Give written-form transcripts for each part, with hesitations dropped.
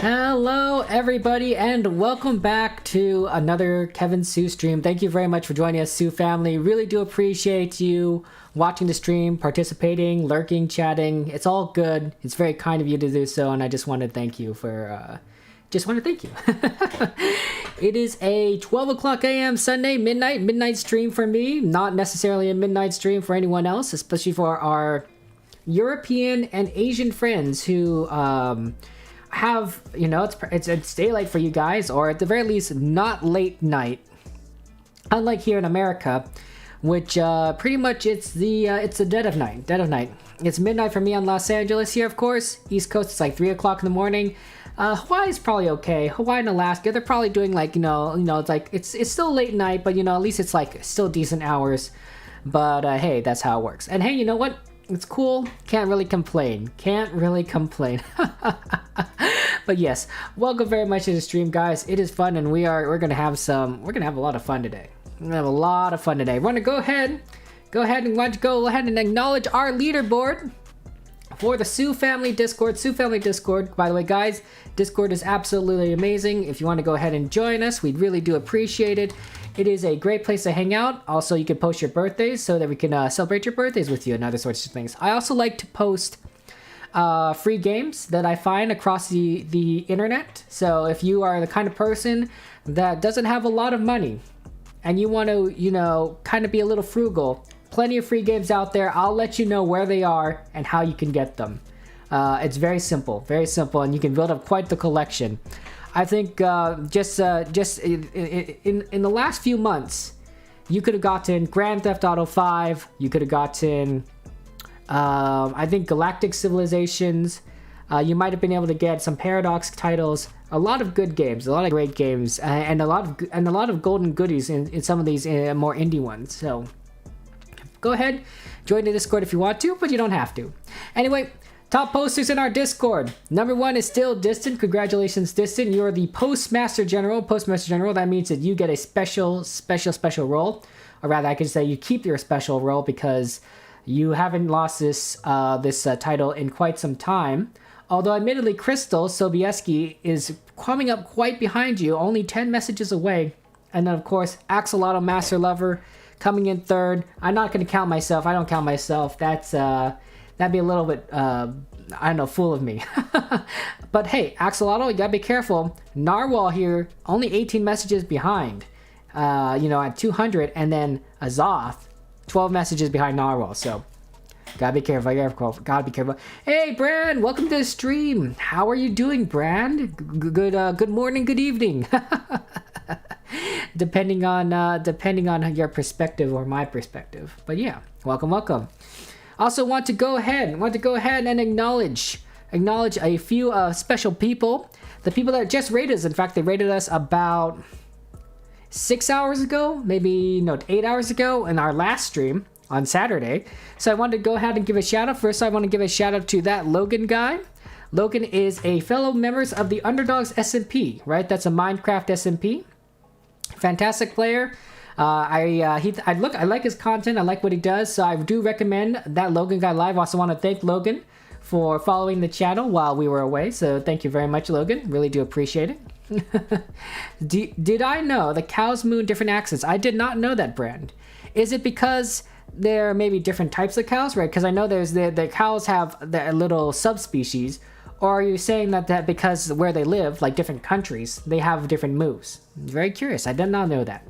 Hello everybody and welcome back to another Kevin Sue stream. Thank you very much for joining us, Sue family. Really do appreciate you watching the stream, participating, lurking, chatting. It's all good. It's very kind of you to do so, and I just want to thank you for It is a 12 o'clock a.m. Sunday midnight stream for me. Not necessarily a midnight stream for anyone else, especially for our European and Asian friends who have, you know, it's daylight for you guys, or at the very least not late night, unlike here in America, which pretty much it's the dead of night. It's midnight for me on Los Angeles here, of course. East Coast, it's like 3 o'clock in the morning. Hawaii's probably okay. Hawaii and Alaska, they're probably doing like, you know, it's like it's still late night, but you know, at least it's like still decent hours. But hey, that's how it works. And hey, you know what? It's cool. Can't really complain. But yes, welcome very much to the stream, guys. It is fun, and we're gonna have a lot of fun today. We're gonna have a lot of fun today. We're gonna go ahead and acknowledge our leaderboard for the Sue Family Discord. By the way, guys, Discord is absolutely amazing. If you want to go ahead and join us, we'd really do appreciate it. It is a great place to hang out. Also, you can post your birthdays so that we can celebrate your birthdays with you and other sorts of things. I also like to post free games that I find across the internet. So if you are the kind of person that doesn't have a lot of money and you want to, you know, kind of be a little frugal, plenty of free games out there. I'll let you know where they are and how you can get them. It's very simple, and you can build up quite the collection. I think just in the last few months, you could have gotten Grand Theft Auto 5. You could have gotten, I think, Galactic Civilizations. You might have been able to get some Paradox titles. A lot of good games, a lot of great games, and a lot of golden goodies in some of these more indie ones. So go ahead, join the Discord if you want to, but you don't have to. Anyway. Top posters in our Discord. Number 1 is still Distant. Congratulations, Distant. You're the Postmaster General. That means that you get a special role. Or rather, I could say you keep your special role because you haven't lost this title in quite some time. Although, admittedly, Crystal Sobieski is coming up quite behind you, only 10 messages away. And then, of course, Axolotl Master Lover coming in third. I'm not going to count myself. I don't count myself. That'd be a little bit, I don't know, fool of me. But hey, Axolotl, you gotta be careful. Narwhal here, only 18 messages behind, you know, at 200, and then Azoth, 12 messages behind Narwhal, so gotta be careful, gotta be careful. Hey, Brand, welcome to the stream. How are you doing, Brand? Good morning, good evening. depending on your perspective or my perspective. But yeah, welcome. Also want to go ahead and acknowledge a few special people. The people that just rated us. In fact, they rated us about 6 hours ago, 8 hours ago in our last stream on Saturday. So I wanted to go ahead and give a shout out. First, I want to give a shout out to that Logan guy. Logan is a fellow members of the Underdogs SMP, right? That's a Minecraft SMP. Fantastic player. I like his content. I like what he does, so I do recommend that Logan guy live. Also want to thank Logan for following the channel while we were away, so thank you very much, Logan. Really do appreciate it. Did I know the cows moo in different accents? I did not know that, Brand. Is it because there may be different types of cows, right? Because I know there's the cows have their little subspecies, or are you saying that because where they live, like different countries, they have different moves? Very curious. I did not know that.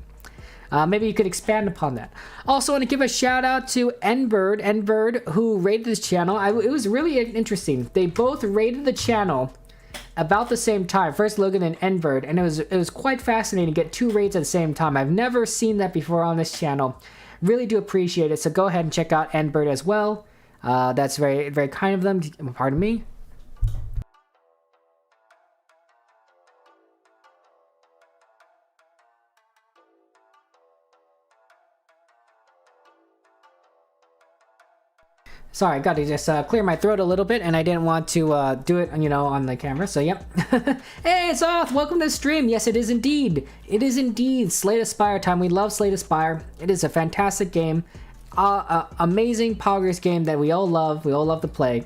Maybe you could expand upon that. Also want to give a shout out to Nbird, who rated this channel. It was really interesting. They both rated the channel about the same time. First Logan and Nbird, and it was quite fascinating to get 2 rates at the same time. I've never seen that before on this channel. Really do appreciate it. So go ahead and check out Nbird as well. That's very, very kind of them. Pardon me. Sorry, I got to just clear my throat a little bit, and I didn't want to do it, you know, on the camera, so yep. Hey, it's off! Welcome to the stream! Yes, it is indeed! It is indeed Slay the Spire time. We love Slay the Spire. It is a fantastic game. Amazing progress game that we all love to play.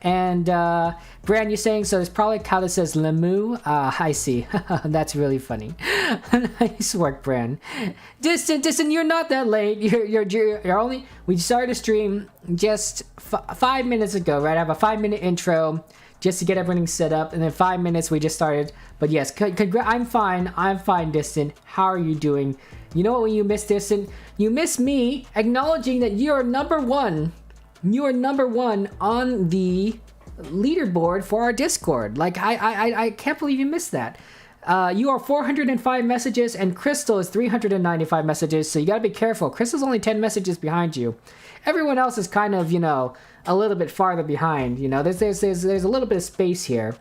And Bran, you're saying so? It's probably how this says Lemu. I see. That's really funny. Nice work, Bran. Distant, you're not that late. You're only. We started a stream just 5 minutes ago, right? I have a 5-minute intro just to get everything set up, and then 5 minutes we just started. But yes, I'm fine. I'm fine, Distant. How are you doing? You know what? When you miss Distant, you miss me acknowledging that you're number one. You are number one on the leaderboard for our Discord. Like, I can't believe you missed that. You are 405 messages, and Crystal is 395 messages, so you gotta be careful. Crystal's only 10 messages behind you. Everyone else is kind of, you know, a little bit farther behind. You know, there's a little bit of space here,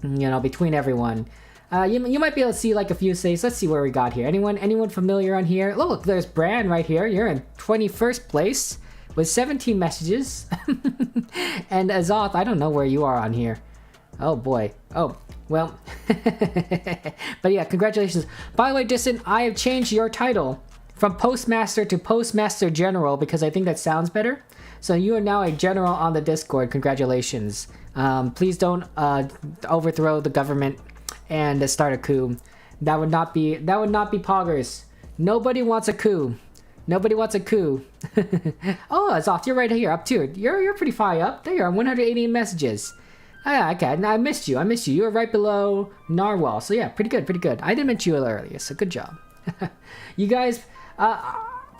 you know, between everyone. You might be able to see like a few saves. Let's see where we got here. Anyone familiar on here? Oh, look, there's Bran right here. You're in 21st place with 17 messages. And Azoth, I don't know where you are on here. Oh boy. Oh, well. But yeah, congratulations. By the way, Distant, I have changed your title from Postmaster to Postmaster General because I think that sounds better. So you are now a general on the Discord. Congratulations. Please don't overthrow the government and start a coup. That would not be poggers. Nobody wants a coup. Nobody wants a coup. Oh, Azoth, you're right here, up to it. You're pretty far up. There you are, 188 messages. Ah, okay, I missed you. You were right below Narwhal. So yeah, pretty good. I didn't mention you earlier, so good job. You guys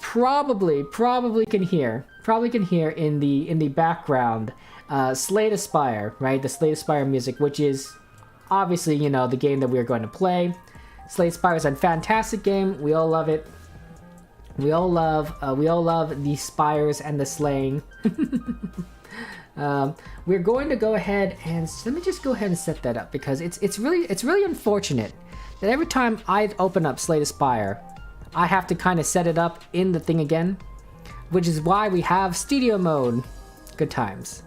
probably can hear in the background Slay the Spire, right? The Slay the Spire music, which is obviously, you know, the game that we're going to play. Slay the Spire is a fantastic game. We all love it. We all love the spires and the slaying. We're going to go ahead and let me just go ahead and set that up because it's really unfortunate that every time I open up Slay the Spire, I have to kind of set it up in the thing again, which is why we have studio mode. Good times.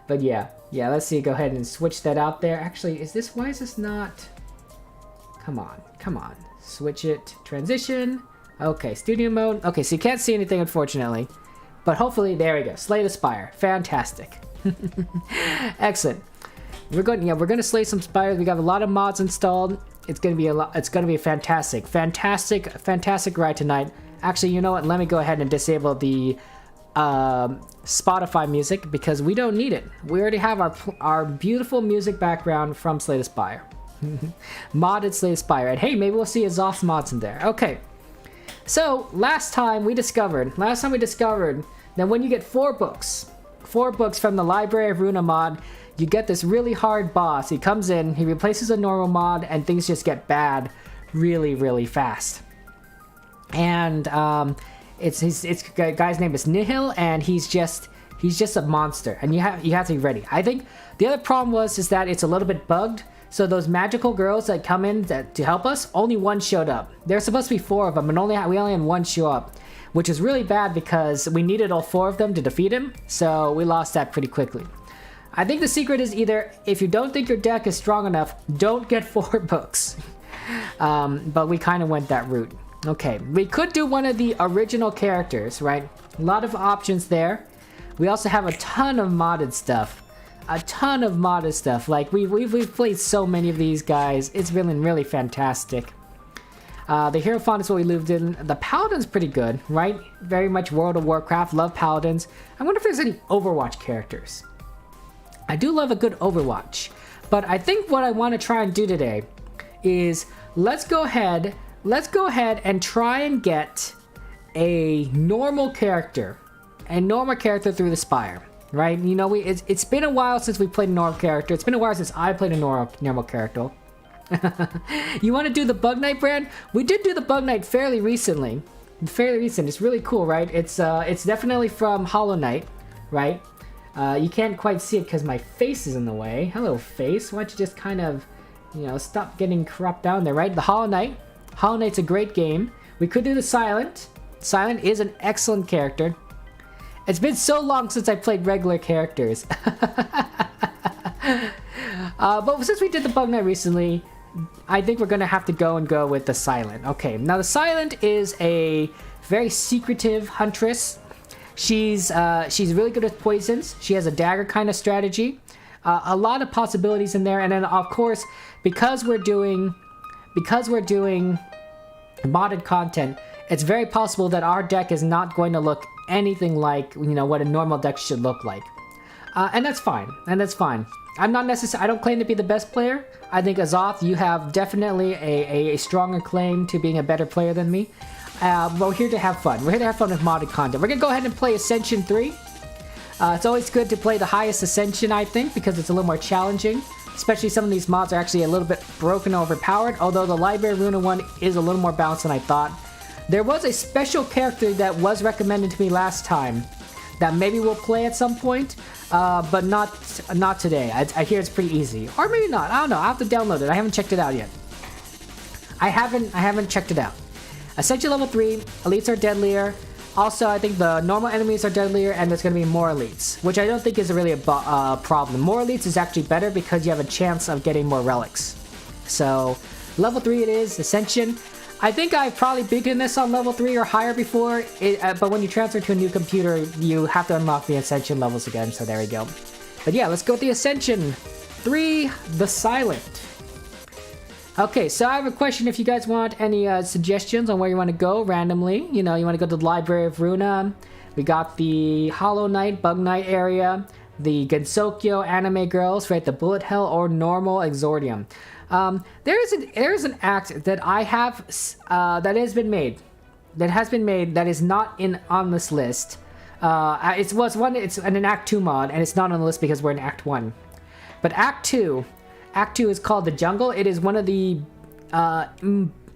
But yeah, let's see. Go ahead and switch that out there. Actually, why is this not? Come on. Switch it. Transition. Okay, studio mode. Okay, so you can't see anything, unfortunately. But hopefully, there we go. Slay the Spire. Fantastic. Excellent. We're going to slay some spires. We got a lot of mods installed. It's gonna be a fantastic ride tonight. Actually, you know what? Let me go ahead and disable the Spotify music because we don't need it. We already have our beautiful music background from Slay the Spire. Modded Slay the Spire. And hey, maybe we'll see Azoth's mods in there. Okay. So, last time we discovered that when you get 4 books from the Library of Runa mod, you get this really hard boss. He comes in, he replaces a normal mod, and things just get bad really, really fast. And it's guy's name is Nihil, and he's just a monster, and you have to be ready. I think the other problem is that it's a little bit bugged. So those magical girls that come in to help us, only one showed up. There's supposed to be 4 of them, and we only had 1 show up, which is really bad because we needed all 4 of them to defeat him. So we lost that pretty quickly. I think the secret is either if you don't think your deck is strong enough, don't get 4 books. But we kind of went that route. Okay, we could do one of the original characters, right? A lot of options there. We also have a ton of modded stuff. Like we've played so many of these guys. It's been really fantastic. The hero font is what we lived in. The Paladin's pretty good, right? Very much World of Warcraft. Love Paladins. I wonder if there's any Overwatch characters. I do love a good Overwatch. But I think what I want to try and do today is let's go ahead and try and get a normal character through the Spire. Right, you know, it's been a while since we played a normal character. It's been a while since I played a normal character. You want to do the Bug Knight, Brand? We did do the Bug Knight fairly recently. It's really cool, right? It's definitely from Hollow Knight, right? You can't quite see it because my face is in the way. Hello, face. Why don't you just kind of, you know, stop getting corrupt down there, right? The Hollow Knight. Hollow Knight's a great game. We could do the Silent. Silent is an excellent character. It's been so long since I played regular characters. But since we did the Bug Knight recently, I think we're going to have to go with the Silent. Okay, now the Silent is a very secretive huntress. She's really good with poisons. She has a dagger kind of strategy. A lot of possibilities in there. And then of course, because we're doing modded content, it's very possible that our deck is not going to look anything like, you know, what a normal deck should look like. And that's fine. I don't claim to be the best player. I think Azoth, you have definitely a stronger claim to being a better player than me. But we're here to have fun. We're here to have fun with modded content. We're gonna go ahead and play Ascension 3. It's always good to play the highest Ascension, I think, because it's a little more challenging. Especially some of these mods are actually a little bit broken or overpowered, although the Library Runa one is a little more balanced than I thought. There was a special character that was recommended to me last time that maybe we'll play at some point, but not today. I hear it's pretty easy. Or maybe not, I don't know, I'll have to download it. I haven't checked it out yet. I haven't checked it out. Ascension level 3, elites are deadlier. Also, I think the normal enemies are deadlier, and there's going to be more elites, which I don't think is really a problem. More elites is actually better because you have a chance of getting more relics. So, level 3 it is, Ascension. I think I've probably beaten this on level 3 or higher before, but when you transfer to a new computer, you have to unlock the Ascension levels again, so there we go. But yeah, let's go with the Ascension 3, the Silent. Okay, so I have a question if you guys want any suggestions on where you want to go randomly. You know, you want to go to the Library of Runa. We got the Hollow Knight, Bug Knight area, the Gensokyo Anime Girls, right? The Bullet Hell or Normal Exordium. There is an act that I have that has been made that is not on this list. It's an Act 2 mod, and it's not on the list because we're in Act 1. But Act 2 is called The Jungle. It is one of the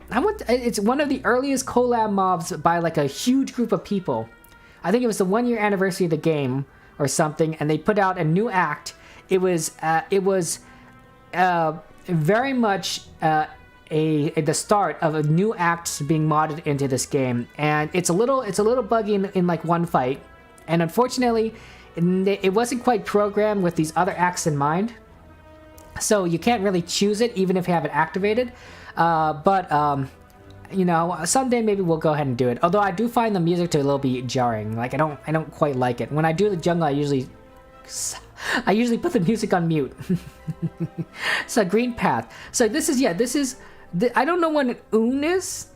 it's one of the earliest collab mobs by like a huge group of people. I think it was the 1-year anniversary of the game or something, and they put out a new act. It was very much the start of a new act being modded into this game, and it's a little buggy in like one fight, and unfortunately, it wasn't quite programmed with these other acts in mind. So you can't really choose it even if you have it activated, but you know, someday maybe we'll go ahead and do it. Although I do find the music to a little bit jarring. Like I don't quite like it. When I do the jungle, I usually put the music on mute. So Green Path. So this is I don't know what an Un is.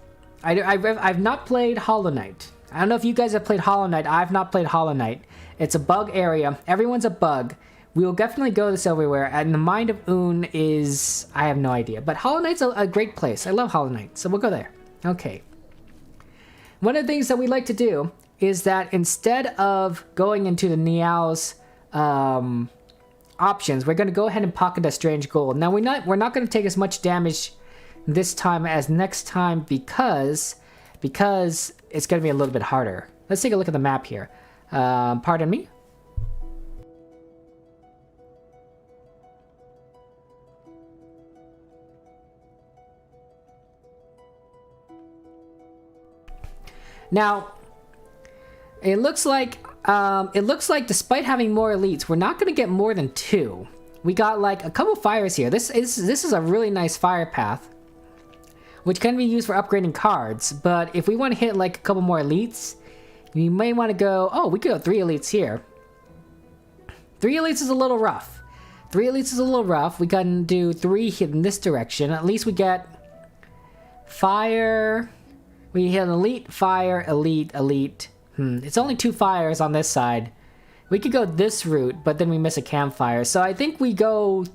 I've not played Hollow Knight. I don't know if you guys have played Hollow Knight. I've not played Hollow Knight. It's a bug area. Everyone's a bug. We will definitely go this everywhere, and the mind of Un is... I have no idea. But Hollow Knight's a great place. I love Hollow Knight, so we'll go there. Okay. One of the things that we like to do is that instead of going into the Neow's options, we're going to go ahead and pocket a strange gold. Now, we're not going to take as much damage this time as next time because it's going to be a little bit harder. Let's take a look at the map here. Pardon me? Now, it looks like despite having more elites, we're not going to get more than 2. We got like a couple fires here. This is a really nice fire path, which can be used for upgrading cards. But if we want to hit like a couple more elites, you may want to go... Oh, we could go 3 elites here. 3 elites is a little rough. 3 elites is a little rough. We can do 3 in this direction. At least we get fire... We hit elite, fire, elite, elite. It's only 2 fires on this side. We could go this route, but then we miss a campfire. So I think we go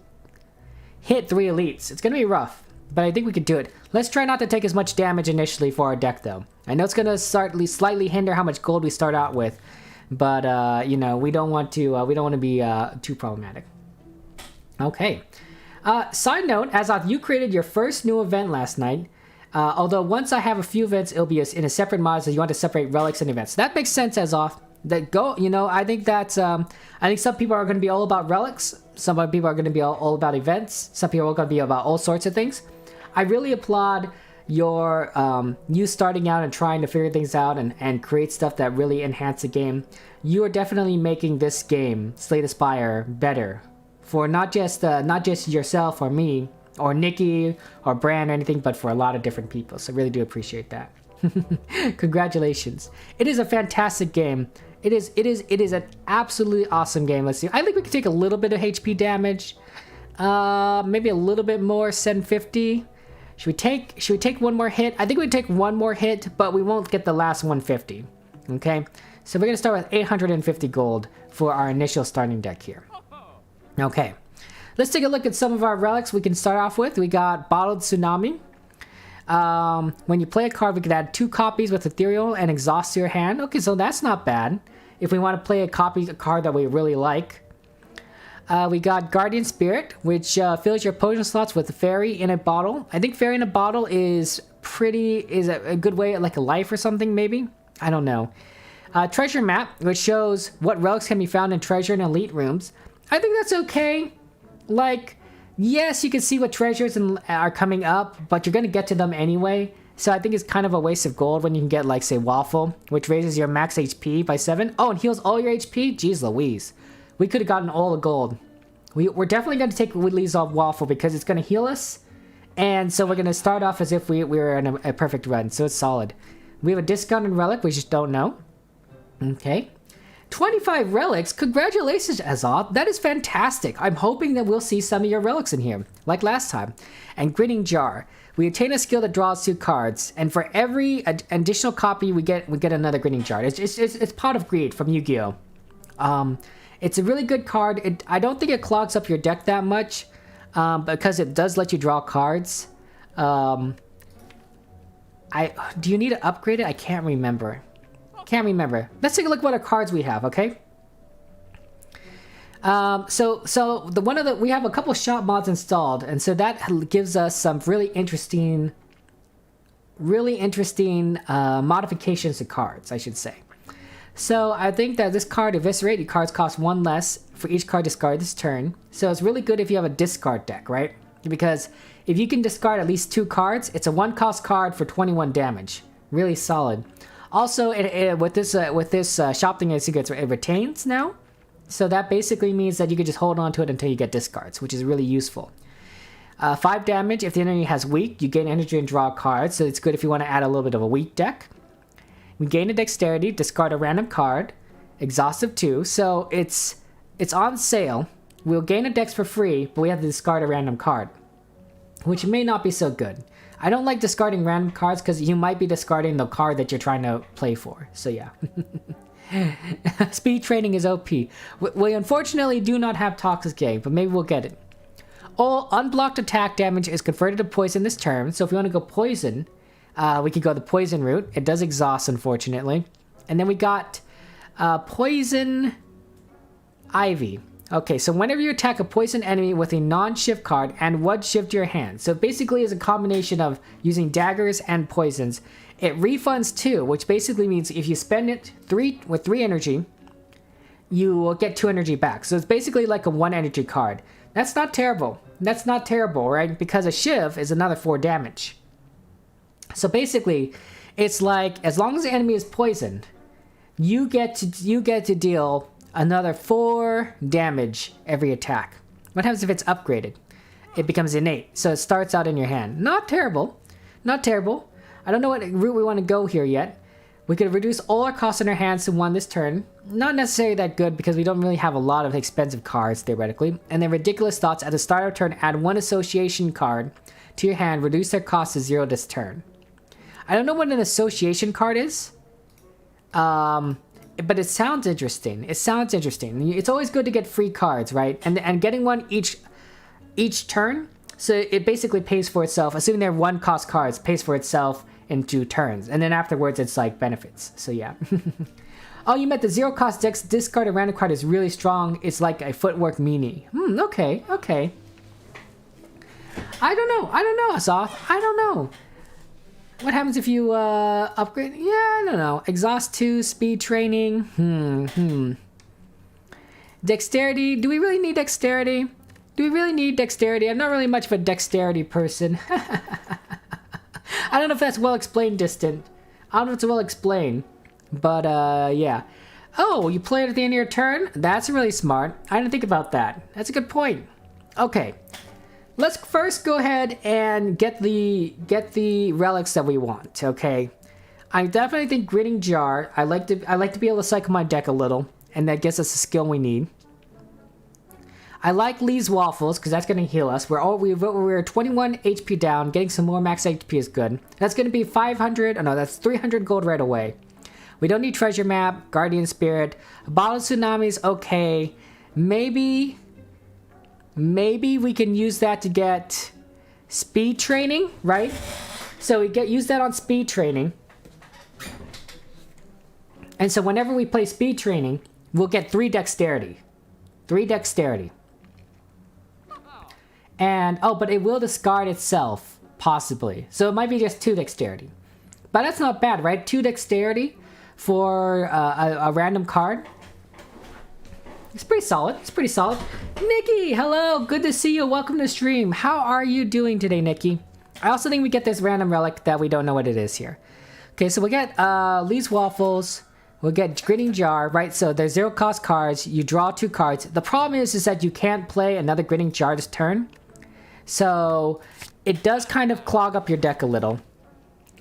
hit 3 elites. It's going to be rough, but I think we could do it. Let's try not to take as much damage initially for our deck, though. I know it's going to slightly hinder how much gold we start out with, but you know, we don't want to be too problematic. Okay. Side note, Azoth, you created your first new event last night. Although once I have a few events, it'll be in a separate mod, so you want to separate relics and events. That makes sense, Azoth. I think that's, I think some people are going to be all about relics. Some people are going to be all about events. Some people are going to be about all sorts of things. I really applaud your, you starting out and trying to figure things out and create stuff that really enhance the game. You are definitely making this game, Slay the Spire, better. For not just yourself or me, or Nikki, or Brand, or anything, but for a lot of different people. So I really do appreciate that. Congratulations. It is a fantastic game. It is an absolutely awesome game. Let's see. I think we can take a little bit of HP damage. Maybe a little bit more, 750. Should we take one more hit? I think we take one more hit, but we won't get the last 150. Okay? So we're gonna start with 850 gold for our initial starting deck here. Okay. Let's take a look at some of our relics we can start off with. We got Bottled Tsunami. When you play a card, we could add 2 copies with Ethereal and Exhaust to your hand. Okay, so that's not bad. If we want to play a card that we really like. We got Guardian Spirit, which fills your potion slots with Fairy in a Bottle. I think Fairy in a Bottle is a good way, like a life or something, maybe? I don't know. Treasure Map, which shows what relics can be found in treasure and elite rooms. I think that's okay. Like, yes, you can see what treasures are coming up, but you're going to get to them anyway. So I think it's kind of a waste of gold when you can get, like, say, Waffle, which raises your max HP by 7. Oh, and heals all your HP? Jeez Louise. We could have gotten all the gold. We're definitely going to take Woodley's off Waffle because it's going to heal us. And so we're going to start off as if we were in a perfect run. So it's solid. We have a discounted relic. We just don't know. Okay. 25 relics. Congratulations, Azoth. That is fantastic. I'm hoping that we'll see some of your relics in here, like last time. And Grinning Jar. We obtain a skill that draws 2 cards, and for every additional copy we get another Grinning Jar. It's Pot of Greed from Yu-Gi-Oh! It's a really good card. I don't think it clogs up your deck that much, because it does let you draw cards. Do you need to upgrade it? I can't remember. Let's take a look at what our cards we have, okay? We have a couple shop mods installed, and so that gives us some really interesting modifications to cards, I should say. So I think that this card, Eviscerate, cards cost 1 less for each card discarded this turn. So it's really good if you have a discard deck, right? Because if you can discard at least 2 cards, it's a 1-cost card for 21 damage. Really solid. Also, with this shop thing, it retains now. So that basically means that you can just hold on to it until you get discards, which is really useful. 5 damage. If the enemy has weak, you gain energy and draw cards. So it's good if you want to add a little bit of a weak deck. We gain a dexterity, discard a random card, exhaustive 2. So it's on sale. We'll gain a dex for free, but we have to discard a random card, which may not be so good. I don't like discarding random cards because you might be discarding the card that you're trying to play for. So yeah. Speed training is OP. We unfortunately do not have Toxic Game, but maybe we'll get it. All unblocked attack damage is converted to poison this turn. So if you want to go poison, we could go the poison route. It does exhaust, unfortunately. And then we got Poison Ivy. Okay, so whenever you attack a poison enemy with a non-shift card, and 1 shift your hand. So basically it's a combination of using daggers and poisons. It refunds 2, which basically means if you spend it 3 energy, you will get 2 energy back. So it's basically like a 1 energy card. That's not terrible. That's not terrible, right? Because a shiv is another 4 damage. So basically, it's like as long as the enemy is poisoned, you get to deal another 4 damage every attack. What happens if it's upgraded? It becomes innate, so it starts out in your hand. Not terrible. Not terrible. I don't know what route we want to go here yet. We could reduce all our costs in our hands to 1 this turn. Not necessarily that good because we don't really have a lot of expensive cards, theoretically. And then Ridiculous Thoughts, at the start of turn, add 1 association card to your hand, reduce their cost to 0 this turn. I don't know what an association card is. But it sounds interesting. It's always good to get free cards, right? And getting one each turn, so it basically pays for itself. Assuming they're 1-cost cards, pays for itself in 2 turns, and then afterwards it's like benefits. So yeah. Oh, you met the 0-cost dex. Discard a random card is really strong. It's like a footwork meanie. Okay. I don't know, Azoth. I don't know. What happens if you upgrade? Yeah, I don't know. Exhaust 2, speed training. Dexterity. Do we really need dexterity? I'm not really much of a dexterity person. I don't know if that's well explained, Distant. I don't know if it's well explained. But, yeah. Oh, you play it at the end of your turn? That's really smart. I didn't think about that. That's a good point. Okay. Let's first go ahead and get the relics that we want, okay? I definitely think Grinning Jar. I like to be able to cycle my deck a little, and that gets us a skill we need. I like Lee's Waffles because that's going to heal us. We're 21 HP down. Getting some more max HP is good. That's going to be 500. Oh no, that's 300 gold right away. We don't need Treasure Map, Guardian Spirit. Bottle Tsunami is okay. Maybe we can use that to get speed training, right? So we use that on speed training. And so whenever we play speed training, we'll get 3 dexterity. 3 dexterity. And, oh, but it will discard itself, possibly. So it might be just 2 dexterity. But that's not bad, right? 2 dexterity for a random card. It's pretty solid. It's pretty solid. Nikki, hello. Good to see you. Welcome to the stream. How are you doing today, Nikki? I also think we get this random relic that we don't know what it is here. Okay, so we get Lee's Waffles. We'll get Grinning Jar, right? So there's 0 cost cards. You draw 2 cards. The problem is that you can't play another Grinning Jar this turn. So it does kind of clog up your deck a little,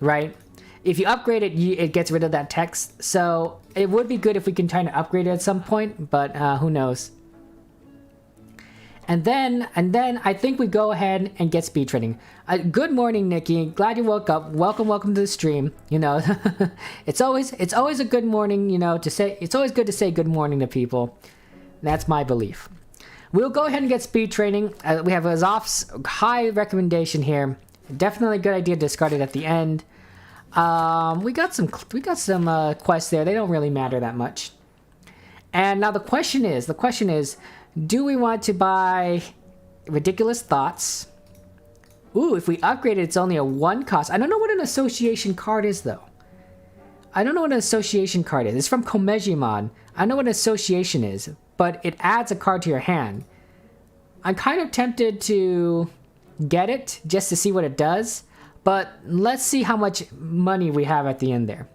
right? If you upgrade it, it gets rid of that text. So it would be good if we can try to upgrade it at some point, but who knows? And then I think we go ahead and get speed training. Good morning, Nikki. Glad you woke up. Welcome to the stream. You know, it's always a good morning. You know, it's always good to say good morning to people. That's my belief. We'll go ahead and get speed training. We have Azof's high recommendation here. Definitely a good idea to discard it at the end. We got some quests there. They don't really matter that much. And now the question is, do we want to buy Ridiculous Thoughts? Ooh, if we upgrade it, it's only a 1 cost. I don't know what an association card is, though. I don't know what an association card is. It's from Mod. I know what an association is, but it adds a card to your hand. I'm kind of tempted to get it just to see what it does, but let's see how much money we have at the end there.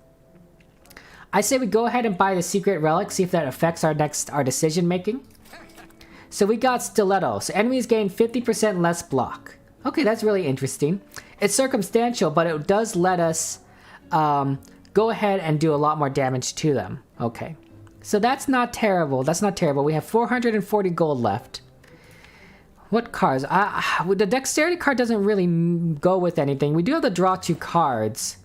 I say we go ahead and buy the Secret Relic, see if that affects our decision making. So we got Stiletto. So enemies gain 50% less block. Okay, that's really interesting. It's circumstantial, but it does let us go ahead and do a lot more damage to them. Okay. So that's not terrible. That's not terrible. We have 440 gold left. What cards? The Dexterity card doesn't really go with anything. We do have to draw 2 cards.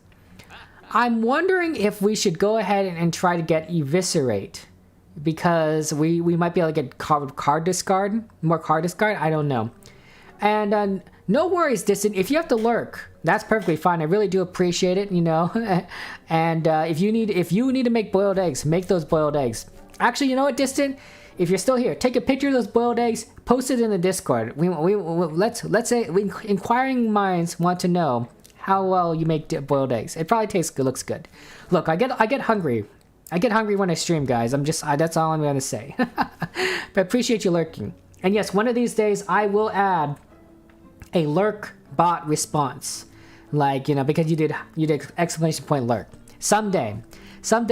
I'm wondering if we should go ahead and try to get Eviscerate. Because we might be able to get card discard. More card discard? I don't know. And no worries, Distant. If you have to lurk, that's perfectly fine. I really do appreciate it, you know. And if you need to make boiled eggs, make those boiled eggs. Actually, you know what, Distant? If you're still here, take a picture of those boiled eggs, post it in the Discord. Let's say inquiring minds want to know how well you make boiled eggs. It probably tastes good, looks good. Look, I get hungry. I get hungry when I stream, guys. That's all I'm gonna say. But appreciate you lurking. And yes, one of these days I will add a lurk bot response, like, you know, because you did exclamation point lurk. Someday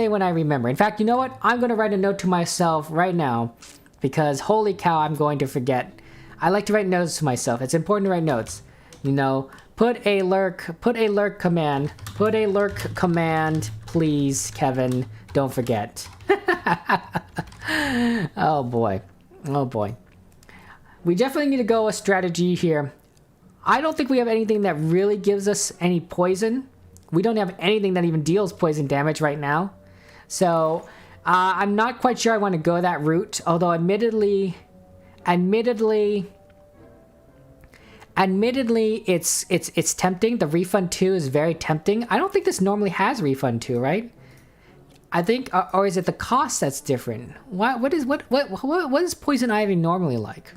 when I remember. In fact, you know what? I'm gonna write a note to myself right now, because holy cow, I'm going to forget. I like to write notes to myself. It's important to write notes. You know, put a lurk command, please, Kevin. Don't forget. Oh boy. We definitely need to go a strategy here. I don't think we have anything that really gives us any poison. We don't have anything that even deals poison damage right now. So I'm not quite sure I want to go that route. Although admittedly, it's tempting. The Refund 2 is very tempting. I don't think this normally has Refund 2, right? I think, or is it the cost that's different? What is Poison Ivy normally like?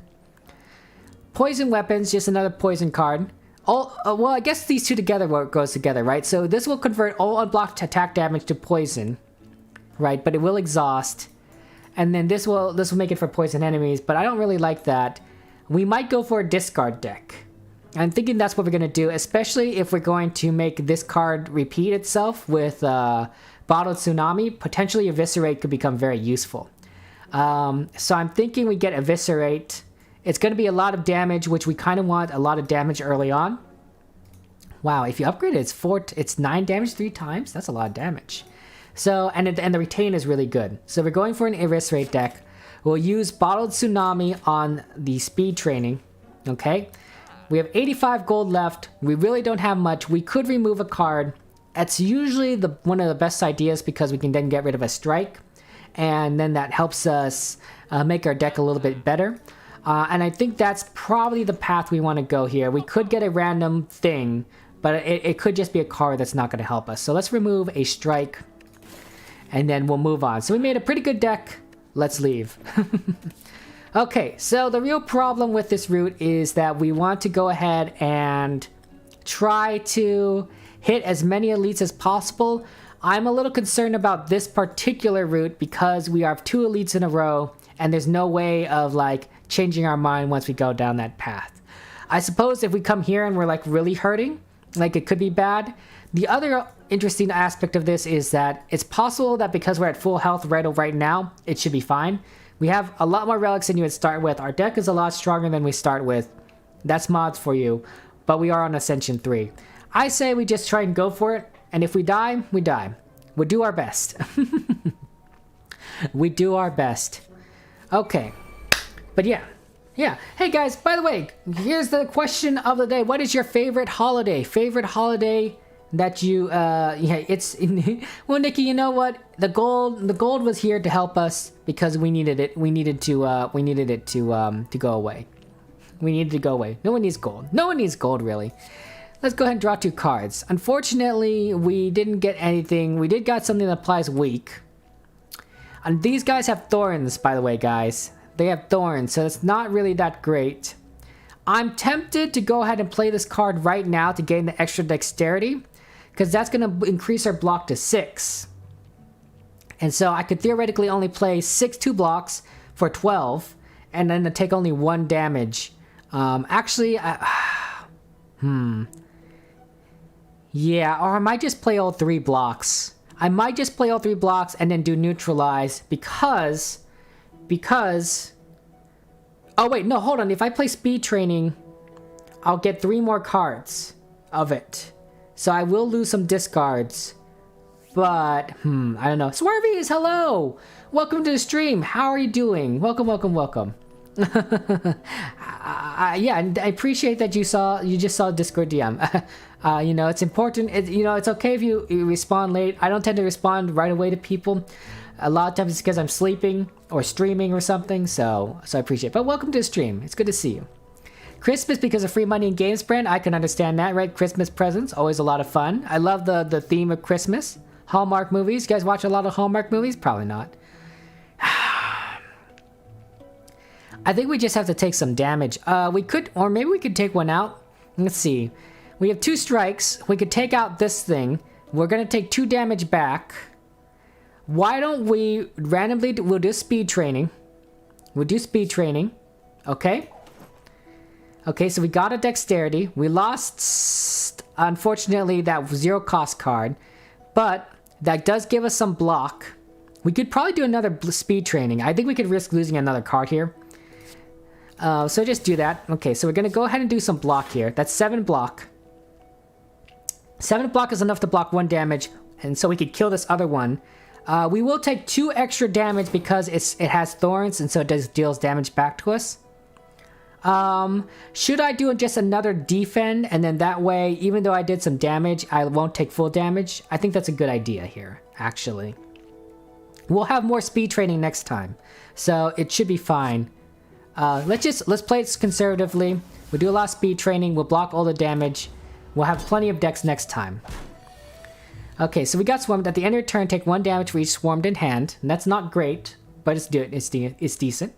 Poison Weapons, just another poison card. Well, I guess these two together goes together, right? So this will convert all unblocked attack damage to poison, right? But it will exhaust, and then this will make it for poison enemies. But I don't really like that. We might go for a discard deck. I'm thinking that's what we're gonna do, especially if we're going to make this card repeat itself with Bottled Tsunami. Potentially Eviscerate could become very useful. So I'm thinking we get Eviscerate. It's going to be a lot of damage, which we kind of want a lot of damage early on. Wow, if you upgrade it, it's 9 damage 3 times. That's a lot of damage. So, and the retain is really good. So we're going for an Eviscerate deck. We'll use Bottled Tsunami on the speed training. Okay. We have 85 gold left. We really don't have much. We could remove a card. That's usually one of the best ideas because we can then get rid of a strike. And then that helps us make our deck a little bit better. And I think that's probably the path we want to go here. We could get a random thing, but it could just be a card that's not going to help us. So let's remove a strike. And then we'll move on. So we made a pretty good deck. Let's leave. Okay, so the real problem with this route is that we want to go ahead and try to hit as many elites as possible. I'm a little concerned about this particular route because we have 2 elites in a row and there's no way of like changing our mind once we go down that path. I suppose if we come here and we're like really hurting, like it could be bad. The other interesting aspect of this is that it's possible that because we're at full health right now, it should be fine. We have a lot more relics than you would start with. Our deck is a lot stronger than we start with. That's mods for you. But we are on Ascension 3. I say we just try and go for it. And if we die, we die. We'll do our best. We do our best. Okay. But yeah. Yeah. Hey guys, by the way, here's the question of the day. What is your favorite holiday? Favorite holiday that you yeah, it's well, Nikki, you know what, the gold was here to help us because we needed it. We needed it to go away. We needed to go away. No one needs gold. No one needs gold, really. Let's go ahead and draw 2 cards. Unfortunately, we didn't get anything. We did got something that applies weak, and these guys have thorns, by the way, guys. They have thorns, so it's not really that great. I'm tempted to go ahead and play this card right now to gain the extra dexterity, because that's going to increase our block to 6. And so I could theoretically only play 2 blocks for 12, and then to take only 1 damage. Actually, yeah, or I might just play all 3 blocks. I might just play all 3 blocks and then do neutralize because... Oh wait, no, hold on. If I play speed training, I'll get 3 more cards of it. So I will lose some discards. But, I don't know. Swervies, hello! Welcome to the stream. How are you doing? Welcome, welcome, welcome. Yeah, and I appreciate that you just saw Discord DM. You know, it's important. It's okay if you respond late. I don't tend to respond right away to people. A lot of times it's because I'm sleeping or streaming or something. So I appreciate it. But welcome to the stream. It's good to see you. Christmas because of free money and games brand. I can understand that, right? Christmas presents, always a lot of fun. I love the theme of Christmas. Hallmark movies. You guys watch a lot of Hallmark movies? Probably not. I think we just have to take some damage. We could, or maybe we could take one out. Let's see. We have 2 strikes. We could take out this thing. We're going to take 2 damage back. Why don't we randomly, we'll do speed training. We'll do speed training. Okay. Okay, so we got a dexterity. We lost, unfortunately, that 0 cost card. But that does give us some block. We could probably do another speed training. I think we could risk losing another card here. So just do that. Okay, so we're going to go ahead and do some block here. That's 7 block. 7 block is enough to block 1 damage. And so we could kill this other one. We will take 2 extra damage because it has thorns. And so it deals damage back to us. Should I do just another defend? And then that way, even though I did some damage, I won't take full damage. I think that's a good idea here, actually. We'll have more speed training next time. So it should be fine. Let's play it conservatively. We'll do a lot of speed training. We'll block all the damage. We'll have plenty of decks next time. Okay, so we got swarmed. At the end of your turn, take 1 damage for each swarmed in hand. And that's not great, but it's decent.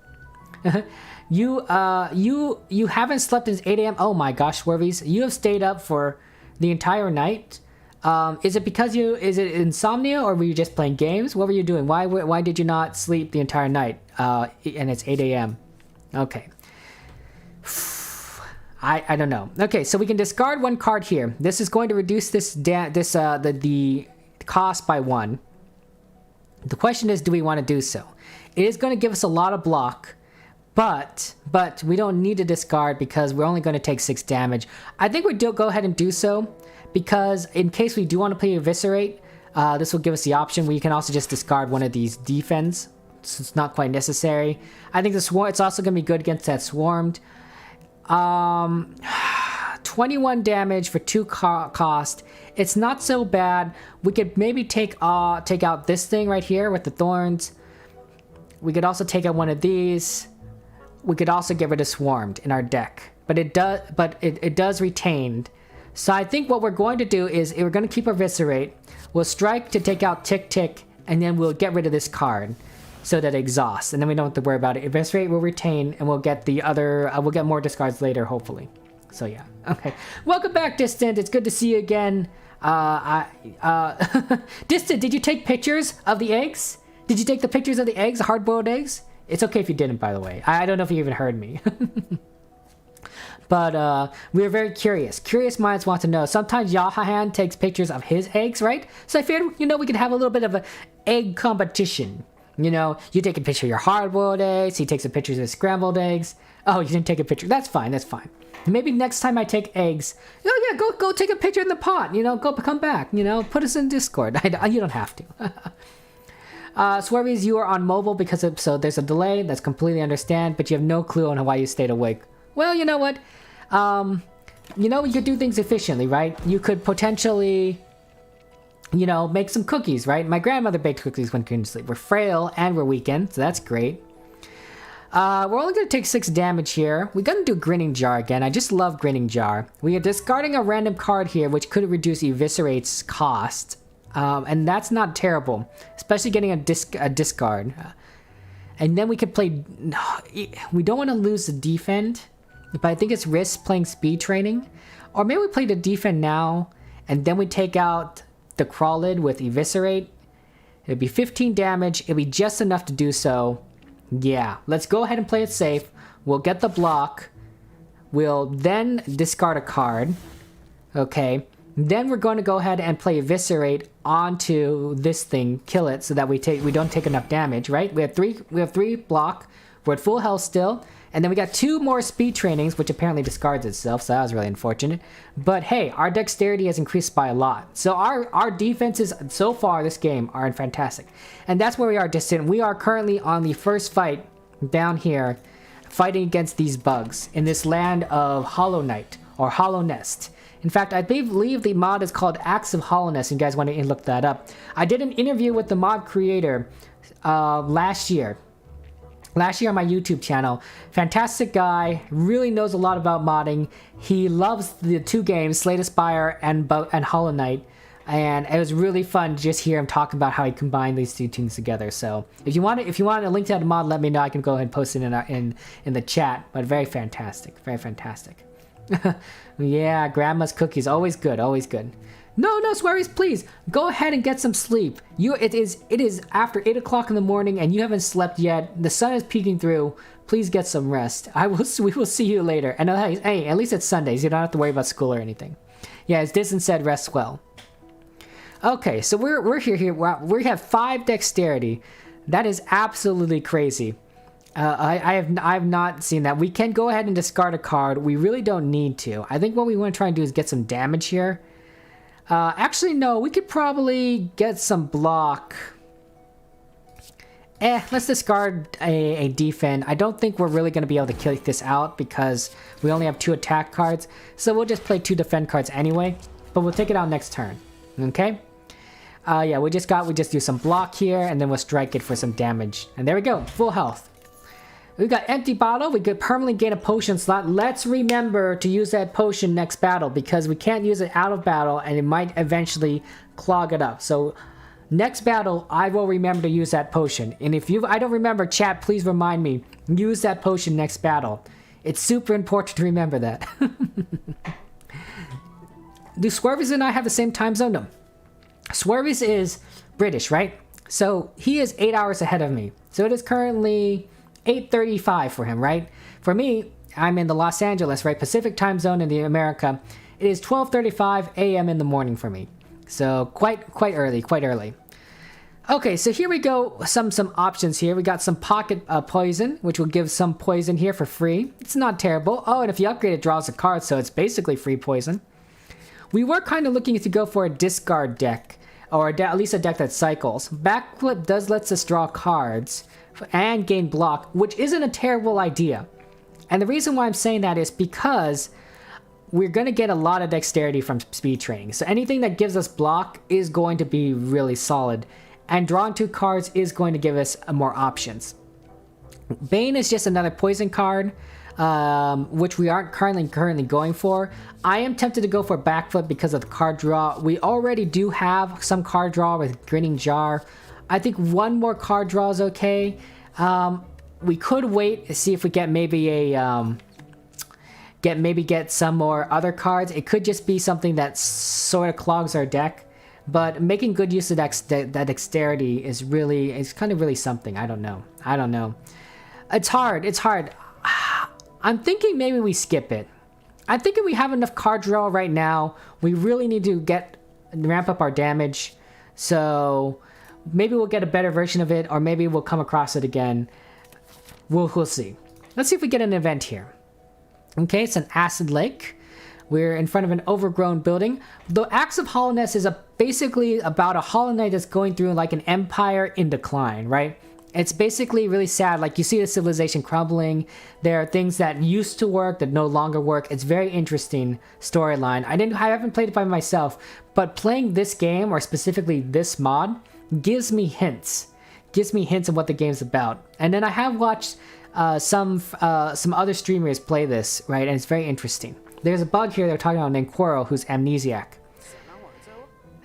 You haven't slept since 8 a.m. Oh my gosh, Swervies. You have stayed up for the entire night. Is it because is it insomnia or were you just playing games? What were you doing? Why did you not sleep the entire night? And it's 8 a.m. Okay. I don't know. Okay, so we can discard 1 card here. This is going to reduce the cost by 1. The question is, do we want to do so? It is going to give us a lot of block, But we don't need to discard because we're only going to take 6 damage. I think we do go ahead and do so because in case we do want to play Eviscerate, this will give us the option. We can also just discard one of these defense. So it's not quite necessary. I think it's also going to be good against that Swarmed. 21 damage for 2 cost. It's not so bad. We could maybe take out this thing right here with the thorns. We could also take out one of these. We could also get rid of Swarmed in our deck. But it does retain. So I think what we're going to do is we're going to keep Eviscerate. We'll strike to take out Tick Tick, and then we'll get rid of this card so that it exhausts, and then we don't have to worry about it. Eviscerate will retain, and we'll get the other. We'll get more discards later, hopefully. So yeah, okay. Welcome back, Distant. It's good to see you again. Distant, did you take pictures of the eggs? Did you take the pictures of the eggs, the hard-boiled eggs? It's okay if you didn't, by the way. I don't know if you even heard me. But we are very curious. Curious minds want to know. Sometimes Yahahan takes pictures of his eggs, right? So I figured, we could have a little bit of an egg competition. You take a picture of your hard-boiled eggs. He takes a picture of his scrambled eggs. Oh, you didn't take a picture. That's fine. That's fine. Maybe next time I take eggs, yeah, go take a picture in the pot. Come back. Put us in Discord. You don't have to. Swervies, you are on mobile so there's a delay. That's completely understand, but you have no clue on why you stayed awake. Well, you know what? You could do things efficiently, right? You could potentially, make some cookies, right? My grandmother baked cookies when we couldn't sleep. We're frail and we're weakened, so that's great. We're only going to take 6 damage here. We're going to do Grinning Jar again. I just love Grinning Jar. We are discarding a random card here, which could reduce Eviscerate's cost. And that's not terrible, especially getting a discard. And then we could play... We don't want to lose the Defend, but I think it's risk playing Speed Training. Or maybe we play the Defend now, and then we take out the Crawlid with Eviscerate. It'd be 15 damage. It'd be just enough to do so. Yeah, let's go ahead and play it safe. We'll get the block. We'll then discard a card. Okay. Then we're going to go ahead and play Eviscerate onto this thing, kill it, so that we don't take enough damage, right? We have 3 block. We're at full health still. And then we got 2 more speed trainings, which apparently discards itself, so that was really unfortunate. But hey, our dexterity has increased by a lot. So our defenses so far this game are fantastic. And that's where we are, Distant. We are currently on the first fight down here, fighting against these bugs in this land of Hallownest or Hallownest. In fact, I believe the mod is called Acts of Hallownest. You guys want to look that up. I did an interview with the mod creator last year on my YouTube channel. Fantastic guy, really knows a lot about modding. He loves the 2 games, Slay the Spire and Hollow Knight. And it was really fun to just hear him talk about how he combined these 2 things together. So if you want a link to that mod, let me know. I can go ahead and post it in the chat. But very fantastic, very fantastic. Yeah, grandma's cookies, always good, always good. No, Sweries, please go ahead and get some sleep. It is after 8 o'clock in the morning and you haven't slept yet. The sun is peeking through. Please get some rest. We will see you later. And hey, at least it's Sundays. You don't have to worry about school or anything. Yeah, as Distant said, rest well. Okay, so we're here. Wow, we have 5 dexterity. That is absolutely crazy. I have not seen that. We can go ahead and discard a card. We really don't need to. I think what we want to try and do is get some damage here. Actually, no. We could probably get some block. Let's discard a defend. I don't think we're really going to be able to kill this out because we only have 2 attack cards. So we'll just play 2 defend cards anyway. But we'll take it out next turn. Okay? Yeah, we just do some block here and then we'll strike it for some damage. And there we go. Full health. We got empty bottle. We could permanently gain a potion slot. Let's remember to use that potion next battle because we can't use it out of battle and it might eventually clog it up. So next battle, I will remember to use that potion. And if I don't remember, chat, please remind me. Use that potion next battle. It's super important to remember that. Do Swervies and I have the same time zone? No. Swervies is British, right? So he is 8 hours ahead of me. So it is currently 8:35 for him, right? For me, I'm in the Los Angeles, right? Pacific time zone in the America. It is 12:35 a.m. in the morning for me. So quite early, quite early. Okay, so here we go. Some options here. We got some pocket poison, which will give some poison here for free. It's not terrible. Oh, and if you upgrade, it draws a card, so it's basically free poison. We were kind of looking to go for a discard deck, or at least a deck that cycles. Backflip does lets us draw cards and gain block, which isn't a terrible idea. And the reason why I'm saying that is because we're going to get a lot of dexterity from speed training. So anything that gives us block is going to be really solid. And drawing 2 cards is going to give us more options. Bane is just another poison card, which we aren't currently going for. I am tempted to go for backflip because of the card draw. We already do have some card draw with Grinning Jar. I think one more card draw is okay. We could wait to see if we get maybe a get some more other cards. It could just be something that sort of clogs our deck. But making good use of that dexterity is kind of really something. I don't know. It's hard. I'm thinking maybe we skip it. I'm thinking we have enough card draw right now. We really need to ramp up our damage. So maybe we'll get a better version of it, or maybe we'll come across it again. We'll see. Let's see if we get an event here. Okay, it's an acid lake. We're in front of an overgrown building. The Axe of Hallownest is basically about a Hollow Knight that's going through like an empire in decline, right? It's basically really sad. Like, you see the civilization crumbling. There are things that used to work that no longer work. It's very interesting storyline. I haven't played it by myself, but playing this game, or specifically this mod, gives me hints. Gives me hints of what the game's about. And then I have watched some other streamers play this, right? And it's very interesting. There's a bug here they're talking about named Quoro, who's amnesiac.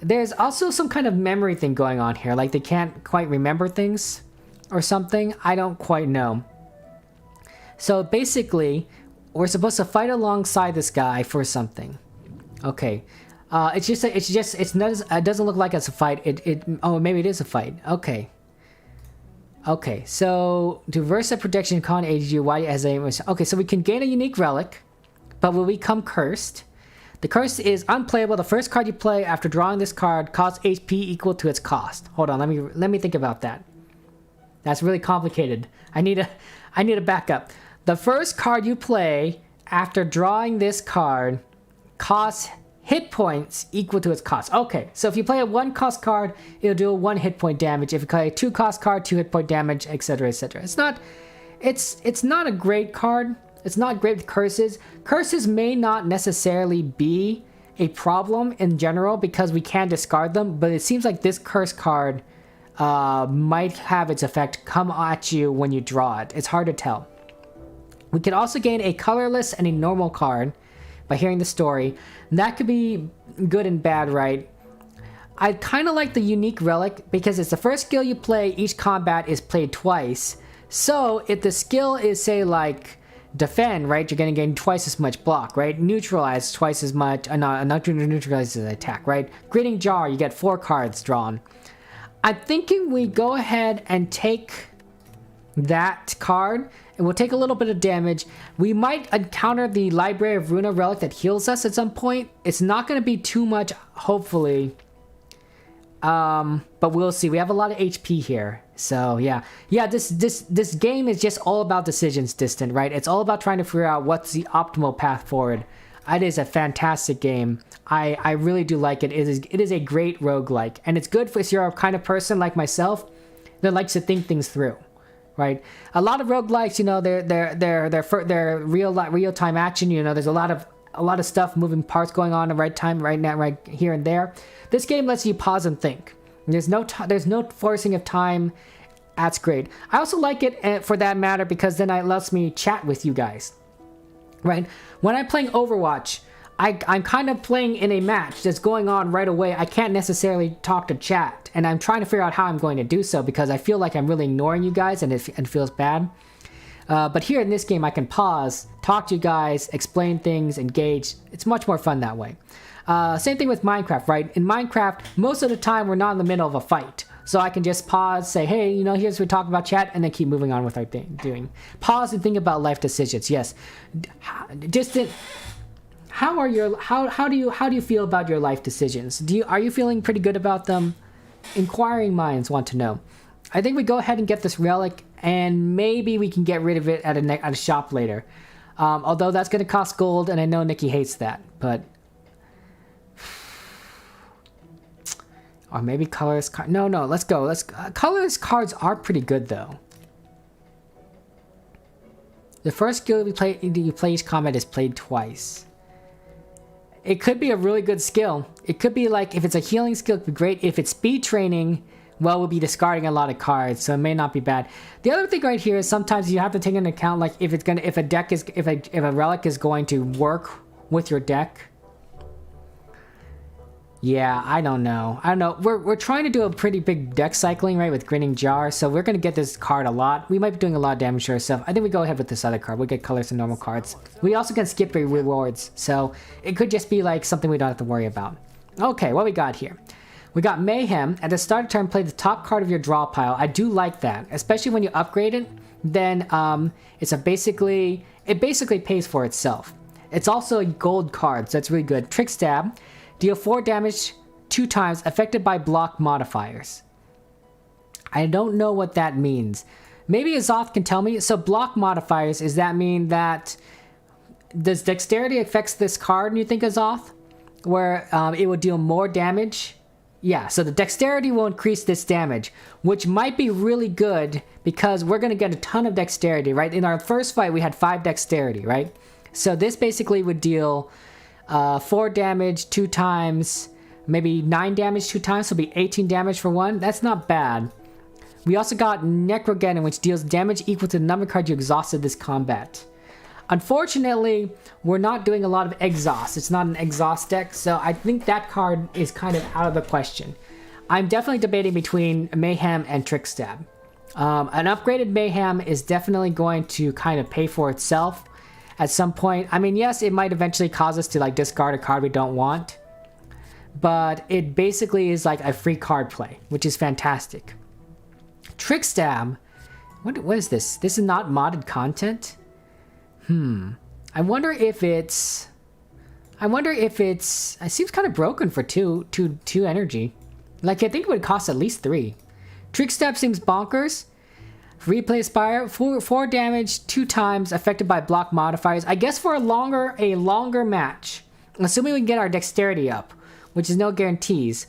There's also some kind of memory thing going on here, like they can't quite remember things or something. I don't quite know. So basically, we're supposed to fight alongside this guy for something. Okay. It doesn't look like it's a fight. Oh, maybe it is a fight. Okay. Okay, so to verse a protection con AG, why as a okay, so we can gain a unique relic, but will become cursed. The curse is unplayable. The first card you play after drawing this card costs HP equal to its cost. Hold on, let me think about that. That's really complicated. I need a backup. The first card you play after drawing this card costs hit points equal to its cost. Okay, so if you play a 1 cost card, it'll do a 1 hit point damage. If you play a 2 cost card, 2 hit point damage, etc., etc. It's not a great card. It's not great with curses. Curses may not necessarily be a problem in general because we can discard them, but it seems like this curse card might have its effect come at you when you draw it. It's hard to tell. We can also gain a colorless and a normal card by hearing the story. And that could be good and bad, right? I kind of like the unique relic because it's the first skill you play. Each combat is played twice. So if the skill is, say, like defend, right, you're going to gain twice as much block, right? Neutralize twice as much. Not neutralize the attack, right? Grinning Jar, you get 4 cards drawn. I'm thinking we go ahead and take that card, and we'll take a little bit of damage. We might encounter the Library of Runa relic that heals us at some point. It's not going to be too much, hopefully. But we'll see. We have a lot of HP here. So, yeah. Yeah, this game is just all about decisions, Distant, right? It's all about trying to figure out what's the optimal path forward. It is a fantastic game. I really do like it. It is a great roguelike. And it's good if you're a kind of person like myself that likes to think things through. Right, a lot of roguelikes, you know, they're real time action. You know, there's a lot of stuff, moving parts going on at the right time, right now, right here and there. This game lets you pause and think. There's no forcing of time. That's great. I also like it for that matter because then it lets me chat with you guys. Right, when I'm playing Overwatch, I'm kind of playing in a match that's going on right away. I can't necessarily talk to chat, and I'm trying to figure out how I'm going to do so because I feel like I'm really ignoring you guys, and it feels bad. But here in this game, I can pause, talk to you guys, explain things, engage. It's much more fun that way. Same thing with Minecraft, right? In Minecraft, most of the time, we're not in the middle of a fight. So I can just pause, say, hey, you know, here's what we talk about, chat, and then keep moving on with our doing. Pause and think about life decisions. Yes. Distant. How do you feel about your life decisions? Are you feeling pretty good about them? inquiring minds want to know. I think we go ahead and get this relic, and maybe we can get rid of it at a shop later. Although that's going to cost gold, and I know Nikki hates that, but... Or maybe colorless card. No, let's go. Colorless cards are pretty good, though. The first skill you play each combat is played twice. It could be a really good skill. It could be like, if it's a healing skill, it could be great. If it's speed training, well, we'll be discarding a lot of cards, so it may not be bad. The other thing right here is sometimes you have to take into account, like, if a relic is going to work with your deck. Yeah, I don't know. We're trying to do a pretty big deck cycling, right, with Grinning Jar, so we're going to get this card a lot. We might be doing a lot of damage to ourselves. I think we go ahead with this other card. We'll get colors and normal cards. We also can skip the rewards, so it could just be like something we don't have to worry about. Okay, what we got here? We got Mayhem. At the start of turn, play the top card of your draw pile. I do like that, especially when you upgrade it. Then it basically pays for itself. It's also a gold card, so that's really good. Trick Stab. Deal 4 damage 2 times, affected by block modifiers. I don't know what that means. Maybe Azoth can tell me. So block modifiers, does that mean that... Does dexterity affects this card, you think, Azoth? Where it will deal more damage? Yeah, so the dexterity will increase this damage, which might be really good because we're going to get a ton of dexterity, right? In our first fight, we had 5 dexterity, right? So this basically would deal... 4 damage 2 times, maybe 9 damage 2 times, so it'll be 18 damage for 1. That's not bad. We also got Necrogeddon, which deals damage equal to the number of cards you exhausted this combat. Unfortunately, we're not doing a lot of exhaust. It's not an exhaust deck, so I think that card is kind of out of the question. I'm definitely debating between Mayhem and Trick Stab. An upgraded Mayhem is definitely going to kind of pay for itself at some point. I mean, yes, it might eventually cause us to like discard a card we don't want, but it basically is like a free card play, which is fantastic. Trick Stab, what is this? This is not modded content? I wonder if it's... It seems kind of broken for two energy. Like, I think it would cost at least 3. Trick Stab seems bonkers. Replay Spire, 4 damage 2 times, affected by block modifiers. I guess for a longer match, assuming we can get our dexterity up, which is no guarantees,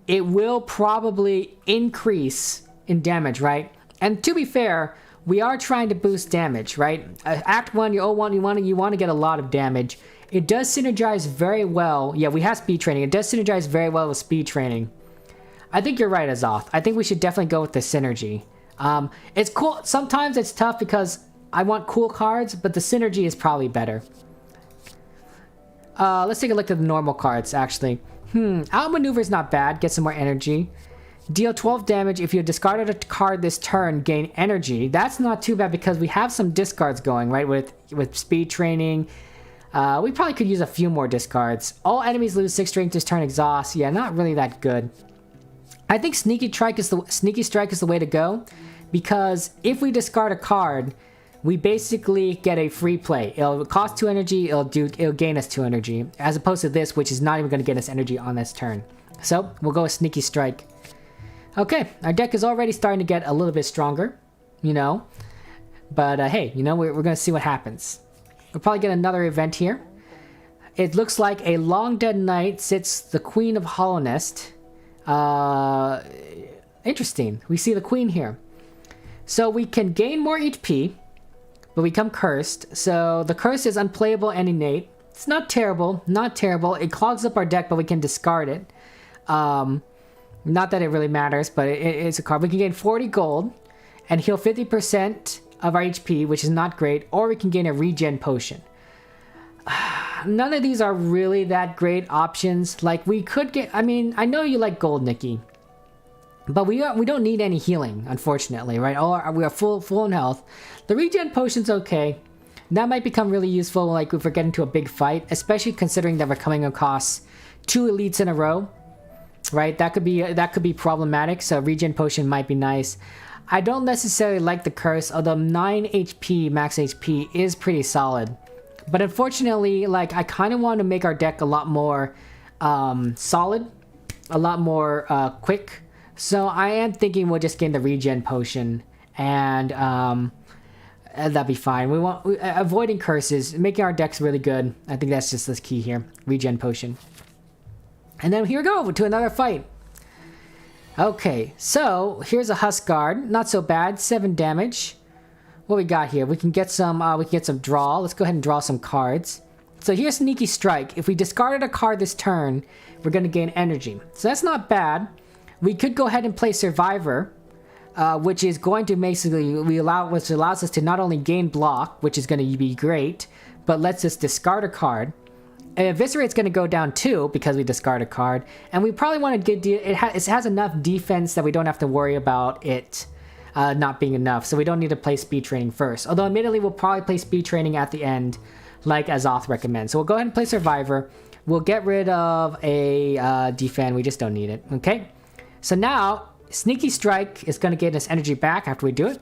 it will probably increase in damage, right? And to be fair, we are trying to boost damage, right? Act 1, you want to get a lot of damage. It does synergize very well. Yeah, we have speed training. It does synergize very well with speed training. I think you're right, Azoth. I think we should definitely go with the synergy. It's cool. Sometimes it's tough because I want cool cards, but the synergy is probably better. Let's take a look at the normal cards, actually. Outmaneuver is not bad. Get some more energy. Deal 12 damage. If you discarded a card this turn, gain energy. That's not too bad because we have some discards going, right? With speed training. We probably could use a few more discards. All enemies lose 6 strength this turn. Exhaust. Yeah, not really that good. I think Sneaky Strike is the way to go, because if we discard a card, we basically get a free play. It'll cost 2 energy, it'll gain us 2 energy, as opposed to this, which is not even going to get us energy on this turn. So we'll go with Sneaky Strike. Okay, our deck is already starting to get a little bit stronger, you know, but hey, you know, we're going to see what happens. We'll probably get another event here. It looks like a Long Dead Knight sits the Queen of Hallownest. Interesting. We see the queen here. So we can gain more HP, but we become cursed. So the curse is unplayable and innate. It's not terrible, not terrible. It clogs up our deck, but we can discard it. Not that it really matters, but it's a card. We can gain 40 gold and heal 50% of our HP, which is not great, or we can gain a regen potion. None of these are really that great options. Like, we could get... I mean, I know you like gold, Nikki, but we don't need any healing, unfortunately, right? We are full in health. The regen potion's okay. That might become really useful, like, if we're getting to a big fight, especially considering that we're coming across 2 elites in a row, right? That could be problematic, so regen potion might be nice. I don't necessarily like the curse, although 9 HP, max HP, is pretty solid. But unfortunately, like, I kind of want to make our deck a lot more solid, a lot more quick. So I am thinking we'll just gain the regen potion, and that'd be fine. We want avoiding curses, making our decks really good. I think that's just the key here. Regen potion. And then here we go to another fight. Okay, so here's a Husk Guard. Not so bad. 7 damage. What we got here? We can get some. Draw. Let's go ahead and draw some cards. So here's Sneaky Strike. If we discarded a card this turn, we're going to gain energy. So that's not bad. We could go ahead and play Survivor, which is going to basically which allows us to not only gain block, which is going to be great, but lets us discard a card. And Eviscerate's going to go down too because we discard a card, and we probably want to get it has enough defense that we don't have to worry about it not being enough. So we don't need to play Speed Training first. Although admittedly we'll probably play Speed Training at the end, like Azoth recommends. So we'll go ahead and play Survivor. We'll get rid of a Defend. We just don't need it. Okay. So now, Sneaky Strike is going to get us energy back after we do it.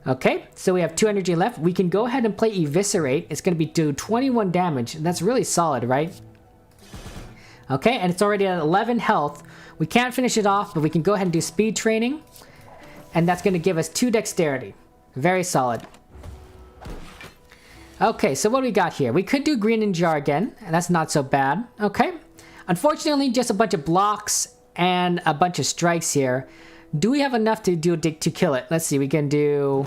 Okay, so we have 2 energy left. We can go ahead and play Eviscerate. It's going to do 21 damage. That's really solid, right? Okay, and it's already at 11 health. We can't finish it off, but we can go ahead and do Speed Training. And that's going to give us 2 dexterity. Very solid. Okay, so what do we got here? We could do Green Jar again, and that's not so bad. Okay, unfortunately, just a bunch of blocks and a bunch of strikes here. Do we have enough to kill it? Let's see. We can do.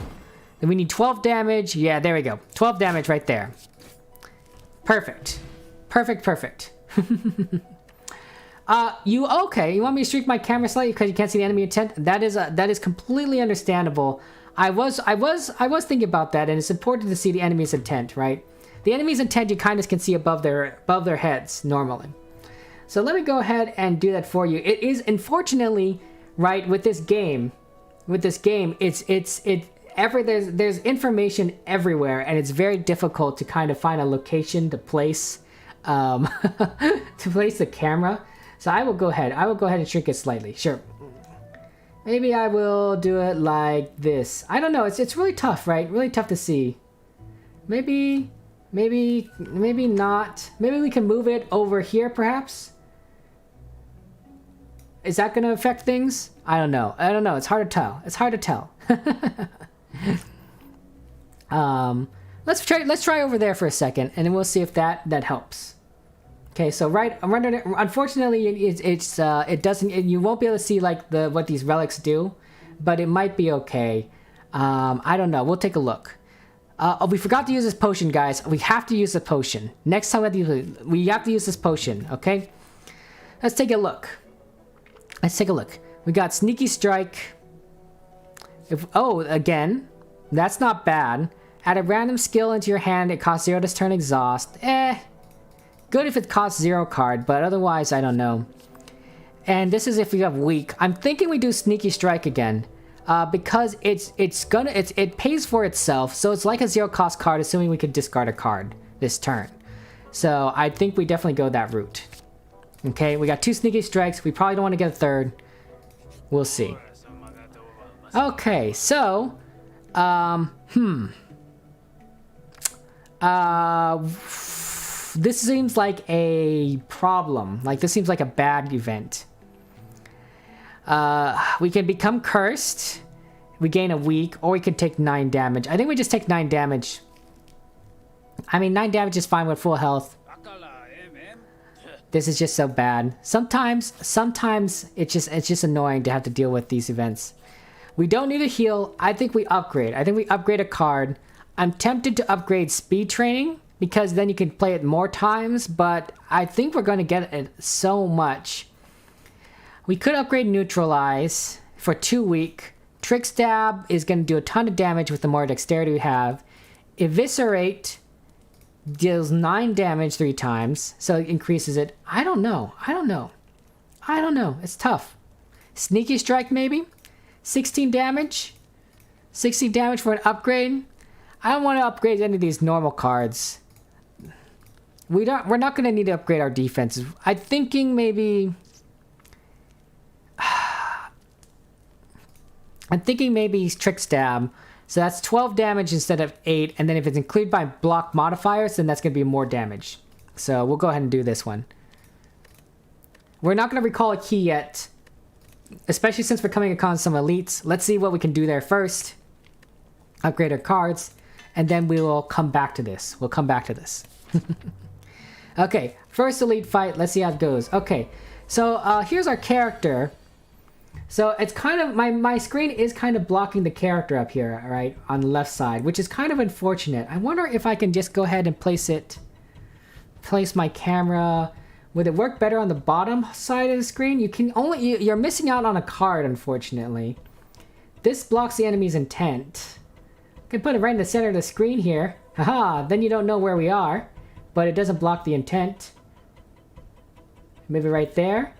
We need 12 damage. Yeah, there we go. 12 damage right there. Perfect. Perfect. You okay? You want me to streak my camera slightly because you can't see the enemy intent? That is completely understandable. I was thinking about that, and it's important to see the enemy's intent, right? The enemy's intent you kind of can see above their heads normally. So let me go ahead and do that for you. It is unfortunately, right, with this game, there's information everywhere, and it's very difficult to kind of find a location to place the camera. So I will go ahead and shrink it slightly. Sure. Maybe I will do it like this. I don't know. It's really tough, right? Really tough to see. Maybe not. Maybe we can move it over here, perhaps. Is that going to affect things? I don't know. It's hard to tell. Let's try over there for a second, and then we'll see if that helps. Okay, so I'm running it. Unfortunately, it doesn't. You won't be able to see like what these relics do, but it might be okay. I don't know. We'll take a look. We forgot to use this potion, guys. We have to use the potion next time. We have to use this potion. Okay. Let's take a look. We got Sneaky Strike. Again, that's not bad. Add a random skill into your hand. It costs 0 to turn exhaust. Good if it costs 0 card, but otherwise, I don't know. And this is if we have weak. I'm thinking we do Sneaky Strike again, because it pays for itself, so it's like a 0 cost card, assuming we could discard a card this turn. So I think we definitely go that route. Okay, we got 2 Sneaky Strikes. We probably don't want to get a third. We'll see. Okay, so, this seems like a problem. Like, this seems like a bad event. We can become cursed. We gain a week, or we could take 9 damage. I think we just take 9 damage. I mean, 9 damage is fine with full health. This is just so bad. Sometimes it's just annoying to have to deal with these events. We don't need a heal. I think we upgrade. A card. I'm tempted to upgrade Speed Training, because then you can play it more times, but I think we're going to get it so much. We could upgrade Neutralize for 2 week. Trick Stab is going to do a ton of damage with the more dexterity we have. Eviscerate deals 9 damage 3 times, so it increases it. I don't know. It's tough. Sneaky Strike, maybe? 16 damage? 16 damage for an upgrade? I don't want to upgrade any of these normal cards. We're not going to need to upgrade our defenses. I'm thinking maybe Trick Stab. So that's 12 damage instead of 8, and then if it's included by block modifiers, then that's going to be more damage. So we'll go ahead and do this one. We're not going to recall a key yet. especially since we're coming across some elites. Let's see what we can do there first. Upgrade our cards, and then we will come back to this. We'll come back to this. Okay, first elite fight. Let's see how it goes. Okay, so here's our character. So it's kind of, my screen is kind of blocking the character up here, right, on the left side, which is kind of unfortunate. I wonder if I can just go ahead and place my camera. Would it work better on the bottom side of the screen? You're missing out on a card, unfortunately. This blocks the enemy's intent. I can put it right in the center of the screen here. Haha, then you don't know where we are, but it doesn't block the intent. Maybe right there.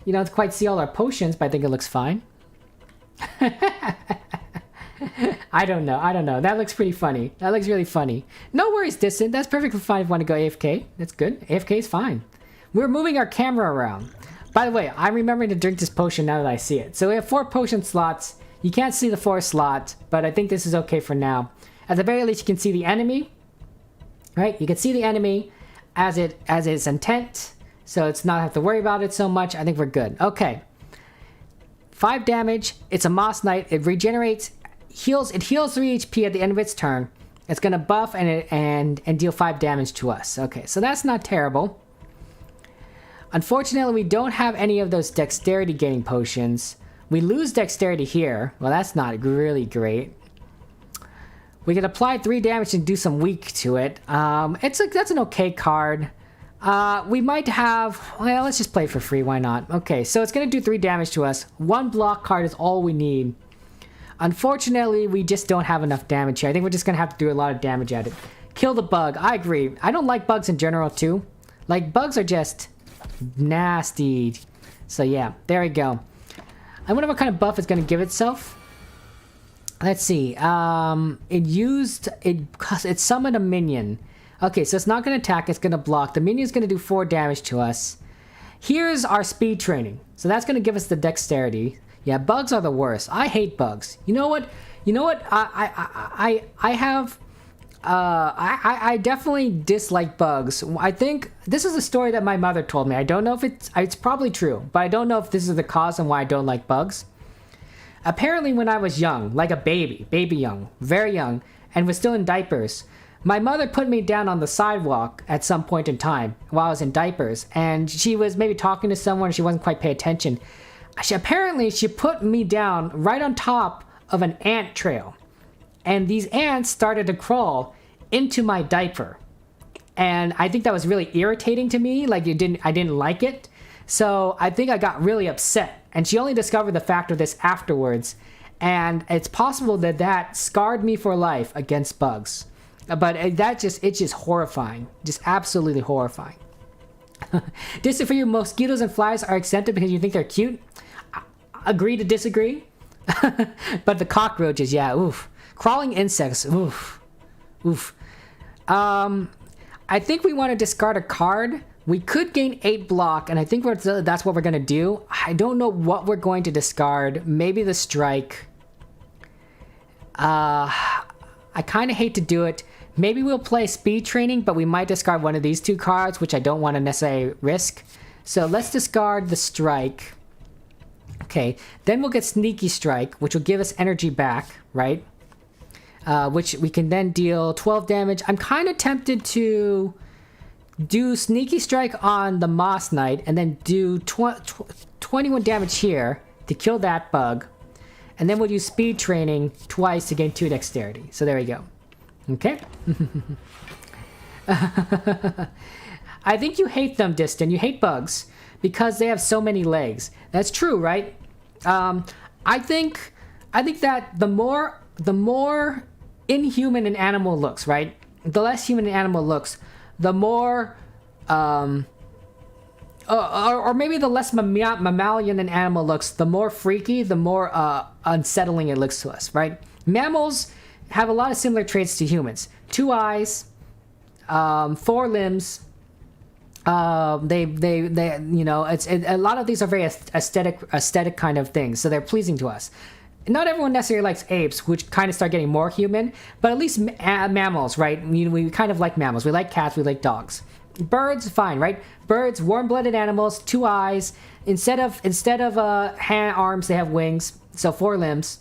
You don't quite see all our potions, but I think it looks fine. I don't know. That looks pretty funny. That looks really funny. No worries, Distant. That's perfectly fine if you want to go AFK. That's good. AFK is fine. We're moving our camera around. By the way, I'm remembering to drink this potion now that I see it. So we have 4 potion slots. You can't see the 4th slot, but I think this is okay for now. At the very least, you can see the enemy. Right? You can see the enemy as its intent. So it's not have to worry about it so much. I think we're good. Okay. 5 damage. It's a Moss Knight. It regenerates, heals 3 HP at the end of its turn. It's gonna buff and deal 5 damage to us. Okay, so that's not terrible. Unfortunately, we don't have any of those dexterity gaining potions. We lose dexterity here. Well, that's not really great. We can apply 3 damage and do some weak to it. That's an okay card. We might have... Well, let's just play for free. Why not? Okay, so it's going to do 3 damage to us. 1 block card is all we need. Unfortunately, we just don't have enough damage here. I think we're just going to have to do a lot of damage at it. Kill the bug. I agree. I don't like bugs in general, too. Like, bugs are just nasty. So, yeah. There we go. I wonder what kind of buff it's going to give itself. Let's see. It summoned a minion. Okay, so it's not going to attack, it's going to block. The minion's going to do 4 damage to us. Here's our speed training. So that's going to give us the dexterity. Yeah, bugs are the worst. I hate bugs. You know what? I definitely dislike bugs. I think this is a story that my mother told me. I don't know if it's probably true, but I don't know if this is the cause and why I don't like bugs. Apparently when I was young, like a baby young, very young, and was still in diapers, my mother put me down on the sidewalk at some point in time while I was in diapers, and she was maybe talking to someone, she wasn't quite paying attention. Apparently she put me down right on top of an ant trail, and these ants started to crawl into my diaper. And I think that was really irritating to me, like I didn't like it. So I think I got really upset, and she only discovered the fact of this afterwards, and it's possible that scarred me for life against bugs. But it's just horrifying. Just absolutely horrifying. This for you, mosquitoes and flies are exempted because you think they're cute? Agree to disagree? But the cockroaches, yeah, oof. Crawling insects, oof. Oof. I think we want to discard a card. We could gain 8 block, and I think that's what we're going to do. I don't know what we're going to discard. Maybe the strike. I kind of hate to do it. Maybe we'll play speed training, but we might discard one of these 2 cards, which I don't want to necessarily risk. So let's discard the strike. Okay, then we'll get sneaky strike, which will give us energy back, right? Which we can then deal 12 damage. I'm kind of tempted to do sneaky strike on the Moss Knight and then do 21 damage here to kill that bug. And then we'll use speed training twice to gain 2 dexterity. So there we go. Okay. I think you hate them, Distant. You hate bugs because they have so many legs. That's true, right? I think that the more inhuman an animal looks, right? The less human an animal looks, the more or maybe the less mammalian an animal looks, the more freaky, the more unsettling it looks to us, right? Mammals have a lot of similar traits to humans. 2 eyes, 4 limbs. They you know, a lot of these are very aesthetic kind of things, so they're pleasing to us. Not everyone necessarily likes apes, which kind of start getting more human, but at least mammals, right? We kind of like mammals. We like cats, we like dogs. Birds, fine, right? Birds, warm-blooded animals, 2 eyes. Instead of hand arms, they have wings, so 4 limbs.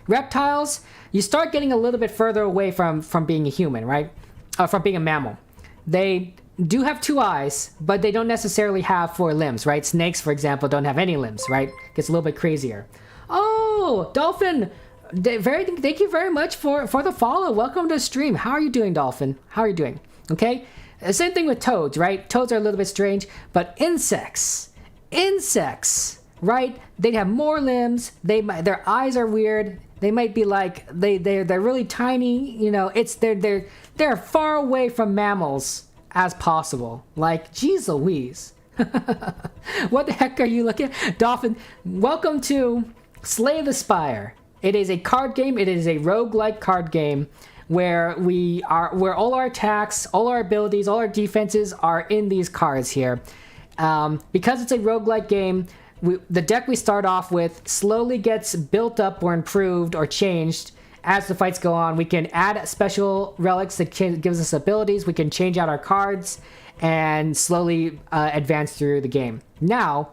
Reptiles, you start getting a little bit further away from being a human, right? From being a mammal. They do have 2 eyes, but they don't necessarily have 4 limbs, right? Snakes, for example, don't have any limbs, right? Gets a little bit crazier. Oh, Dolphin, thank you very much for the follow. Welcome to the stream. How are you doing, Dolphin? How are you doing? Okay? Same thing with toads, right? Toads are a little bit strange, but insects, right? They have more limbs. Their eyes are weird. They might be like they're really tiny. You know, they're far away from mammals as possible. Like, geez Louise. What the heck are you looking at? Dolphin, welcome to Slay the Spire. It is a card game. It is a roguelike card game where all our attacks, all our abilities, all our defenses are in these cards here. Because it's a roguelike game, the deck we start off with slowly gets built up or improved or changed as the fights go on. We can add special relics that gives us abilities. We can change out our cards and slowly advance through the game. Now,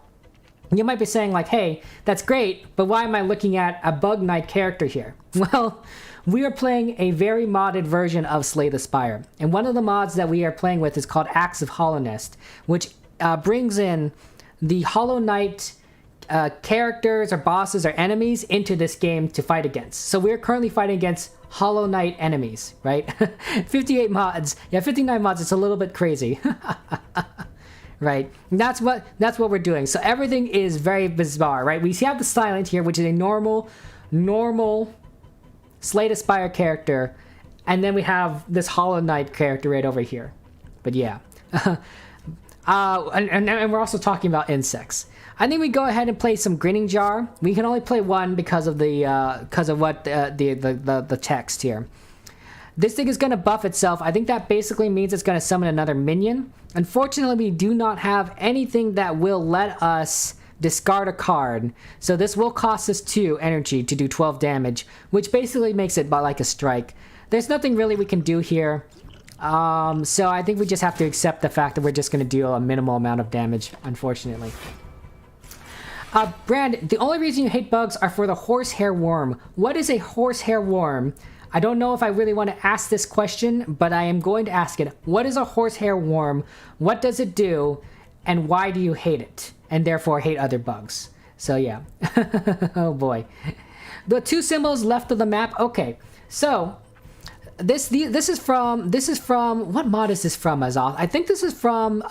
you might be saying like, hey, that's great, but why am I looking at a Bug Knight character here? Well, we are playing a very modded version of Slay the Spire. And one of the mods that we are playing with is called Axe of Hallownest, which brings in the Hollow Knight characters or bosses or enemies into this game to fight against. So we're currently fighting against Hollow Knight enemies, right? 58 mods. Yeah, 59 mods. It's a little bit crazy. Right? And that's what we're doing. So everything is very bizarre, right? We have the Silent here, which is a normal Slay the Spire character, and then we have this Hollow Knight character right over here. But yeah. And we're also talking about insects. I think we go ahead and play some Grinning Jar. We can only play one because of the text here. This thing is going to buff itself. I think that basically means it's going to summon another minion. Unfortunately, we do not have anything that will let us discard a card. So this will cost us 2 energy to do 12 damage, which basically makes it like a strike. There's nothing really we can do here. So I think we just have to accept the fact that we're just going to deal a minimal amount of damage, unfortunately. Brand, the only reason you hate bugs are for the horsehair worm. What is a horsehair worm? I don't know if I really want to ask this question, but I am going to ask it. What is a horsehair worm? What does it do? And why do you hate it? And therefore hate other bugs. So yeah. Oh boy. The 2 symbols left of the map. Okay. So this is from what mod is this from, Azal? I think this is from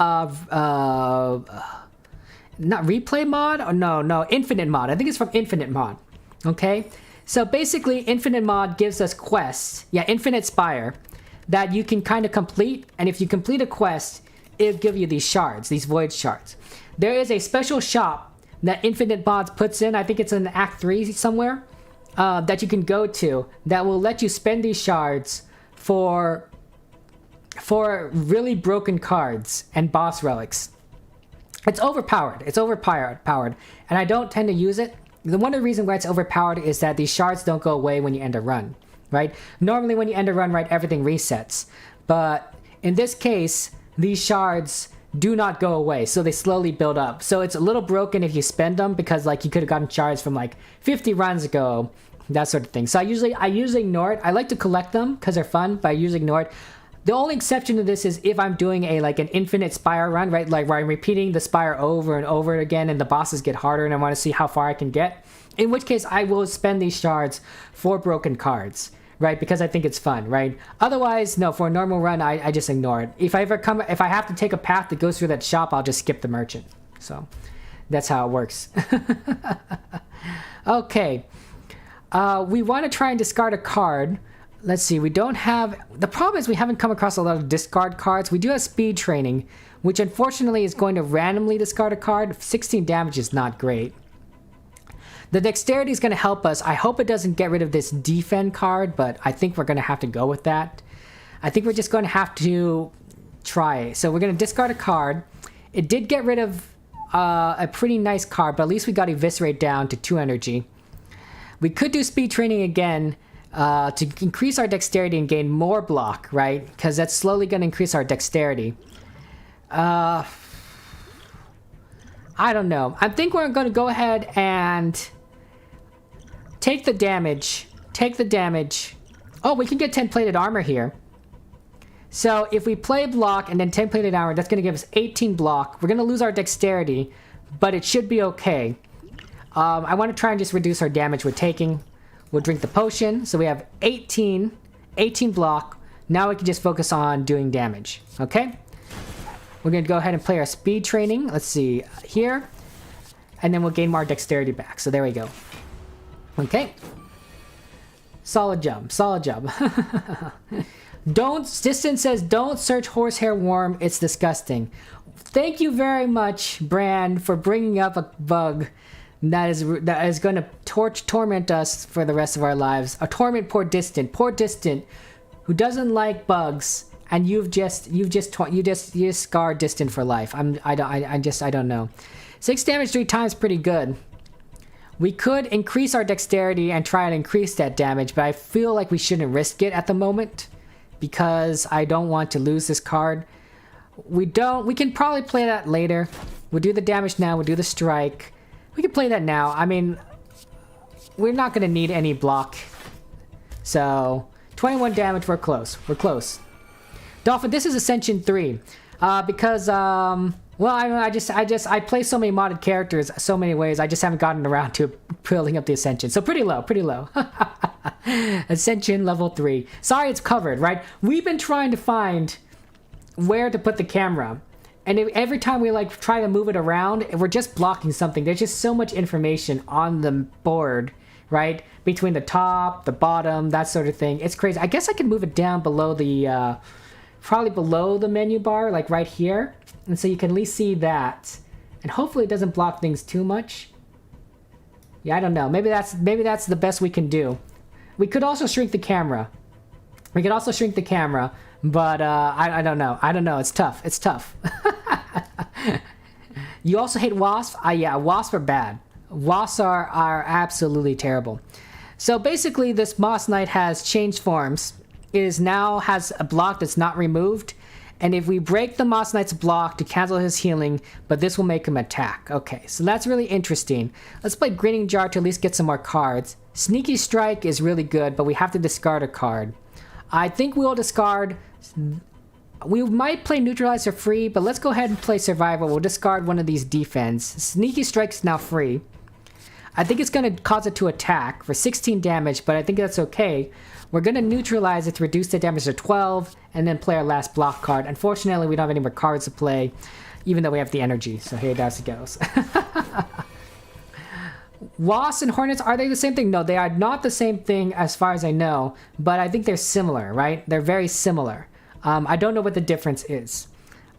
not Replay Mod? Oh, no, Infinite Mod. I think it's from Infinite Mod. Okay? So basically, Infinite Mod gives us quests. Yeah, Infinite Spire. That you can kind of complete. And if you complete a quest, it'll give you these shards, these void shards. There is a special shop that Infinite Mods puts in. I think it's in Act 3 somewhere. That you can go to. That will let you spend these shards for really broken cards and boss relics. It's overpowered. And I don't tend to use it. One of the reasons why it's overpowered is that these shards don't go away when you end a run, right? Normally when you end a run, right, everything resets. But in this case, these shards do not go away, so they slowly build up. So it's a little broken if you spend them, because like you could have gotten shards from like 50 runs ago, that sort of thing. So I usually ignore it. I like to collect them because they're fun, but I usually ignore it. The only exception to this is if I'm doing an infinite Spire run, right? Like where I'm repeating the Spire over and over again and the bosses get harder and I want to see how far I can get. In which case I will spend these shards for broken cards, right? Because I think it's fun, right? Otherwise, no, for a normal run, I just ignore it. If I have to take a path that goes through that shop, I'll just skip the merchant. So that's how it works. Okay. We want to try and discard a card. Let's see, we don't have... The problem is we haven't come across a lot of discard cards. We do have speed training, which unfortunately is going to randomly discard a card. 16 damage is not great. The dexterity is going to help us. I hope it doesn't get rid of this defend card, but I think we're going to have to go with that. I think we're just going to have to try. So we're going to discard a card. It did get rid of a pretty nice card, but at least we got Eviscerate down to 2 energy. We could do speed training again to increase our dexterity and gain more block, right? Because that's slowly going to increase our dexterity. I don't know. I think we're going to go ahead and take the damage. Take the damage. Oh, we can get 10 plated armor here. So if we play block and then 10 plated armor, that's going to give us 18 block. We're going to lose our dexterity, but it should be okay. I want to try and just reduce our damage we're taking. We'll drink the potion. So we have 18 block. Now we can just focus on doing damage. Okay? We're going to go ahead and play our speed training. Let's see here. And then we'll gain more dexterity back. So there we go. Okay. Solid job. Solid job. Distant says, don't search horsehair worm. It's disgusting. Thank you very much, Brand, for bringing up a bug that is going to torment us for the rest of our lives. A torment poor Distant, who doesn't like bugs, and you just scarred Distant for life. I don't know. 6 damage 3 times, pretty good. We could increase our dexterity and try and increase that damage, but I feel like we shouldn't risk it at the moment because I don't want to lose this card. We can probably play that later. We'll do the damage now. We'll do the strike. We can play that now. I mean, we're not going to need any block. So, 21 damage. We're close. We're close. Dolphin, this is Ascension 3. Because, well, I play so many modded characters so many ways. I just haven't gotten around to building up the Ascension. So pretty low, pretty low. Ascension level 3. Sorry it's covered, right? We've been trying to find where to put the camera. And every time we like try to move it around, we're just blocking something. There's just so much information on the board, right? Between the top, the bottom, that sort of thing. It's crazy. I guess I could move it down below the, probably below the menu bar, like right here. And so you can at least see that. And hopefully it doesn't block things too much. Yeah, I don't know. Maybe that's the best we can do. We could also shrink the camera. We could also shrink the camera. But I don't know. I don't know. It's tough. It's tough. You also hate wasps? Yeah, wasps are bad. Wasps are absolutely terrible. So basically this Moss Knight has changed forms. It now has a block that's not removed. And if we break the Moss Knight's block to cancel his healing, but this will make him attack. Okay, so that's really interesting. Let's play Grinning Jar to at least get some more cards. Sneaky Strike is really good, but we have to discard a card. I think we'll discard... We might play Neutralize for free, but let's go ahead and play Survival. We'll discard one of these defense. Sneaky Strike's now free. I think it's going to cause it to attack for 16 damage, but I think that's okay. We're going to neutralize it to reduce the damage to 12, and then play our last block card. Unfortunately, we don't have any more cards to play, even though we have the energy. So here it goes. Wasps and Hornets, are they the same thing? No, they are not the same thing as far as I know, but I think they're similar, right? They're very similar. I don't know what the difference is.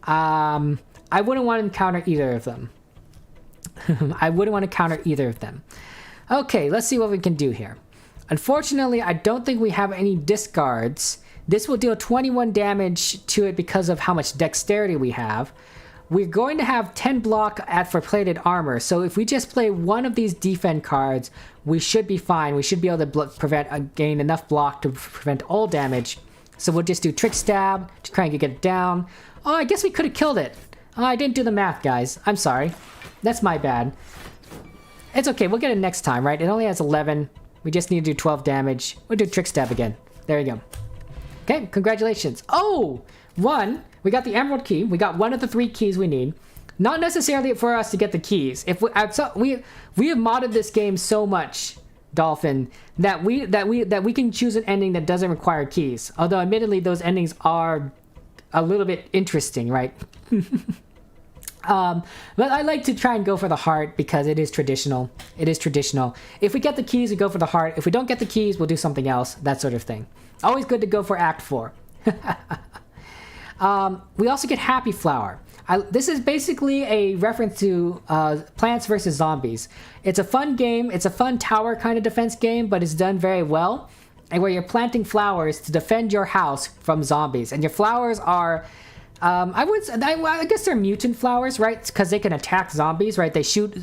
I wouldn't want to encounter either of them. I wouldn't want to counter either of them. Okay, let's see what we can do here. Unfortunately, I don't think we have any discards. This will deal 21 damage to it because of how much dexterity we have. We're going to have 10 block for plated armor, so if we just play one of these defend cards, we should be fine. We should be able to gain enough block to prevent all damage. So we'll just do Trick Stab to try and get it down. Oh, I guess we could have killed it. Oh, I didn't do the math, guys. I'm sorry. That's my bad. It's okay, we'll get it next time, right? It only has 11. We just need to do 12 damage. We'll do Trick Stab again. There you go. Okay, congratulations. Oh, 1. We got the Emerald Key. We got one of the 3 keys we need. Not necessarily for us to get the keys. If we have modded this game so much, Dolphin, that we can choose an ending that doesn't require keys. Although, admittedly, those endings are a little bit interesting, right? But I like to try and go for the heart because it is traditional. It is traditional. If we get the keys, we go for the heart. If we don't get the keys, we'll do something else. That sort of thing. Always good to go for Act 4. We also get Happy Flower. This is basically a reference to Plants vs. Zombies. It's a fun game. It's a fun tower kind of defense game, but it's done very well. And where you're planting flowers to defend your house from zombies. And your flowers are... I guess they're mutant flowers, right? Because they can attack zombies, right? They shoot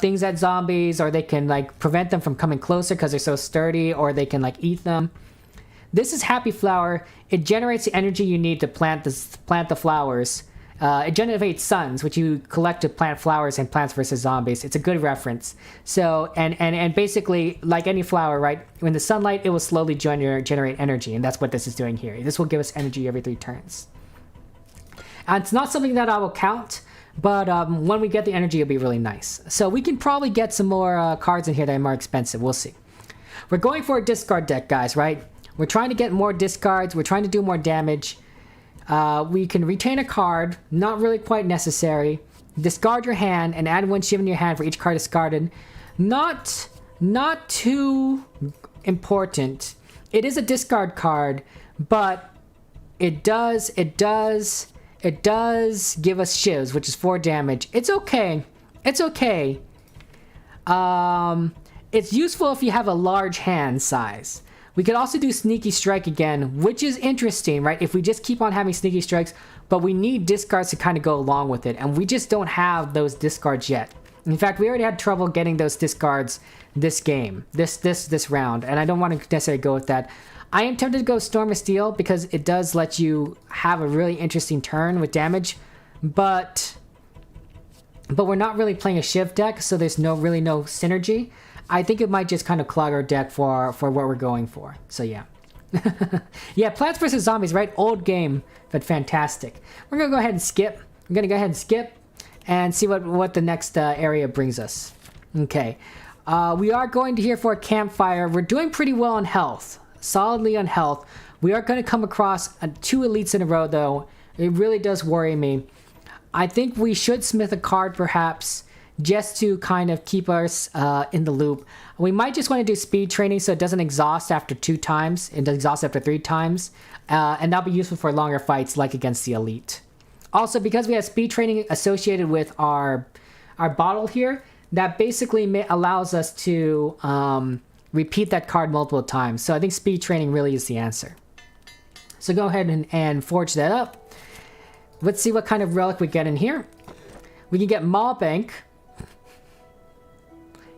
things at zombies, or they can like prevent them from coming closer because they're so sturdy, or they can like eat them. This is Happy Flower. It generates the energy you need to plant the flowers. It generates suns, which you collect to plant flowers in Plants vs. Zombies. It's a good reference. So, and basically, like any flower, right? When the sunlight, it will slowly generate energy, and that's what this is doing here. This will give us energy every 3 turns. And it's not something that I will count, but when we get the energy, it'll be really nice. So we can probably get some more cards in here that are more expensive. We'll see. We're going for a discard deck, guys, right? We're trying to get more discards. We're trying to do more damage. We can retain a card, not really quite necessary. Discard your hand and add 1 shiv in your hand for each card discarded. Not too important. It is a discard card, but it does give us shivs, which is 4 damage. It's okay. It's okay. It's useful if you have a large hand size. We could also do Sneaky Strike again, which is interesting, right? If we just keep on having Sneaky Strikes, but we need discards to kind of go along with it, and we just don't have those discards yet. In fact, we already had trouble getting those discards this game, this round, and I don't want to necessarily go with that. I am tempted to go Storm of Steel because it does let you have a really interesting turn with damage, but we're not really playing a Shiv deck, so there's really no synergy. I think it might just kind of clog our deck for what we're going for. So yeah. Yeah, Plants vs. Zombies, right? Old game, but fantastic. We're going to go ahead and skip. I'm going to go ahead and skip and see what the next area brings us. Okay. We are going to here for a campfire. We're doing pretty well on health. Solidly on health. We are going to come across 2 elites in a row, though. It really does worry me. I think we should smith a card, perhaps, just to kind of keep us in the loop. We might just want to do speed training so it doesn't exhaust after 2 times. It exhausts after 3 times. And that'll be useful for longer fights like against the elite. Also, because we have speed training associated with our bottle here, that basically allows us to repeat that card multiple times. So I think speed training really is the answer. So go ahead and forge that up. Let's see what kind of relic we get in here. We can get Maw Bank.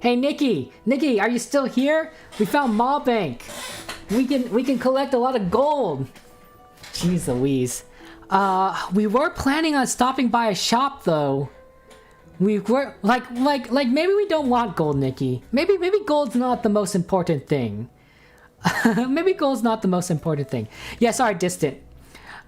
Hey, Nikki, are you still here? We found Maw Bank. We can collect a lot of gold. Jeez Louise. We were planning on stopping by a shop though. We were like maybe we don't want gold, Nikki. Maybe gold's not the most important thing. Maybe gold's not the most important thing. Yeah, sorry, Distant.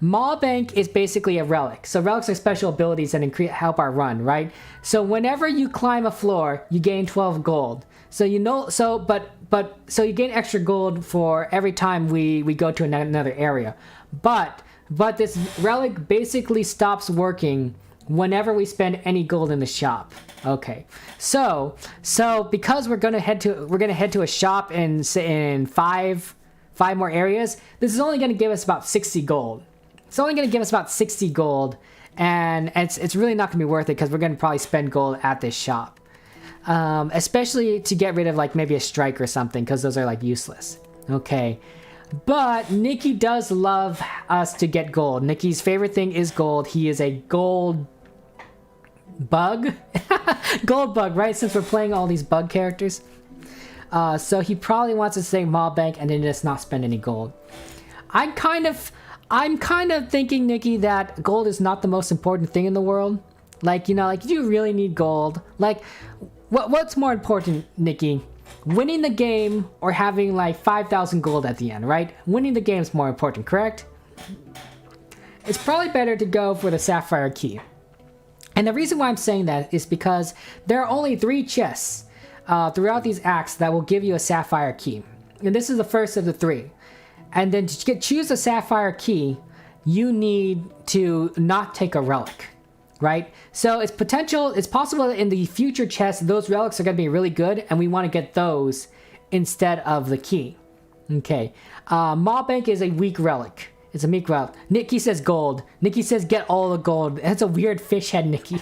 Maw Bank is basically a relic. So relics are special abilities that help our run, right? So whenever you climb a floor, you gain 12 gold. So you you gain extra gold for every time we go to another area. But this relic basically stops working whenever we spend any gold in the shop. Okay. So because we're gonna head to a shop in five more areas, this is only gonna give us about 60 gold. It's only going to give us about 60 gold, and it's really not going to be worth it because we're going to probably spend gold at this shop. Especially to get rid of like maybe a strike or something, because those are like useless. Okay. But Nikki does love us to get gold. Nikki's favorite thing is gold. He is a gold bug. Gold bug, right? Since we're playing all these bug characters. So he probably wants to say Maw Bank and then just not spend any gold. I'm kind of thinking, Nikki, that gold is not the most important thing in the world. Like, you know, like, do you really need gold? Like, what's more important, Nikki? Winning the game or having like 5,000 gold at the end, right? Winning the game is more important, correct? It's probably better to go for the Sapphire Key. And the reason why I'm saying that is because there are only 3 chests throughout these acts that will give you a Sapphire Key. And this is the first of the 3. And then to choose a Sapphire Key, you need to not take a relic, right? So it's possible that in the future chests, those relics are going to be really good, and we want to get those instead of the key. Okay. Maw Bank is a weak relic. It's a weak relic. Nikki says gold. Nikki says get all the gold. That's a weird fish head, Nikki.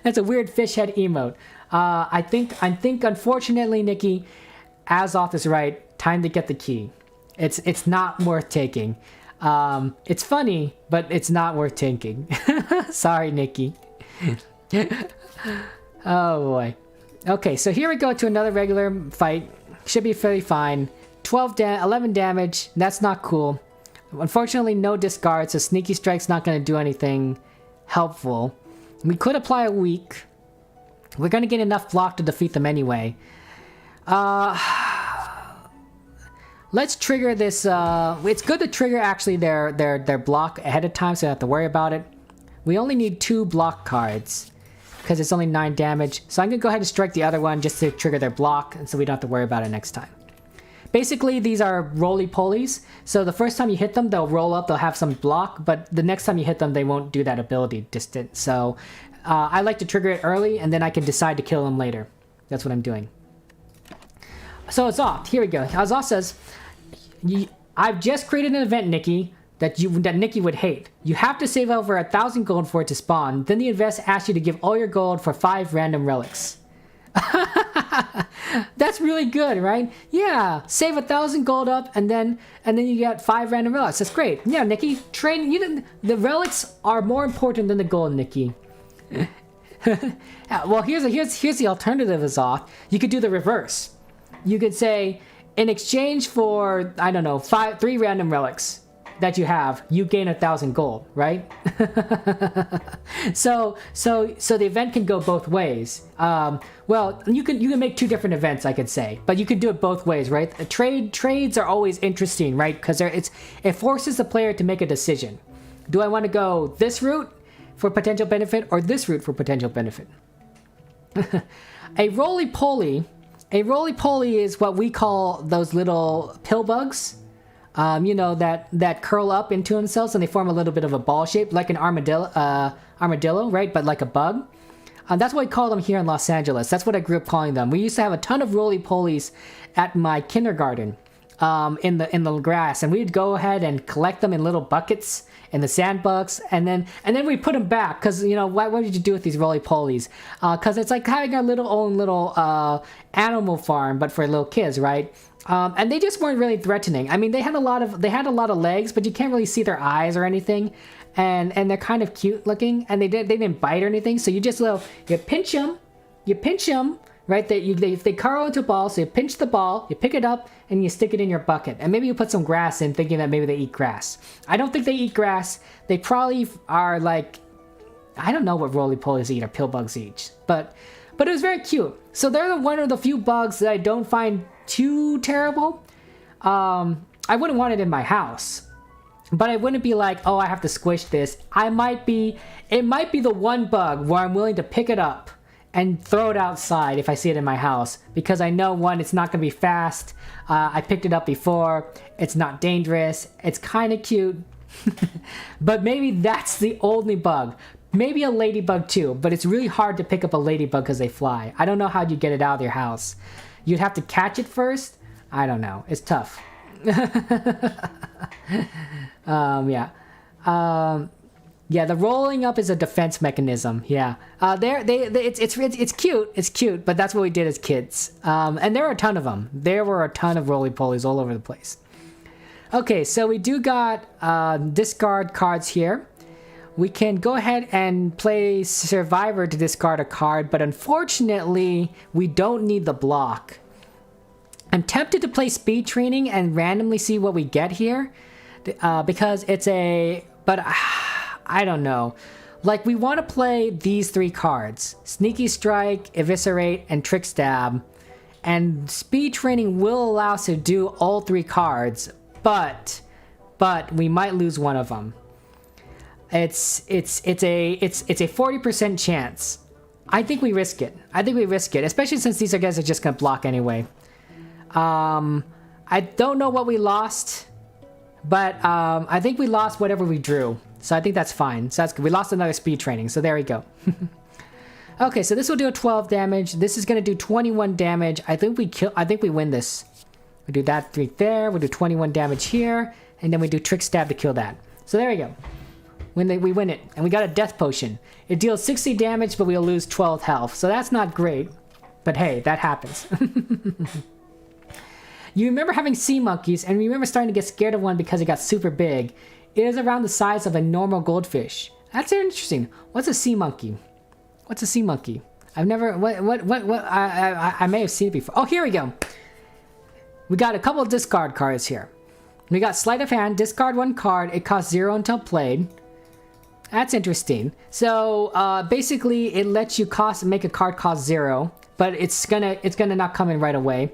That's a weird fish head emote. I think unfortunately, Nikki, Azoth is right. Time to get the key. It's not worth taking. It's funny, but it's not worth taking. Sorry, Nikki. Oh boy. Okay, so here we go to another regular fight. Should be fairly fine. 11 damage. That's not cool. Unfortunately, no discard, so Sneaky Strike's not going to do anything helpful. We could apply a weak. We're going to get enough block to defeat them anyway. Let's trigger this. It's good to trigger actually their block ahead of time, so you don't have to worry about it. We only need 2 block cards because it's only 9 damage. So I'm gonna go ahead and strike the other one just to trigger their block, and so we don't have to worry about it next time. Basically, these are roly-polies. So the first time you hit them, they'll roll up, they'll have some block, but the next time you hit them, they won't do that ability distant. So I like to trigger it early, and then I can decide to kill them later. That's what I'm doing. So Azoth, here we go. Azoth says, I've just created an event, Nikki, that Nikki would hate. You have to save over 1,000 gold for it to spawn. Then the event asks you to give all your gold for 5 random relics. That's really good, right? Yeah, save 1,000 gold up, and then you get 5 random relics. That's great. Yeah, Nikki, the relics are more important than the gold, Nikki. Well, here's the alternative, Azoth. You could do the reverse. You could say, in exchange for, I don't know, 3 random relics that you have, you gain 1,000 gold, right? so the event can go both ways. Well, you can make 2 different events, I could say, but you can do it both ways, right? Trades are always interesting, right? Because it forces the player to make a decision. Do I want to go this route for potential benefit or this route for potential benefit? A roly-poly is what we call those little pill bugs. You know, that curl up into themselves and they form a little bit of a ball shape, like an armadillo, right? But like a bug. That's what we call them here in Los Angeles. That's what I grew up calling them. We used to have a ton of roly-polies at my kindergarten in the grass, and we'd go ahead and collect them in little buckets in the sandbox, and then we put them back because, you know, what did you do with these roly-polies? Because it's like having our own little animal farm, but for little kids, right? And they just weren't really threatening. I mean, they had a lot of legs, but you can't really see their eyes or anything, and they're kind of cute looking, and they didn't bite or anything. So you just you pinch them, right? They curl into a ball, so you pinch the ball, you pick it up, and you stick it in your bucket, and maybe you put some grass in, thinking that maybe they eat grass. I don't think they eat grass. They probably are like, I don't know what roly-polies eat or pill bugs eat, but it was very cute. So they're one of the few bugs that I don't find too terrible. I wouldn't want it in my house, but I wouldn't be like, oh, I have to squish this. It might be the one bug where I'm willing to pick it up and throw it outside if I see it in my house, because I know, one, it's not gonna be fast. I picked it up before. It's not dangerous. It's kind of cute. But maybe that's the only bug. Maybe a ladybug too, but it's really hard to pick up a ladybug because they fly. I don't know how you get it out of your house. You'd have to catch it first? I don't know. It's tough. Yeah, the rolling up is a defense mechanism. Yeah, it's cute. It's cute, but that's what we did as kids. And there are a ton of them. There were a ton of roly-polies all over the place. Okay, so we do got discard cards here. We can go ahead and play Survivor to discard a card, but unfortunately, we don't need the block. I'm tempted to play Speed Training and randomly see what we get here, because it's but I don't know. Like, we want to play these 3 cards: Sneaky Strike, Eviscerate, and Trick Stab. And Speed Training will allow us to do all 3 cards, but we might lose one of them. It's a 40% chance. I think we risk it. Especially since these guys are just gonna block anyway. I don't know what we lost, but I think we lost whatever we drew. So I think that's fine. So that's good. We lost another Speed Training, so there we go. Okay, so this will do a 12 damage. This is gonna do 21 damage. I think we win this. We do that 3 there. We'll do 21 damage here, and then we do Trick Stab to kill that. So there we go. We win it, and we got a Death Potion. It deals 60 damage, but we'll lose 12 health. So that's not great, but hey, that happens. You remember having sea monkeys, and remember starting to get scared of one because it got super big. It is around the size of a normal goldfish. That's interesting. What's a sea monkey? What's a sea monkey? I've never. I may have seen it before. Oh, here we go. we got a couple of discard cards here. We got Sleight of Hand, discard 1 card, it costs 0 until played. That's interesting. So basically it lets you make a card cost 0, but it's gonna not come in right away.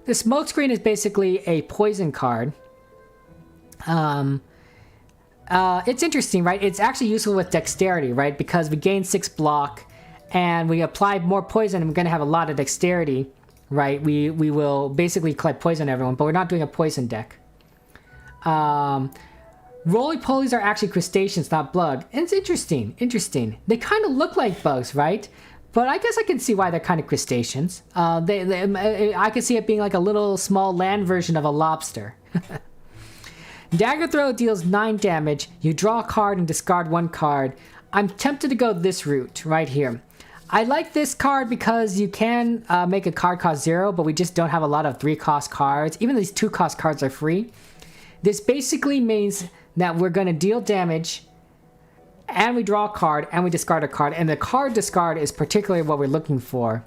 The smoke screen is basically a poison card. It's interesting, right? It's actually useful with dexterity, right? Because we gain 6 block and we apply more poison and we're gonna have a lot of dexterity, right? We will basically collect poison on everyone, but we're not doing a poison deck. Roly-polies are actually crustaceans, not blood. And it's interesting. They kind of look like bugs, right? But I guess I can see why they're kind of crustaceans. I can see it being like a little small land version of a lobster. Dagger Throw deals 9 damage. You draw a card and discard 1 card. I'm tempted to go this route right here. I like this card because you can make a card cost 0, but we just don't have a lot of 3-cost cards. Even these 2-cost cards are free. This basically means that we're going to deal damage, and we draw a card, and we discard a card. And the card discard is particularly what we're looking for.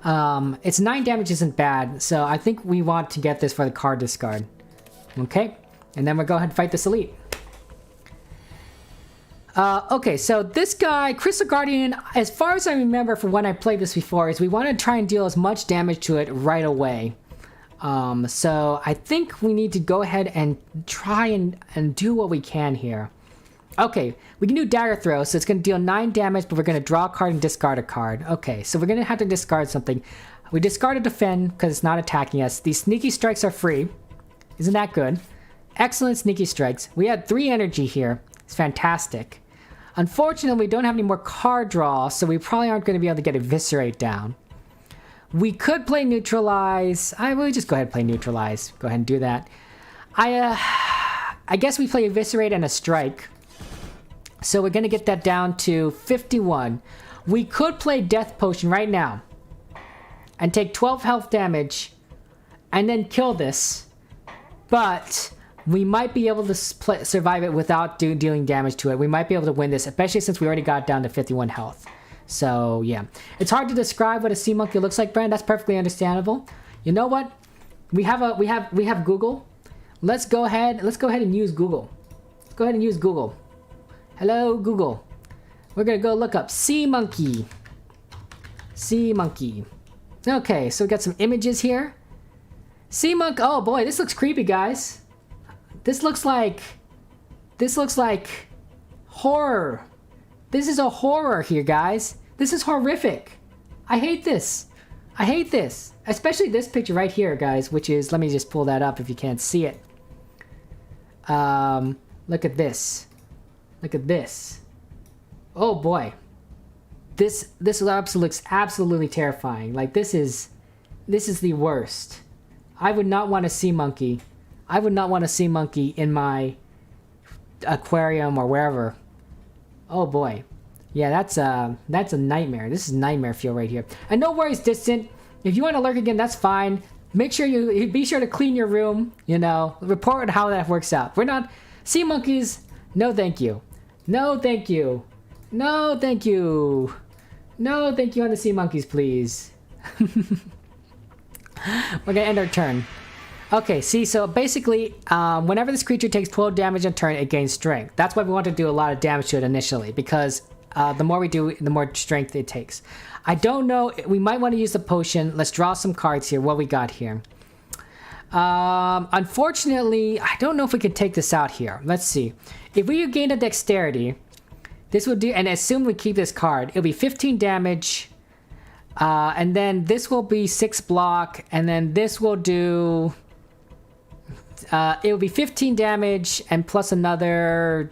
It's 9 damage isn't bad, so I think we want to get this for the card discard. Okay, and then we'll go ahead and fight this elite. Okay, so this guy, Crystal Guardian, as far as I remember from when I played this before, is we want to try and deal as much damage to it right away. So I think we need to go ahead and try and do what we can here. Okay, we can do Dagger Throw, so it's going to deal 9 damage, but we're going to draw a card and discard a card. Okay, so we're going to have to discard something. We discard a Defend because it's not attacking us. These Sneaky Strikes are free. Isn't that good? Excellent Sneaky Strikes. We had 3 energy here. It's fantastic. Unfortunately, we don't have any more card draw, so we probably aren't going to be able to get Eviscerate down. We could play Neutralize. I will just go ahead and play Neutralize. Go ahead and do that. I guess we play Eviscerate and a Strike. So we're going to get that down to 51. We could play Death Potion right now and take 12 health damage and then kill this. But we might be able to survive it without dealing damage to it. We might be able to win this, especially since we already got down to 51 health. So yeah, it's hard to describe what a sea monkey looks like, Brand. That's perfectly understandable. You know what? We have Google. Let's go ahead and use Google. Let's go ahead and use Google. Hello, Google. We're gonna go look up sea monkey. Sea monkey. Okay, so we got some images here. Sea monkey. Oh boy, this looks creepy, guys. This looks like horror. This is a horror here, guys. This is horrific. I hate this. I hate this. Especially this picture right here, guys, which is, let me just pull that up if you can't see it. Look at this. Look at this. Oh boy. This looks absolutely terrifying. Like this is the worst. I would not want a sea monkey. I would not want a sea monkey in my aquarium or wherever. Oh boy. Yeah, that's a nightmare. This is nightmare feel right here. And no worries, Distant. If you want to lurk again, that's fine. Make sure you be sure to clean your room, you know, report how that works out. We're not sea monkeys. No, thank you. No, thank you. No, thank you. No, thank you on the sea monkeys, please. We're gonna end our turn. Okay, see, so basically, whenever this creature takes 12 damage a turn, it gains strength. That's why we want to do a lot of damage to it initially, because the more we do, the more strength it takes. I don't know, we might want to use the potion. Let's draw some cards here, what we got here. Unfortunately, I don't know if we can take this out here. Let's see. If we gain a dexterity, this will do, and assume we keep this card, it'll be 15 damage, and then this will be 6 block, and then this will do... it will be 15 damage and plus another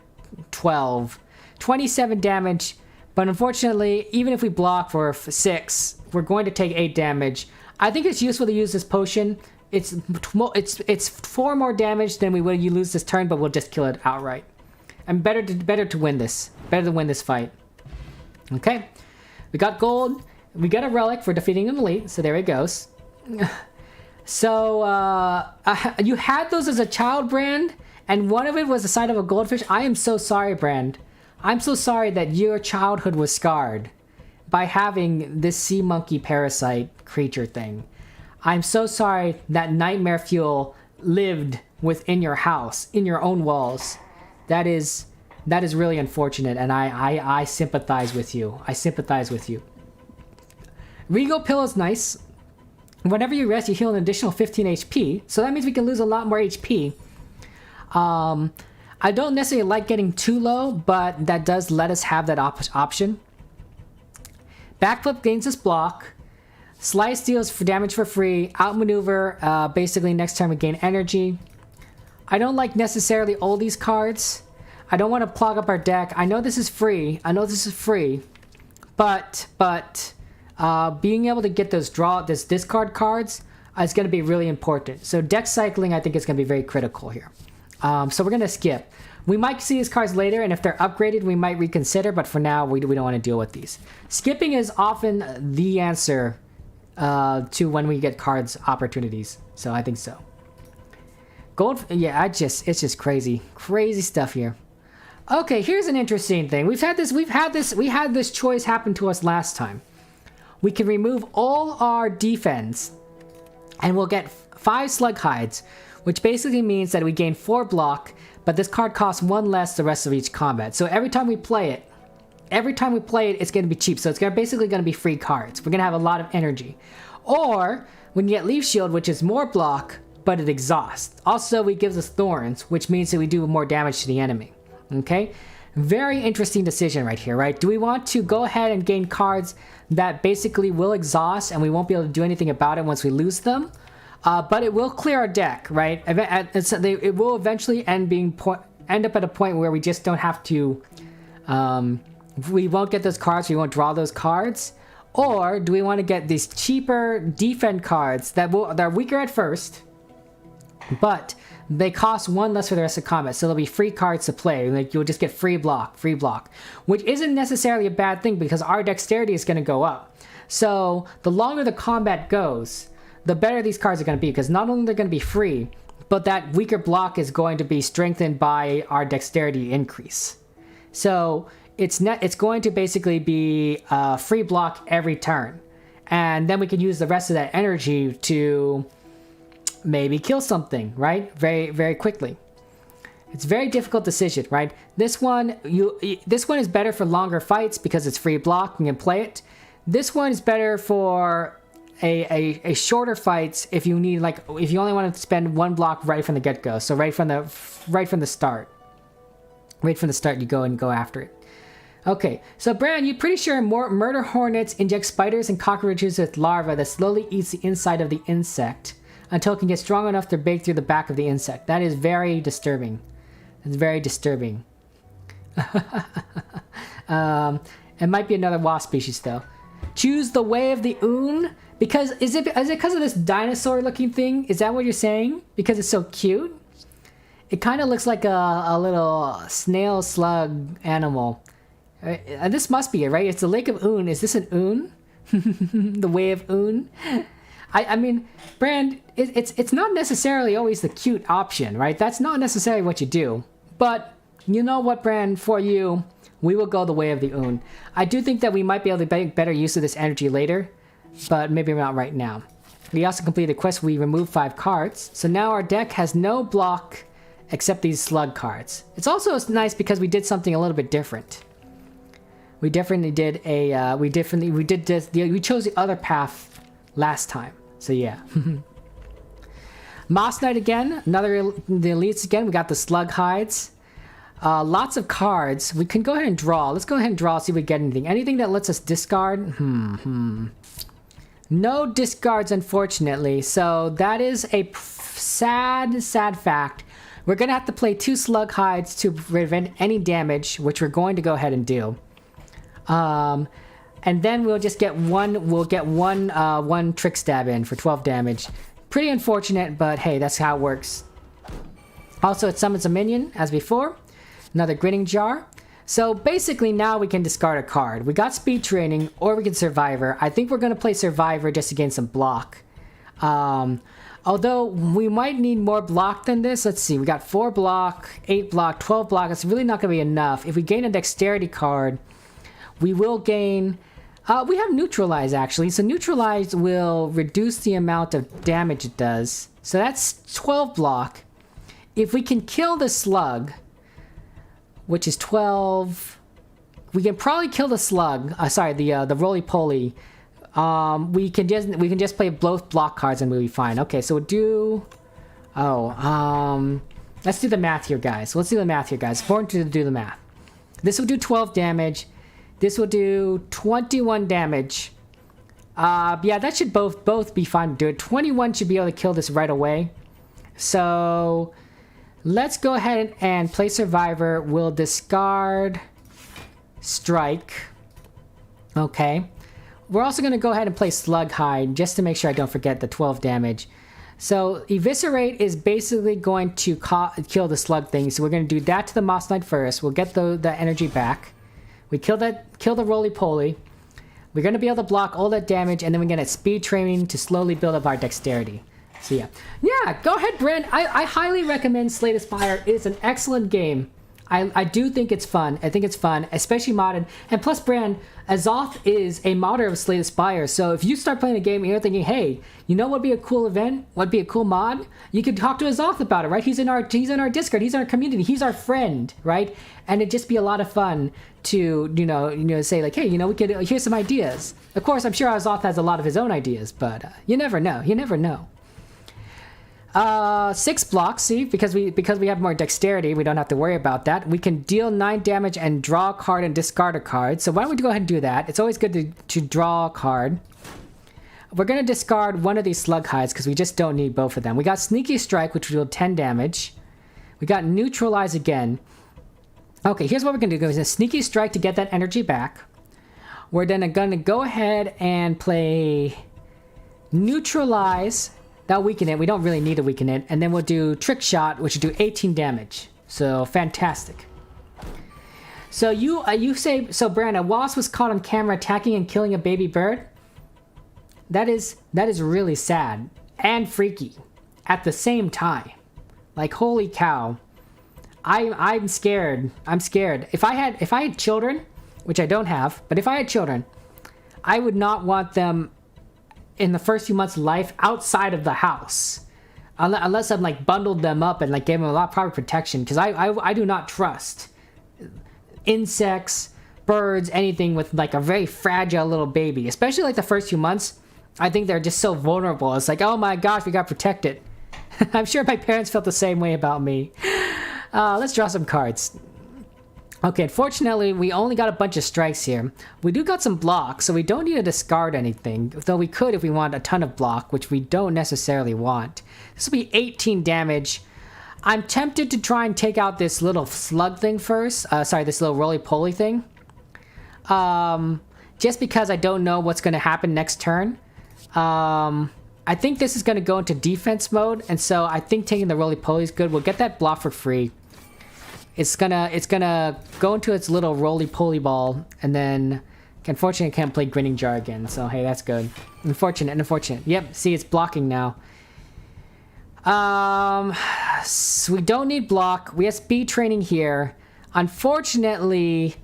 12. 27 damage, but unfortunately, even if we block for 6, we're going to take 8 damage. I think it's useful to use this potion. It's 4 more damage than we would you lose this turn, but we'll just kill it outright. And better to win this. Better to win this fight. Okay, we got gold. We got a relic for defeating an elite, so there it goes. So, you had those as a child, Brand, and one of it was the sight of a goldfish. I am so sorry, Brand. I'm so sorry that your childhood was scarred by having this sea monkey parasite creature thing. I'm so sorry that Nightmare Fuel lived within your house, in your own walls. That is really unfortunate, and I sympathize with you. I sympathize with you. Regal Pillow's nice. Whenever you rest, you heal an additional 15 HP, so that means we can lose a lot more HP. I don't necessarily like getting too low, but that does let us have that option. Backflip gains us block. Slice deals for damage for free. Outmaneuver, basically next time we gain energy. I don't like necessarily all these cards. I don't want to clog up our deck. I know this is free. But being able to get those discard cards is going to be really important. So deck cycling, I think, is going to be very critical here. So we're going to skip. We might see these cards later, and if they're upgraded, we might reconsider, but for now, we don't want to deal with these. Skipping is often the answer to when we get cards opportunities, so I think so. Gold, yeah, it's just crazy stuff here. Okay, here's an interesting thing. We had this choice happen to us last time. We can remove all our defense, and we'll get 5 slug hides, which basically means that we gain 4 block, but this card costs 1 less the rest of each combat. So every time we play it, it's going to be cheap. So it's basically going to be free cards. We're going to have a lot of energy. Or we can get Leaf Shield, which is more block, but it exhausts. Also, it gives us Thorns, which means that we do more damage to the enemy. Okay? Very interesting decision right here, right? Do we want to go ahead and gain cards that basically will exhaust and we won't be able to do anything about it once we lose them? But it will clear our deck, right? It will eventually end up at a point where we just don't have to... we won't get those cards, we won't draw those cards. Or do we want to get these cheaper defend cards that are weaker at first, but they cost 1 less for the rest of combat, so there'll be free cards to play. Like, you'll just get free block, which isn't necessarily a bad thing because our dexterity is going to go up. So the longer the combat goes, the better these cards are going to be, because not only they're going to be free, but that weaker block is going to be strengthened by our dexterity increase. So it's going to basically be free block every turn, and then we can use the rest of that energy to maybe kill something, right? Very, very quickly. It's a very difficult decision, right? This one is better for longer fights because it's free block. You can play it. This one is better for a shorter fights if you need, like, if you only want to spend 1 block right from the get-go. So right from the start you go after it. Okay, so Brand, you're pretty sure more murder hornets inject spiders and cockroaches with larvae that slowly eats the inside of the insect until it can get strong enough to break through the back of the insect. That is very disturbing. It's very disturbing. It might be another wasp species though. Choose the way of the Oon. Because is it because of this dinosaur looking thing? Is that what you're saying? Because it's so cute? It kind of looks like a little snail slug animal. And this must be it, right? It's the Lake of Oon. Is this an Oon? The way of Oon? I mean, Brand, it's not necessarily always the cute option, right? That's not necessarily what you do. But you know what, Brand? For you, we will go the way of the Oon. I do think that we might be able to make better use of this energy later, but maybe not right now. We also completed a quest where we removed 5 cards, so now our deck has no block except these slug cards. It's also nice because we did something a little bit different. We definitely did we chose the other path last time. So yeah. Moss Knight again, the elites again. We got the slug hides. Lots of cards. We can go ahead and draw. Let's go ahead and draw, see if we get anything. Anything that lets us discard? No discards, unfortunately. So that is a sad fact. We're going to have to play 2 slug hides to prevent any damage, which we're going to go ahead and do. And then we'll just get one trick stab in for 12 damage. Pretty unfortunate, but hey, that's how it works. Also, it summons a minion, as before. Another grinning jar. So basically now we can discard a card. We got speed training, or we can survivor. I think we're going to play survivor just to gain some block. Although we might need more block than this. Let's see, we got 4 block, 8 block, 12 block. It's really not going to be enough. If we gain a dexterity card, we will gain We have Neutralize, actually. So Neutralize will reduce the amount of damage it does. So that's 12 block. If we can kill the slug, which is 12... We can probably kill the slug. Sorry, the roly-poly. We can just play both block cards and we'll be fine. Okay, so we'll do... let's do the math here, guys. Let's do the math here, guys. It's important to do the math. This will do 12 damage. This will do 21 damage. Yeah, that should both be fine to do it. 21 should be able to kill this right away. So let's go ahead and play Survivor. We'll discard Strike. Okay. We're also going to go ahead and play Slug Hide just to make sure I don't forget the 12 damage. So Eviscerate is basically going to kill the slug thing. So we're going to do that to the Moss Knight first. We'll get the energy back. We kill the roly-poly. We're going to be able to block all that damage, and then we're going to speed training to slowly build up our dexterity. So yeah. Yeah, go ahead, Brent. I highly recommend Slay the Spire. It is an excellent game. I do think it's fun. I think it's fun, especially modded. And plus, Brand, Azoth is a modder of Slay the Spire. So if you start playing the game and you're thinking, hey, you know what'd be a cool event? What'd be a cool mod? You could talk to Azoth about it, right? He's in our Discord. He's in our community. He's our friend, right? And it'd just be a lot of fun to, you know, say like, hey, we could, here's some ideas. Of course, I'm sure Azoth has a lot of his own ideas, but you never know. You never know. 6 blocks, see, because we have more dexterity, we don't have to worry about that. We can deal 9 damage and draw a card and discard a card. So why don't we go ahead and do that? It's always good to draw a card. We're going to discard one of these Slug Hides because we just don't need both of them. We got Sneaky Strike, which will deal 10 damage. We got Neutralize again. Okay, here's what we're going to do. We're going to Sneaky Strike to get that energy back. We're then going to go ahead and play Neutralize. That'll weaken it. We don't really need to weaken it. And then we'll do Trick Shot, which will do 18 damage. So, fantastic. So, you say... So, Brand, a wasp was caught on camera attacking and killing a baby bird? That is really sad. And freaky. At the same time. Like, holy cow. I'm scared. I'm scared. If I had children, which I don't have, but if I had children, I would not want them... in the first few months of life outside of the house, unless I've like bundled them up and like gave them a lot of proper protection, because I do not trust insects, birds, anything with like a very fragile little baby, especially like the first few months. I think they're just so vulnerable. It's like, oh my gosh, we got protected. I'm sure my parents felt the same way about me. Let's draw some cards. Okay, unfortunately, we only got a bunch of strikes here. We do got some blocks, so we don't need to discard anything. Though we could if we want a ton of block, which we don't necessarily want. This will be 18 damage. I'm tempted to try and take out this little slug thing first. This little roly-poly thing. Just because I don't know what's going to happen next turn. I think this is going to go into defense mode, and so I think taking the roly-poly is good. We'll get that block for free. It's gonna go into its little roly-poly ball, and then unfortunately I can't play Grinning Jar again, so hey, that's good. Unfortunate. Yep, see, it's blocking now. So we don't need block. We have speed training here. Unfortunately,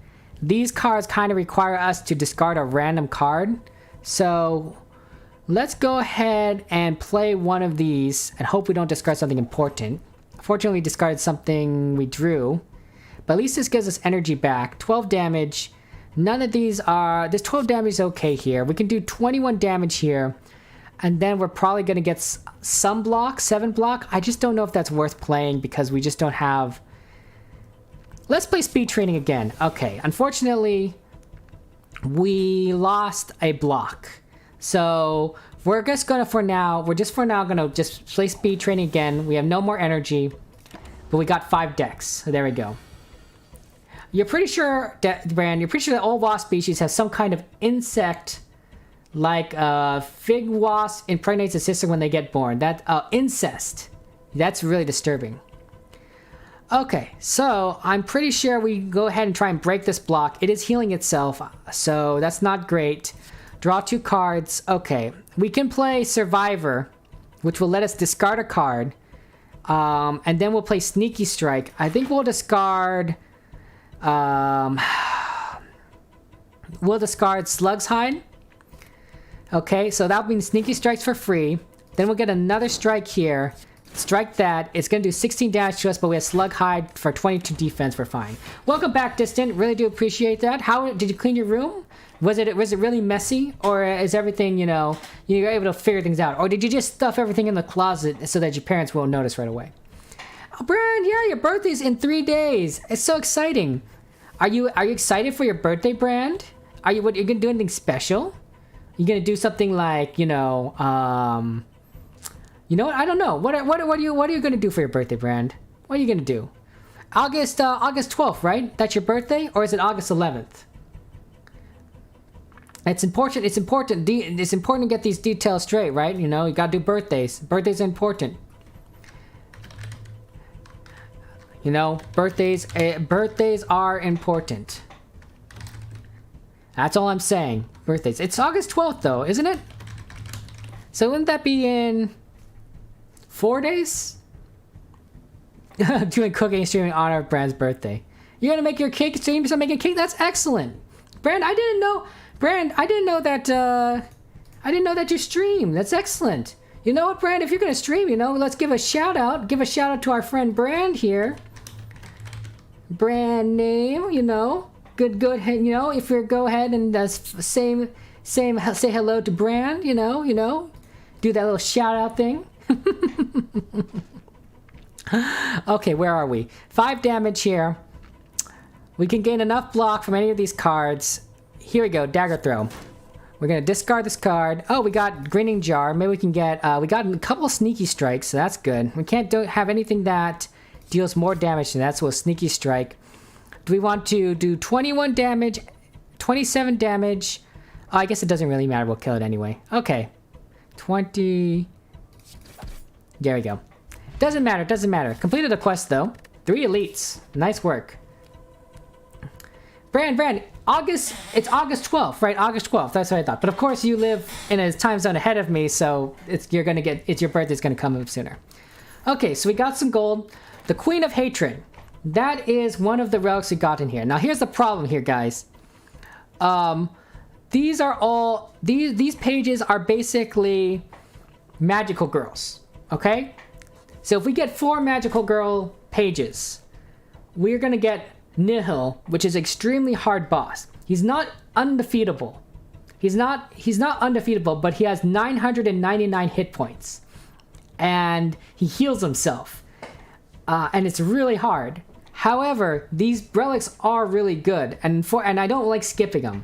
these cards kind of require us to discard a random card. So let's go ahead and play one of these and hope we don't discard something important. Fortunately, we discarded something we drew. But at least this gives us energy back. 12 damage. None of these are... This 12 damage is okay here. We can do 21 damage here. And then we're probably going to get some block, 7 block. I just don't know if that's worth playing because we just don't have... Let's play speed training again. Okay, unfortunately, we lost a block. So... We're just gonna, for now, gonna just play speed training again. We have no more energy, but we got 5 decks. So there we go. You're pretty sure, Brand, that all wasp species has some kind of insect, like fig wasp impregnates a sister when they get born. That, incest. That's really disturbing. Okay, so I'm pretty sure we go ahead and try and break this block. It is healing itself, so that's not great. Draw 2 cards. Okay, we can play Survivor, which will let us discard a card. And then we'll play Sneaky Strike. I think we'll discard... we'll discard Slug's Hide. Okay, so that means Sneaky Strikes for free. Then we'll get another strike here. Strike that. It's going to do 16 damage to us, but we have Slug Hide for 22 defense. We're fine. Welcome back, Distant. Really do appreciate that. How did you clean your room? Was it really messy? Or is everything, you know, you're able to figure things out? Or did you just stuff everything in the closet so that your parents won't notice right away? Oh, Brand, yeah, your birthday's in 3 days. It's so exciting. Are you excited for your birthday, Brand? Are you gonna do anything special? You gonna do something like, you know what? I don't know. What are you gonna do for your birthday, Brand? What are you gonna do? August 12th, right? That's your birthday, or is it August 11th? It's important. It's important to get these details straight, right? You know, you gotta do birthdays. Birthdays are important. You know, birthdays are important. That's all I'm saying. Birthdays. It's August 12th, though, isn't it? So wouldn't that be in 4 days? Doing cooking stream in honor of Brand's birthday. You're gonna make your cake stream? So making cake? That's excellent. Brand, I didn't know. Brand, I didn't know that you stream. That's excellent. You know what, Brand? If you're gonna stream, you know, let's give a shout out. Give a shout out to our friend Brand here. Brand name, you know. Good, you know, if you go ahead and say hello to Brand, you know, do that little shout out thing. Okay, where are we? 5 damage here. We can gain enough block from any of these cards. Here we go, Dagger Throw. We're gonna discard this card. Oh, we got Grinning Jar. Maybe we can get, we got a couple Sneaky Strikes, so that's good. We can't have anything that deals more damage than that, so a Sneaky Strike. Do we want to do 21 damage, 27 damage? Oh, I guess it doesn't really matter. We'll kill it anyway. Okay. 20. There we go. Doesn't matter. Doesn't matter. Completed the quest, though. 3 elites. Nice work. Brand. It's August 12th, right? August 12th. That's what I thought. But of course, you live in a time zone ahead of me, so your birthday's gonna come up sooner. Okay, so we got some gold. The Queen of Hatred. That is one of the relics we got in here. Now, here's the problem here, guys. These pages are basically magical girls, okay? So if we get 4 magical girl pages, we're gonna get Nihil, which is extremely hard boss. He's not undefeatable. He's not undefeatable, but he has 999 hit points. And he heals himself. And it's really hard. However, these relics are really good, and I don't like skipping them.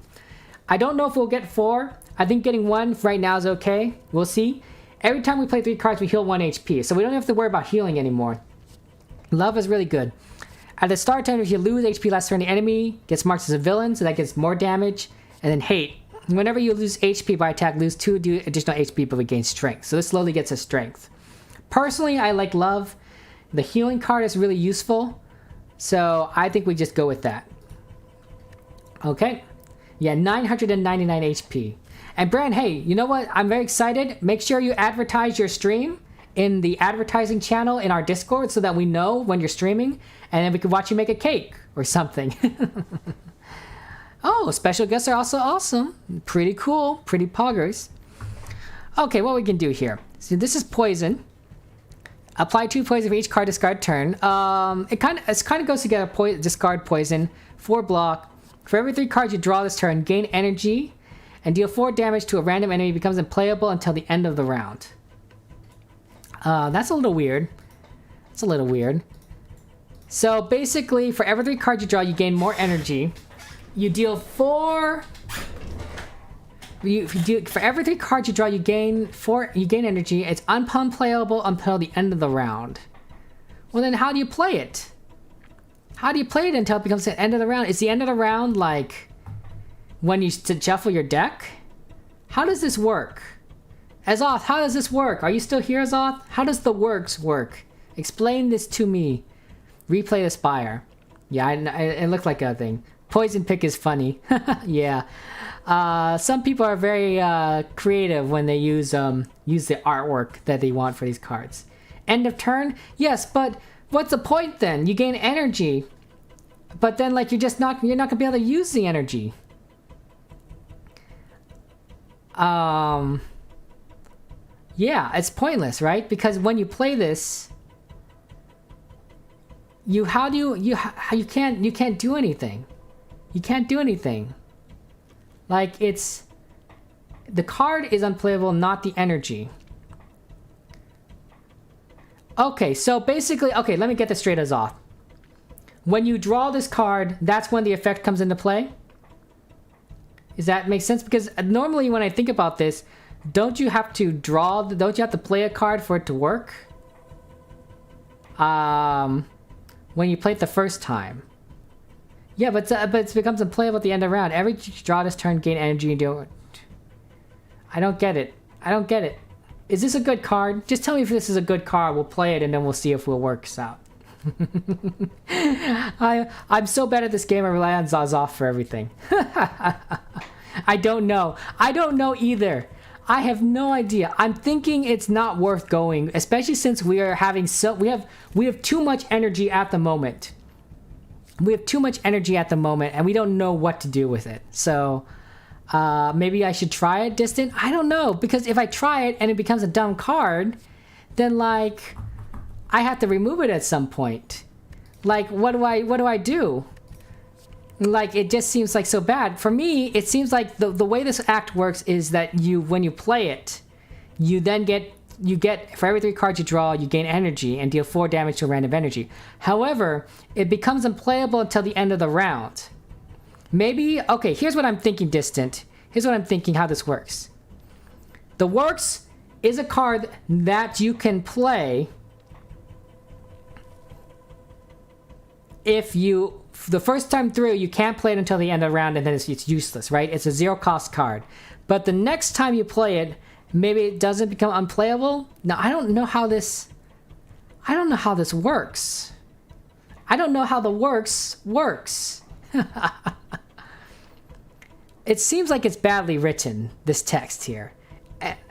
I don't know if we'll get 4. I think getting 1 right now is okay. We'll see. Every time we play 3 cards, we heal 1 HP, so we don't have to worry about healing anymore. Love is really good. At the start time, if you lose HP last turn, the enemy gets marked as a villain, so that gets more damage. And then Hate. Whenever you lose HP by attack, lose 2 additional HP, but we gain strength. So this slowly gets us strength. Personally, I like Love. The healing card is really useful. So I think we just go with that. Okay. Yeah, 999 HP. And Brand, hey, you know what? I'm very excited. Make sure you advertise your stream in the advertising channel in our Discord so that we know when you're streaming. And then we can watch you make a cake or something. Oh, special guests are also awesome. Pretty cool. Pretty poggers. Okay, what we can do here. So this is poison. Apply 2 poison for each card discard turn. It kind of goes together. Discard poison, 4 block. For every 3 cards you draw this turn, gain energy, and deal 4 damage to a random enemy. Becomes unplayable until the end of the round. That's a little weird. It's a little weird. So basically, for every 3 cards you draw, you gain more energy. You deal 4. For every 3 cards you draw, you gain 4. You gain energy. It's unplayable until the end of the round. Well, then how do you play it? How do you play it until it becomes the end of the round? Is the end of the round like when you shuffle your deck? How does this work? Azoth, how does this work? Are you still here, Azoth? How does the works work? Explain this to me. Replay the Spire. Yeah, it looked like a thing. Poison pick is funny. Yeah. Some people are very creative when they use the artwork that they want for these cards. End of turn? Yes, but what's the point then? You gain energy, but then like you're not gonna be able to use the energy. Yeah, it's pointless, right? Because when you play this, you can't do anything. You can't do anything. Like, the card is unplayable, not the energy. Okay, so basically, okay, let me get this straight as off. When you draw this card, that's when the effect comes into play. Does that make sense? Because normally when I think about this, don't you have to play a card for it to work? When you play it the first time. Yeah, but it becomes unplayable at the end of the round. Every draw this turn, gain energy, and do it. I don't get it. I don't get it. Is this a good card? Just tell me if this is a good card. We'll play it and then we'll see if it works out. I'm so bad at this game, I rely on Zazoff for everything. I don't know. I don't know either. I have no idea. I'm thinking it's not worth going, especially since we are having we have too much energy at the moment. We have too much energy at the moment and we don't know what to do with it. So maybe I should try it distant. I don't know, because if I try it and it becomes a dumb card, then like I have to remove it at some point. Like what do I do? Like, it just seems like so bad. For me, it seems like the way this act works is that when you play it, you then get for every 3 cards you draw, you gain energy and deal 4 damage to a random energy. However, it becomes unplayable until the end of the round. Maybe, okay, here's what I'm thinking, Distant. Here's what I'm thinking how this works. The Works is a card that you can play if the first time through, you can't play it until the end of the round and then it's useless, right? It's a 0-cost card. But the next time you play it, maybe it doesn't become unplayable. Now, I don't know how this works. I don't know how the works. It seems like it's badly written, this text here.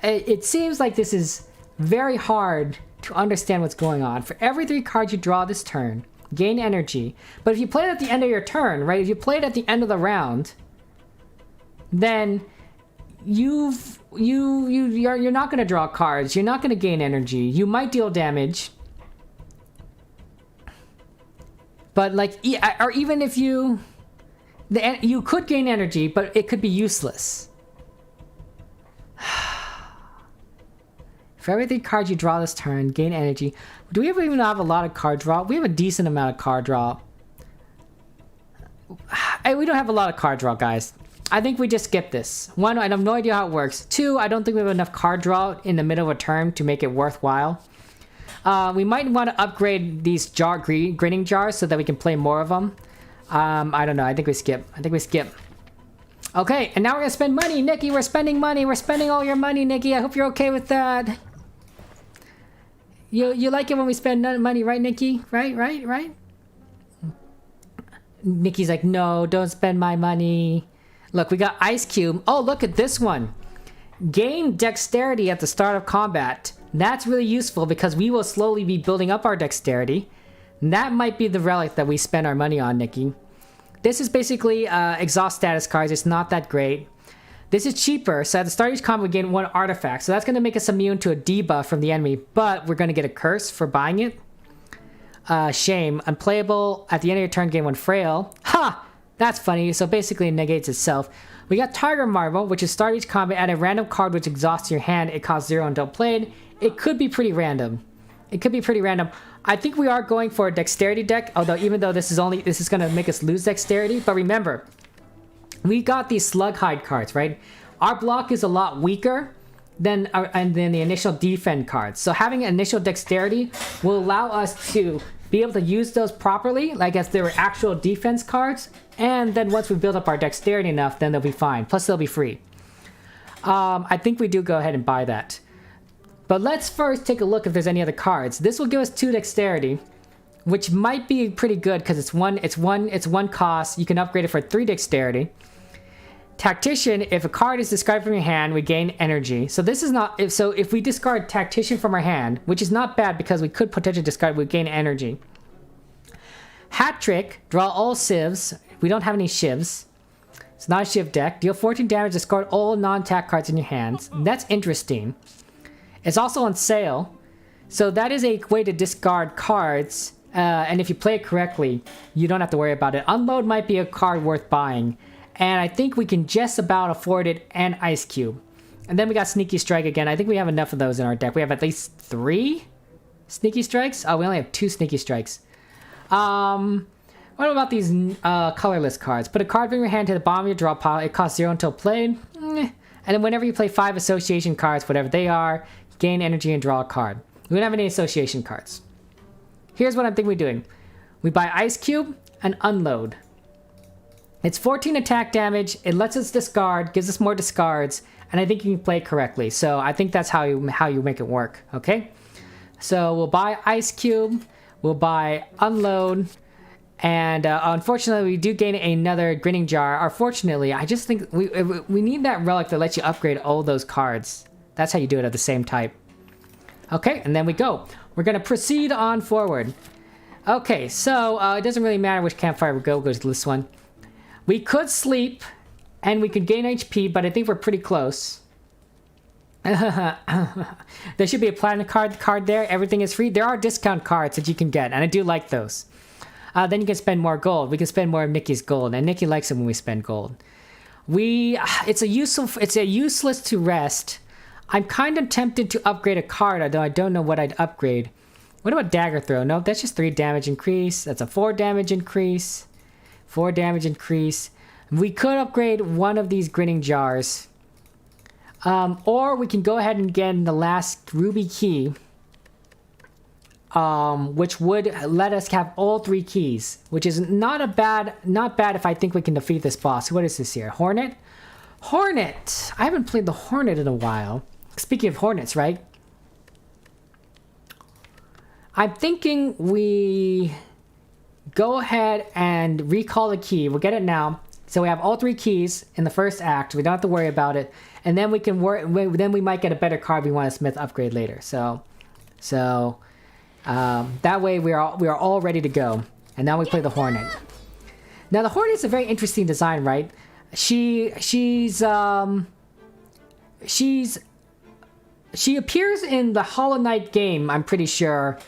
It seems like this is very hard to understand what's going on. For every 3 cards you draw this turn, gain energy. But if you play it at the end of your turn, right? If you play it at the end of the round, then you're not going to draw cards. You're not going to gain energy. You might deal damage. But like, or even if you could gain energy, but it could be useless. For every 3 cards you draw this turn, gain energy. Do we even have a lot of card draw? We have a decent amount of card draw. We don't have a lot of card draw, guys. I think we just skip this. 1, I have no idea how it works. 2, I don't think we have enough card draw in the middle of a turn to make it worthwhile. We might want to upgrade these grinning jars so that we can play more of them. I don't know. I think we skip. Okay, and now we're going to spend money. Nikki, we're spending money. We're spending all your money, Nikki. I hope you're okay with that. You like it when we spend money, right, Nikki? Right? Nikki's like, no, don't spend my money. Look, we got Ice Cube. Oh, look at this one. Gain dexterity at the start of combat. That's really useful because we will slowly be building up our dexterity. That might be the relic that we spend our money on, Nikki. This is basically exhaust status cards. It's not that great. This is cheaper, so at the start of each combat we gain 1 artifact. So that's going to make us immune to a debuff from the enemy, but we're going to get a curse for buying it. Shame. Unplayable. At the end of your turn, gain 1 frail. Ha! That's funny. So basically it negates itself. We got Tiger Marble, which is start each combat, add a random card which exhausts your hand. It costs 0 until played. It could be pretty random. I think we are going for a dexterity deck, although even though this is going to make us lose dexterity. But remember, we got these slug hide cards, right? Our block is a lot weaker than the initial defend cards. So having an initial dexterity will allow us to be able to use those properly, like as they were actual defense cards. And then once we build up our dexterity enough, then they'll be fine. Plus they'll be free. I think we do go ahead and buy that. But let's first take a look if there's any other cards. This will give us 2 dexterity, which might be pretty good because it's one cost. You can upgrade it for 3 dexterity. Tactician, if a card is discarded from your hand, we gain energy. So this is not if we discard Tactician from our hand, which is not bad because we could potentially discard, we gain energy. Hat Trick, draw all civs. We don't have any shivs. It's not a shift deck. Deal 14 damage, discard all non-attack cards in your hands. That's interesting. It's also on sale. So that is a way to discard cards. And if you play it correctly, you don't have to worry about it. Unload might be a card worth buying. And I think we can just about afford it and Ice Cube. And then we got Sneaky Strike again. I think we have enough of those in our deck. We have at least 3 Sneaky Strikes. Oh, we only have 2 Sneaky Strikes. What about these colorless cards? Put a card from your hand to the bottom of your draw pile. It costs 0 until played. And then whenever you play 5 association cards, whatever they are, gain energy and draw a card. We don't have any association cards. Here's what I'm thinking we're doing. We buy Ice Cube and Unload. It's 14 attack damage. It lets us discard, gives us more discards, and I think you can play it correctly. So I think that's how you make it work, okay? So we'll buy Ice Cube, we'll buy Unload, and unfortunately we do gain another Grinning Jar. Unfortunately, I just think we need that relic that lets you upgrade all those cards. That's how you do it at the same type. Okay, and then we go. We're gonna proceed on forward. Okay, so it doesn't really matter which campfire we go. We'll go to this one. We could sleep, and we could gain HP, but I think we're pretty close. There should be a platinum card there. Everything is free. There are discount cards that you can get, and I do like those. Then you can spend more gold. We can spend more of Nikki's gold, and Nikki likes it when we spend gold. It's a useless to rest. I'm kind of tempted to upgrade a card, although I don't know what I'd upgrade. What about Dagger Throw? No, that's just 3 damage increase. That's a 4 damage increase. 4 damage increase. We could upgrade one of these Grinning Jars. Or we can go ahead and get the last Ruby Key. Which would let us have all 3 keys. Which is not bad if I think we can defeat this boss. What is this here? Hornet? Hornet! I haven't played the Hornet in a while. Speaking of Hornets, right? I'm thinking we go ahead and recall the key. We'll get it now. So we have all 3 keys in the first act. We don't have to worry about it. And then we can then we might get a better card we want a Smith upgrade later. So that way we are all ready to go. And now we play the Hornet. Now the Hornet's a very interesting design, right? She appears in the Hollow Knight game, I'm pretty sure,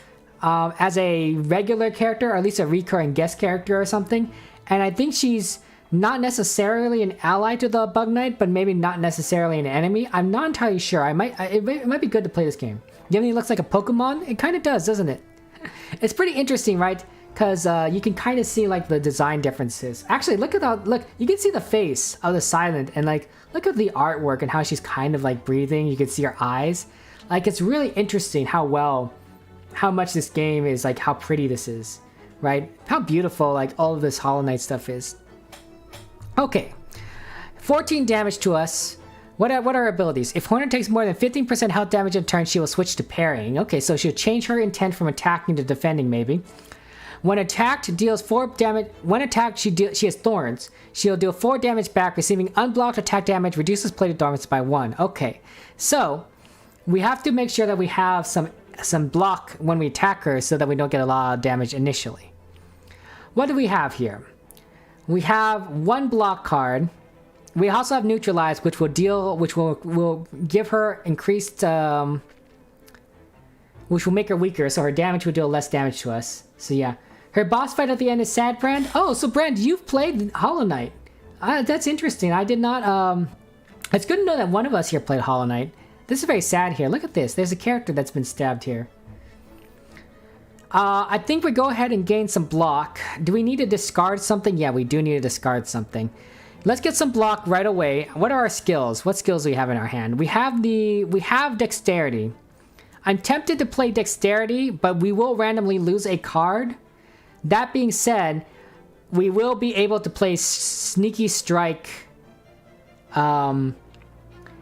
as a regular character, or at least a recurring guest character or something. And I think she's not necessarily an ally to the Bug Knight, but maybe not necessarily an enemy. I'm not entirely sure. It might be good to play this game. You mean it looks like a Pokemon? It kind of does, doesn't it? It's pretty interesting, right? Because you can kind of see like the design differences. Actually, look, you can see the face of the Silent, and like look at the artwork and how she's kind of like breathing. You can see her eyes. Like it's really interesting how much this game is, like how pretty this is, right? How beautiful like all of this Hollow Knight stuff is. Okay, 14 damage to us. What are her abilities? If Hornet takes more than 15% health damage in turn, she will switch to parrying. Okay, so she'll change her intent from attacking to defending, maybe. When attacked, deals 4 damage. When attacked, she has thorns. She'll deal 4 damage back, receiving unblocked attack damage, reduces plated dormants by 1. Okay, so we have to make sure that we have some block when we attack her, so that we don't get a lot of damage initially. What do we have here? We have 1 block card. We also have neutralize, which will give her increased, which will make her weaker, so her damage will deal less damage to us. So yeah. Her boss fight at the end is sad, Brand. Oh, so Brand, you've played Hollow Knight. That's interesting. I did not, it's good to know that one of us here played Hollow Knight. This is very sad here. Look at this. There's a character that's been stabbed here. I think we go ahead and gain some block. Do we need to discard something? Yeah, we do need to discard something. Let's get some block right away. What are our skills? What skills do we have in our hand? We have Dexterity. I'm tempted to play Dexterity, but we will randomly lose a card. That being said, we will be able to play Sneaky Strike. No,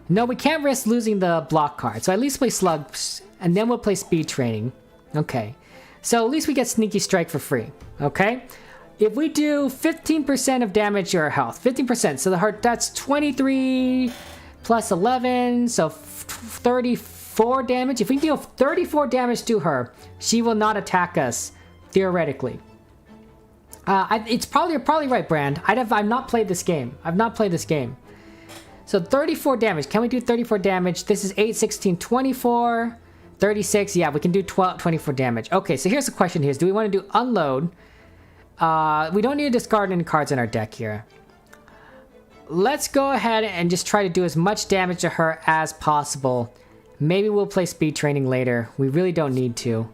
we can't risk losing the block card. So at least play Slugs, and then we'll play Speed Training. Okay. So at least we get Sneaky Strike for free. Okay? If we do 15% of damage to her health, 15%, so that's 23 plus 11, so 34 damage. If we deal 34 damage to her, she will not attack us, theoretically. It's probably right, Brand. I've not played this game. I've not played this game. So 34 damage. Can we do 34 damage? This is 8, 16, 24, 36. Yeah, we can do 24 damage. Okay, so here's the question here. Do we want to do unload? We don't need to discard any cards in our deck here. Let's go ahead and just try to do as much damage to her as possible. Maybe we'll play speed training later. We really don't need to.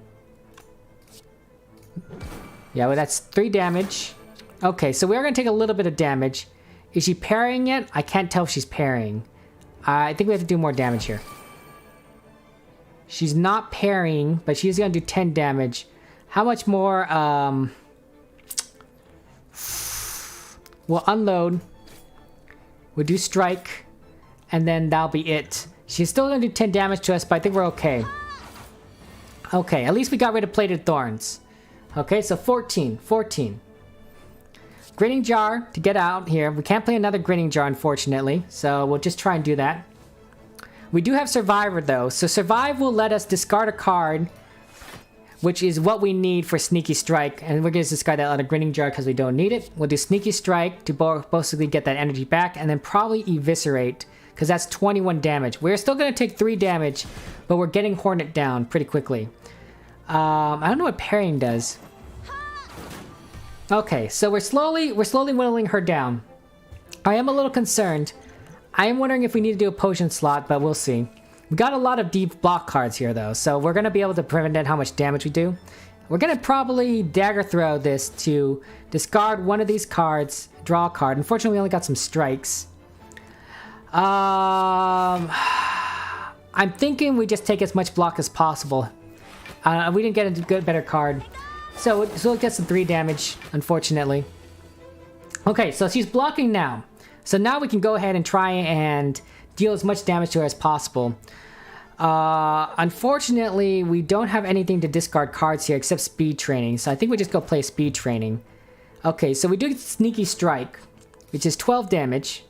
Yeah, well, that's 3 damage. Okay, so we are going to take a little bit of damage. Is she parrying yet? I can't tell if she's parrying. I think we have to do more damage here. She's not parrying, but she's going to do 10 damage. How much more? We'll unload. We'll do strike. And then that'll be it. She's still going to do 10 damage to us, but I think we're okay. Okay, at least we got rid of Plated Thorns. Okay, so 14. Grinning Jar to get out here. We can't play another Grinning Jar, unfortunately. So we'll just try and do that. We do have Survivor, though. So Survive will let us discard a card, which is what we need for Sneaky Strike. And we're going to discard that out of Grinning Jar because we don't need it. We'll do Sneaky Strike to basically get that energy back. And then probably Eviscerate, because that's 21 damage. We're still going to take 3 damage, but we're getting Hornet down pretty quickly. I don't know what parrying does. Okay, so we're slowly whittling her down. I am a little concerned. I am wondering if we need to do a potion slot, but we'll see. We got a lot of deep block cards here, though, so we're going to be able to prevent how much damage we do. We're going to probably dagger throw this to discard one of these cards, draw a card. Unfortunately, we only got some strikes. I'm thinking we just take as much block as possible. We didn't get a better card. So we'll get some 3 damage, unfortunately. Okay, so she's blocking now. So now we can go ahead and try and deal as much damage to her as possible. Unfortunately, we don't have anything to discard cards here except Speed Training. So I think we just go play Speed Training. Okay, so we do Sneaky Strike, which is 12 damage.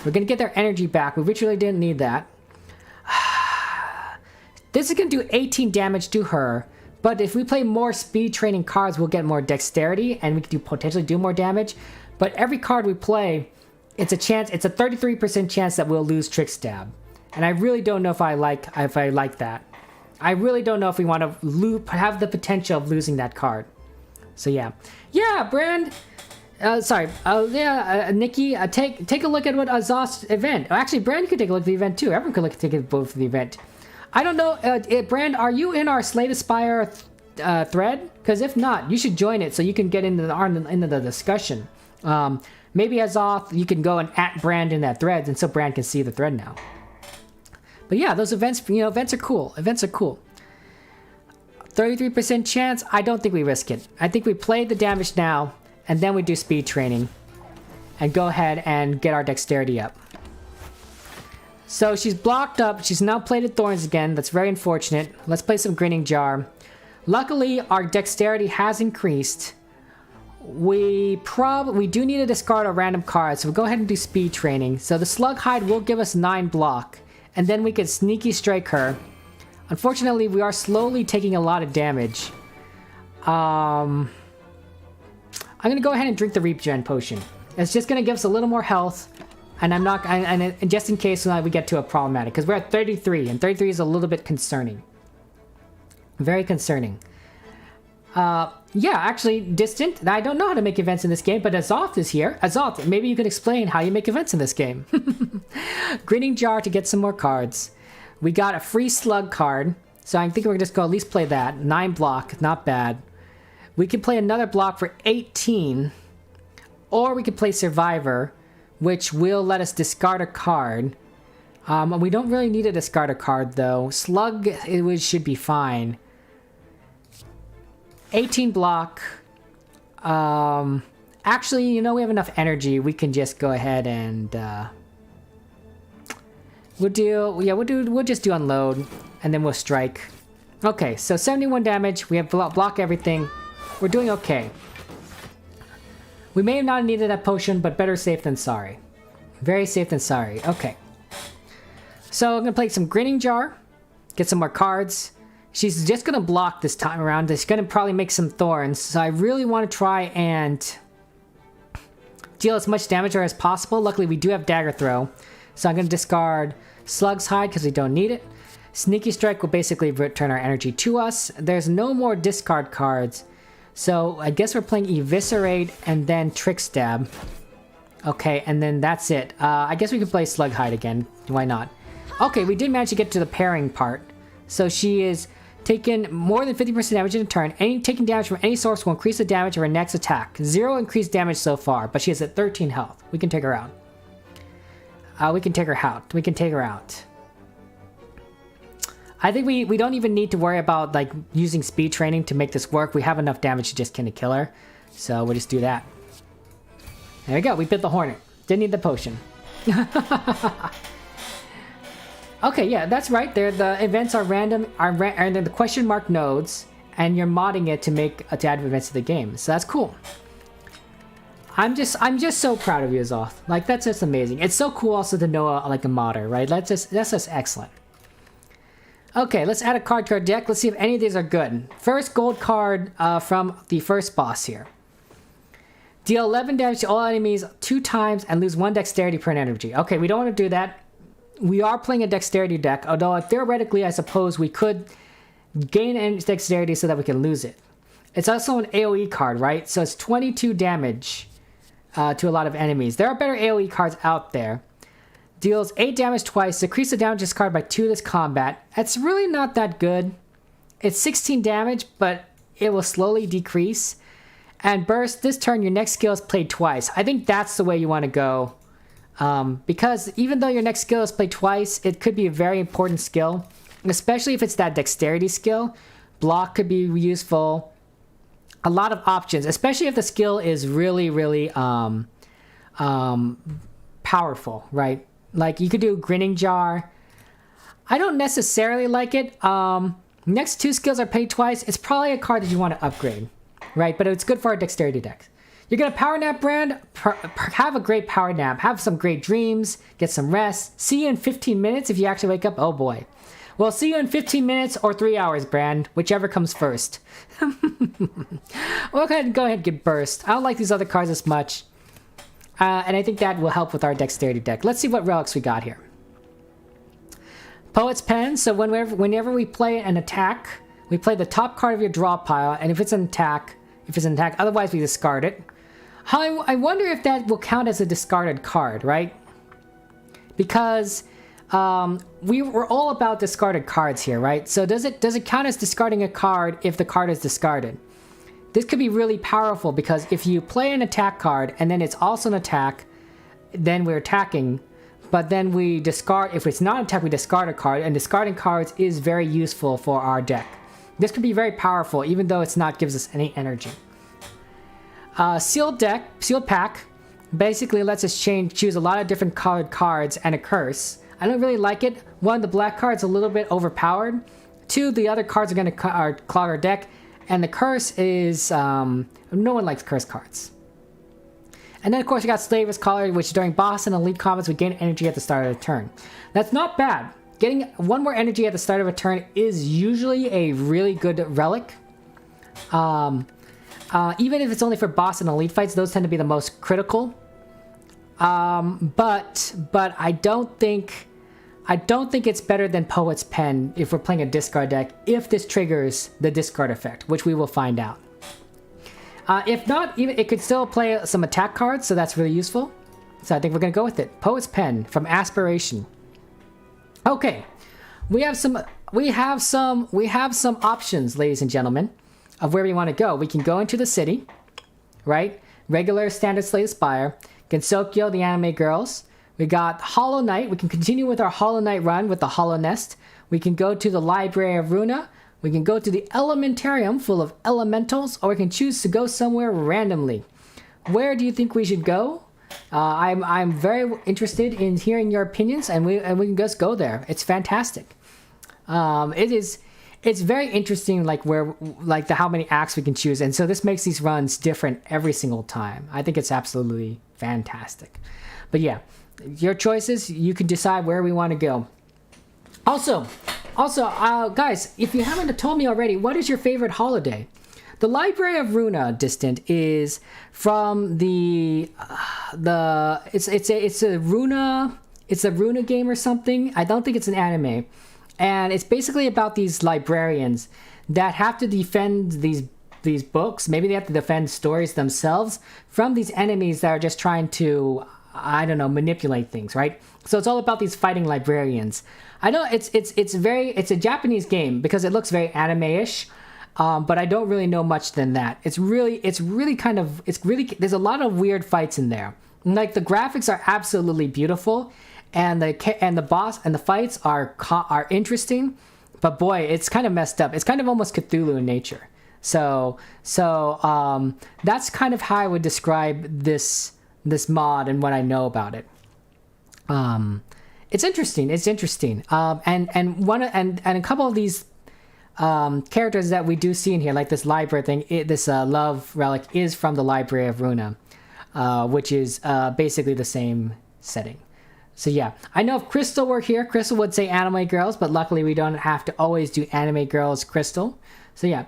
We're going to get their energy back. We really didn't need that. This is going to do 18 damage to her. But if we play more speed training cards, we'll get more dexterity and we can potentially do more damage. But every card we play, it's a 33% chance that we'll lose Trick Stab. And I really don't know if I like that. I really don't know if we want to have the potential of losing that card. So yeah. Yeah, Brand. Nikki, take a look at what Azaz's event. Actually, Brand, you can take a look at the event too. Everyone can take a look at the event. I don't know, Brand, are you in our Slay the Spire thread? Because if not, you should join it so you can get into the discussion. Maybe Azoth, you can go and @ Brand in that thread, and so Brand can see the thread now. But yeah, those events, events are cool. Events are cool. 33% chance, I don't think we risk it. I think we play the damage now, and then we do speed training. And go ahead and get our dexterity up. So she's blocked up. She's now Plated Thorns again. That's very unfortunate. Let's play some Grinning Jar. Luckily, our dexterity has increased. We do need to discard a random card, so we'll go ahead and do speed training. So the Slug Hide will give us 9 block, and then we can Sneaky Strike her. Unfortunately, we are slowly taking a lot of damage. I'm gonna go ahead and drink the Regen Potion. It's just gonna give us a little more health. And and just in case we get to a problematic, because we're at 33, and 33 is a little bit concerning. Very concerning. Yeah, actually, Distant, I don't know how to make events in this game, but Azoth is here. Azoth, maybe you could explain how you make events in this game. Grinning Jar to get some more cards. We got a free Slug card, so I think we're just going to at least play that. 9 block, not bad. We could play another block for 18, or we could play Survivor, which will let us discard a card. We don't really need to discard a card, though. Slug, should be fine. 18 block. Actually, we have enough energy. We can just go ahead and we'll just do unload, and then we'll strike. Okay, so 71 damage. We have block everything. We're doing okay. We may have not needed that potion, but better safe than sorry. Very safe than sorry. Okay. So I'm going to play some Grinning Jar. Get some more cards. She's just gonna block this time around. She's gonna probably make some thorns. So I really want to try and deal as much damage to her as possible. Luckily, we do have Dagger Throw. So I'm gonna discard Slug's Hide because we don't need it. Sneaky Strike will basically return our energy to us. There's no more discard cards. So I guess we're playing Eviscerate and then Trick Stab. Okay, and then that's it. I guess we can play Slug Hide again. Why not? Okay, we did manage to get to the pairing part. So she is taking more than 50% damage in a turn. Any taking damage from any source will increase the damage of her next attack. 0 increased damage so far, but she has at 13 health. We can take her out. We can take her out. We can take her out. I think we don't even need to worry about like using speed training to make this work. We have enough damage to just kind of kill her. So we'll just do that. There we go. We bit the Hornet. Didn't need the potion. Okay, yeah, that's right. There, the events are random, and then the question mark nodes, and you're modding it to add events to the game. So that's cool. I'm just so proud of you, Zoth. Like, that's just amazing. It's so cool also to know like a modder, right? That's just excellent. Okay, let's add a card to our deck. Let's see if any of these are good. First gold card from the first boss here. Deal 11 damage to all enemies 2 times and lose 1 dexterity per energy. Okay, we don't want to do that. We are playing a dexterity deck, although theoretically I suppose we could gain dexterity so that we can lose it. It's also an AoE card, right? So it's 22 damage to a lot of enemies. There are better AoE cards out there. Deals 8 damage twice, decrease the damage discard by 2 this combat. It's really not that good. It's 16 damage, but it will slowly decrease. And burst, this turn your next skill is played twice. I think that's the way you want to go. Because even though your next skill is played twice, it could be a very important skill. Especially if it's that dexterity skill. Block could be useful. A lot of options, especially if the skill is really, really powerful, right? Like, you could do Grinning Jar. I don't necessarily like it. Next 2 skills are paid twice. It's probably a card that you want to upgrade, right? But it's good for our dexterity decks. You're going to power nap, Brand? Have a great power nap. Have some great dreams. Get some rest. See you in 15 minutes if you actually wake up. Oh, boy. Well, see you in 15 minutes or 3 hours, Brand. Whichever comes first. We'll go ahead and get burst. I don't like these other cards as much. And I think that will help with our dexterity deck. Let's see what relics we got here. Poet's Pen. So whenever we play an attack, we play the top card of your draw pile. And if it's an attack, otherwise we discard it. I wonder if that will count as a discarded card, right? Because we're all about discarded cards here, right? So does it count as discarding a card if the card is discarded? This could be really powerful because if you play an attack card and then it's also an attack, then we're attacking, but then we discard, if it's not an attack, we discard a card, and discarding cards is very useful for our deck. This could be very powerful even though it's not gives us any energy. Sealed Pack basically lets us choose a lot of different colored cards and a curse. I don't really like it. 1, the black card's a little bit overpowered. 2, the other cards are going to clog our deck. And the curse is, no one likes curse cards. And then of course we got Slaver's Collar, which during boss and elite combats we gain energy at the start of the turn. That's not bad. Getting 1 more energy at the start of a turn is usually a really good relic. Even if it's only for boss and elite fights, those tend to be the most critical. But I don't think it's better than Poet's Pen if we're playing a discard deck, if this triggers the discard effect, which we will find out. If not, it could still play some attack cards, so that's really useful. So I think we're gonna go with it. Poet's Pen from Aspiration. Okay, we have some options, ladies and gentlemen, of where we want to go. We can go into the city, right? Regular standard Slay the Spire, Gensokyo, the anime girls. We got Hollow Knight. We can continue with our Hollow Knight run with the Hallownest. We can go to the Library of Runa. We can go to the Elementarium full of elementals, or we can choose to go somewhere randomly. Where do you think we should go? I'm very interested in hearing your opinions, and we can just go there. It's fantastic. It's very interesting, like how many acts we can choose, and so this makes these runs different every single time. I think it's absolutely fantastic. But yeah, your choices. You can decide where we want to go. Also, Also, guys, if you haven't told me already, what is your favorite holiday? The Library of Runa Distant is from it's a Runa game or something. I don't think it's an anime, and it's basically about these librarians that have to defend these books. Maybe they have to defend stories themselves from these enemies that are just trying to, I don't know, manipulate things, right? So it's all about these fighting librarians. I know it's a Japanese game because it looks very anime-ish. But I don't really know much than that. There's a lot of weird fights in there. Like the graphics are absolutely beautiful, and the boss and the fights are interesting. But boy, it's kind of messed up. It's kind of almost Cthulhu in nature. So that's kind of how I would describe this mod and what I know about it. It's interesting. And a couple of these characters that we do see in here, like this library thing, this love relic is from the Library of Runa, which is basically the same setting. So yeah, I know if Crystal were here, Crystal would say anime girls, but luckily we don't have to always do anime girls, Crystal. So yeah,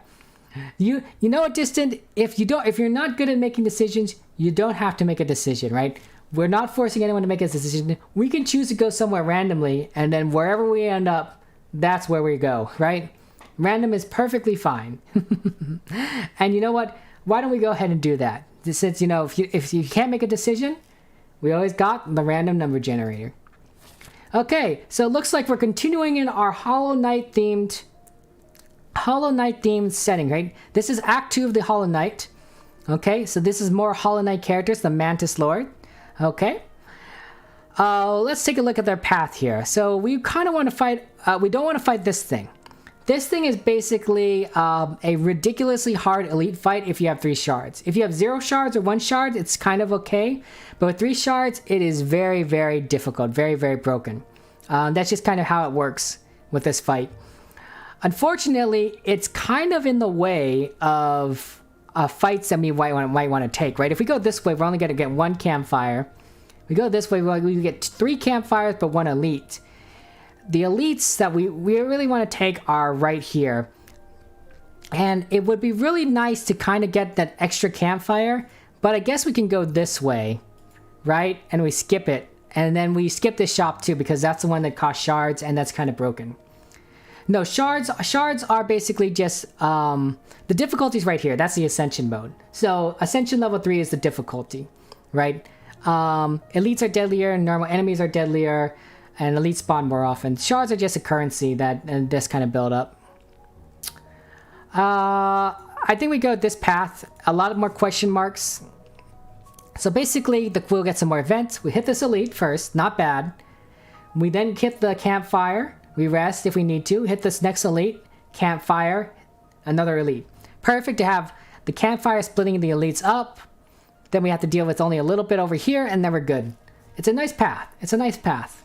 you know what, Distant, if you're not good at making decisions, you don't have to make a decision, right? We're not forcing anyone to make a decision. We can choose to go somewhere randomly, and then wherever we end up, that's where we go, right? Random is perfectly fine. And you know what? Why don't we go ahead and do that? Since, if you can't make a decision, we always got the random number generator. Okay, so it looks like we're continuing in our Hollow Knight themed setting, right? This is Act 2 of the Hollow Knight. Okay, so this is more Hollow Knight characters, the Mantis Lord. Okay. Let's take a look at their path here. So we kind of want to fight, we don't want to fight this thing. This thing is basically a ridiculously hard elite fight if you have 3 shards. If you have 0 shards or 1 shard, it's kind of okay. But with 3 shards, it is very, very difficult. Very, very broken. That's just kind of how it works with this fight. Unfortunately, it's kind of in the way of fights that we might want to take, right? If we go this way, we're only going to get 1 campfire. We go this way, we get 3 campfires, but 1 elite. The elites that we really want to take are right here. And it would be really nice to kind of get that extra campfire, but I guess we can go this way, right? And we skip it. And then we skip this shop too, because that's the one that costs shards, and that's kind of broken. No, shards are basically just, the difficulty's right here. That's the Ascension mode. So Ascension level 3 is the difficulty, right? Elites are deadlier, normal enemies are deadlier, and elites spawn more often. Shards are just a currency that just kind of build up. I think we go this path. A lot more question marks. So basically, we'll get some more events. We hit this elite first, not bad. We then hit the campfire. We rest if we need to. Hit this next elite, campfire, another elite. Perfect to have the campfire splitting the elites up. Then we have to deal with only a little bit over here, and then we're good. It's a nice path. It's a nice path.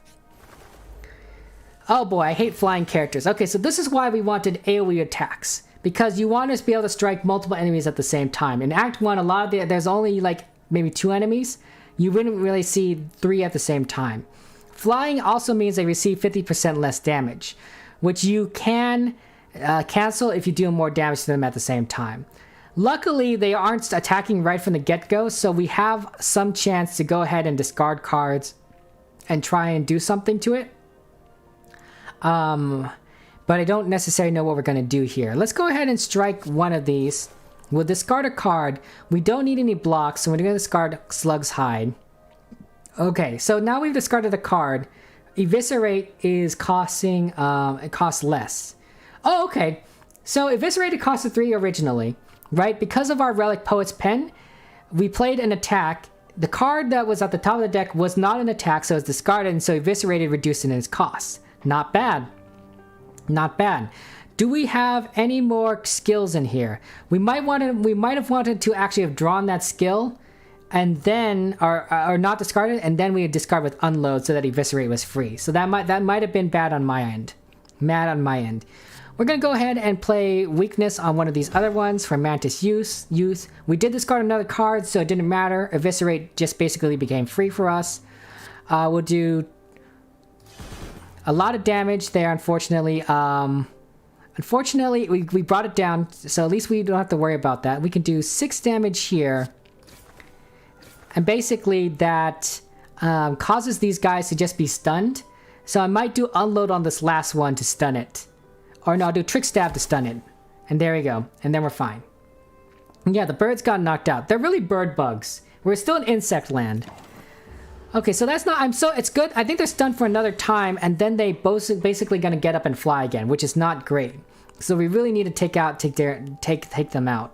Oh boy, I hate flying characters. Okay, so this is why we wanted AoE attacks. Because you want us to be able to strike multiple enemies at the same time. In Act 1, there's only like maybe 2 enemies. You wouldn't really see 3 at the same time. Flying also means they receive 50% less damage, which you can cancel if you do more damage to them at the same time. Luckily, they aren't attacking right from the get-go, so we have some chance to go ahead and discard cards and try and do something to it. But I don't necessarily know what we're going to do here. Let's go ahead and strike one of these. We'll discard a card. We don't need any blocks, so we're going to discard Slug's Hide. Okay, so now we've discarded a card. Eviscerate is costing, it costs less. Oh, okay. So Eviscerate it costed 3 originally, right? Because of our Relic Poet's Pen, we played an attack. The card that was at the top of the deck was not an attack, so it's discarded, and so Eviscerated reduced in its cost. Not bad. Not bad. Do we have any more skills in here? We might have wanted to actually have drawn that skill and then or not discarded, and then we would discard with Unload so that Eviscerate was free. So that might have been bad on my end. Mad on my end. We're gonna go ahead and play Weakness on one of these other ones for Mantis Youth. We did discard another card, so it didn't matter. Eviscerate just basically became free for us. We'll do A lot of damage there, unfortunately. Unfortunately, we brought it down, so at least we don't have to worry about that. We can do 6 damage here. And basically that causes these guys to just be stunned. So I might do unload on this last one to stun it. Or no, I'll do trick stab to stun it. And there we go. And then we're fine. Yeah, the birds got knocked out. They're really bird bugs. We're still in insect land. Okay, so that's not... it's good. I think they're stunned for another time, and then they both basically gonna get up and fly again, which is not great. So we really need to take them out.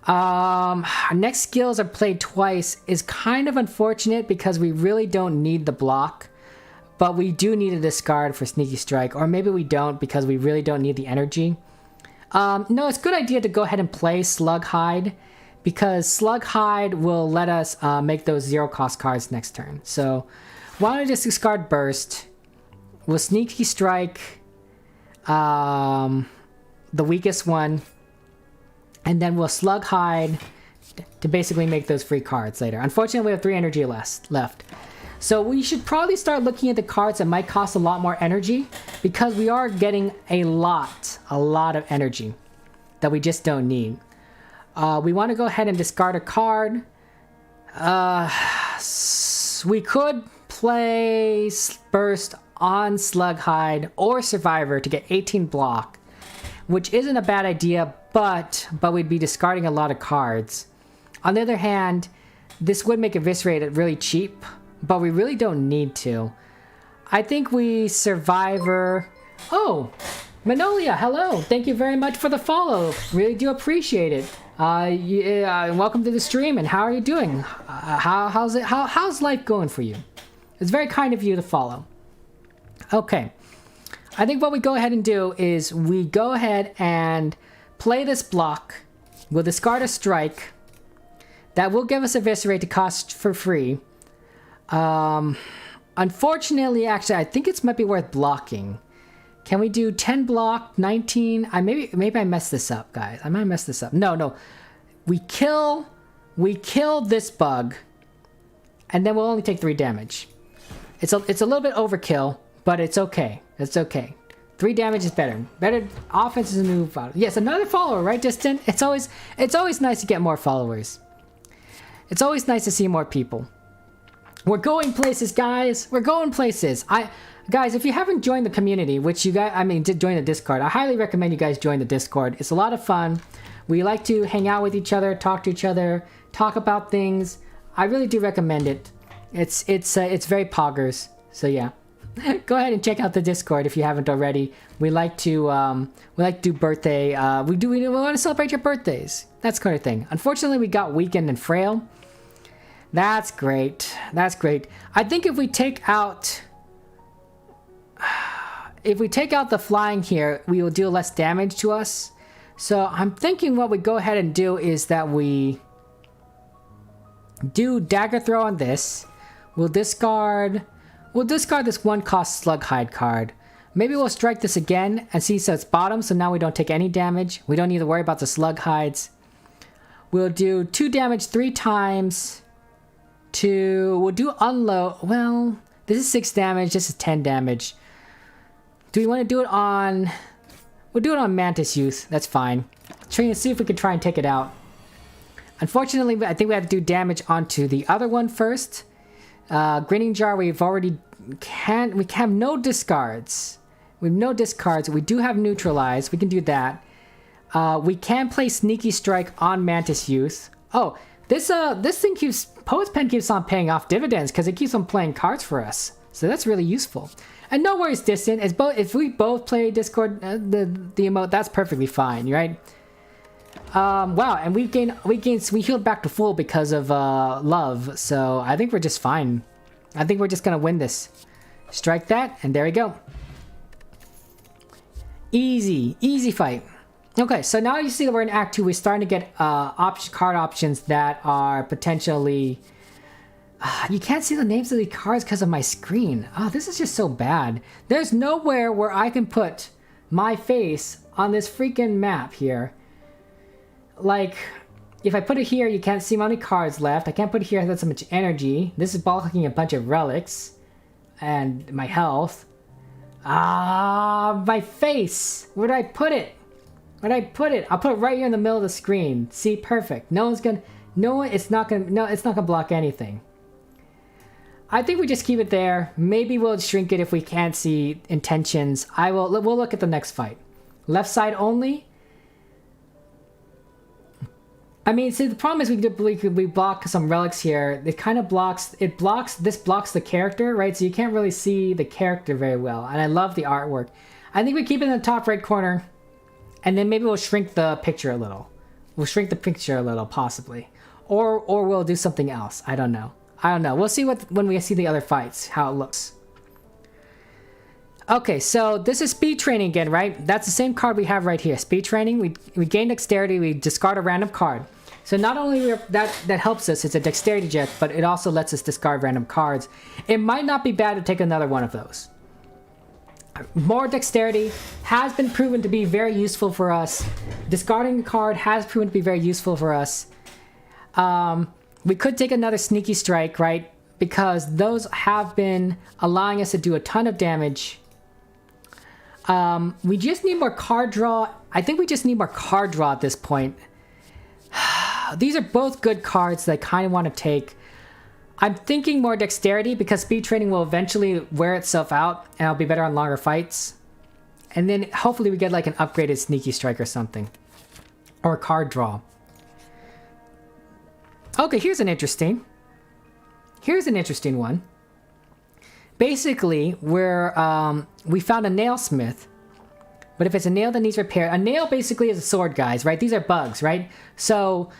Our next skills are played twice is kind of unfortunate because we really don't need the block, but we do need a discard for Sneaky Strike, or maybe we don't because we really don't need the energy. No, it's a good idea to go ahead and play Slug Hide, because Slug Hide will let us make those 0-cost cards next turn. So why don't I just discard Burst? We'll Sneaky Strike the weakest one, and then we'll Slug Hide to basically make those free cards later. Unfortunately, we have 3 energy left. So we should probably start looking at the cards that might cost a lot more energy, because we are getting a lot of energy that we just don't need. We want to go ahead and discard a card. We could play Burst on Slug Hide or Survivor to get 18 block, which isn't a bad idea, but we'd be discarding a lot of cards. On the other hand, this would make Eviscerate really cheap, but we really don't need to. I think we Survivor... Oh! Manolia, hello! Thank you very much for the follow. Really do appreciate it. Welcome to the stream, and how are you doing? How's life going for you? It's very kind of you to follow. Okay. I think what we go ahead and do is we go ahead and play this block. We'll discard a strike. That will give us Eviscerate to cost for free. Unfortunately, actually, I think it might be worth blocking. Can we do 10 block, 19? Maybe I messed this up, guys. I might mess this up. No. We kill this bug, and then we'll only take 3 damage. It's a little bit overkill, but it's okay. It's okay. 3 damage is better. Better offense is a new follower. Yes, another follower, right, Distant? It's always nice to get more followers. It's always nice to see more people. We're going places, guys. We're going places. Guys, if you haven't joined the community, which you guys, did join the Discord, I highly recommend you guys join the Discord. It's a lot of fun. We like to hang out with each other, talk to each other, talk about things. I really do recommend it. It's very poggers. So yeah, go ahead and check out the Discord if you haven't already. We like to do birthday. We want to celebrate your birthdays. That kind of thing. Unfortunately, we got weakened and frail. That's great. That's great. I think if we take out the flying here, we will deal less damage to us. So I'm thinking what we go ahead and do is that we do dagger throw on this. We'll discard this 1-cost Slug Hide card. Maybe we'll strike this again and see, so it's bottom, so now we don't take any damage. We don't need to worry about the Slug Hides. We'll do 2 damage 3 times. We'll do unload. Well, this is 6 damage, this is 10 damage. Do we want to do it on... We'll do it on Mantis Youth, that's fine. Trying to see if we can try and take it out. Unfortunately, I think we have to do damage onto the other one first. Grinning Jar, we have no discards. We have no discards. We do have Neutralize, we can do that. We can play Sneaky Strike on Mantis Youth. Oh, this thing keeps... Poet's Pen keeps on paying off dividends because it keeps on playing cards for us. So that's really useful. And no worries, Distant. If we both play Discord, the emote, that's perfectly fine, right? Wow, and we healed back to full because of love. So I think we're just fine. I think we're just gonna win this. Strike that, and there we go. Easy fight. Okay, so now you see that we're in Act 2. We're starting to get card options that are potentially... you can't see the names of the cards because of my screen. Oh, this is just so bad. There's nowhere where I can put my face on this freaking map here. Like, if I put it here, you can't see how many cards left. I can't put it here, that's so much energy. This is blocking a bunch of relics. And my health. Ah, my face. Where did I put it? Where did I put it? I'll put it right here in the middle of the screen. See, perfect. No one's gonna, it's not gonna block anything. I think we just keep it there. Maybe we'll shrink it if we can't see intentions. We'll look at the next fight. Left side only. I mean, see, the problem is we block some relics here. It kind of blocks, this blocks the character, right? So you can't really see the character very well. And I love the artwork. I think we keep it in the top right corner. And then maybe we'll shrink the picture a little. We'll shrink the picture a little, possibly. Or we'll do something else. I don't know. We'll see when we see the other fights, how it looks. Okay, so this is speed training again, right? That's the same card we have right here. Speed training, we gain dexterity, we discard a random card. So not only that helps us, it's a dexterity check, but it also lets us discard random cards. It might not be bad to take another one of those. More dexterity has been proven to be very useful for us. Discarding a card has proven to be very useful for us. We could take another sneaky strike, right? Because those have been allowing us to do a ton of damage. We just need more card draw. I think we just need more card draw at this point. These are both good cards that I kind of want to take. I'm thinking more dexterity because speed training will eventually wear itself out and I'll be better on longer fights. And then hopefully we get like an upgraded sneaky strike or something. Or card draw. Okay, here's an interesting one. Basically, we found a nailsmith. But if it's a nail that needs repair, a nail basically is a sword, guys, right? These are bugs, right? So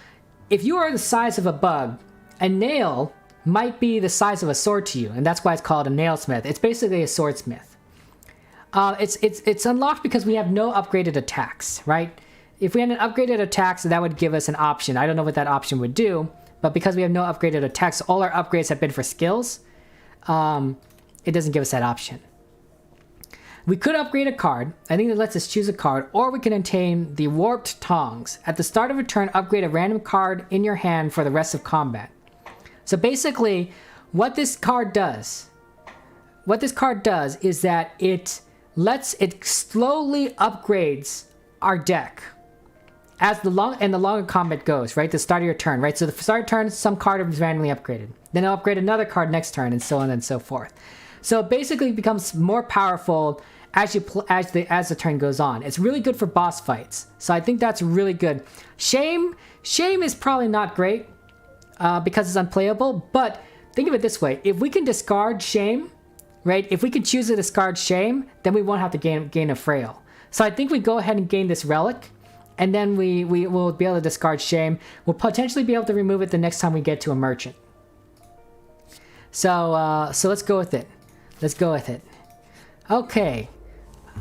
if you are the size of a bug, a nail might be the size of a sword to you, and that's why it's called a nailsmith. It's basically a swordsmith. It's unlocked because we have no upgraded attacks, right? If we had an upgraded attacks, that would give us an option. I don't know what that option would do, but because we have no upgraded attacks, all our upgrades have been for skills. It doesn't give us that option. We could upgrade a card. I think it lets us choose a card, or we can obtain the Warped Tongs. At the start of a turn, upgrade a random card in your hand for the rest of combat. So basically, what this card does is that it slowly upgrades our deck as the longer combat goes, right? The start of your turn, right? So the start of turn, some card is randomly upgraded. Then it'll upgrade another card next turn, and so on and so forth. So it basically becomes more powerful as the turn goes on. It's really good for boss fights. So I think that's really good. Shame is probably not great because it's unplayable. But think of it this way: if we can discard Shame, right? If we can choose to discard Shame, then we won't have to gain a Frail. So I think we go ahead and gain this relic, and then we will be able to discard Shame. We'll potentially be able to remove it the next time we get to a merchant. So let's go with it. Let's go with it. Okay.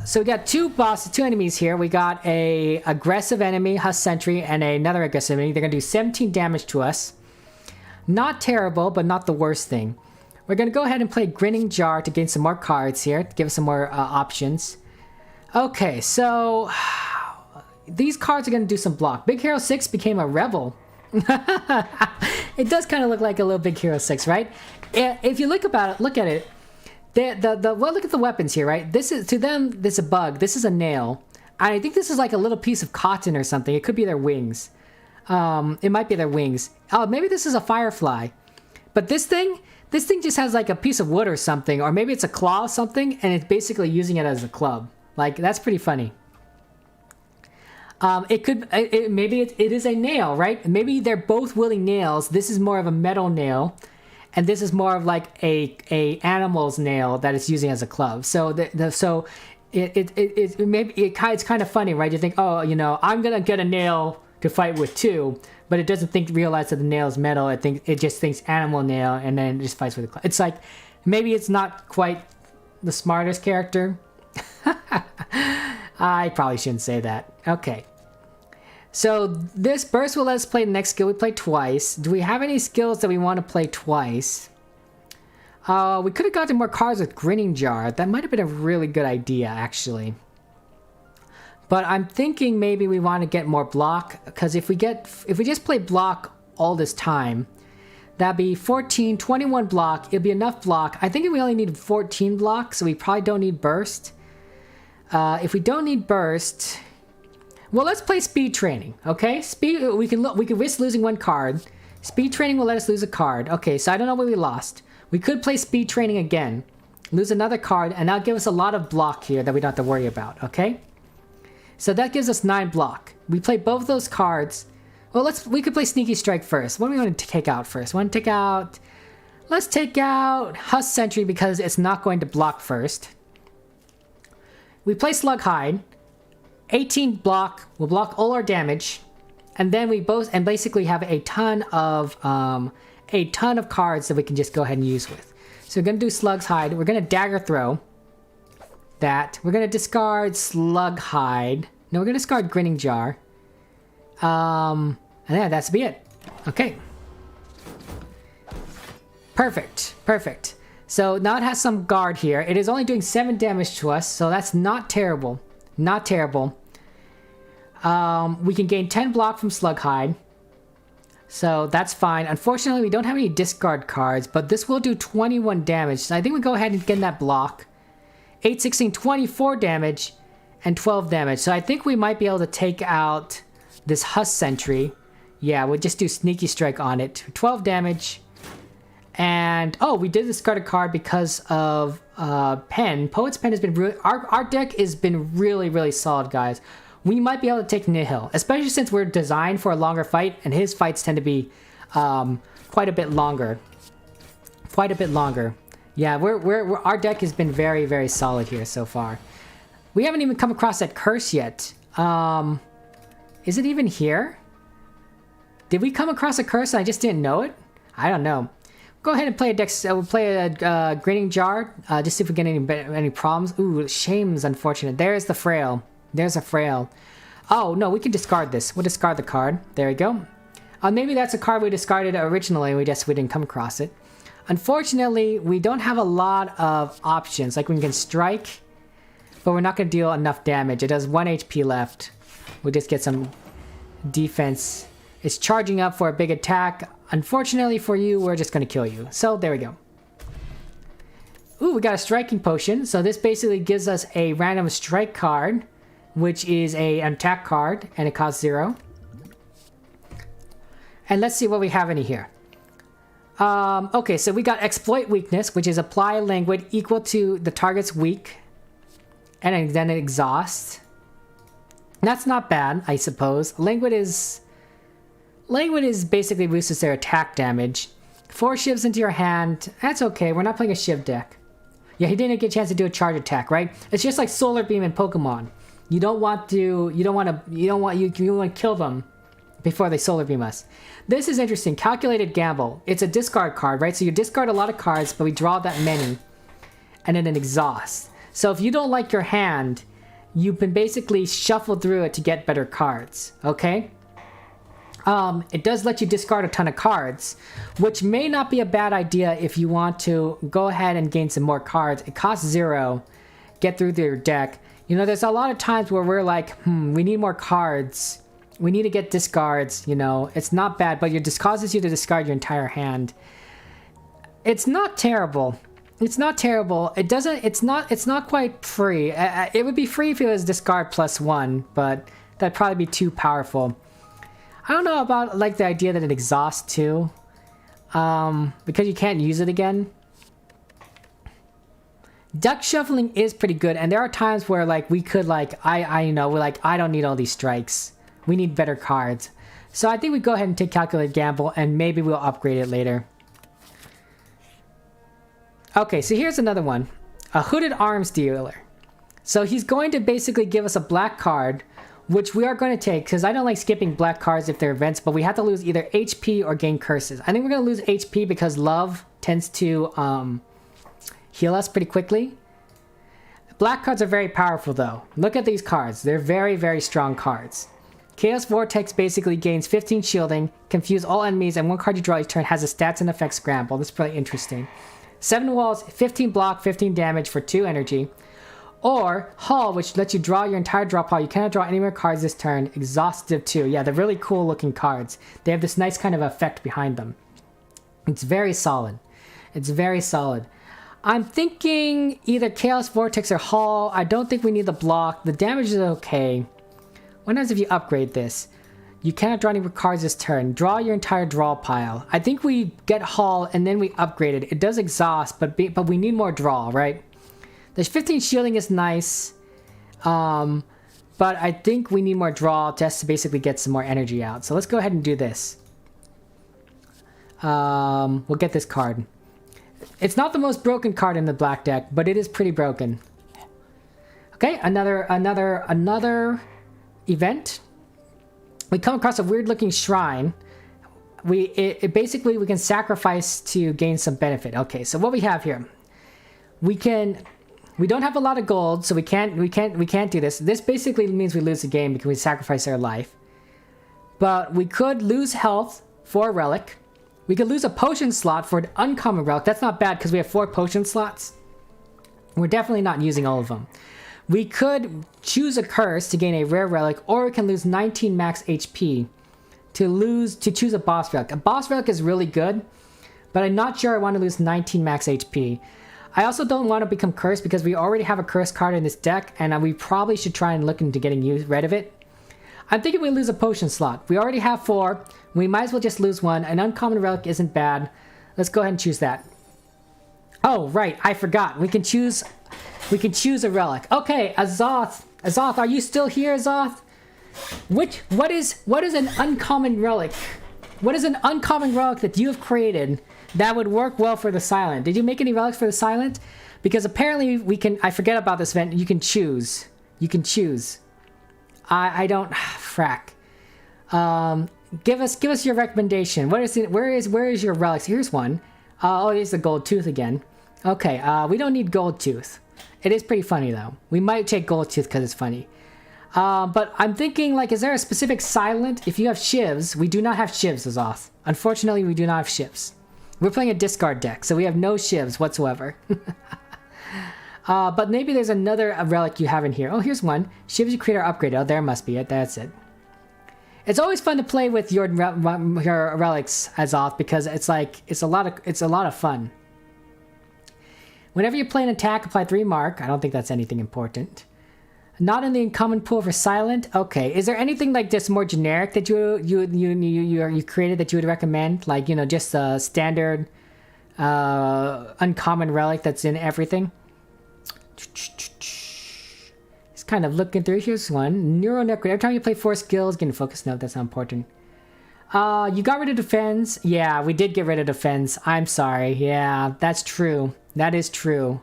So we got two enemies here. We got a aggressive enemy, Husk Sentry, and another aggressive enemy. They're going to do 17 damage to us. Not terrible, but not the worst thing. We're going to go ahead and play Grinning Jar to gain some more cards here, to give us some more options. Okay, so these cards are going to do some block. Big Hero 6 became a rebel. It does kind of look like a little Big Hero 6, right? If you look at it, look at the weapons here, right? This is, to them, this is a bug. This is a nail. I think this is like a little piece of cotton or something. It could be their wings. It might be their wings. Oh, maybe this is a firefly. But this thing just has like a piece of wood or something, or maybe it's a claw or something, and it's basically using it as a club. Like, that's pretty funny. Maybe it is a nail, right? Maybe they're both willing nails. This is more of a metal nail, and this is more of like a animal's nail that it's using as a club. So it's kind of funny, right? You think, oh, I'm gonna get a nail to fight with too, but it doesn't realize that the nail is metal. It just thinks animal nail, and then it just fights with a club. It's like, maybe it's not quite the smartest character. I probably shouldn't say that. Okay. So this burst will let us play the next skill. We played twice. Do we have any skills that we want to play twice? We could have gotten more cards with Grinning Jar. That might have been a really good idea, actually. But I'm thinking maybe we want to get more block, because if we just play block all this time, That'd be 14, 21 block. It'll be enough block. I think we only need 14 blocks, so we probably don't need burst. If we don't need burst, well, let's play speed training. Okay, we can risk losing one card. Speed training will let us lose a card. Okay, so I don't know what we lost. We could play speed training again, lose another card, and that'll give us a lot of block here that we don't have to worry about. Okay, so that gives us 9 block. We play both those cards. Well, we could play Sneaky Strike first. What do we want to take out first? Let's take out Husk Sentry because it's not going to block first. We play Slug Hide. 18 block will block all our damage, and then we basically have a ton of cards that we can just go ahead and use with. So we're gonna do Slug's Hide. We're gonna Dagger Throw that. We're gonna discard Slug Hide. No, we're gonna discard Grinning Jar. And yeah, that's be it. Okay. Perfect. So now it has some guard here. It is only doing 7 damage to us, so that's not terrible. Not terrible. We can gain 10 block from Slug Hide. So that's fine. Unfortunately, we don't have any discard cards, but this will do 21 damage. So I think we go ahead and get that block. 8, 16, 24 damage and 12 damage. So I think we might be able to take out this Husk Sentry. Yeah, we'll just do Sneaky Strike on it. 12 damage. And, oh, we did discard a card because of Pen. Poet's Pen has been really... Our deck has been really solid, guys. We might be able to take Nihil, especially since we're designed for a longer fight, and his fights tend to be quite a bit longer. Yeah, our deck has been very solid here so far. We haven't even come across that curse yet. Is it even here? Did we come across a curse and I just didn't know it? I don't know. Go ahead and play a deck. We'll play a Grinning Jar. Just see if we get any problems. Ooh, Shame's unfortunate. There's the Frail. There's a Frail. Oh no, we can discard this. We'll discard the card. There we go. Maybe that's a card we discarded originally. We didn't come across it. Unfortunately, we don't have a lot of options. Like we can strike, but we're not going to deal enough damage. It does 1 HP left. We'll just get some defense. It's charging up for a big attack. Unfortunately for you, we're just going to kill you. So there we go. Ooh, we got a striking potion. So this basically gives us a random strike card, which is an attack card, and it costs 0. And let's see what we have in here. Okay, so we got Exploit Weakness, which is apply languid equal to the target's weak, and then it exhausts. That's not bad, I suppose. Languid is basically boosts their attack damage. 4 shivs into your hand. That's okay. We're not playing a shiv deck. Yeah, he didn't get a chance to do a charge attack, right? It's just like Solar Beam in Pokemon. You want to kill them before they Solar Beam us. This is interesting. Calculated Gamble. It's a discard card, right? So you discard a lot of cards, but we draw that many, and then it exhausts. So if you don't like your hand, you can basically shuffle through it to get better cards. Okay. It does let you discard a ton of cards, which may not be a bad idea if you want to go ahead and gain some more cards. It costs 0. Get through your deck. You know, there's a lot of times where we're like, we need more cards. We need to get discards, you know. It's not bad, but it causes you to discard your entire hand. It's not terrible. It's not terrible. It's not quite free. It would be free if it was discard +1, but that'd probably be too powerful. I don't know about like the idea that it exhausts too, because you can't use it again. Deck shuffling is pretty good, and there are times where like we could like I don't need all these strikes. We need better cards. So I think we go ahead and take Calculated Gamble, and maybe we'll upgrade it later. Okay, so here's another one. A Hooded Arms Dealer. So he's going to basically give us a black card, which we are going to take, because I don't like skipping black cards if they're events, but we have to lose either HP or gain curses. I think we're going to lose HP because love tends to heal us pretty quickly. Black cards are very powerful though. Look at these cards. They're very strong cards. Chaos Vortex basically gains 15 shielding, confuse all enemies, and one card you draw each turn has a stats and effects scramble. This is pretty interesting. 7 walls, 15 block, 15 damage for 2 energy. Or Haul, which lets you draw your entire draw pile. You cannot draw any more cards this turn. Exhaustive 2. Yeah, they're really cool looking cards. They have this nice kind of effect behind them. It's very solid. It's very solid. I'm thinking either Chaos Vortex or Hull. I don't think we need the block. The damage is okay. What happens if you upgrade this? You cannot draw any cards this turn. Draw your entire draw pile. I think we get Hull and then we upgrade it. It does exhaust, but we need more draw, right? The 15 shielding is nice. But I think we need more draw just to basically get some more energy out. So let's go ahead and do this. We'll get this card. It's not the most broken card in the black deck, but it is pretty broken. Okay, another event. We come across a weird looking shrine. Basically we can sacrifice to gain some benefit. Okay, so what we have here, we don't have a lot of gold, so we can't do this. This basically means we lose the game because we sacrifice our life. But we could lose health for a relic. We could lose a potion slot for an uncommon relic. That's not bad because we have 4 potion slots. We're definitely not using all of them. We could choose a curse to gain a rare relic, or we can lose 19 max HP to choose a boss relic. A boss relic is really good, but I'm not sure I want to lose 19 max HP. I also don't want to become cursed because we already have a curse card in this deck, and we probably should try and look into getting rid of it. I'm thinking we lose a potion slot. We already have 4. We might as well just lose 1. An uncommon relic isn't bad. Let's go ahead and choose that. Oh, right. I forgot. We can choose a relic. Okay, Azoth. Azoth, are you still here, Azoth? What is an uncommon relic? What is an uncommon relic that you have created that would work well for the silent? Did you make any relics for the silent? Because apparently we can, I forget about this event, you can choose. You can choose. I don't, frack. Give us your recommendation. Where is your relics? Here's one. Oh, here's the gold tooth again. Okay, we don't need gold tooth. It is pretty funny though. We might take gold tooth because it's funny. But I'm thinking, like, is there a specific silent? If you have shivs, we do not have shivs, Azoth. Unfortunately, we do not have shivs. We're playing a discard deck, so we have no shivs whatsoever. But maybe there's another relic you have in here. Oh, here's one. Shivs you create are upgraded. Oh, there must be it. That's it. It's always fun to play with your relics, Azoth, because it's a lot of fun. Whenever you play an attack, apply 3 mark. I don't think that's anything important. Not in the uncommon pool for silent. Okay, is there anything like this more generic that you created that you would recommend? Like, you know, just a standard uncommon relic that's in everything. Just kind of looking through. Here's one. Neuro Necro. Every time you play 4 skills, getting focus. No, that's not important. You got rid of defense. Yeah, we did get rid of defense. I'm sorry. Yeah, that's true. That is true.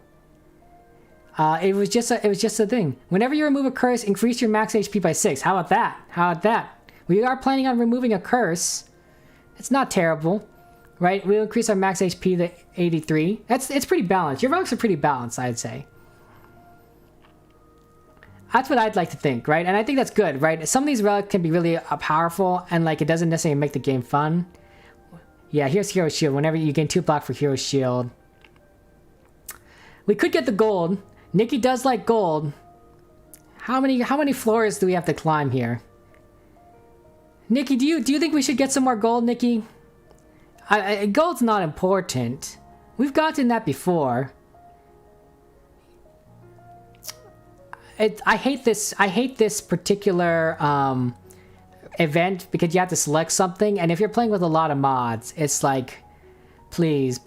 It was just a thing. Whenever you remove a curse, increase your max HP by 6. How about that? How about that? We are planning on removing a curse. It's not terrible, right? We'll increase our max HP to 83. It's pretty balanced. Your relics are pretty balanced, I'd say. That's what I'd like to think, right? And I think that's good, right? Some of these relics can be really powerful, and like it doesn't necessarily make the game fun. Yeah, here's Hero Shield. Whenever you gain 2 block for Hero Shield. We could get the gold. Nikki does like gold. How many floors do we have to climb here? Nikki, do you think we should get some more gold, Nikki? Gold's not important. We've gotten that before. I hate this particular event because you have to select something, and if you're playing with a lot of mods, it's like, please.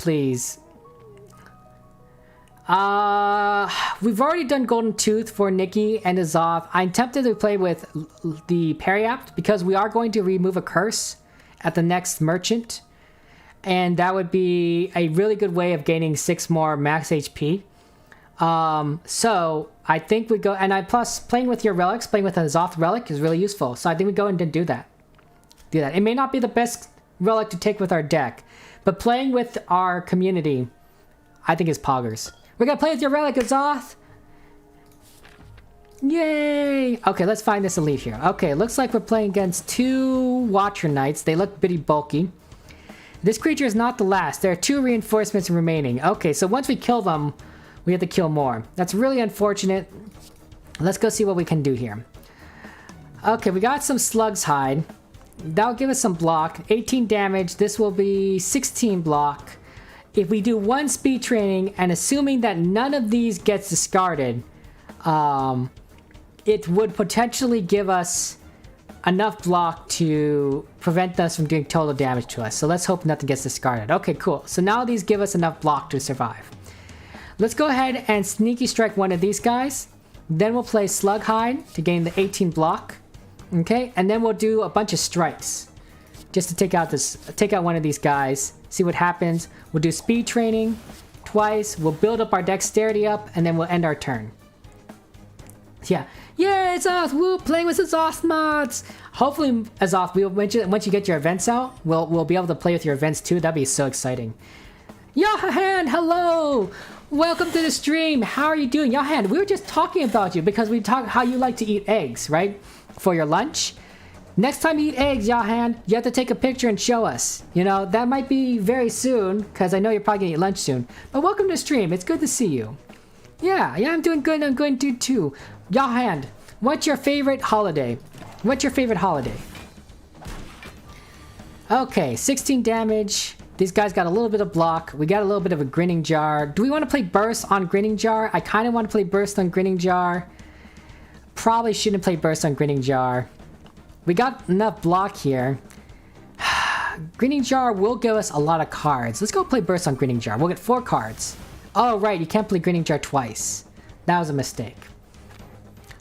We've already done Golden Tooth for Nikki and Azoth. I'm tempted to play with the Periapt because we are going to remove a curse at the next merchant, and that would be a really good way of gaining 6 more max HP. So I think we go, and plus playing with your relics, playing with an Azoth relic is really useful. So I think we go and do that. It may not be the best relic to take with our deck, but playing with our community, I think is poggers. We're gonna play with your relic, Azoth! Yay! Okay, let's find this elite here. Okay, looks like we're playing against 2 Watcher Knights. They look pretty bulky. This creature is not the last. There are 2 reinforcements remaining. Okay, so once we kill them, we have to kill more. That's really unfortunate. Let's go see what we can do here. Okay, we got some Slug's Hide. That'll give us some block. 18 damage. This will be 16 block. If we do 1 speed training, and assuming that none of these gets discarded, it would potentially give us enough block to prevent us from doing total damage to us. So let's hope nothing gets discarded. Okay, cool. So now these give us enough block to survive. Let's go ahead and sneaky strike one of these guys. Then we'll play Slug Hide to gain the 18 block. Okay, and then we'll do a bunch of strikes just to take out one of these guys. See what happens. We'll do speed training twice. We'll build up our dexterity up, and then we'll end our turn. Yeah. Yay, Azoth! Woo! Playing with Azoth mods! Hopefully, Azoth, once you get your events out, we'll be able to play with your events too. That'd be so exciting. Yahan, hello! Welcome to the stream. How are you doing? Yahan, we were just talking about you because we talked how you like to eat eggs, right? For your lunch. Next time you eat eggs, Yahan, you have to take a picture and show us. You know, that might be very soon, because I know you're probably gonna eat lunch soon. But welcome to the stream. It's good to see you. Yeah, I'm doing good. I'm going to do too. Yahan, what's your favorite holiday? What's your favorite holiday? Okay, 16 damage. These guys got a little bit of block. We got a little bit of a Grinning Jar. Do we want to play Burst on Grinning Jar? I kind of want to play Burst on Grinning Jar. Probably shouldn't play Burst on Grinning Jar. We got enough block here. Grinning Jar will give us a lot of cards. Let's go play Burst on Grinning Jar. We'll get 4 cards. Oh, right. You can't play Grinning Jar twice. That was a mistake.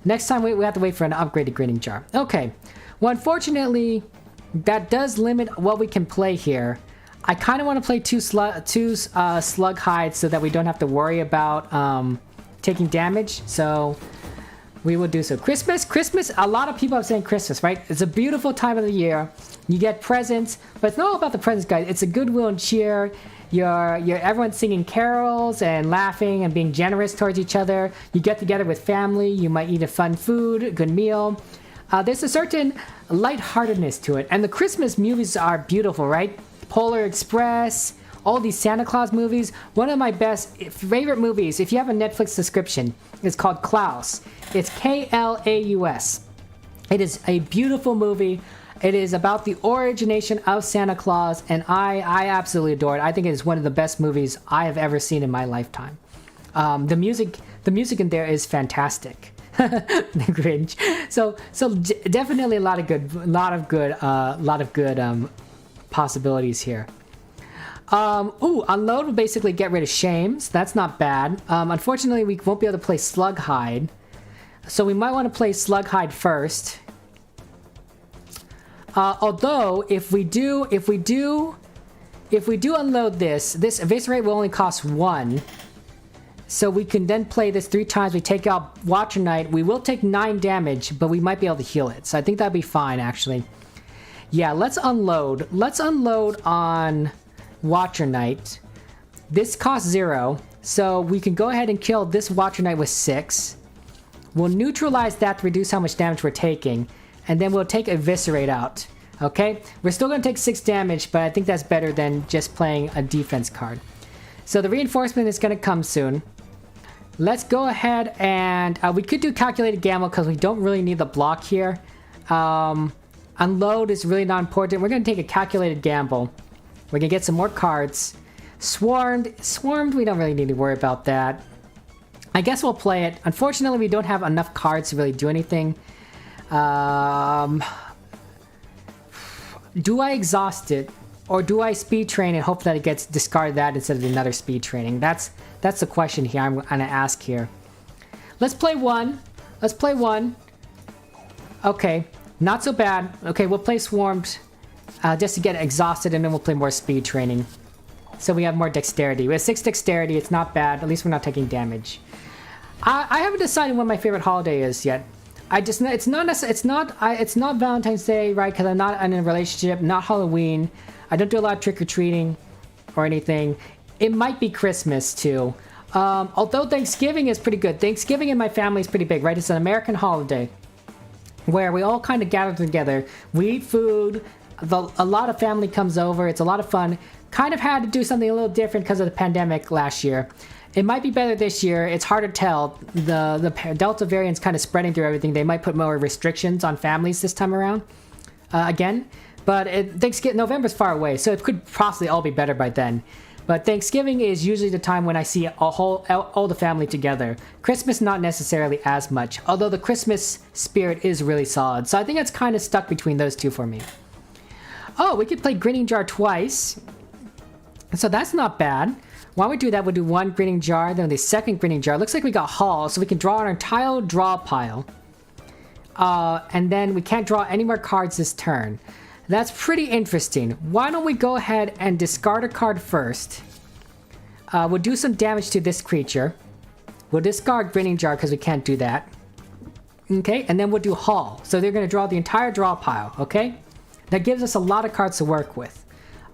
Next time we have to wait for an upgraded Grinning Jar. Okay. Well, unfortunately, that does limit what we can play here. I kind of want to play two Slug Hides so that we don't have to worry about taking damage. So we will do so. Christmas, a lot of people are saying Christmas, right? It's a beautiful time of the year. You get presents, but it's not all about the presents, guys. It's a goodwill and cheer. Everyone's singing carols and laughing and being generous towards each other. You get together with family. You might eat a fun food, a good meal. There's a certain lightheartedness to it. And the Christmas movies are beautiful, right? Polar Express, all these Santa Claus movies. One of my favorite movies, if you have a Netflix subscription, is called Klaus. It's Klaus. It is a beautiful movie. It is about the origination of Santa Claus, and I absolutely adore it. I think it is one of the best movies I have ever seen in my lifetime. The music in there is fantastic. The Grinch. So definitely a lot of good possibilities here. Unload will basically get rid of shames. That's not bad. Unfortunately, we won't be able to play Slug Hide, so we might want to play Slug Hide first. Although if we do unload this eviscerate will only cost 1. So we can then play this 3 times. We take out Watcher Knight. We will take 9 damage, but we might be able to heal it. So I think that'd be fine, actually. Yeah, let's unload. Let's unload on Watcher Knight. This costs 0, so we can go ahead and kill this Watcher Knight with 6. We'll neutralize that to reduce how much damage we're taking, and then we'll take Eviscerate out. Okay? We're still going to take 6 damage, but I think that's better than just playing a defense card. So the reinforcement is going to come soon. Let's go ahead and... we could do Calculated Gamble because we don't really need the block here. Unload is really not important. We're going to take a Calculated Gamble. We're going to get some more cards. Swarmed, we don't really need to worry about that. I guess we'll play it. Unfortunately, we don't have enough cards to really do anything. Do I exhaust it? Or do I speed train and hope that it gets discarded that instead of another speed training? That's the question here I'm going to ask here. Let's play 1. Let's play 1. Okay, not so bad. Okay, we'll play Swarmed just to get exhausted, and then we'll play more speed training. So we have more dexterity. We have 6 dexterity. It's not bad. At least we're not taking damage. I haven't decided what my favorite holiday is yet. It's not Valentine's Day, right? Because I'm not in a relationship. Not Halloween. I don't do a lot of trick-or-treating or anything. It might be Christmas too. Although Thanksgiving is pretty good. Thanksgiving in my family is pretty big, right? It's an American holiday where we all kind of gather together. We eat food. A lot of family comes over. It's a lot of fun. Kind of had to do something a little different because of the pandemic last year. It might be better this year. It's hard to tell. The Delta variant's kind of spreading through everything. They might put more restrictions on families this time around. Again. but Thanksgiving, November's far away, so it could possibly all be better by then. But Thanksgiving is usually the time when I see all the family together. Christmas, not necessarily as much, although the Christmas spirit is really solid. So I think it's kind of stuck between those two for me. Oh, we could play Grinning Jar twice. So that's not bad. Why don't we do that? We'll do one Grinning Jar, then the second Grinning Jar. Looks like we got Haul, so we can draw our entire draw pile. And then we can't draw any more cards this turn. That's pretty interesting. Why don't we go ahead and discard a card first. We'll do some damage to this creature. We'll discard Grinning Jar because we can't do that. Okay, and then we'll do Haul. So they're going to draw the entire draw pile, okay? That gives us a lot of cards to work with.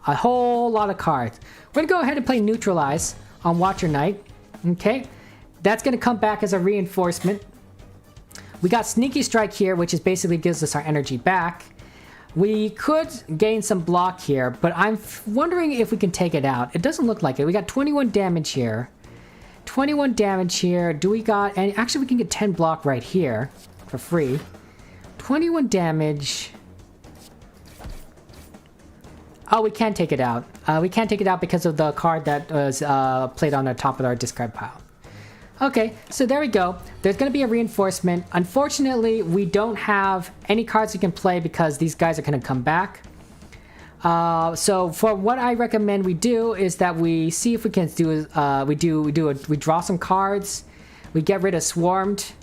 A whole lot of cards. We're going to go ahead and play Neutralize on Watcher Knight. Okay, that's going to come back as a reinforcement. We got Sneaky Strike here, which is basically gives us our energy back. We could gain some block here, but I'm wondering if we can take it out. It doesn't look like it. We got 21 damage here. 21 damage here. Do we got any? Actually, we can get 10 block right here for free. 21 damage. Oh, we can't take it out. We can't take it out because of the card that was played on the top of our discard pile. Okay, so there we go. There's going to be a reinforcement. Unfortunately, we don't have any cards we can play because these guys are going to come back. So for what I recommend we do is that we see if we can do we draw some cards. We get rid of Swarmed.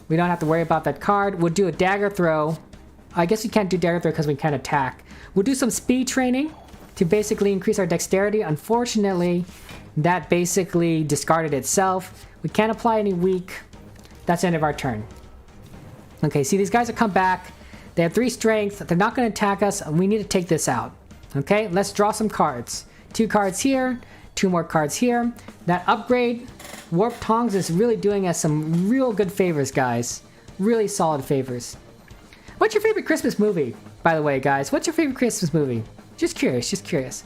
We don't have to worry about that card. We'll do a Dagger Throw. I guess we can't do Dagger Throw because we can't attack. We'll do some speed training to basically increase our dexterity. Unfortunately, that basically discarded itself. We can't apply any weak. That's the end of our turn. Okay, see, these guys have come back. They have 3 strength. They're not going to attack us. We need to take this out. Okay, let's draw some cards. 2 cards here, 2 more cards here. That upgrade, Warp Tongs, is really doing us some real good favors, guys. Really solid favors. What's your favorite Christmas movie, by the way, guys? What's your favorite Christmas movie? Just curious, just curious.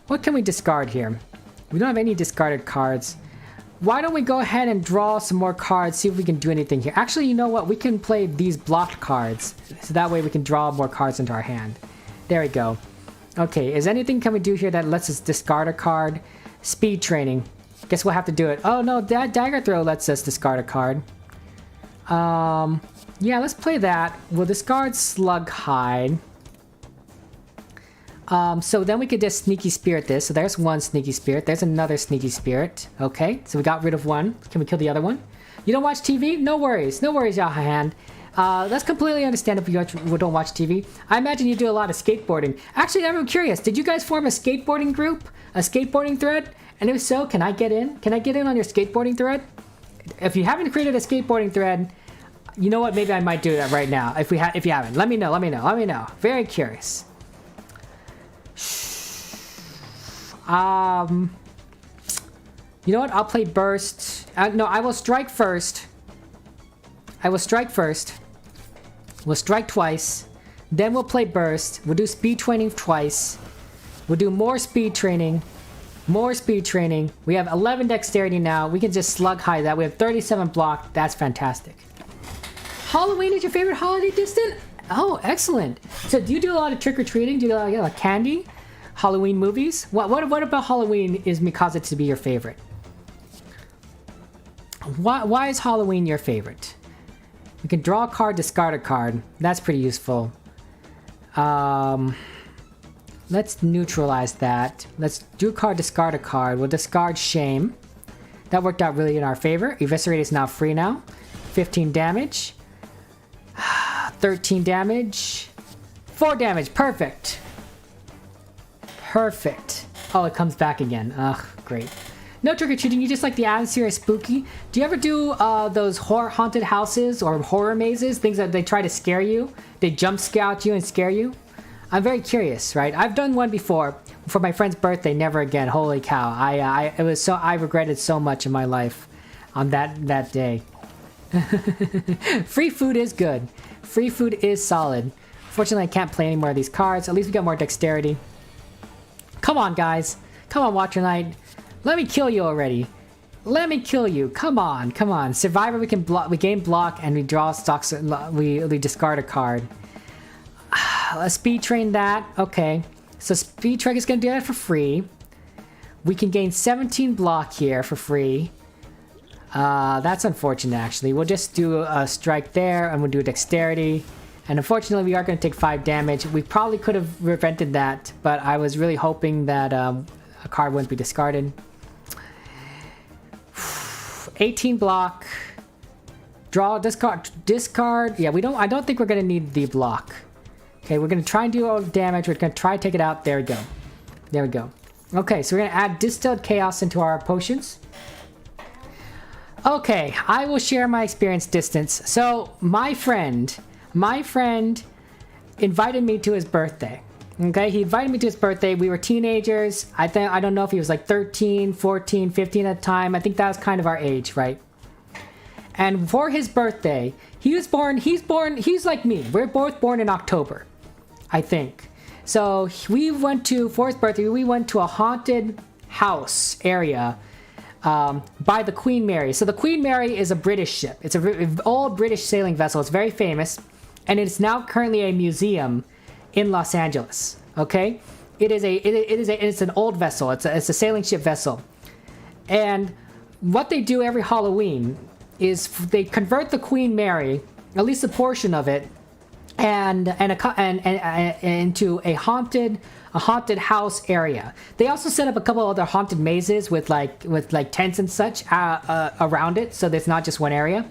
What can we discard here? We don't have any discarded cards. Why don't we go ahead and draw some more cards, see if we can do anything here. Actually, you know what? We can play these blocked cards. So that way we can draw more cards into our hand. There we go. Okay, is anything can we do here that lets us discard a card? Speed training. Guess we'll have to do it. Oh no, that Dagger Throw lets us discard a card. Yeah, let's play that. We'll discard Slug Hide. So then we could just Sneaky Spirit this. So there's one Sneaky Spirit. There's another Sneaky Spirit. Okay, so we got rid of one. Can we kill the other one? You don't watch TV? No worries. No worries, Yahahan. That's completely understandable if you don't watch TV. I imagine you do a lot of skateboarding. Actually, I'm curious. Did you guys form a skateboarding group? A skateboarding thread? And if so, can I get in? Can I get in on your skateboarding thread? If you haven't created a skateboarding thread, you know what? Maybe I might do that right now. If you haven't, let me know. Let me know. Let me know. Very curious. You know what? I'll play Burst. No, I will strike first. I will strike first. We'll strike twice. Then we'll play Burst. We'll do speed training twice. We'll do more speed training. More speed training. We have 11 dexterity now. We can just slug high that. We have 37 block. That's fantastic. Halloween is your favorite holiday distant? Oh, excellent. So do you do a lot of trick-or-treating? Do you do a lot of candy? Halloween movies? What about Halloween is cause it to be your favorite? Why is Halloween your favorite? We can draw a card, discard a card. That's pretty useful. Let's neutralize that. Let's do a card, discard a card. We'll discard Shame. That worked out really in our favor. Eviscerate is now free now. 15 damage. 13 damage. 4 damage. Perfect. Perfect. Oh, it comes back again. Ugh, great. No trick-or-treating, you just like the atmosphere is spooky. Do you ever do those haunted houses or horror mazes? Things that they try to scare you? They jump scout you and scare you? I'm very curious, right? I've done one before for my friend's birthday, never again. Holy cow. I regretted so much in my life on that day. Free food is good. Free food is solid. Fortunately, I can't play any more of these cards. At least we got more dexterity. Come on, guys. Come on, Watcher Knight. Let me kill you already. Let me kill you. Come on, come on. Survivor, we can block. We gain block, and we draw stocks. We discard a card. let's speed train that. Okay, so speed train is gonna do that for free. We can gain 17 block here for free. That's unfortunate actually. We'll just do a strike there and we'll do dexterity. And unfortunately we are going to take 5 damage. We probably could have prevented that, but I was really hoping that a card wouldn't be discarded. 18 block. Draw, discard. Yeah, I don't think we're going to need the block. Okay, we're going to try and do all the damage. We're going to try to take it out. There we go. There we go. Okay, so we're going to add Distilled Chaos into our potions. Okay, I will share my experience distance. So, my friend invited me to his birthday. Okay, he invited me to his birthday. We were teenagers. I don't know if he was like 13, 14, 15 at the time. I think that was kind of our age, right? And for his birthday, he's like me. We're both born in October, I think. So for his birthday, we went to a haunted house area by the Queen Mary. So the Queen Mary is a British ship. It's an old British sailing vessel. It's very famous. And it's now currently a museum in Los Angeles. Okay? It's an old vessel. It's a sailing ship vessel. And what they do every Halloween is they convert the Queen Mary, at least a portion of it, and into a haunted house area. They also set up a couple other haunted mazes with like tents and such around it, so there's not just one area.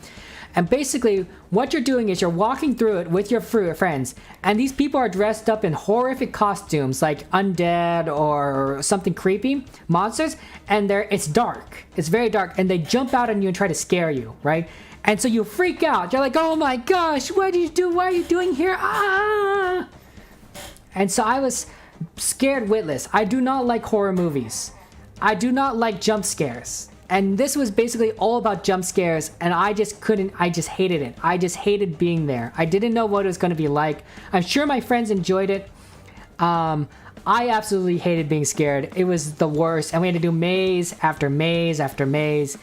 And basically, what you're doing is you're walking through it with your friends, and these people are dressed up in horrific costumes, like undead or something creepy, monsters, and it's dark. It's very dark, and they jump out on you and try to scare you, right? And so you freak out. You're like, oh my gosh, what do you do? What are you doing here? Ah! And so I was scared witless. I do not like horror movies. I do not like jump scares. And this was basically all about jump scares, and I just hated it. I just hated being there. I didn't know what it was going to be like. I'm sure my friends enjoyed it. I absolutely hated being scared. It was the worst, and we had to do maze after maze after maze.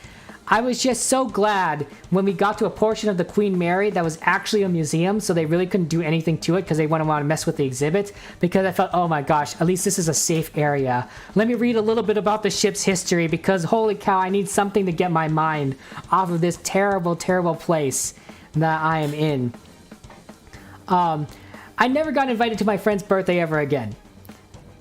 I was just so glad when we got to a portion of the Queen Mary that was actually a museum, so they really couldn't do anything to it because they wouldn't want to mess with the exhibits, because I felt, oh my gosh, at least this is a safe area. Let me read a little bit about the ship's history, because holy cow, I need something to get my mind off of this terrible, terrible place that I am in. I never got invited to my friend's birthday ever again.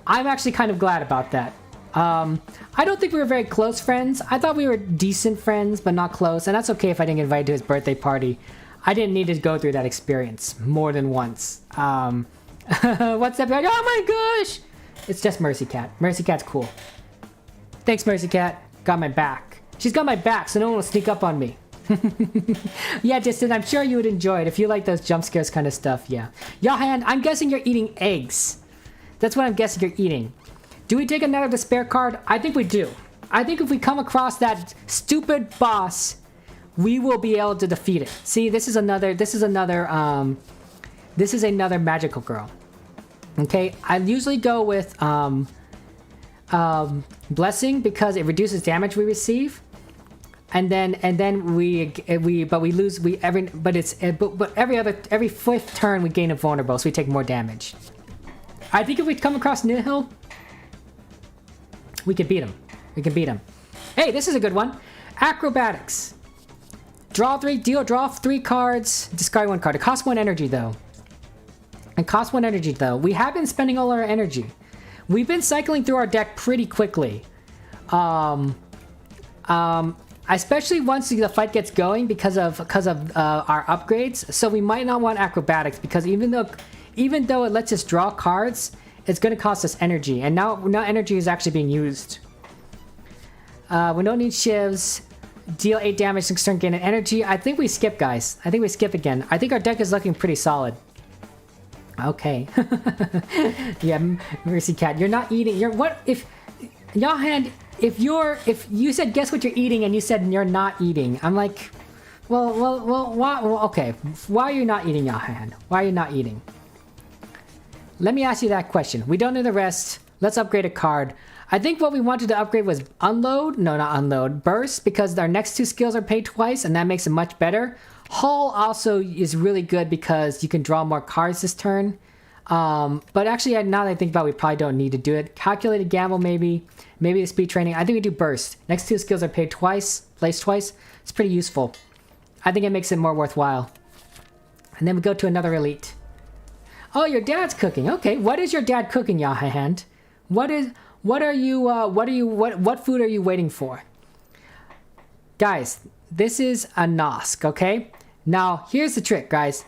I'm actually kind of glad about that. I don't think we were very close friends. I thought we were decent friends, but not close. And that's okay if I didn't get invited to his birthday party. I didn't need to go through that experience more than once. What's that? Oh my gosh! It's just Mercy Cat. Mercy Cat's cool. Thanks, Mercy Cat. Got my back. She's got my back, so no one will sneak up on me. Yeah, Justin, I'm sure you would enjoy it if you like those jump scares kind of stuff, yeah. Yahan, I'm guessing you're eating eggs. That's what I'm guessing you're eating. Do we take another despair card? I think we do. I think if we come across that stupid boss, we will be able to defeat it. See, this is another magical girl. Okay, I usually go with blessing because it reduces damage we receive, and then every fifth turn we gain a vulnerable, so we take more damage. I think if we come across Nihil, we can beat him. We can beat him. Hey, this is a good one. Acrobatics. Draw 3 cards, discard 1 card. It costs 1 energy though. We have been spending all our energy. We've been cycling through our deck pretty quickly. Especially once the fight gets going because of our upgrades. So we might not want acrobatics because even though it lets us draw cards, it's going to cost us energy, and now energy is actually being used. We don't need shivs. Deal 8 damage next turn, gain an energy. I think we skip, guys. I think we skip again. I think our deck is looking pretty solid. Okay. Yeah, Mercy Cat, you're not eating. If you said guess what you're eating and you said you're not eating, I'm like, okay. Why are you not eating, Yahan? Why are you not eating? Let me ask you that question. We don't need the rest. Let's upgrade a card. I think what we wanted to upgrade was Unload. No, not Unload. Burst, because our next 2 skills are paid twice, and that makes it much better. Haul also is really good because you can draw more cards this turn. But actually, now that I think about it, we probably don't need to do it. Calculated gamble, maybe. Maybe the speed training. I think we do burst. Next two skills are paid twice, placed twice. It's pretty useful. I think it makes it more worthwhile. And then we go to another elite. Oh, your dad's cooking. Okay, what is your dad cooking, Yahahand? What food are you waiting for? Guys, this is a Nosk, okay? Now, here's the trick, guys.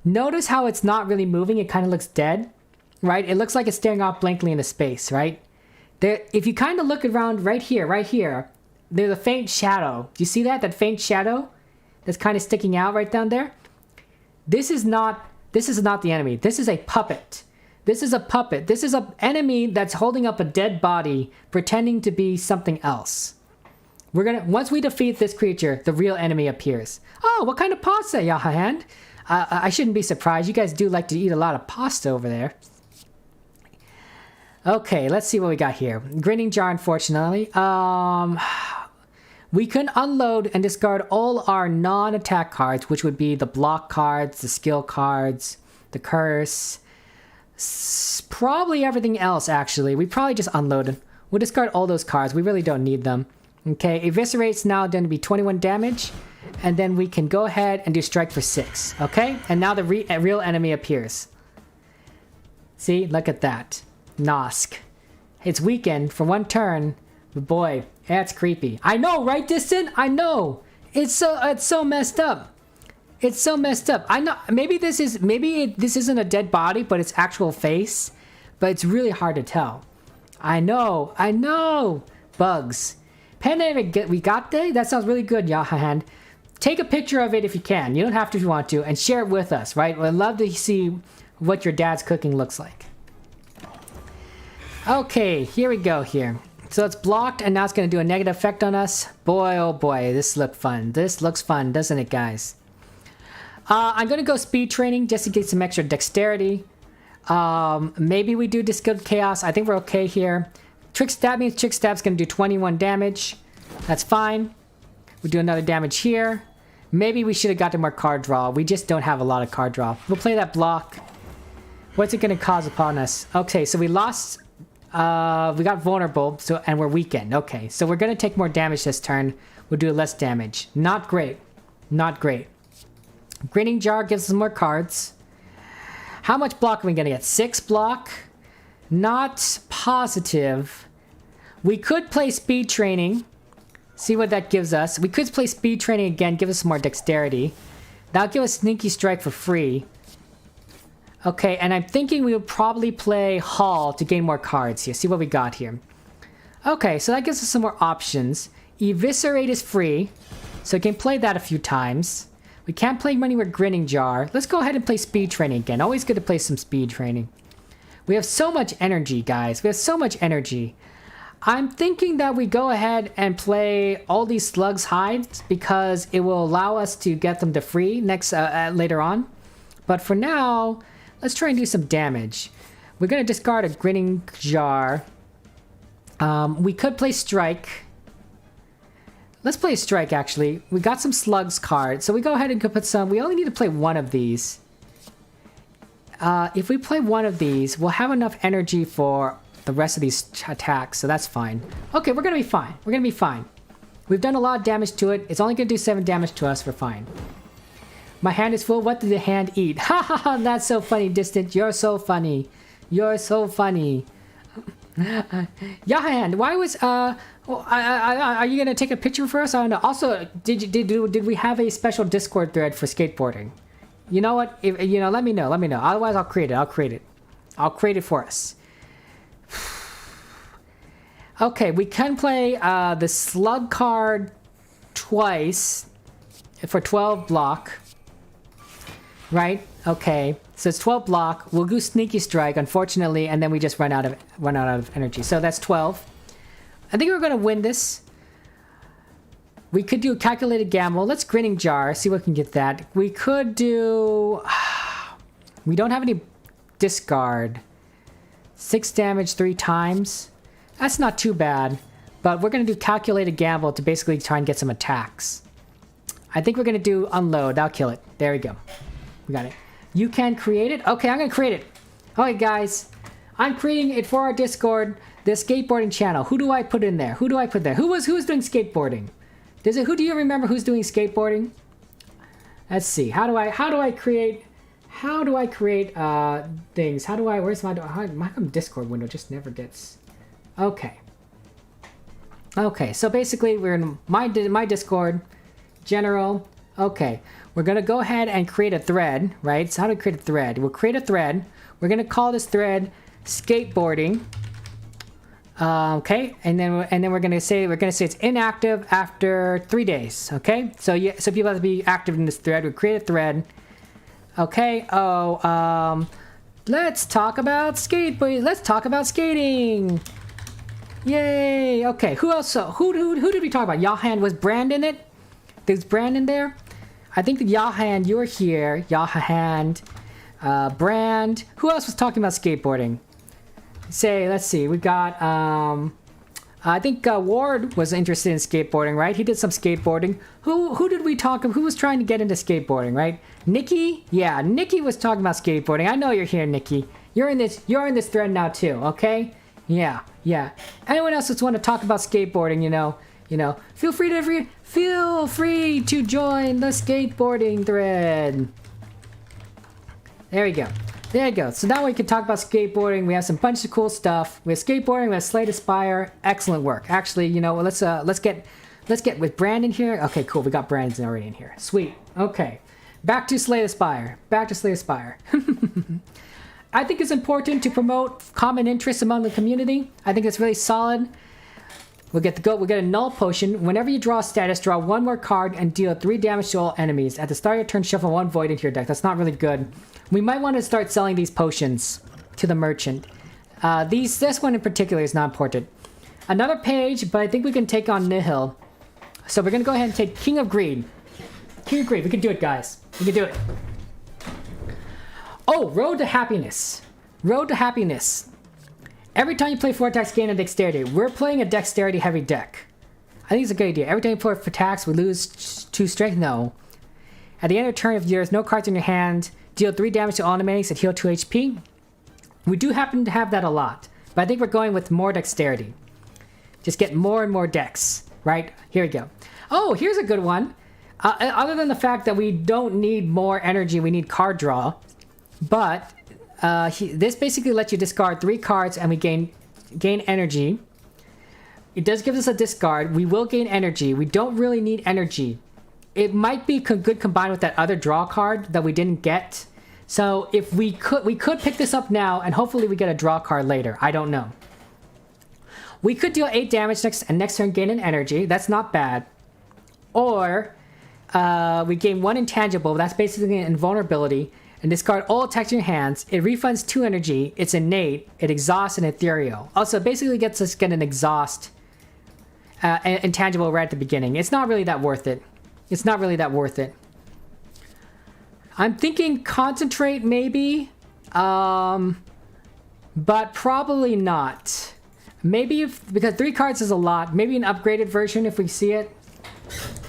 Notice how it's not really moving. It kind of looks dead, right? It looks like it's staring off blankly into space, right? If you kind of look around right here, there's a faint shadow. Do you see that? That faint shadow that's kind of sticking out right down there? This is not the enemy. This is a puppet. This is a puppet. This is an enemy that's holding up a dead body, pretending to be something else. Once we defeat this creature, the real enemy appears. Oh, what kind of pasta, Yahahand? I shouldn't be surprised. You guys do like to eat a lot of pasta over there. Okay, let's see what we got here. Grinning jar, unfortunately. We can unload and discard all our non-attack cards, which would be the block cards, the skill cards, the curse, probably everything else, actually. We probably just unload. We'll discard all those cards. We really don't need them. Okay, Eviscerate's now going to be 21 damage. And then we can go ahead and do strike for 6. Okay, and now the real enemy appears. See, look at that. Nosk. It's weakened for 1 turn. But boy, that's creepy. I know, right, Distant? I know. It's so messed up. It's so messed up. I know. Maybe this isn't a dead body, but it's actual face. But it's really hard to tell. I know. Bugs. Pandemic we got there? That sounds really good, Yahahand. Take a picture of it if you can. You don't have to if you want to. And share it with us, right? We'd love to see what your dad's cooking looks like. Okay, here we go here. So it's blocked, and now it's going to do a negative effect on us. Boy, oh boy, this looks fun. This looks fun, doesn't it, guys? I'm going to go speed training just to get some extra dexterity. Maybe we do Distilled Chaos. I think we're okay here. Trick Stab means Trick Stab's going to do 21 damage. That's fine. We do another damage here. Maybe we should have gotten more card draw. We just don't have a lot of card draw. We'll play that block. What's it going to cause upon us? Okay, so we lost... we got vulnerable, and we're weakened. Okay, so we're going to take more damage this turn. We'll do less damage. Not great. Not great. Grinning Jar gives us more cards. How much block are we going to get? 6 block? Not positive. We could play speed training. See what that gives us. We could play speed training again, give us some more dexterity. That'll give us sneaky strike for free. Okay, and I'm thinking we would probably play Hall to gain more cards here. See what we got here. Okay, so that gives us some more options. Eviscerate is free, so we can play that a few times. We can't play money with Grinning Jar. Let's go ahead and play speed training again. Always good to play some speed training. We have so much energy, guys. We have so much energy. I'm thinking that we go ahead and play all these Slugs Hides because it will allow us to get them to free later on. But for now, let's try and do some damage. We're going to discard a Grinning Jar. We could play Strike. Let's play Strike, actually. We got some Slugs cards, so we go ahead and put some. We only need to play one of these. If we play one of these, we'll have enough energy for the rest of these attacks, so that's fine. Okay, we're gonna be fine. We're gonna be fine. We've done a lot of damage to it. It's only gonna do 7 damage to us. We're fine. My hand is full. What did the hand eat? Ha ha ha! That's so funny, Distant. You're so funny. You're so funny. Yahahand, why was are you gonna take a picture for us? I don't know. Also, did we have a special Discord thread for skateboarding? You know what? Let me know. Let me know. Otherwise, I'll create it. I'll create it for us. Okay, we can play the Slug card twice for 12 block. Right? Okay. So it's 12 block. We'll do Sneaky Strike, unfortunately, and then we just run out of energy. So that's 12. I think we're gonna win this. We could do a Calculated Gamble. Let's Grinning Jar, see what we can get that. We could do... We don't have any discard. 6 damage 3 times. That's not too bad. But we're going to do Calculated Gamble to basically try and get some attacks. I think we're going to do Unload. That'll kill it. There we go. We got it. You can create it? Okay, I'm going to create it. Alright guys, I'm creating it for our Discord, the skateboarding channel. Who do I put in there? Who do I put there? Who's doing skateboarding? Who do you remember who's doing skateboarding? Let's see. How do I create things? Where's my Discord window just never gets. Okay. Okay, so basically we're in my Discord, general. Okay, we're gonna go ahead and create a thread, right? So how do we create a thread? We'll create a thread. We're gonna call this thread skateboarding. Okay, and then we're gonna say it's inactive after 3 days. Okay, so people have to be active in this thread. We create a thread. Okay. Let's talk about skateboarding. Let's talk about skating. Yay! Okay, who else? So who did we talk about? Yahan, was Brandon in it? There's Brandon there. I think that Yahan, you're here. Yahan, Brand. Who else was talking about skateboarding? Let's see. We got I think Ward was interested in skateboarding, right? He did some skateboarding. Who did we talk of? Who was trying to get into skateboarding, right? Nikki? Yeah, Nikki was talking about skateboarding. I know you're here, Nikki. You're in this thread now too, okay? Yeah. Anyone else that's want to talk about skateboarding, you know, feel free to join the skateboarding thread. There you go. So now we can talk about skateboarding. We have some bunch of cool stuff. We have skateboarding. We have Slay the Spire. Excellent work. Actually, you know, let's get with Brandon here. Okay, cool. We got Brandon already in here. Sweet. Okay, back to Slay the Spire. I think it's important to promote common interests among the community. I think it's really solid. We'll get a null potion. Whenever you draw a status, draw one more card and deal 3 damage to all enemies. At the start of your turn, shuffle 1 void into your deck. That's not really good. We might want to start selling these potions to the merchant. This one in particular is not important. Another page, but I think we can take on Nihil. So we're going to go ahead and take King of Greed. We can do it, guys. We can do it. Oh, Road to Happiness. Every time you play 4 attacks, gain a dexterity. We're playing a dexterity-heavy deck. I think it's a good idea. Every time you play 4 attacks, we lose 2 strength. No. At the end of your turn, if there's no cards in your hand, deal 3 damage to all enemies and heal 2 HP. We do happen to have that a lot, but I think we're going with more dexterity. Just get more and more dex, right? Here we go. Oh, here's a good one. Other than the fact that we don't need more energy, we need card draw. But this basically lets you discard 3 cards and we gain energy. It does give us a discard. We will gain energy. We don't really need energy. It might be good combined with that other draw card that we didn't get. So if we could pick this up now and hopefully we get a draw card later. I don't know. We could deal 8 damage next turn gain an energy. That's not bad. Or we gain 1 intangible. That's basically an invulnerability. And discard all attacks in your hands. It refunds 2 energy. It's innate. It exhausts an ethereal. Also, basically gets us an exhaust intangible right at the beginning. It's not really that worth it. I'm thinking concentrate maybe, but probably not. Maybe because 3 cards is a lot. Maybe an upgraded version if we see it.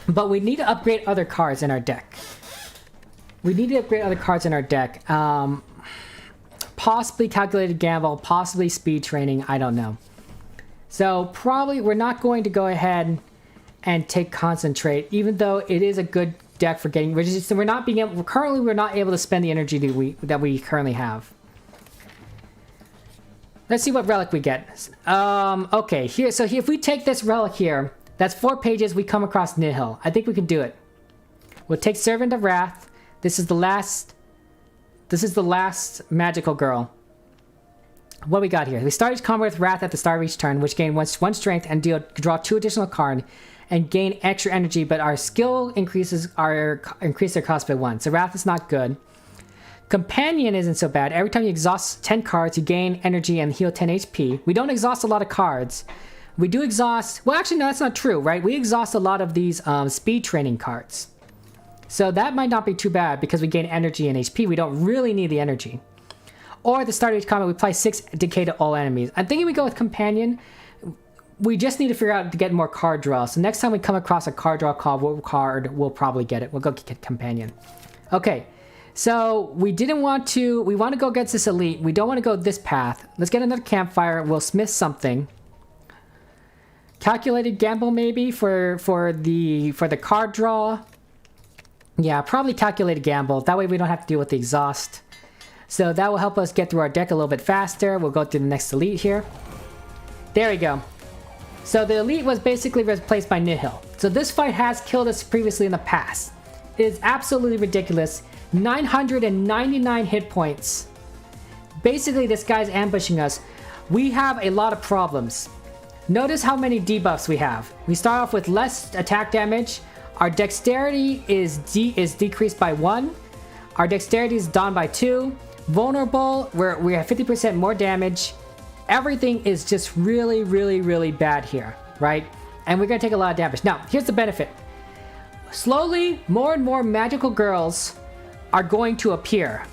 But we need to upgrade other cards in our deck. Possibly calculated gamble, possibly speed training, I don't know. So probably we're not going to go ahead and take concentrate, even though it is a good deck for getting. We're not able to spend the energy that we currently have. Let's see what relic we get. Okay, here. So if we take this relic here, that's 4 pages. We come across Nihil. I think we can do it. We'll take Servant of Wrath. This is the last magical girl. What we got here? We start each combat with Wrath at the start of each turn, which gain 1 strength and draw 2 additional cards and gain extra energy, but our skill increase their cost by 1. So Wrath is not good. Companion isn't so bad. Every time you exhaust 10 cards, you gain energy and heal 10 HP. We don't exhaust a lot of cards. We do exhaust... Well, actually, no, that's not true, right? We exhaust a lot of these speed training cards. So that might not be too bad because we gain energy and HP. We don't really need the energy. Or at the start of each combat, we apply 6 decay to all enemies. I'm thinking we go with Companion. We just need to figure out to get more card draw. So next time we come across a card draw card, we'll probably get it. We'll go get Companion. Okay. So we didn't want to, we want to go against this elite. We don't want to go this path. Let's get another campfire. We'll smith something. Calculated gamble maybe for the card draw. Yeah, probably calculated gamble. That way we don't have to deal with the exhaust. So that will help us get through our deck a little bit faster. We'll go through the next elite here. There we go. So the elite was basically replaced by Nihil. So this fight has killed us previously in the past. It is absolutely ridiculous. 999 hit points. Basically this guy's ambushing us. We have a lot of problems. Notice how many debuffs we have. We start off with less attack damage. Our dexterity is decreased by 1. Our dexterity is down by 2. Vulnerable, we have 50% more damage. Everything is just really, really, really bad here, right? And we're gonna take a lot of damage. Now, here's the benefit. Slowly, more and more magical girls are going to appear,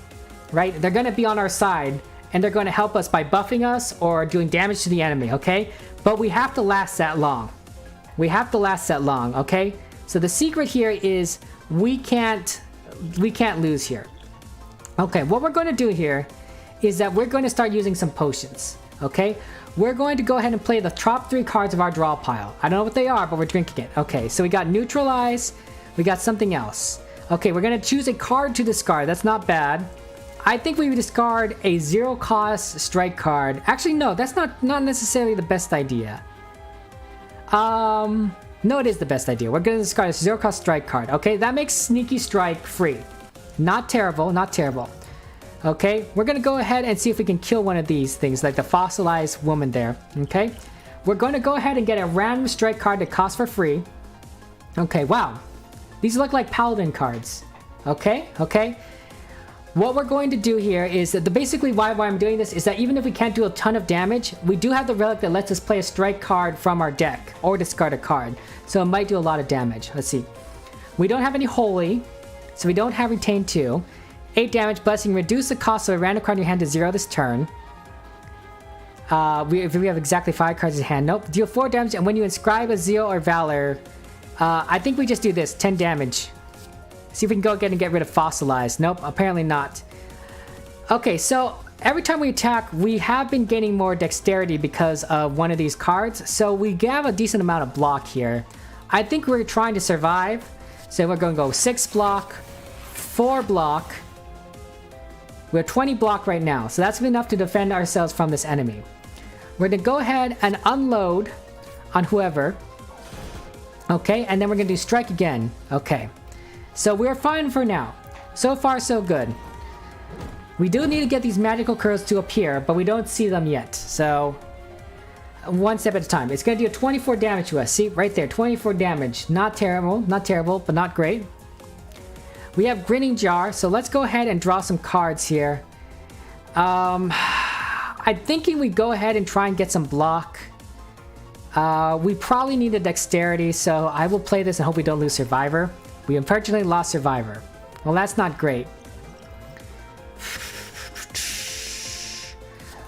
right? They're gonna be on our side, and they're gonna help us by buffing us or doing damage to the enemy, okay? But we have to last that long. We have to last that long, okay? So the secret here is we can't lose here. Okay, what we're going to do here is that we're going to start using some potions, okay? We're going to go ahead and play the top 3 cards of our draw pile. I don't know what they are, but we're drinking it. Okay, so we got Neutralize, we got something else. Okay, we're going to choose a card to discard. That's not bad. I think we would discard a 0-cost strike card. Actually, no, that's not necessarily the best idea. No, it is the best idea. We're going to discard a 0-cost strike card. Okay, that makes Sneaky Strike free. Not terrible, not terrible. Okay, we're going to go ahead and see if we can kill one of these things, like the fossilized woman there. Okay, we're going to go ahead and get a random strike card that costs for free. Okay, wow. These look like Paladin cards. Okay, okay. What we're going to do here is that basically why I'm doing this is that even if we can't do a ton of damage, we do have the relic that lets us play a strike card from our deck or discard a card. So it might do a lot of damage. Let's see. We don't have any Holy, so we don't have Retain 2. 8 damage, Blessing. Reduce the cost of a random card in your hand to 0 this turn. If we have exactly 5 cards in hand. Nope. Deal 4 damage, and when you inscribe a Zeal or Valor, I think we just do this. 10 damage. See if we can go again and get rid of Fossilized. Nope, apparently not. Okay, so every time we attack, we have been gaining more dexterity because of one of these cards. So we have a decent amount of block here. I think we're trying to survive. So we're going to go 6 block, 4 block. We're 20 block right now. So that's enough to defend ourselves from this enemy. We're going to go ahead and unload on whoever. Okay, and then we're going to do strike again. Okay. So we're fine for now. So far, so good. We do need to get these magical curls to appear, but we don't see them yet. So, one step at a time. It's going to do 24 damage to us. See, right there, 24 damage. Not terrible, but not great. We have Grinning Jar, so let's go ahead and draw some cards here. I'm thinking we go ahead and try and get some block. We probably need a dexterity, so I will play this and hope we don't lose Survivor. We unfortunately lost Survivor. Well, that's not great.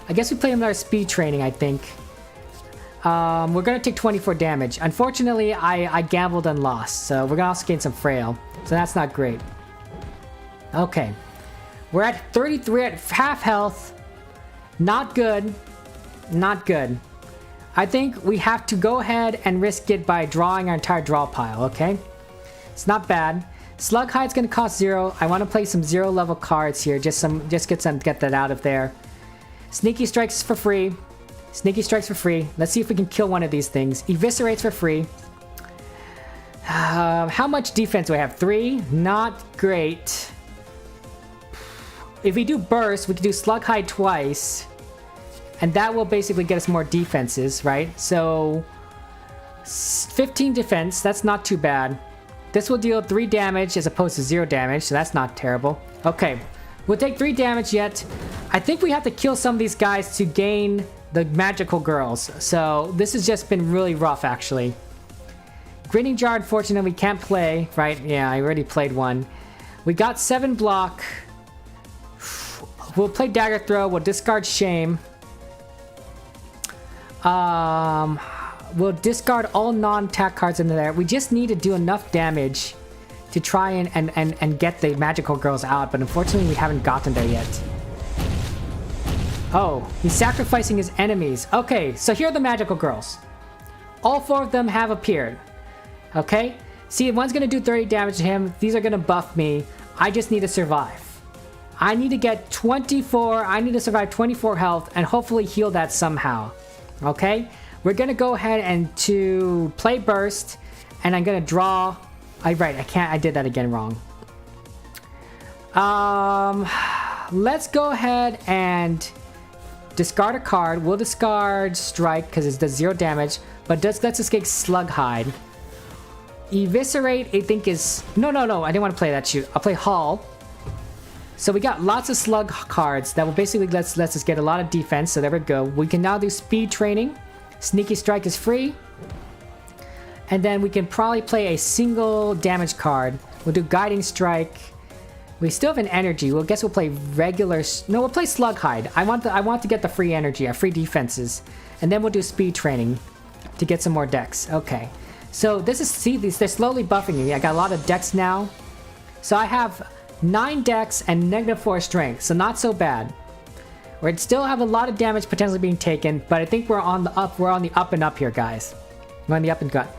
I guess we play him with our speed training, I think. We're going to take 24 damage. Unfortunately, I gambled and lost, so we're going to also gain some frail. So that's not great. Okay. We're at 33 at half health. Not good. Not good. I think we have to go ahead and risk it by drawing our entire draw pile, okay? It's not bad. Slug Hide's gonna cost 0. I want to play some 0 level cards here. Just get that out of there. Sneaky Strikes for free. Sneaky Strikes for free. Let's see if we can kill one of these things. Eviscerates for free. How much defense do I have? 3? Not great. If we do Burst, we can do Slug Hide twice. And that will basically get us more defenses, right? So, 15 defense. That's not too bad. This will deal 3 damage as opposed to 0 damage, so that's not terrible. Okay, we'll take 3 damage yet. I think we have to kill some of these guys to gain the magical girls. So this has just been really rough, actually. Grinning Jar, unfortunately, we can't play, right? Yeah, I already played one. We got 7 block. We'll play Dagger Throw. We'll discard Shame. We'll discard all non-attack cards into there. We just need to do enough damage to try and get the magical girls out, but unfortunately we haven't gotten there yet. Oh, he's sacrificing his enemies. Okay, so here are the magical girls. All 4 of them have appeared. Okay, see, one's gonna do 30 damage to him. These are gonna buff me. I just need to survive. I need to get 24, I need to survive 24 health and hopefully heal that somehow. Okay, we're gonna go ahead and to play burst, and I'm gonna draw. I did that again wrong. Let's go ahead and discard a card. We'll discard Strike because it does 0 damage, but lets us get Slug Hide. Eviscerate, I think is... No, I didn't want to play that shoot. I'll play Haul. So we got lots of slug cards that will basically lets us get a lot of defense, so there we go. We can now do Speed Training. Sneaky Strike is free. And then we can probably play a single damage card. We'll do Guiding Strike. We still have an energy. Well, guess we'll play regular... No, we'll play Slug Hide. I want to get the free energy, our free defenses. And then we'll do Speed Training to get some more decks. Okay. So this is... See, they're slowly buffing me. I got a lot of decks now. So I have 9 decks and -4 strength. So not so bad. We'd still have a lot of damage potentially being taken. But I think we're on the up. We're on the up and up here, guys. We're on the up and gut.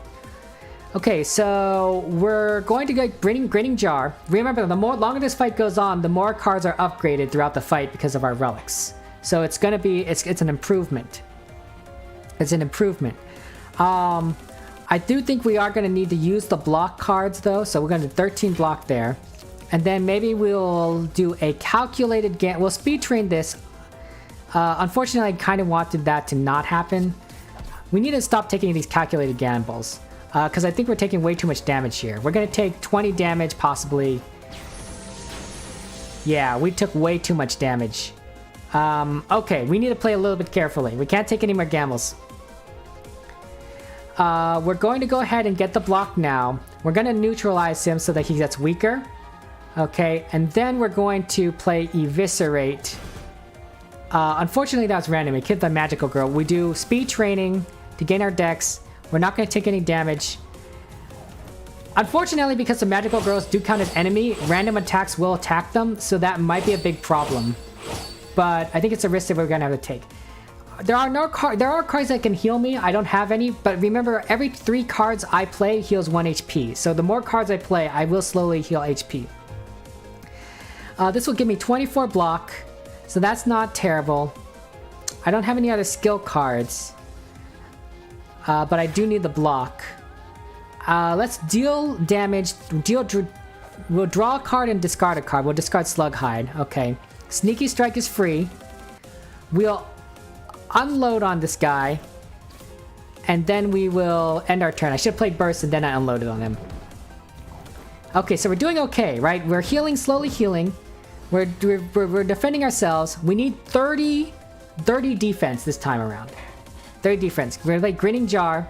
Okay, so we're going to get Grinning Jar. Remember, the longer this fight goes on, the more cards are upgraded throughout the fight because of our relics. So it's gonna be, it's an improvement. It's an improvement. I do think we are gonna need to use the block cards though, so we're gonna do 13 block there. And then maybe we'll do a calculated we'll speed train this. Unfortunately, I kind of wanted that to not happen. We need to stop taking these calculated gambles. Because I think we're taking way too much damage here. We're going to take 20 damage, possibly. Yeah, we took way too much damage. Okay, we need to play a little bit carefully. We can't take any more gambles. We're going to go ahead and get the block now. We're going to neutralize him so that he gets weaker. Okay, and then we're going to play Eviscerate. Unfortunately, that was random. It killed the magical girl. We do Speed Training to gain our decks. We're not going to take any damage. Unfortunately, because the magical girls do count as enemy, random attacks will attack them, so that might be a big problem. But I think it's a risk that we're going to have to take. There are cards that can heal me. I don't have any, but remember, every 3 cards I play heals 1 HP. So the more cards I play, I will slowly heal HP. This will give me 24 block, so that's not terrible. I don't have any other skill cards. But I do need the block. Let's deal damage. We'll draw a card and discard a card. We'll discard Slug Hide. Okay. Sneaky Strike is free. We'll unload on this guy. And then we will end our turn. I should have played Burst and then I unloaded on him. Okay, so we're doing okay, right? We're healing, slowly healing. We're defending ourselves. We need 30 defense this time around. 30 defense. We're gonna play Grinning Jar.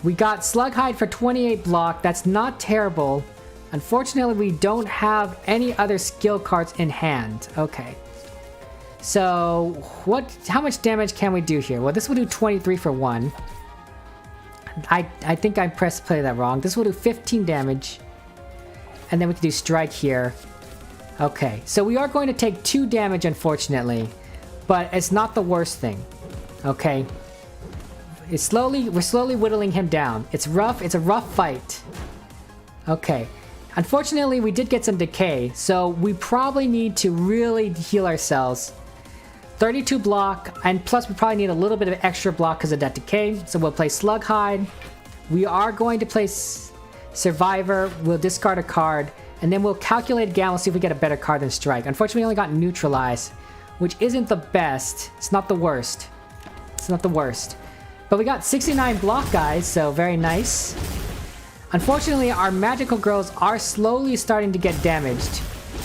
We got Slug Hide for 28 block. That's not terrible. Unfortunately, we don't have any other skill cards in hand. Okay. So, how much damage can we do here? Well, this will do 23 for 1. I think I pressed play that wrong. This will do 15 damage. And then we can do Strike here. Okay. So we are going to take 2 damage, unfortunately. But it's not the worst thing. Okay. We're slowly whittling him down. It's rough. It's a rough fight. Okay. Unfortunately, we did get some decay, so we probably need to really heal ourselves. 32 block, and plus we probably need a little bit of extra block because of that decay, so we'll play Slug Hide. We are going to play Survivor. We'll discard a card, and then we'll calculate again. We'll see if we get a better card than Strike. Unfortunately, we only got Neutralize, which isn't the best. It's not the worst. It's not the worst. But we got 69 block, guys, so very nice. Unfortunately, our magical girls are slowly starting to get damaged.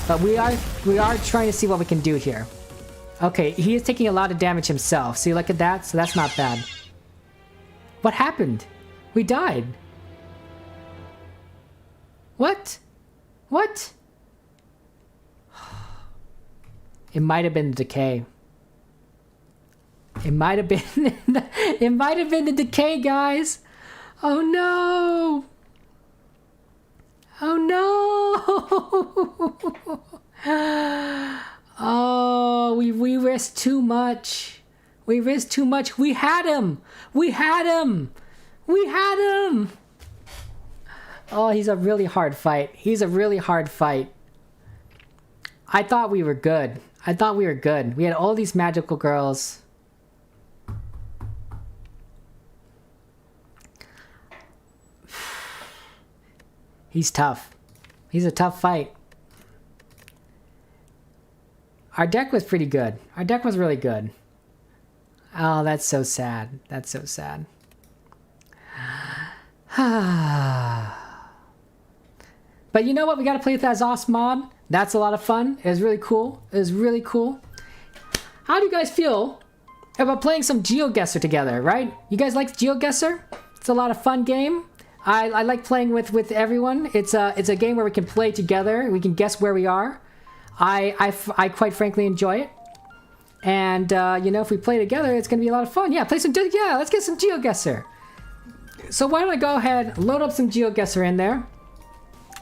But we are trying to see what we can do here. Okay, he is taking a lot of damage himself. See, look at that? So that's not bad. What happened? We died. What? What? It might have been the decay. It might have been it might have been the decay, guys. Oh no. Oh no! Oh, we risked too much. We risked too much. We had him. We had him. We had him. Oh, he's a really hard fight. He's a really hard fight. I thought we were good. I thought we were good. We had all these magical girls. He's tough. He's a tough fight. Our deck was pretty good. Our deck was really good. Oh, that's so sad. That's so sad. But you know what? We got to play with that SIMod. That's a lot of fun. It was really cool. It was really cool. How do you guys feel about playing some GeoGuessr together, right? You guys like GeoGuessr? It's a lot of fun game. I like playing with everyone. It's a game where we can play together. We can guess where we are. I quite frankly enjoy it. And, you know, if we play together, it's going to be a lot of fun. Yeah, let's get some GeoGuessr. So why don't I go ahead, load up some GeoGuessr in there.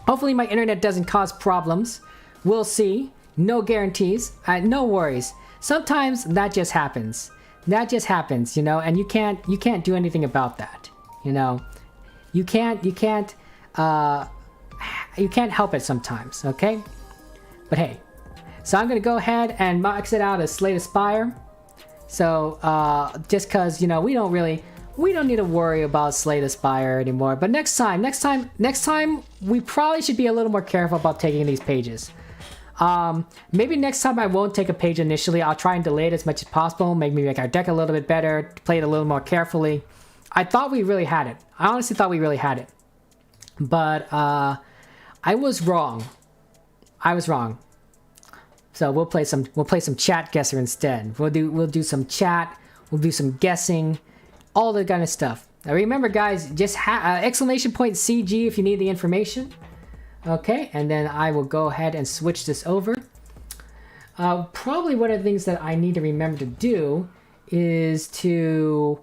Hopefully my internet doesn't cause problems. We'll see. No guarantees. No worries. Sometimes that just happens. That just happens, you know, and you can't do anything about that, you know. You can't help it sometimes, okay? But hey, so I'm gonna go ahead and max it out as Slay the Spire. So just cause, you know, we don't need to worry about Slay the Spire anymore. But next time, we probably should be a little more careful about taking these pages. Maybe next time I won't take a page initially. I'll try and delay it as much as possible. Make our deck a little bit better, play it a little more carefully. I thought we really had it. I honestly thought we really had it. But I was wrong. I was wrong. So we'll play some chat guesser instead. We'll do some chat. We'll do some guessing, all the kind of stuff. Now remember, guys, just exclamation point CG if you need the information. Okay, and then I will go ahead and switch this over. Probably one of the things that I need to remember to do is to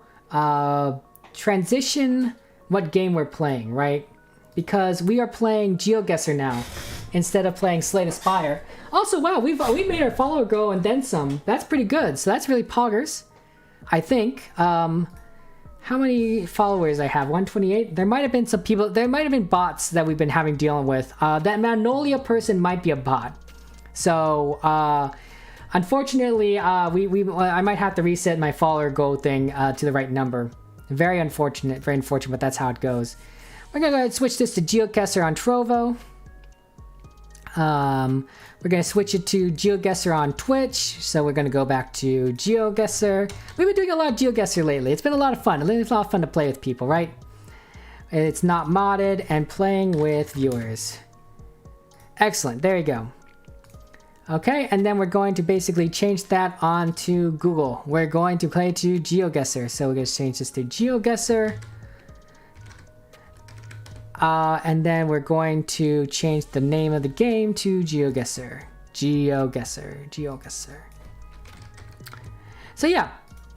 transition what game we're playing, right? Because we are playing GeoGuessr now instead of playing Slay the Spire. Also, wow, we made our follower grow and then some. That's pretty good. So that's really poggers, I think. How many followers I have? 128? There might have been some people, there might have been bots that we've been dealing with. That Magnolia person might be a bot. So, unfortunately, I might have to reset my follower goal thing to the right number. Very unfortunate, but that's how it goes. We're gonna go ahead and switch this to GeoGuessr on Trovo. We're gonna switch it to GeoGuessr on Twitch. So we're gonna go back to GeoGuessr. We've been doing a lot of GeoGuessr lately. It's been a lot of fun. It's a lot of fun to play with people, right? It's not modded and playing with viewers. Excellent, there you go. Okay, and then we're going to basically change that on to Google. We're going to play to GeoGuessr. So we're gonna change this to GeoGuessr. And then we're going to change the name of the game to GeoGuessr. GeoGuessr. So yeah,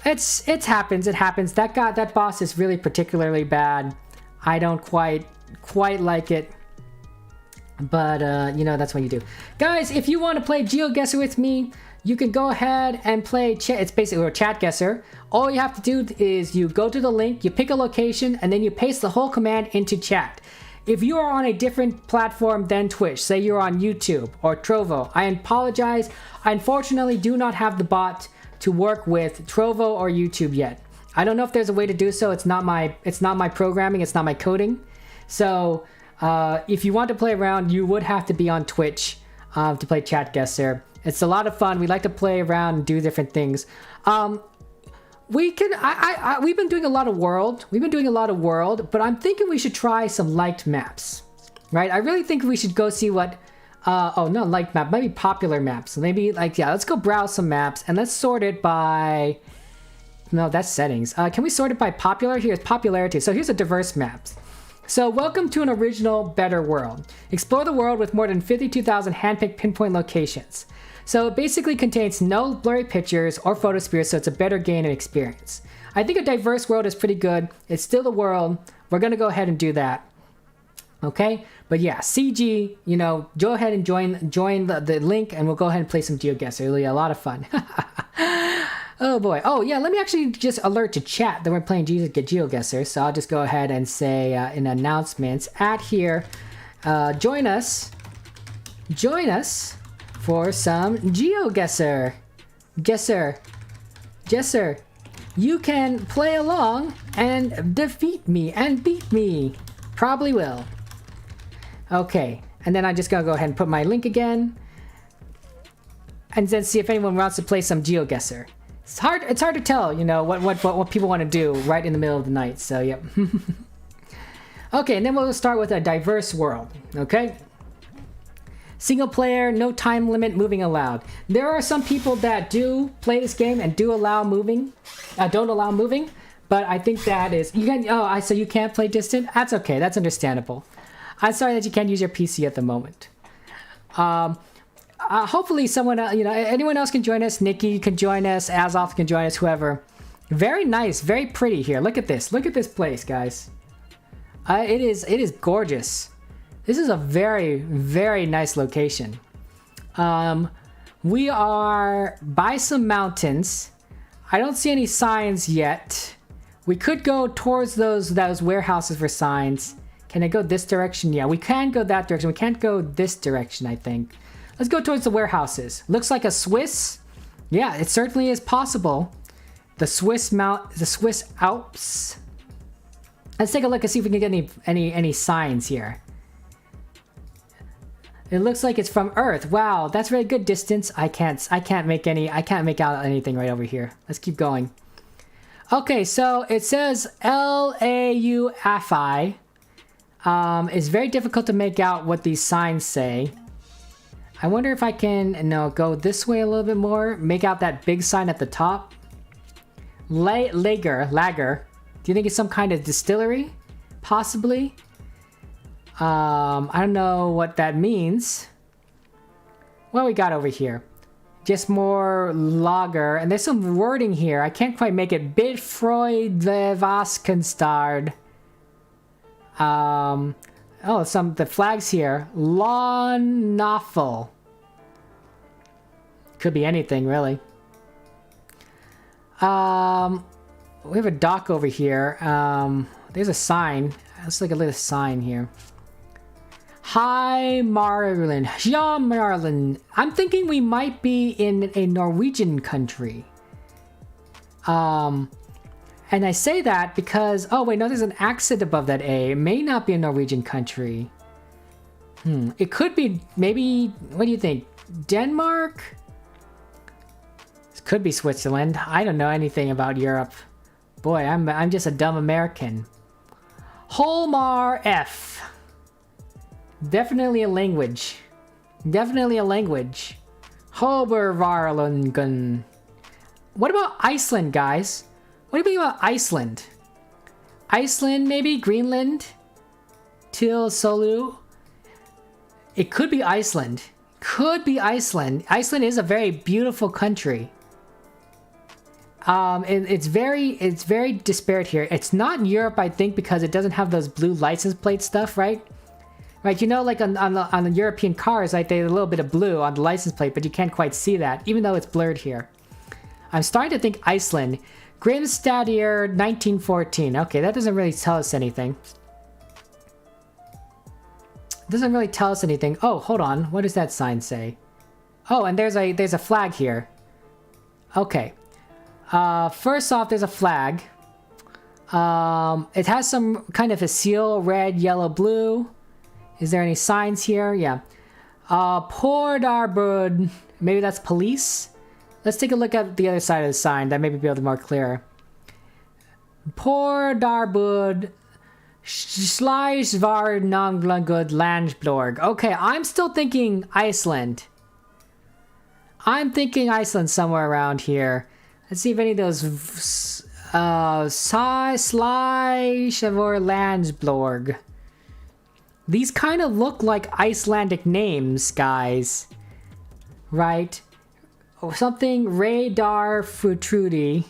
it happens. It happens. That boss is really particularly bad. I don't quite like it. But you know, that's what you do. Guys, if you want to play GeoGuessr with me, you can go ahead and play it's basically a chat guesser. All you have to do is you go to the link, you pick a location, and then you paste the whole command into chat. If you are on a different platform than Twitch, say you're on YouTube or Trovo, I apologize. I unfortunately do not have the bot to work with Trovo or YouTube yet. I don't know if there's a way to do so. It's not my programming, it's not my coding. So if you want to play around, you would have to be on Twitch to play chat guesser. It's a lot of fun. We like to play around and do different things. We've been doing a lot of world. But I'm thinking we should try some liked maps, right? I really think we should go see what, not liked map, maybe popular maps. So maybe let's go browse some maps and let's sort it by, no, that's settings. Can we sort it by popular? Here's popularity. So here's a diverse maps. So welcome to an original, better world. Explore the world with more than 52,000 handpicked pinpoint locations. So it basically contains no blurry pictures or photo spheres, so it's a better game and experience. I think a diverse world is pretty good. It's still the world. We're gonna go ahead and do that. Okay, but yeah, CG, you know, go ahead and join the link, and we'll go ahead and play some GeoGuessr. It'll be a lot of fun. Oh boy. Oh yeah, let me actually just alert to chat that we're playing GeoGuessr. So I'll just go ahead and say in announcements at here, join us for some GeoGuessr. Guesser. You can play along and defeat me and beat me. Probably will. Okay, and then I'm just gonna go ahead and put my link again, and then see if anyone wants to play some GeoGuessr. It's hard to tell, you know, what people want to do right in the middle of the night. So yep. Okay, and then we'll start with a diverse world. Okay. Single player, no time limit, moving allowed. There are some people that do play this game and do allow moving, don't allow moving, but I think that is you can. Oh, so you can't play distant. That's okay. That's understandable. I'm sorry that you can't use your PC at the moment. Hopefully someone, you know, anyone else can join us. Nikki can join us. Azoth can join us. Whoever. Very nice, very pretty here. Look at this. Look at this place, guys. It is gorgeous. This is a very, very nice location. We are by some mountains. I don't see any signs yet. We could go towards those warehouses for signs. Can I go this direction? Yeah, we can go that direction. We can't go this direction, I think. Let's go towards the warehouses. Looks like a Swiss. Yeah, it certainly is possible. The Swiss Alps. Let's take a look and see if we can get any signs here. It looks like it's from Earth. Wow, that's very good distance. I can't make out anything right over here. Let's keep going. Okay, so it says LAUFI. It's very difficult to make out what these signs say. I wonder if I can go this way a little bit more. Make out that big sign at the top. Lager. Do you think it's some kind of distillery? Possibly. I don't know what that means. What we got over here? Just more lager. And there's some wording here. I can't quite make it. Bidfreudvaskenstard. The flags here. Lawnafel. Could be anything, really. We have a dock over here. There's a sign. Let's look at this sign here. Hi, Marlin. Shameimaru. I'm thinking we might be in a Norwegian country. And I say that because, oh wait, no, there's an accent above that A. It may not be a Norwegian country. It could be, maybe, what do you think? Denmark? This could be Switzerland. I don't know anything about Europe. Boy, I'm just a dumb American. Holmar F. Definitely a language. Hobervarlungen. What about Iceland, guys? What do you think about Iceland? Iceland, maybe? Greenland? Til Solu? It could be Iceland. Iceland is a very beautiful country. It's very disparate here. It's not in Europe, I think, because it doesn't have those blue license plate stuff, right? Right, you know, like on the European cars, like they have a little bit of blue on the license plate, but you can't quite see that, even though it's blurred here. I'm starting to think Iceland. Grimstadier 1914. Okay, that doesn't really tell us anything. Oh, hold on. What does that sign say? Oh, and there's a flag here. Okay. First off, there's a flag. It has some kind of a seal, red, yellow, blue. Is there any signs here? Yeah. Pordarbud. Maybe that's police? Let's take a look at the other side of the sign. That may be a bit more clear. Pordarbud. Sleisvarnanglangud Landsblorg. Okay, I'm still thinking Iceland. Somewhere around here. Let's see if any of those Sleisvar Landsblorg. These kind of look like Icelandic names, guys. Right? Or something Radar Futrudi.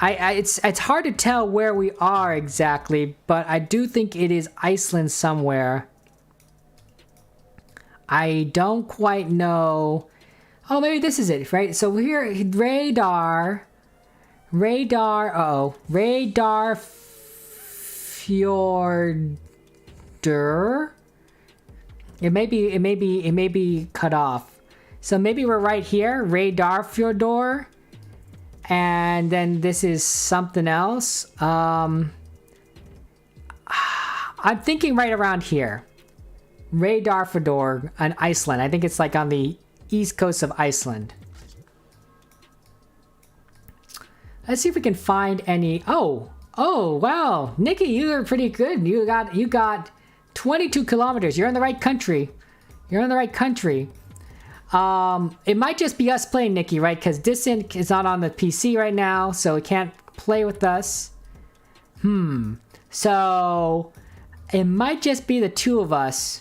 It's hard to tell where we are exactly, but I do think it is Iceland somewhere. I don't quite know. Oh, maybe this is it, right? So here, radar fjordur. It may be cut off. So maybe we're right here, radar fjordur. And then this is something else. I'm thinking right around here. Reydarfjörður on Iceland. I think it's like on the east coast of Iceland. Let's see if we can find any. Oh, wow, Nikki, you are pretty good. You got 22 kilometers. You're in the right country. You're in the right country. It might just be us playing, Nikki, right? Because Dissent is not on the PC right now, so it can't play with us. So it might just be the two of us.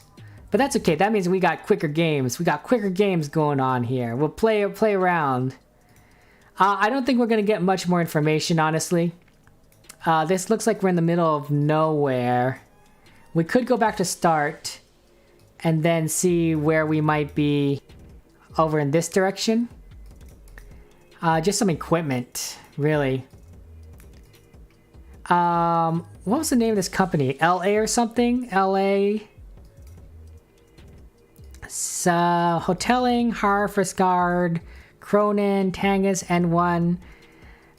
But that's okay. That means we got quicker games. We got quicker games going on here. We'll play around. I don't think we're going to get much more information, honestly. This looks like we're in the middle of nowhere. We could go back to start and then see where we might be over in this direction. Just some equipment, really. What was the name of this company? LA or something? LA... Hotelling, Harfrisgard, Cronin, Tangus, N1,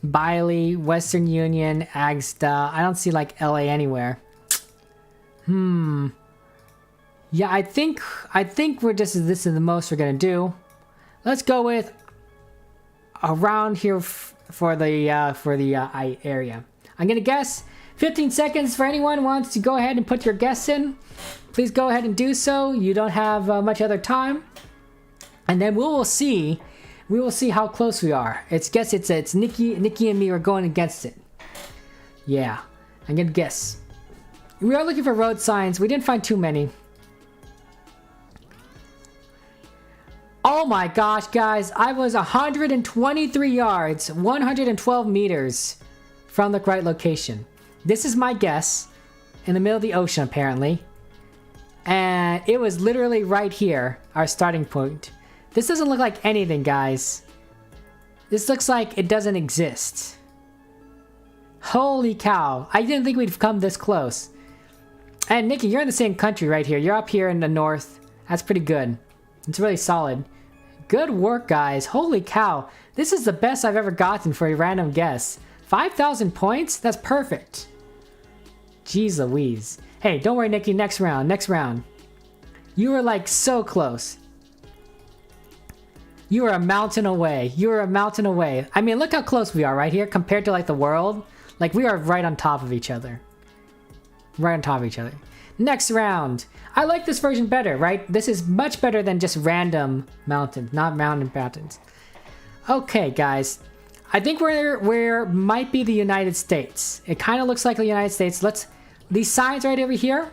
Biley, Western Union, Agsta. I don't see like LA anywhere. Yeah, I think we're this is the most we're gonna do. Let's go with around here for the area. I'm gonna guess 15 seconds for anyone who wants to go ahead and put your guess in. Please go ahead and do so. You don't have much other time, and then we will see how close we are. It's Nikki and me are going against it. Yeah, I'm gonna guess. We are looking for road signs. We didn't find too many. Oh my gosh, guys! I was 123 yards, 112 meters from the right location. This is my guess. In the middle of the ocean, apparently. And it was literally right here, our starting point. This doesn't look like anything, guys. This looks like it doesn't exist. Holy cow. I didn't think we'd come this close. And Nikki, you're in the same country right here. You're up here in the north. That's pretty good. It's really solid. Good work, guys. Holy cow. This is the best I've ever gotten for a random guess. 5,000 points? That's perfect. Jeez Louise. Hey, don't worry, Nikki. Next round. You were like so close. You were a mountain away. I mean, look how close we are right here compared to like the world. Like we are right on top of each other. Next round. I like this version better, right? This is much better than just random mountains, not mountains. Okay, guys. I think we're might be the United States. It kind of looks like the United States. These signs right over here,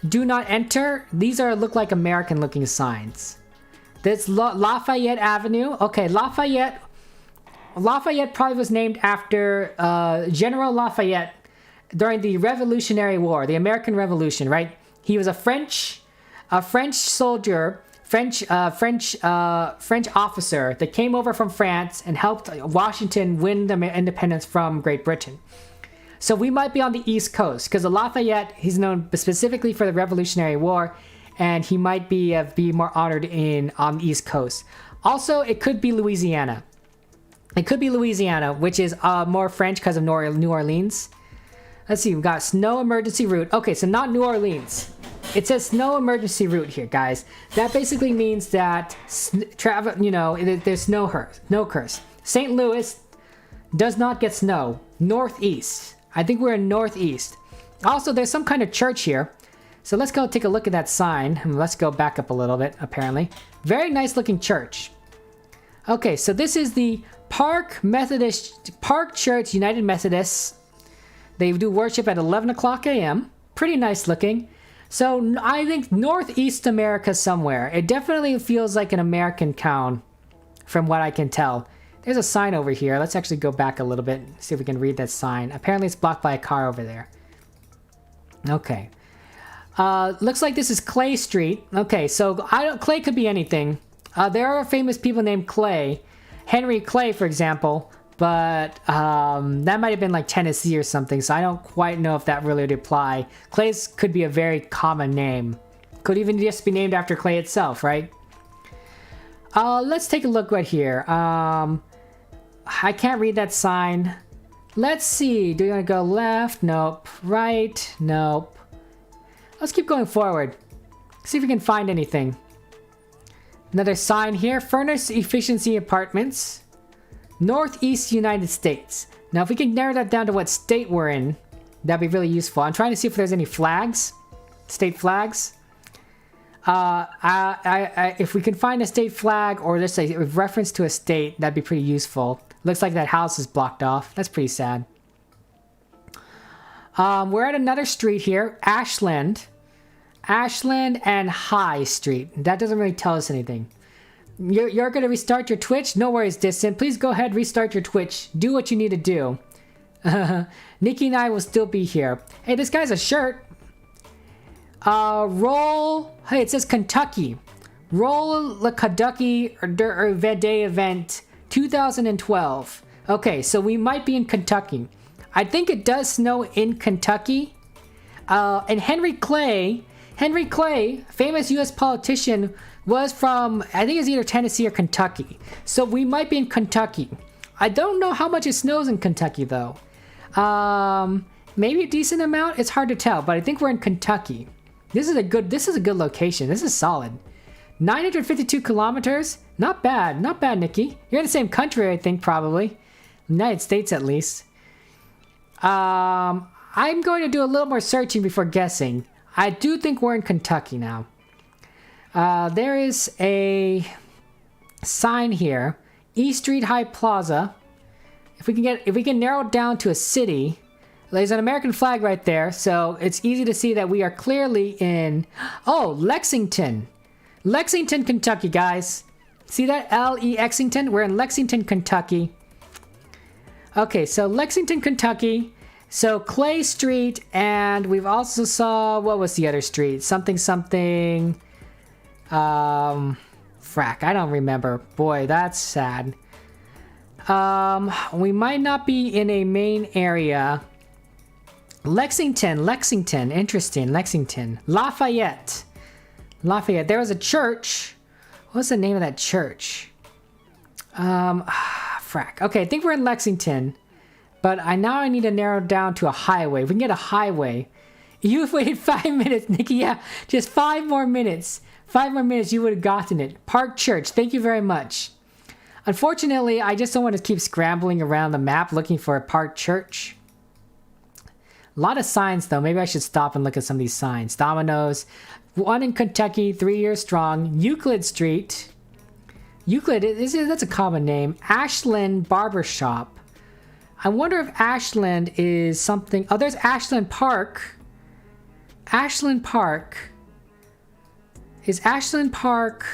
do not enter. These look like American looking signs. This Lafayette Avenue. Okay, Lafayette probably was named after General Lafayette during the Revolutionary War, the American Revolution, right? He was a French soldier, French officer that came over from France and helped Washington win the independence from Great Britain. So we might be on the East Coast because Lafayette, he's known specifically for the Revolutionary War, and he might be more honored on the East Coast. Also, it could be Louisiana. Which is more French because of New Orleans. Let's see, we've got snow emergency route. Okay, so not New Orleans. It says snow emergency route here, guys. That basically means that there's snow curse. St. Louis does not get snow. Northeast. I think we're in northeast. Also, there's some kind of church here. So let's go take a look at that sign. Let's go back up a little bit, apparently. Very nice looking church. Okay, so this is the Park Church United Methodists. They do worship at 11 o'clock a.m. Pretty nice looking. So I think Northeast America somewhere. It definitely feels like an American town from what I can tell. There's a sign over here. Let's actually go back a little bit, see if we can read that sign. Apparently it's blocked by a car over there. Okay. Looks like this is Clay Street. Okay, so Clay could be anything. There are famous people named Clay. Henry Clay, for example. But that might have been like Tennessee or something, so I don't quite know if that really would apply. Clay's could be a very common name. Could even just be named after Clay itself, right? Let's take a look right here. I can't read that sign. Let's see. Do you want to go left? Nope. Right? Nope. Let's keep going forward. See if we can find anything. Another sign here. Furnace Efficiency Apartments. Northeast United States. Now, if we can narrow that down to what state we're in, that'd be really useful. I'm trying to see if there's any flags. State flags. If we can find a state flag or just a reference to a state, that'd be pretty useful. Looks like that house is blocked off. That's pretty sad. We're at another street here. Ashland. Ashland and High Street. That doesn't really tell us anything. You're going to restart your Twitch? No worries, Distant. Please go ahead, restart your Twitch. Do what you need to do. Nikki and I will still be here. Hey, this guy's a shirt. Roll. Hey, it says Kentucky. Roll the Kentucky Day event 2012. Okay, so we might be in Kentucky. I think it does snow in Kentucky. And Henry Clay, famous U.S. politician, was from, I think it's either Tennessee or Kentucky. So we might be in Kentucky. I don't know how much it snows in Kentucky though. Maybe a decent amount. It's hard to tell, but I think we're in Kentucky. This is a good location. This is solid. 952 kilometers. Not bad, Nikki. You're in the same country, I think, probably. United States, at least. I'm going to do a little more searching before guessing. I do think we're in Kentucky now. There is a sign here, East Street High Plaza. If we can narrow it down to a city, there's an American flag right there, so it's easy to see that we are clearly in, Lexington, Kentucky, guys. See that Lexington? We're in Lexington, Kentucky. Okay, so Lexington, Kentucky. So Clay Street, and we've also saw, what was the other street? Something. Frack, I don't remember. Boy, that's sad. We might not be in a main area. Lexington, interesting, Lexington. Lafayette. There was a church. What's the name of that church? Frack. Okay, I think we're in Lexington. But now I need to narrow down to a highway. If we can get a highway. You've waited 5 minutes, Nikki. Yeah, just 5 more minutes. 5 more minutes, you would have gotten it. Park Church, thank you very much. Unfortunately, I just don't want to keep scrambling around the map looking for a Park Church. A lot of signs, though. Maybe I should stop and look at some of these signs. Domino's. One in Kentucky, 3 years strong. Euclid Street. Euclid, that's a common name. Ashland Barbershop. I wonder if Ashland is something... Oh, there's Ashland Park. Ashland Park. Is Ashland Park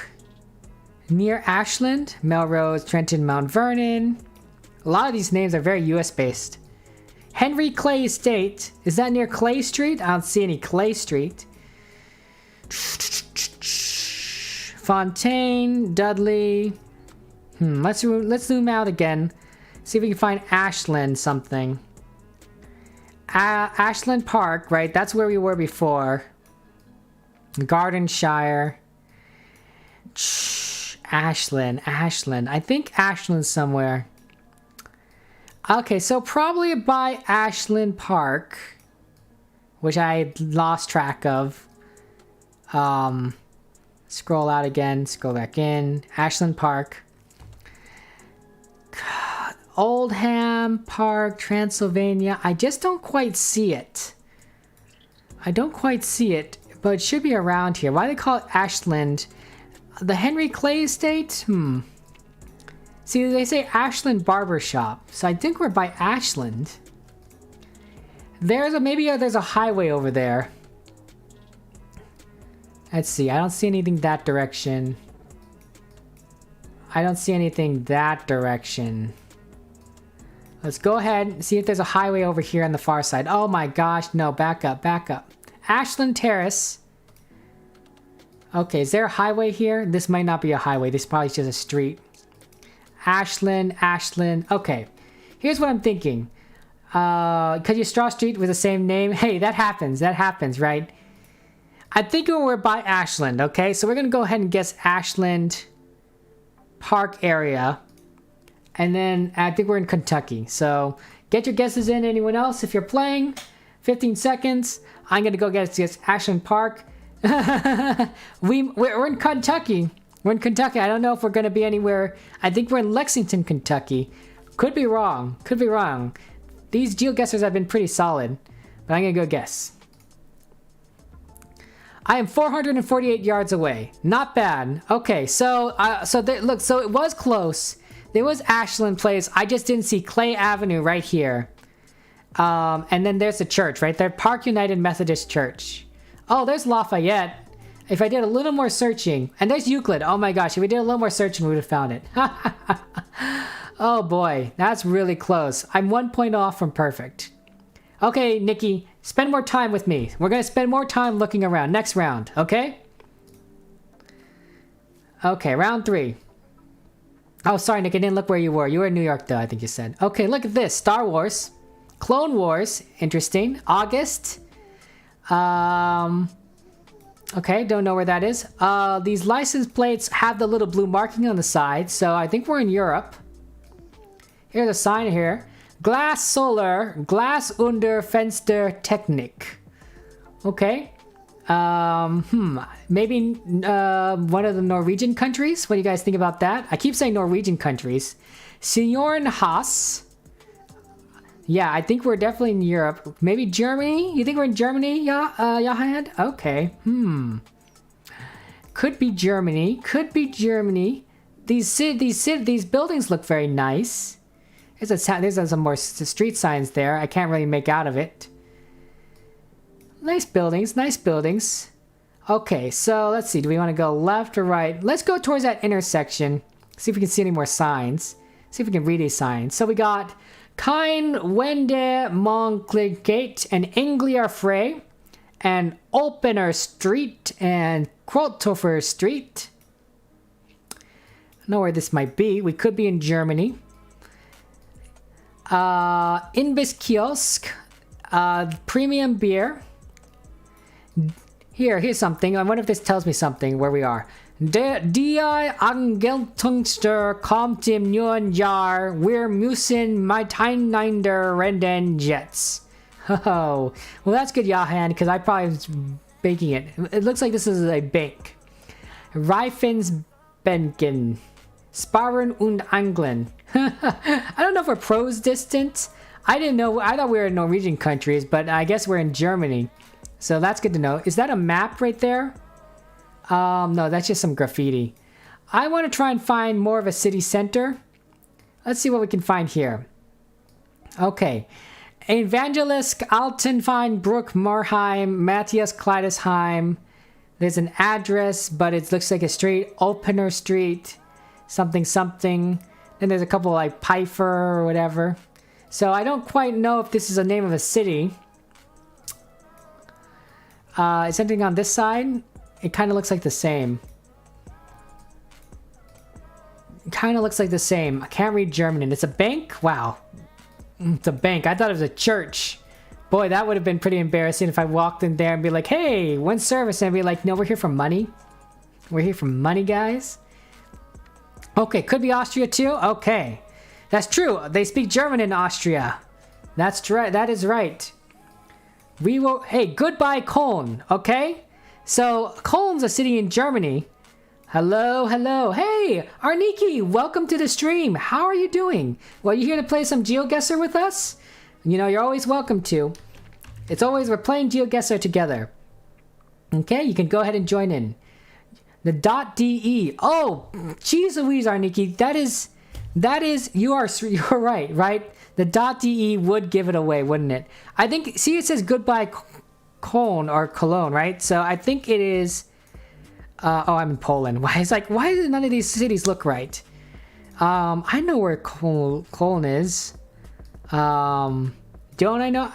near Ashland? Melrose, Trenton, Mount Vernon. A lot of these names are very US based. Henry Clay Estate. Is that near Clay Street? I don't see any Clay Street. Fontaine, Dudley. Let's zoom out again. See if we can find Ashland something. Ashland Park, right? That's where we were before. Gardenshire. Ashland. I think Ashland's somewhere. Okay, so probably by Ashland Park, which I lost track of. Scroll out again, scroll back in. Ashland Park. Oldham Park, Transylvania. I just don't quite see it. But it should be around here. Why do they call it Ashland? The Henry Clay Estate? See, they say Ashland Barbershop. So I think we're by Ashland. There's a highway over there. Let's see. I don't see anything that direction. I don't see anything that direction. Let's go ahead and see if there's a highway over here on the far side. Oh my gosh, no, back up, back up. Ashland Terrace. Okay, is there a highway here? This might not be a highway. This is probably just a street. Ashland. Okay, here's what I'm thinking. Could you Straw Street with the same name? Hey, that happens, right? I think we're by Ashland, okay? So we're gonna go ahead and guess Ashland Park area. And then I think we're in Kentucky. So get your guesses in. Anyone else? If you're playing, 15 seconds. I'm gonna go guess Ashland Park. We're in Kentucky. We're in Kentucky. I don't know if we're gonna be anywhere. I think we're in Lexington, Kentucky. Could be wrong. Could be wrong. These GeoGuessrs have been pretty solid, but I'm gonna go guess. I am 448 yards away. Not bad. Okay, so look, so it was close. There was Ashland Place. I just didn't see Clay Avenue right here. And then there's the church right there. Park United Methodist Church. Oh, there's Lafayette. If I did a little more searching. And there's Euclid. Oh my gosh. If we did a little more searching, we would have found it. Oh boy. That's really close. I'm 1 point off from perfect. Okay, Nikki. Spend more time with me. We're going to spend more time looking around. Next round. Okay? Okay, round 3. Oh, sorry, Nick. I didn't look where you were. You were in New York, though, I think you said. Okay, look at this. Star Wars. Clone Wars. Interesting. August. Okay, don't know where that is. These license plates have the little blue marking on the side, so I think we're in Europe. Here's a sign here. Glas Solar. Glas under Fenster Technik. Okay. Maybe one of the Norwegian countries. What do you guys think about that? I keep saying Norwegian countries. Sjorn Haas. Yeah, I think we're definitely in Europe. Maybe Germany? You think we're in Germany, Yahan? Okay. Could be Germany. Could be Germany. These buildings look very nice. There's some more street signs there. I can't really make out of it. Nice buildings, nice buildings. Okay, so let's see. Do we want to go left or right? Let's go towards that intersection. See if we can see any more signs. See if we can read these signs. So we got Kein Wende Monkligate and Englier Frey and Opener Street and Krothofer Street. I don't know where this might be. We could be in Germany. Inbis Kiosk. Premium Beer. Here's something. I wonder if this tells me something where we are. Die Angeltungster kommt im neuen Jahr. Wir müssen miteinander reden Jets. Oh, well that's good, Yahan, because I probably was baking it. It looks like this is a bank. Reifensbenken. Sparen und Angeln. I don't know if we're pros distant. I didn't know. I thought we were in Norwegian countries, but I guess we're in Germany. So that's good to know. Is that a map right there? No, that's just some graffiti. I want to try and find more of a city center. Let's see what we can find here. Okay. Evangelisk, Altenfein, Brook, Marheim, Matthias, Kleidesheim. There's an address, but it looks like a street. Opener Street. Something, something. Then there's a couple like Pfeiffer or whatever. So I don't quite know if this is a name of a city. Is anything on this side? It kind of looks like the same. It kind of looks like the same. I can't read German. And it's a bank? Wow. It's a bank. I thought it was a church. Boy, that would have been pretty embarrassing if I walked in there and be like, hey, one service. And I'd be like, no, we're here for money. We're here for money, guys. Okay, could be Austria too? Okay. That's true. They speak German in Austria. That's right. That is right. We will... Hey, goodbye, Cologne. Okay? So, Cologne's a city in Germany. Hello, hello. Hey, Arniki, welcome to the stream. How are you doing? Well, you here to play some GeoGuessr with us? You know, you're always welcome to. It's always... We're playing GeoGuessr together. Okay, you can go ahead and join in. The .de. Oh, geez Louise, Arniki. That is... You're right? The .de would give it away, wouldn't it? I think, see, it says goodbye Cologne or Cologne, right? So I think it is, oh, I'm in Poland. Why do none of these cities look right? I know where colon is. Don't I know?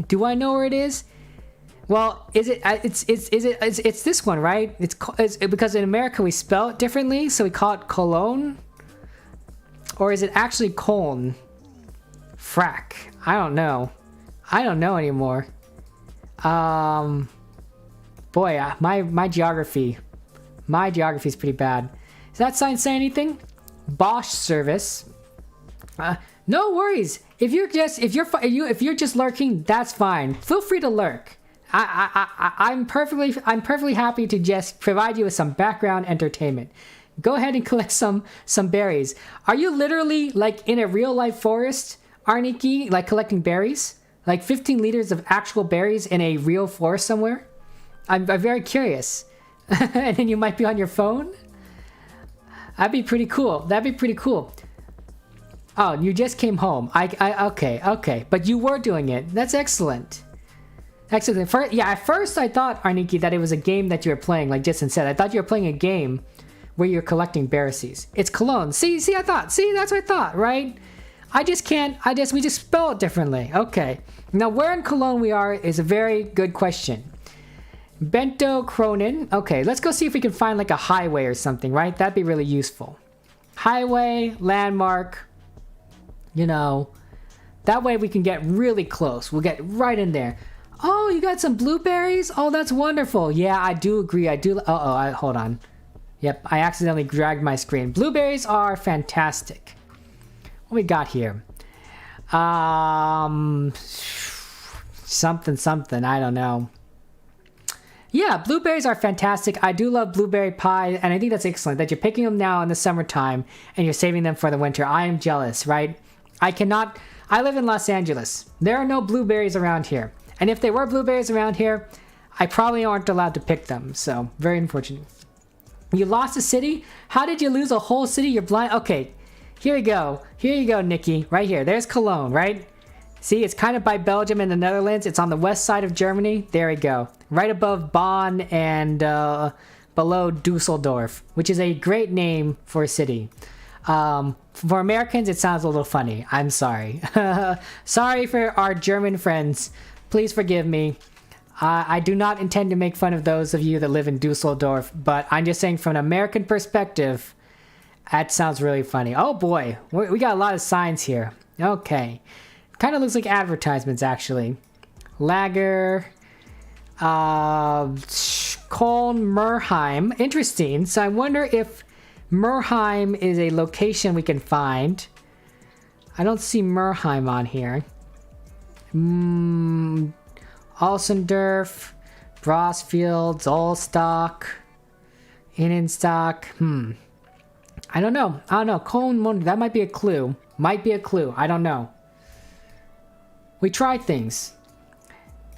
Do I know where it is? Well, is it? It's this one, right? It's because in America we spell it differently, so we call it Cologne. Or is it actually colon? Frack. I don't know. I don't know anymore. Boy, my geography is pretty bad. Does that sign say anything? Bosch service. No worries. If you're just lurking, that's fine. Feel free to lurk. I'm perfectly happy to just provide you with some background entertainment. Go ahead and collect some berries. Are you literally like in a real life forest, Arniki, like collecting berries? Like 15 liters of actual berries in a real forest somewhere? I'm very curious. And then you might be on your phone? That'd be pretty cool. Oh, you just came home. Okay. But you were doing it. That's excellent. Excellent. At first I thought, Arniki, that it was a game that you were playing, like Jason said. I thought you were playing a game where you're collecting berries. It's Cologne. See, that's what I thought, right? We just spell it differently. Okay. Now, where in Cologne we are is a very good question. Bento Cronin. Okay, let's go see if we can find like a highway or something, right? That'd be really useful. Highway, landmark, that way we can get really close. We'll get right in there. Oh, you got some blueberries? Oh, that's wonderful. Yeah, I do agree. Hold on. Yep, I accidentally dragged my screen. Blueberries are fantastic. What we got here? Something, I don't know. Yeah, blueberries are fantastic. I do love blueberry pie, and I think that's excellent that you're picking them now in the summertime and you're saving them for the winter. I am jealous, right? I live in Los Angeles. There are no blueberries around here. And if there were blueberries around here, I probably aren't allowed to pick them. So, very unfortunate. You lost a city? How did you lose a whole city? You're blind? Okay, here you go, Nikki. Right here. There's Cologne, right? See, it's kind of by Belgium and the Netherlands. It's on the west side of Germany. There we go. Right above Bonn and below Dusseldorf, which is a great name for a city. For Americans, it sounds a little funny. I'm sorry. Sorry for our German friends. Please forgive me. I do not intend to make fun of those of you that live in Dusseldorf, but I'm just saying from an American perspective, that sounds really funny. Oh boy, we got a lot of signs here. Okay. Kind of looks like advertisements, actually. Lager, Köln, Merheim. Interesting. So I wonder if Merheim is a location we can find. I don't see Merheim on here. Alsendorf, Brosfield, Zollstock, Innenstock. I don't know. Köln, that might be a clue. I don't know. We tried things.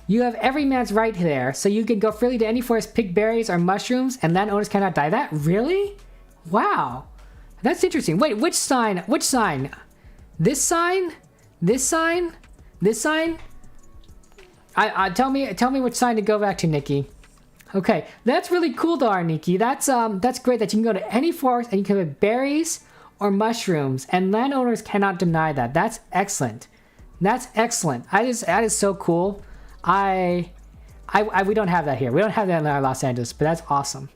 You have every man's right there, so you can go freely to any forest, pick berries or mushrooms, and landowners cannot die. That really? Wow. That's interesting. Wait, which sign? This sign? Tell me which sign to go back to, Nikki. Okay, that's really cool though, Nikki. That's great that you can go to any forest and you can pick berries or mushrooms, and landowners cannot deny that. That's excellent. That is so cool. We don't have that here. We don't have that in Los Angeles, but that's awesome.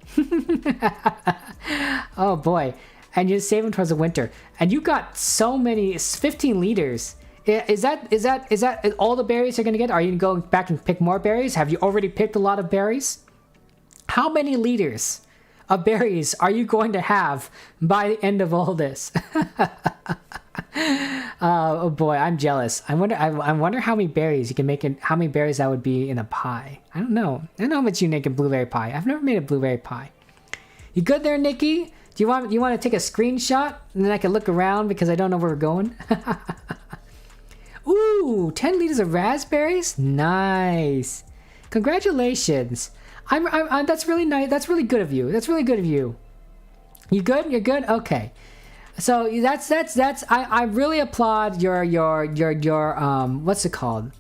Oh boy. And you save them towards the winter. And you got so many, 15 liters. Is that all the berries you're gonna get? Are you gonna go back and pick more berries? Have you already picked a lot of berries? How many liters of berries are you going to have by the end of all this? Oh boy, I'm jealous. I wonder how many berries you can make and how many berries that would be in a pie. I don't know how much you make a blueberry pie. I've never made a blueberry pie. You good there, Nikki? Do you want to take a screenshot and then I can look around because I don't know where we're going? Ooh, 10 liters of raspberries? Nice. Congratulations. I'm that's really nice. That's really good of you. You good? You're good? Okay. So that's I really applaud your what's it called?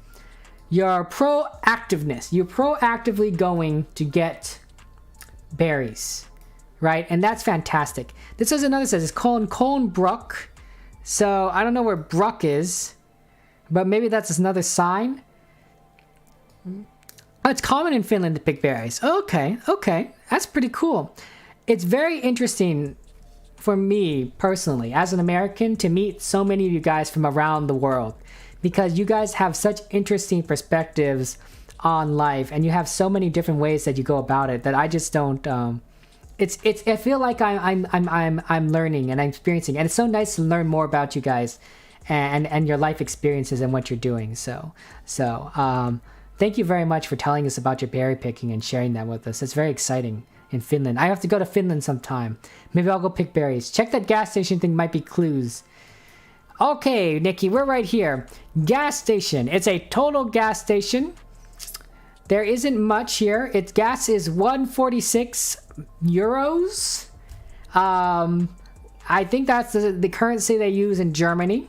Your proactiveness. You're proactively going to get berries. right? And that's fantastic. This is another says it's Kolnbrook. So I don't know where Brook is, but maybe that's another sign. Oh, it's common in Finland to pick berries. Okay, that's pretty cool. It's very interesting for me personally as an American to meet so many of you guys from around the world, because you guys have such interesting perspectives on life, and you have so many different ways that you go about it that I just don't. I feel like I'm learning and I'm experiencing, and it's so nice to learn more about you guys and your life experiences and what you're doing. So thank you very much for telling us about your berry picking and sharing that with us. It's very exciting in Finland. I have to go to Finland sometime. Maybe I'll go pick berries. Check that gas station thing, might be clues. Okay, Nikki, we're right here. Gas station. It's a total gas station. There isn't much here. Its gas is 146 euros. I think that's the currency they use in Germany.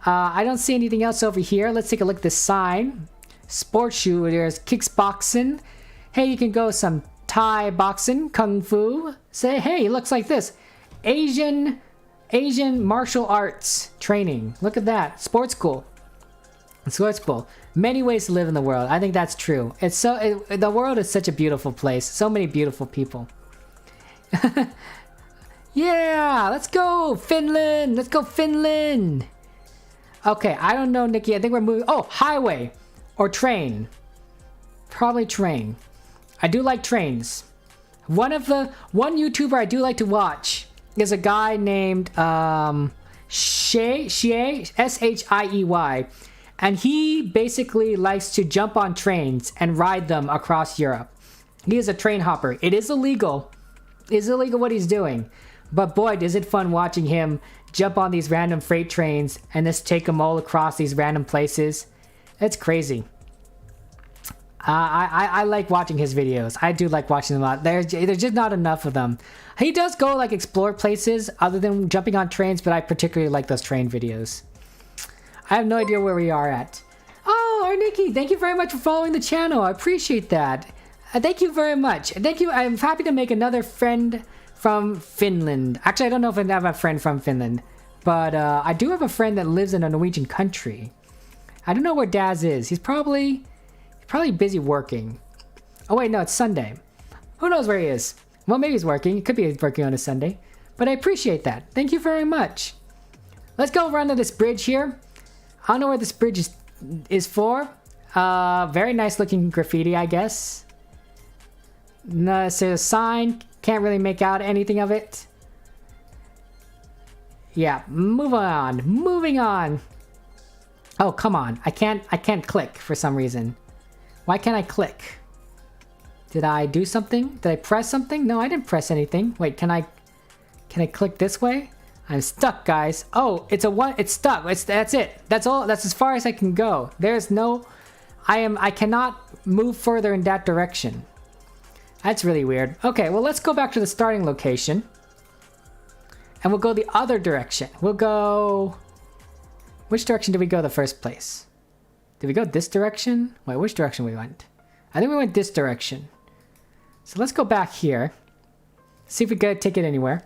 I don't see anything else over here. Let's take a look at this sign. Sports shoe. There's kickboxing. Hey, you can go some Thai boxing, kung fu. Say, hey, it looks like this. Asian martial arts training. Look at that. Sports school. Sports school. Many ways to live in the world. I think that's true. The world is such a beautiful place. So many beautiful people. Yeah, let's go Finland. Let's go Finland. Okay, I don't know, Nikki. I think we're moving. Oh, highway or train. Probably train. I do like trains. One YouTuber I do like to watch is a guy named Shiey, S-H-I-E-Y. And he basically likes to jump on trains and ride them across Europe. He is a train hopper. It is illegal. It's illegal what he's doing. But boy, is it fun watching him jump on these random freight trains and just take them all across these random places. It's crazy. I like watching his videos. I do like watching them a lot. There's just not enough of them. He does go like explore places other than jumping on trains, but I particularly like those train videos. I have no idea where we are at. Oh, our Nikki, thank you very much for following the channel. I appreciate that. Thank you very much. Thank you. I'm happy to make another friend from Finland. Actually, I don't know if I have a friend from Finland, but I do have a friend that lives in a Norwegian country. I don't know where Daz is. He's probably busy working. Oh wait, no, it's Sunday. Who knows where he is? Well, maybe he's working. It could be he's working on a Sunday. But I appreciate that. Thank you very much. Let's go run to this bridge here. I don't know where this bridge is for. Very nice looking graffiti, I guess. No, it's a sign. Can't really make out anything of it. Yeah, move on. Moving on. Oh, come on. I can't click for some reason. Why can't I click? Did I do something? Did I press something? No, I didn't press anything. Wait, can I click this way? I'm stuck, guys. Oh, it's stuck. That's it. That's all. That's as far as I can go. There's no, I cannot move further in that direction. That's really weird. Okay, well, let's go back to the starting location. And we'll go the other direction. We'll go, which direction did we go the first place? Did we go this direction? Wait, which direction we went? I think we went this direction. So let's go back here. See if we can take it anywhere.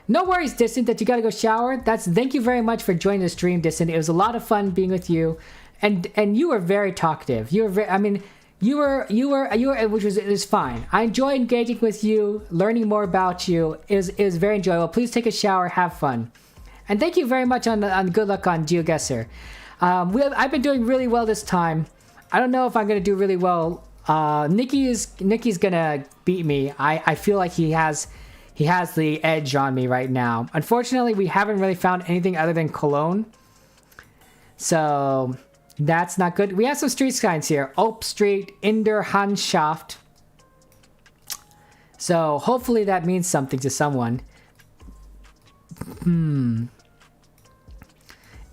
No worries, Distant, that you gotta go shower. Thank you very much for joining the stream, Distant. It was a lot of fun being with you, and you were very talkative. You were which was fine. I enjoyed engaging with you, learning more about you. It was very enjoyable. Please take a shower, have fun, and thank you very much on good luck on GeoGuessr. I've been doing really well this time. I don't know if I'm gonna do really well. Nikki's gonna beat me. I feel like he has the edge on me right now. Unfortunately, we haven't really found anything other than Cologne. So that's not good. We have some street signs here. Alp Street, Inderhanschaft. So hopefully that means something to someone.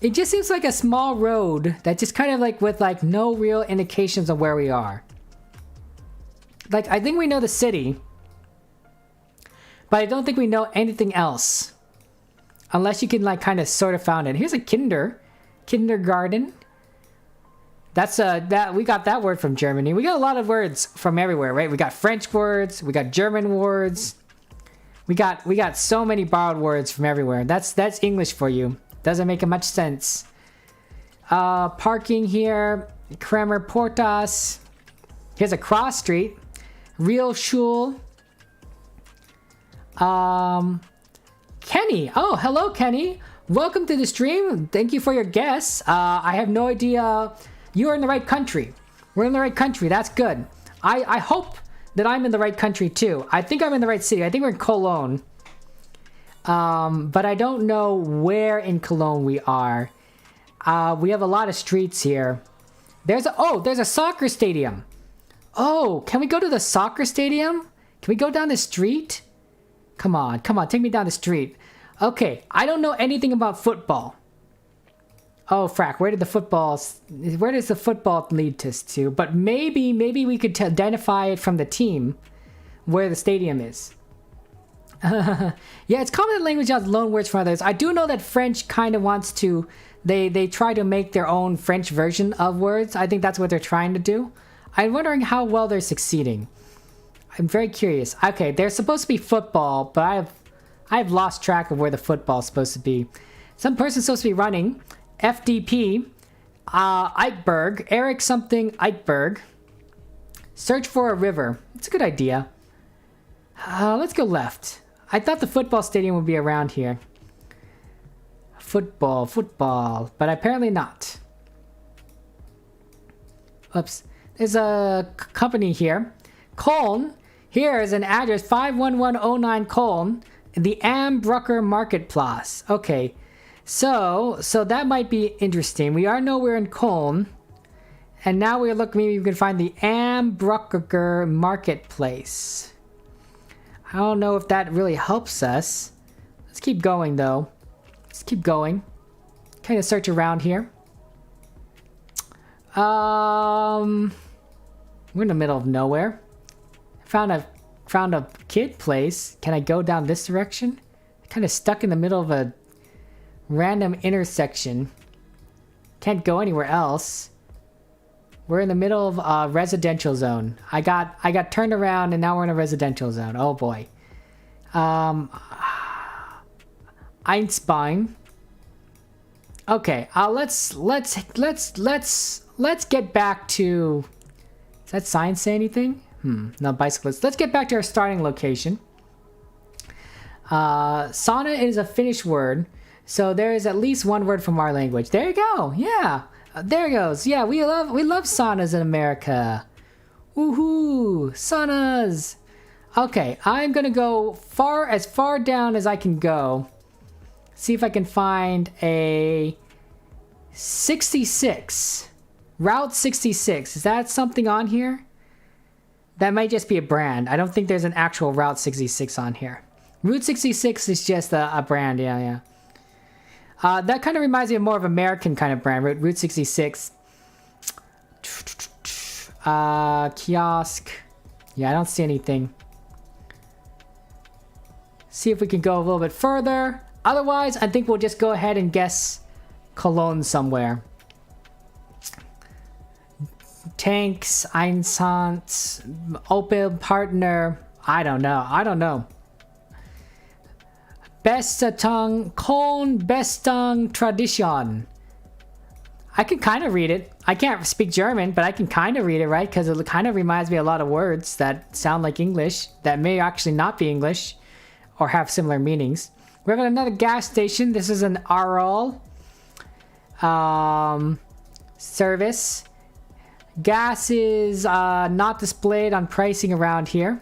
It just seems like a small road that just kind of like with like no real indications of where we are. Like, I think we know the city, but I don't think we know anything else. Unless you can like kind of sort of found it. Here's a kindergarten. That's that we got that word from Germany. We got a lot of words from everywhere, right? We got French words, we got German words. We got so many borrowed words from everywhere. That's English for you. Doesn't make much sense. Parking here, Kremer Portas. Here's a cross street. Real Schul. Kenny. Oh, hello, Kenny. Welcome to the stream. Thank you for your guess. I have no idea. You're in the right country. We're in the right country. That's good. I hope that I'm in the right country too. I think I'm in the right city. I think we're in Cologne. But I don't know where in Cologne we are. We have a lot of streets here. There's a soccer stadium. Oh, can we go to the soccer stadium? Can we go down the street? Come on, take me down the street. Okay, I don't know anything about football. Oh, frack, where does the football lead us to? But maybe we could identify it from the team where the stadium is. Yeah, it's common that language has loan words from others. I do know that French kind of wants to, they try to make their own French version of words. I think that's what they're trying to do. I'm wondering how well they're succeeding. I'm very curious. Okay, there's supposed to be football, but I've lost track of where the football's supposed to be. Some person's supposed to be running. FDP, Eichberg, Eric something Eichberg. Search for a river. It's a good idea. Let's go left. I thought the football stadium would be around here. Football, but apparently not. Oops. There's a company here. Köln. Here is an address, 51109 Köln. The Ambrucker Marketplace. Okay. So that might be interesting. We are nowhere in Köln. And now we're looking, maybe we can find the Ambrucker Marketplace. I don't know if that really helps us. Let's keep going though. Let's keep going. Kind of search around here. We're in the middle of nowhere. Found a kid place. Can I go down this direction? Kind of stuck in the middle of a random intersection. Can't go anywhere else. We're in the middle of a residential zone. I got turned around and now we're in a residential zone. Oh boy. Einstein. Okay, let's get back to. Does that sign say anything? No, bicyclists. Let's get back to our starting location. Sauna is a Finnish word, so there is at least one word from our language. There you go. Yeah, there it goes. Yeah, we love saunas in America. Woohoo, saunas. Okay, I'm gonna go as far down as I can go. See if I can find a 66. Route 66. Is that something on here? That might just be a brand. I don't think there's an actual Route 66 on here. Route 66 is just a brand. Yeah. That kind of reminds me of more of American kind of brand. Route 66. Kiosk. Yeah, I don't see anything. See if we can go a little bit further. Otherwise, I think we'll just go ahead and guess Cologne somewhere. Tanks, Einsatz, Opel Partner. I don't know. Bestung, Köln, Bestung Tradition. I can kind of read it. I can't speak German, but I can kind of read it, right? Because it kind of reminds me of a lot of words that sound like English that may actually not be English or have similar meanings. We have another gas station. This is an Aral service. Gas is not displayed on pricing around here.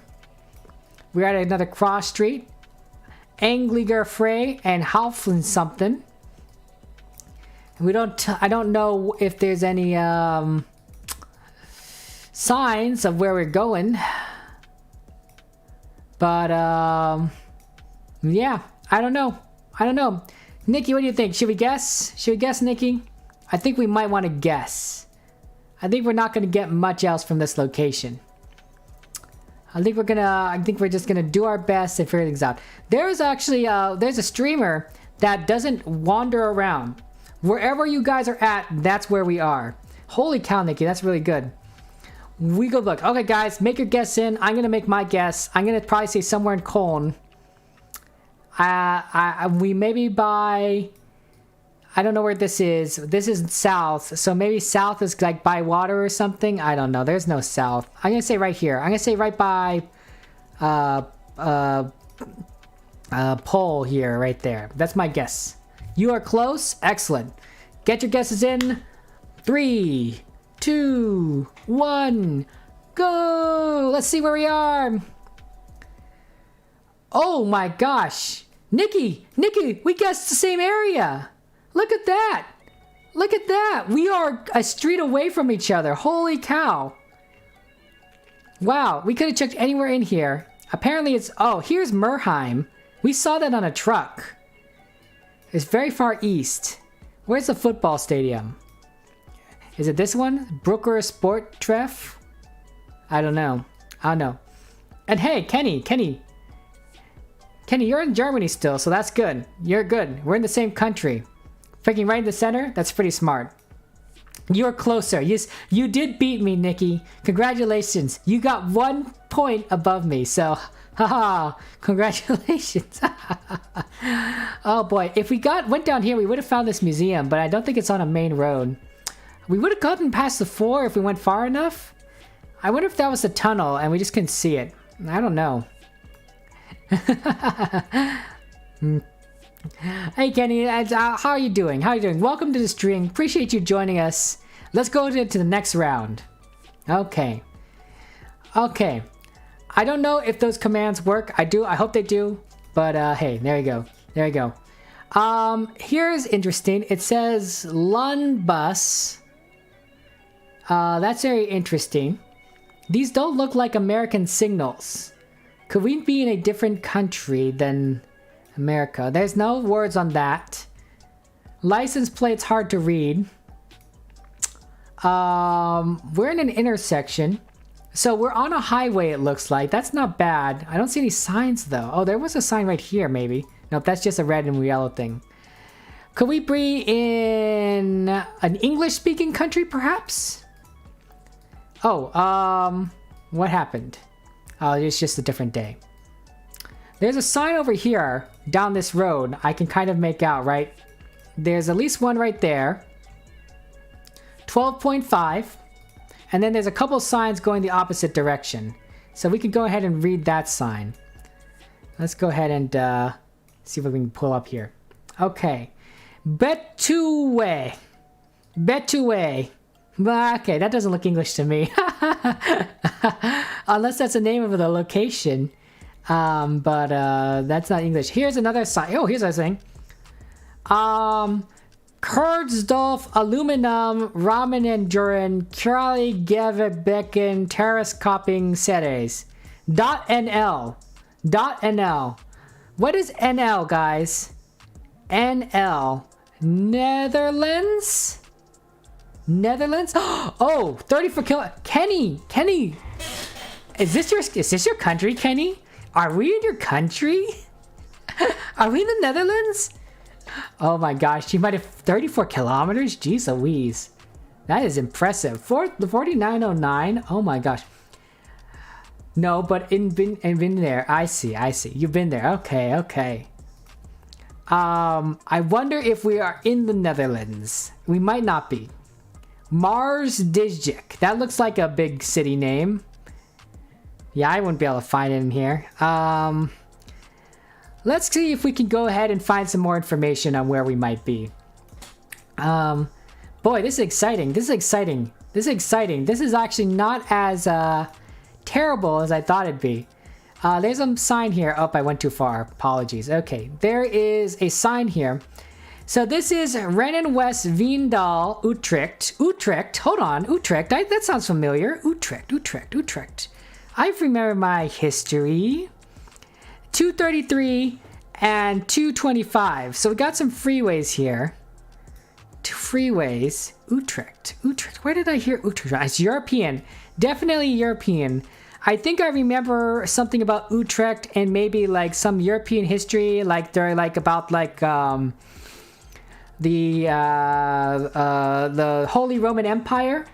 We're at another cross street. Angliger Frey and Halflin something. I don't know if there's any signs of where we're going. But yeah, I don't know. Nikki, what do you think? Should we guess? Nikki? I think we might want to guess. I think we're not going to get much else from this location. I think we're just gonna do our best to figure things out. There's actually there's a streamer that doesn't wander around. Wherever you guys are at, that's where we are. Holy cow, Nikki, that's really good. We go look. Okay, guys, make your guess in. I'm gonna make my guess. I'm gonna probably say somewhere in Cologne. We maybe by... I don't know where this is. This is south, so maybe south is like by water or something. I don't know. There's no south. I'm gonna say right here. I'm gonna say right by pole here, right there. That's my guess. You are close. Excellent. Get your guesses in. 3, 2, 1, go! Let's see where we are. Oh my gosh, Nikki, we guessed the same area. Look at that. Look at that. We are a street away from each other. Holy cow. Wow, we could have checked anywhere in here. Apparently it's... Oh, here's Merheim. We saw that on a truck. It's very far east. Where's the football stadium? Is it this one? Brooker Sport Treff? I don't know. And hey, Kenny, you're in Germany still, so that's good. You're good. We're in the same country. Freaking right in the center? That's pretty smart. You're closer. Yes, you did beat me, Nikki. Congratulations. You got 1 point above me, so... Haha, congratulations. Oh boy, if we went down here, we would have found this museum, but I don't think it's on a main road. We would have gotten past the floor if we went far enough. I wonder if that was a tunnel and we just couldn't see it. I don't know. Hey Kenny, how are you doing? Welcome to the stream. Appreciate you joining us. Let's go to the next round. Okay. I don't know if those commands work. I hope they do. But hey, there you go. Here's interesting. It says Lunbus. That's very interesting. These don't look like American signals. Could we be in a different country than America? There's no words on that. License plate's hard to read. We're in an intersection. So we're on a highway, it looks like. That's not bad. I don't see any signs, though. Oh, there was a sign right here, maybe. Nope, that's just a red and yellow thing. Could we be in an English-speaking country, perhaps? Oh, what happened? Oh, it's just a different day. There's a sign over here, down this road, I can kind of make out, right? There's at least one right there. 12.5. And then there's a couple signs going the opposite direction. So we can go ahead and read that sign. Let's go ahead and see what we can pull up here. Okay. Betue. Okay, that doesn't look English to me. Unless that's the name of the location. But that's not English. Here's another sign. Oh, here's another thing. Kurzdorf Aluminum Ramenenduren Kurali Gevebecken Terrace Copping Series. .nl. What is NL, guys? NL. Netherlands? Oh, 34 kilo. Kenny. Is this your country, Kenny? Are we in your country? Are we in the Netherlands? Oh my gosh, you might have 34 kilometers? Jeez Louise. That is impressive. The 4909? Oh my gosh. No, but been there. I see. You've been there. Okay. I wonder if we are in the Netherlands. We might not be. Marsdijk. That looks like a big city name. Yeah, I wouldn't be able to find it in here. Let's see if we can go ahead and find some more information on where we might be. Boy, this is exciting. This is actually not as terrible as I thought it'd be. There's a sign here. Oh, I went too far. Apologies. Okay, there is a sign here. So this is Rennen West Veendal, Utrecht. Hold on. Utrecht. That sounds familiar. Utrecht. I remember my history. 233 and 225. So we got some freeways here. Two freeways. Utrecht. Where did I hear Utrecht? It's European. Definitely European. I think I remember something about Utrecht and maybe like some European history, like they're like about like the Holy Roman Empire,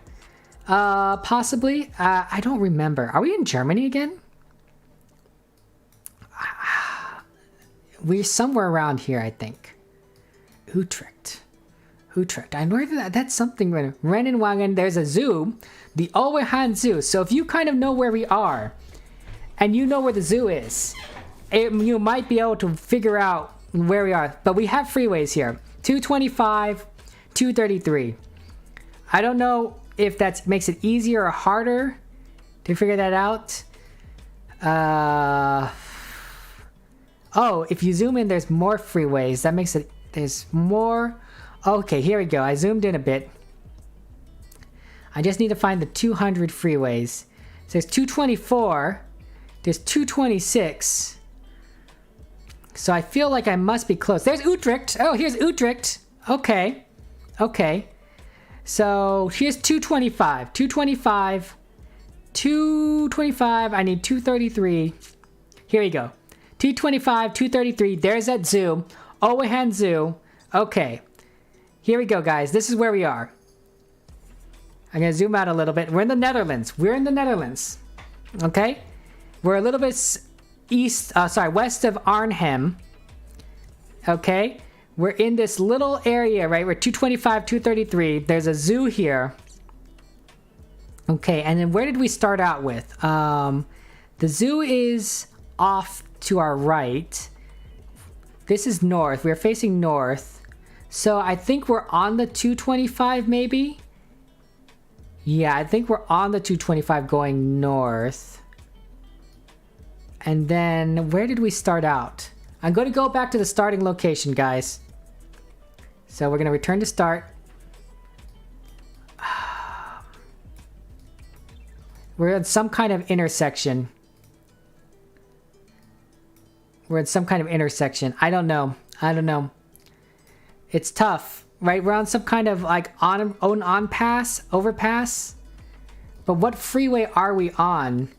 possibly. I don't remember. Are we in Germany again? We're somewhere around here, I think. Utrecht. I know that's something. Rennenwagen, there's a zoo, the Owehan Zoo. So if you kind of know where we are, and you know where the zoo is, you might be able to figure out where we are. But we have freeways here. 225, 233. I don't know if that makes it easier or harder to figure that out. Oh, if you zoom in, there's more freeways. That makes it... There's more... Okay, here we go. I zoomed in a bit. I just need to find the 200 freeways. So there's 224. There's 226. So I feel like I must be close. There's Utrecht. Oh, here's Utrecht. Okay. Okay. So here's 225. 225. 225. I need 233. Here we go. 225, 233. There's that zoo. Owehan Zoo. Okay. Here we go, guys. This is where we are. I'm going to zoom out a little bit. We're in the Netherlands. We're in the Netherlands. Okay? We're a little bit west of Arnhem. Okay? We're in this little area, right? We're 225, 233. There's a zoo here. Okay, and then where did we start out with? The zoo is off to our right. This is north. We're facing north. So I think we're on the 225 maybe? Yeah, I think we're on the 225 going north. And then where did we start out? I'm going to go back to the starting location, guys. So we're going to return to start. We're at some kind of intersection. We're at some kind of intersection. I don't know. It's tough, right? We're on some kind of like overpass. But what freeway are we on?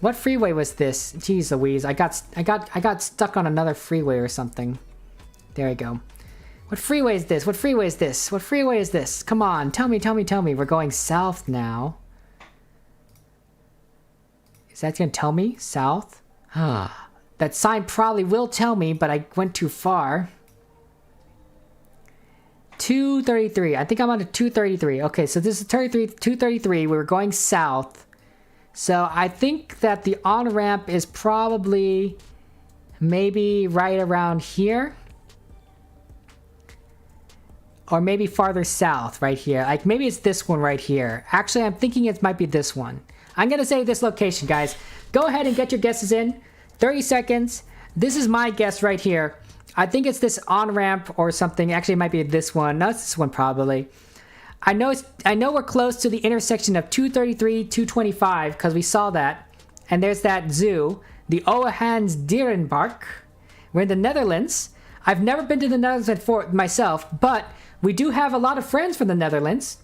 What freeway was this? Jeez Louise, I got stuck on another freeway or something. There we go. What freeway is this? What freeway is this? What freeway is this? Come on, tell me. We're going south now. Is that gonna tell me? South? That sign probably will tell me, but I went too far. 233. I think I'm on to 233. Okay, so this is 233. We were going south. So I think that the on-ramp is probably maybe right around here. Or maybe farther south, right here. Like maybe it's this one right here. Actually, I'm thinking it might be this one. I'm going to say this location, guys. Go ahead and get your guesses in. 30 seconds. This is my guess right here. I think it's this on-ramp or something. Actually, it might be this one. No, it's this one probably. I know we're close to the intersection of 233, 225 because we saw that. And there's that zoo, the Owehan's Dierenpark. We're in the Netherlands. I've never been to the Netherlands before myself, but we do have a lot of friends from the Netherlands.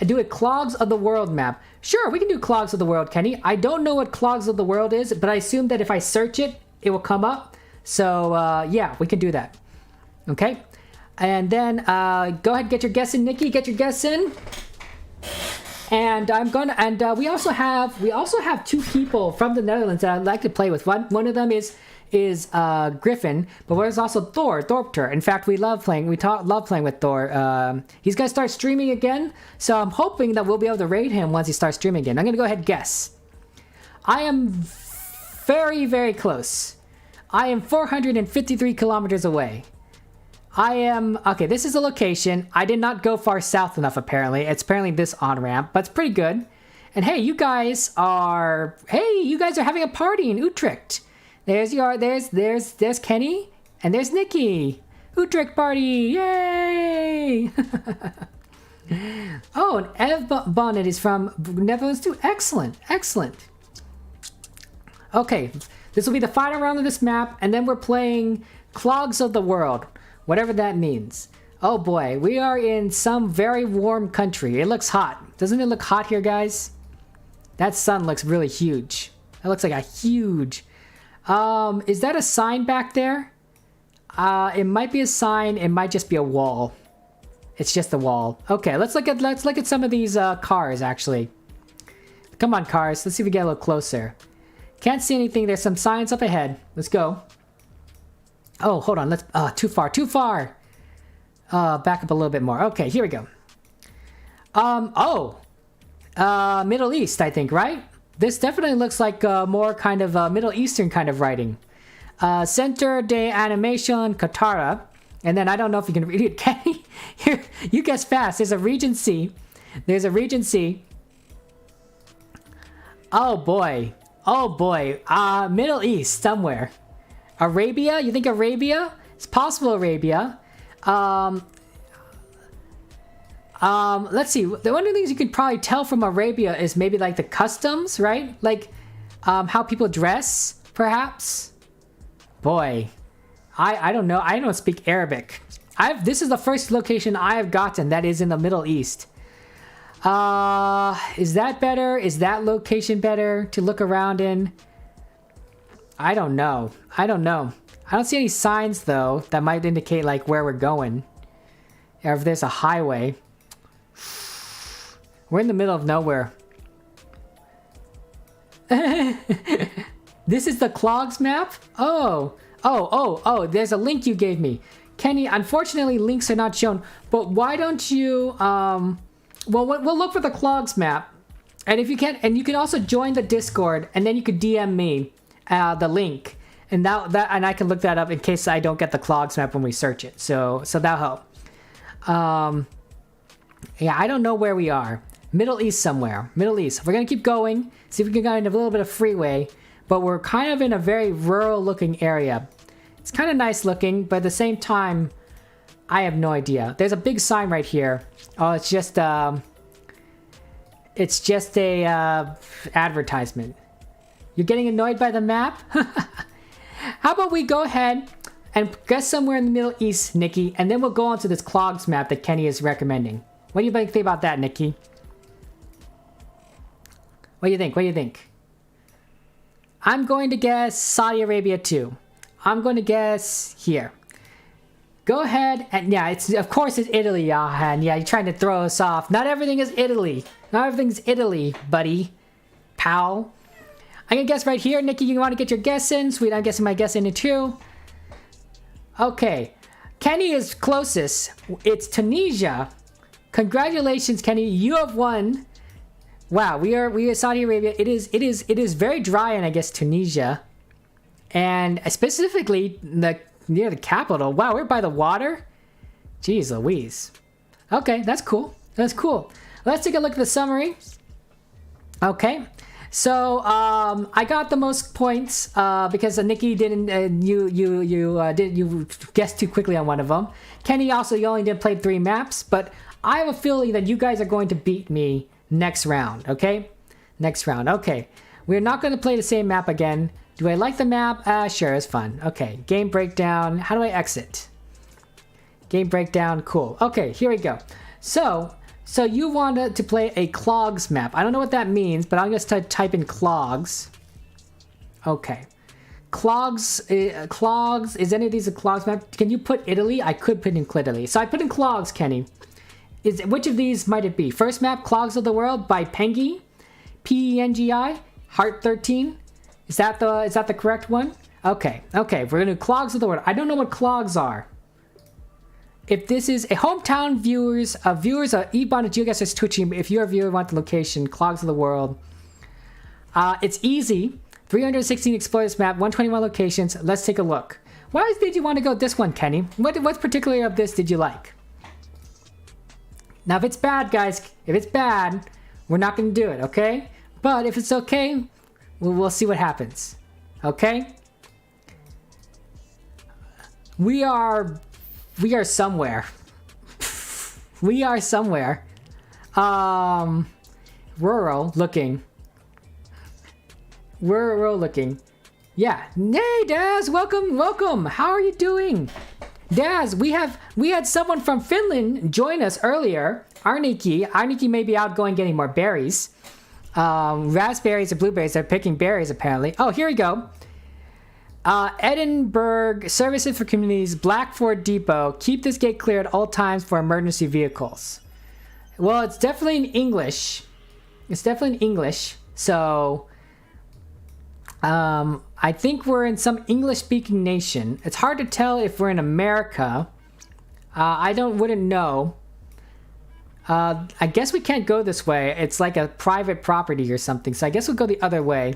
I do a Clogs of the World map. Sure, we can do Clogs of the World, Kenny. I don't know what Clogs of the World is, but I assume that if I search it, it will come up. So, yeah, we can do that. Okay? And then, go ahead, get your guess in, Nikki. Get your guess in. And I'm gonna, and we also have two people from the Netherlands that I'd like to play with. One of them is Griffin, but there's also Thorpter. In fact, we love playing with Thor. He's gonna start streaming again, so I'm hoping that we'll be able to raid him once he starts streaming again. I'm gonna go ahead and guess. I am very, very close. I am 453 kilometers away. Okay, this is a location. I did not go far south enough, apparently. It's apparently this on-ramp, but it's pretty good. And hey, you guys are having a party in Utrecht. There's Kenny, and there's Nikki. Utrecht party, yay! Oh, and Ev Bonnet is from Netherlands too. Excellent. Okay, this will be the final round of this map, and then we're playing Clogs of the World, whatever that means. Oh boy, we are in some very warm country. It looks hot. Doesn't it look hot here, guys? That sun looks really huge. That looks like a huge... is that a sign back there? It might be a sign. It might just be a wall. It's just a wall. Okay, let's look at some of these cars actually. Come on, cars. Let's see if we get a little closer. Can't see anything. There's some signs up ahead. Let's go. Oh, hold on. Let's. Too far. Too far. Back up a little bit more. Okay, here we go. Middle East, I think, right? This definitely looks like more kind of Middle Eastern kind of writing. Center de Animation Katara. And then I don't know if you can read it. Kenny, here, you guess fast. There's a Regency. There's a Regency. Oh boy. Oh boy. Middle East somewhere. Arabia? You think Arabia? It's possible Arabia. Let's see. The one of the things you can probably tell from Arabia is maybe like the customs, right? Like how people dress, perhaps. Boy. I don't know. I don't speak Arabic. This is the first location I have gotten that is in the Middle East. Is that better? Is that location better to look around in? I don't know. I don't know. I don't see any signs though that might indicate like where we're going. Or if there's a highway. We're in the middle of nowhere. This is the Clogs map? Oh, there's a link you gave me. Kenny, unfortunately links are not shown, but why don't you, well, we'll look for the Clogs map. And if you can, and you can also join the Discord, and then you could DM me the link. And and I can look that up in case I don't get the Clogs map when we search it. So that'll help. Yeah, I don't know where we are. Middle East somewhere. Middle East. We're gonna keep going. See if we can get into a little bit of freeway. But we're kind of in a very rural looking area. It's kind of nice looking, but at the same time, I have no idea. There's a big sign right here. Oh, it's just a advertisement. You're getting annoyed by the map? How about we go ahead and guess somewhere in the Middle East, Nikki, and then we'll go on to this Clogs map that Kenny is recommending. What do you think about that, Nikki? What do you think? What do you think? I'm going to guess Saudi Arabia too. I'm going to guess here. Go ahead and yeah, of course it's Italy, Johan. Yeah, you're trying to throw us off. Not everything is Italy. Not everything's Italy, buddy. Pal. I'm gonna guess right here. Nikki, you want to get your guess in? Sweet, I'm guessing my guess in too. Okay. Kenny is closest. It's Tunisia. Congratulations, Kenny. You have won. Wow, we are Saudi Arabia. It is very dry in, I guess, Tunisia. And specifically near the capital. Wow, we're by the water? Jeez Louise. Okay, that's cool. That's cool. Let's take a look at the summary. Okay. So, I got the most points because Nikki didn't you guessed too quickly on one of them. Kenny also, you only did play 3 maps, but I have a feeling that you guys are going to beat me next round, okay? Next round, okay. We're not going to play the same map again. Do I like the map? Sure, it's fun. Okay, game breakdown. How do I exit? Game breakdown, cool. Okay, here we go. So you wanted to play a Clogs map. I don't know what that means, but I'm going to type in Clogs. Okay. Clogs, is any of these a Clogs map? Can you put Italy? I could put in Italy. So I put in Clogs, Kenny. Which of these might it be? First map, Clogs of the World by Pengi, Pengi, Heart 13. Is that the correct one? Okay, we're gonna do Clogs of the World. I don't know what clogs are. If this is a hometown viewers of Ebon and GeoGuessr's Twitching, if you're a viewer want the location, Clogs of the World. It's easy. 316 explorers map, 121 locations. Let's take a look. Why did you want to go this one, Kenny? What particularly of this did you like? Now, if it's bad, guys, if it's bad, we're not going to do it, okay? But if it's okay, we'll see what happens, okay? We are somewhere. We are somewhere. Rural looking. Rural looking. Yeah. Hey, Daz, welcome. How are you doing? Daz, we had someone from Finland join us earlier. Arniki may be out going getting more berries. Raspberries or blueberries. They're picking berries apparently. Oh, here we go. Edinburgh Services for Communities, Blackford Depot. Keep this gate clear at all times for emergency vehicles. Well, it's definitely in English. It's definitely in English. So, I think we're in some English-speaking nation. It's hard to tell if we're in America. Wouldn't know. I guess we can't go this way. It's like a private property or something. So I guess we'll go the other way.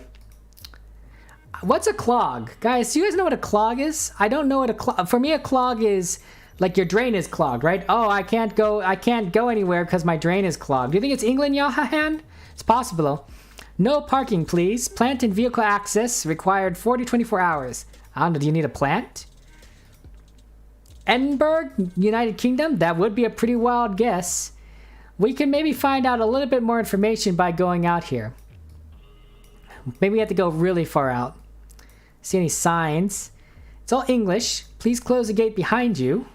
What's a clog? Guys, do you guys know what a clog is? I don't know what a clog... For me, a clog is like your drain is clogged, right? Oh, I can't go anywhere because my drain is clogged. Do you think it's England, Yahahan? It's possible. No parking, please. Plant and vehicle access required 24 hours. I don't know, do you need a plant? Edinburgh, United Kingdom? That would be a pretty wild guess. We can maybe find out a little bit more information by going out here. Maybe we have to go really far out. See any signs? It's all English. Please close the gate behind you.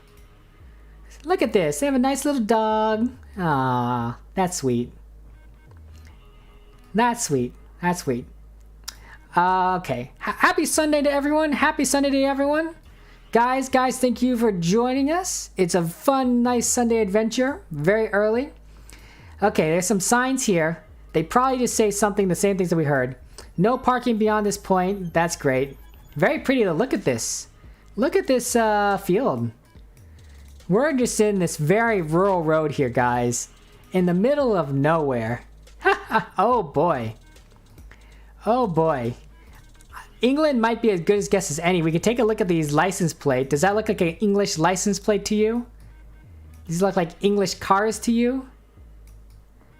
Look at this. They have a nice little dog. Ah, that's sweet. That's sweet. That's sweet. Okay. Happy Sunday to everyone. Happy Sunday to everyone. Guys, thank you for joining us. It's a fun, nice Sunday adventure. Very early. Okay, there's some signs here. They probably just say something, the same things that we heard. No parking beyond this point. That's great. Very pretty though. Look at this. Look at this field. We're just in this very rural road here, guys. In the middle of nowhere. Oh boy. Oh boy. England might be as good a guess as any. We could take a look at these license plate. Does that look like an English license plate to you? Does it look like English cars to you?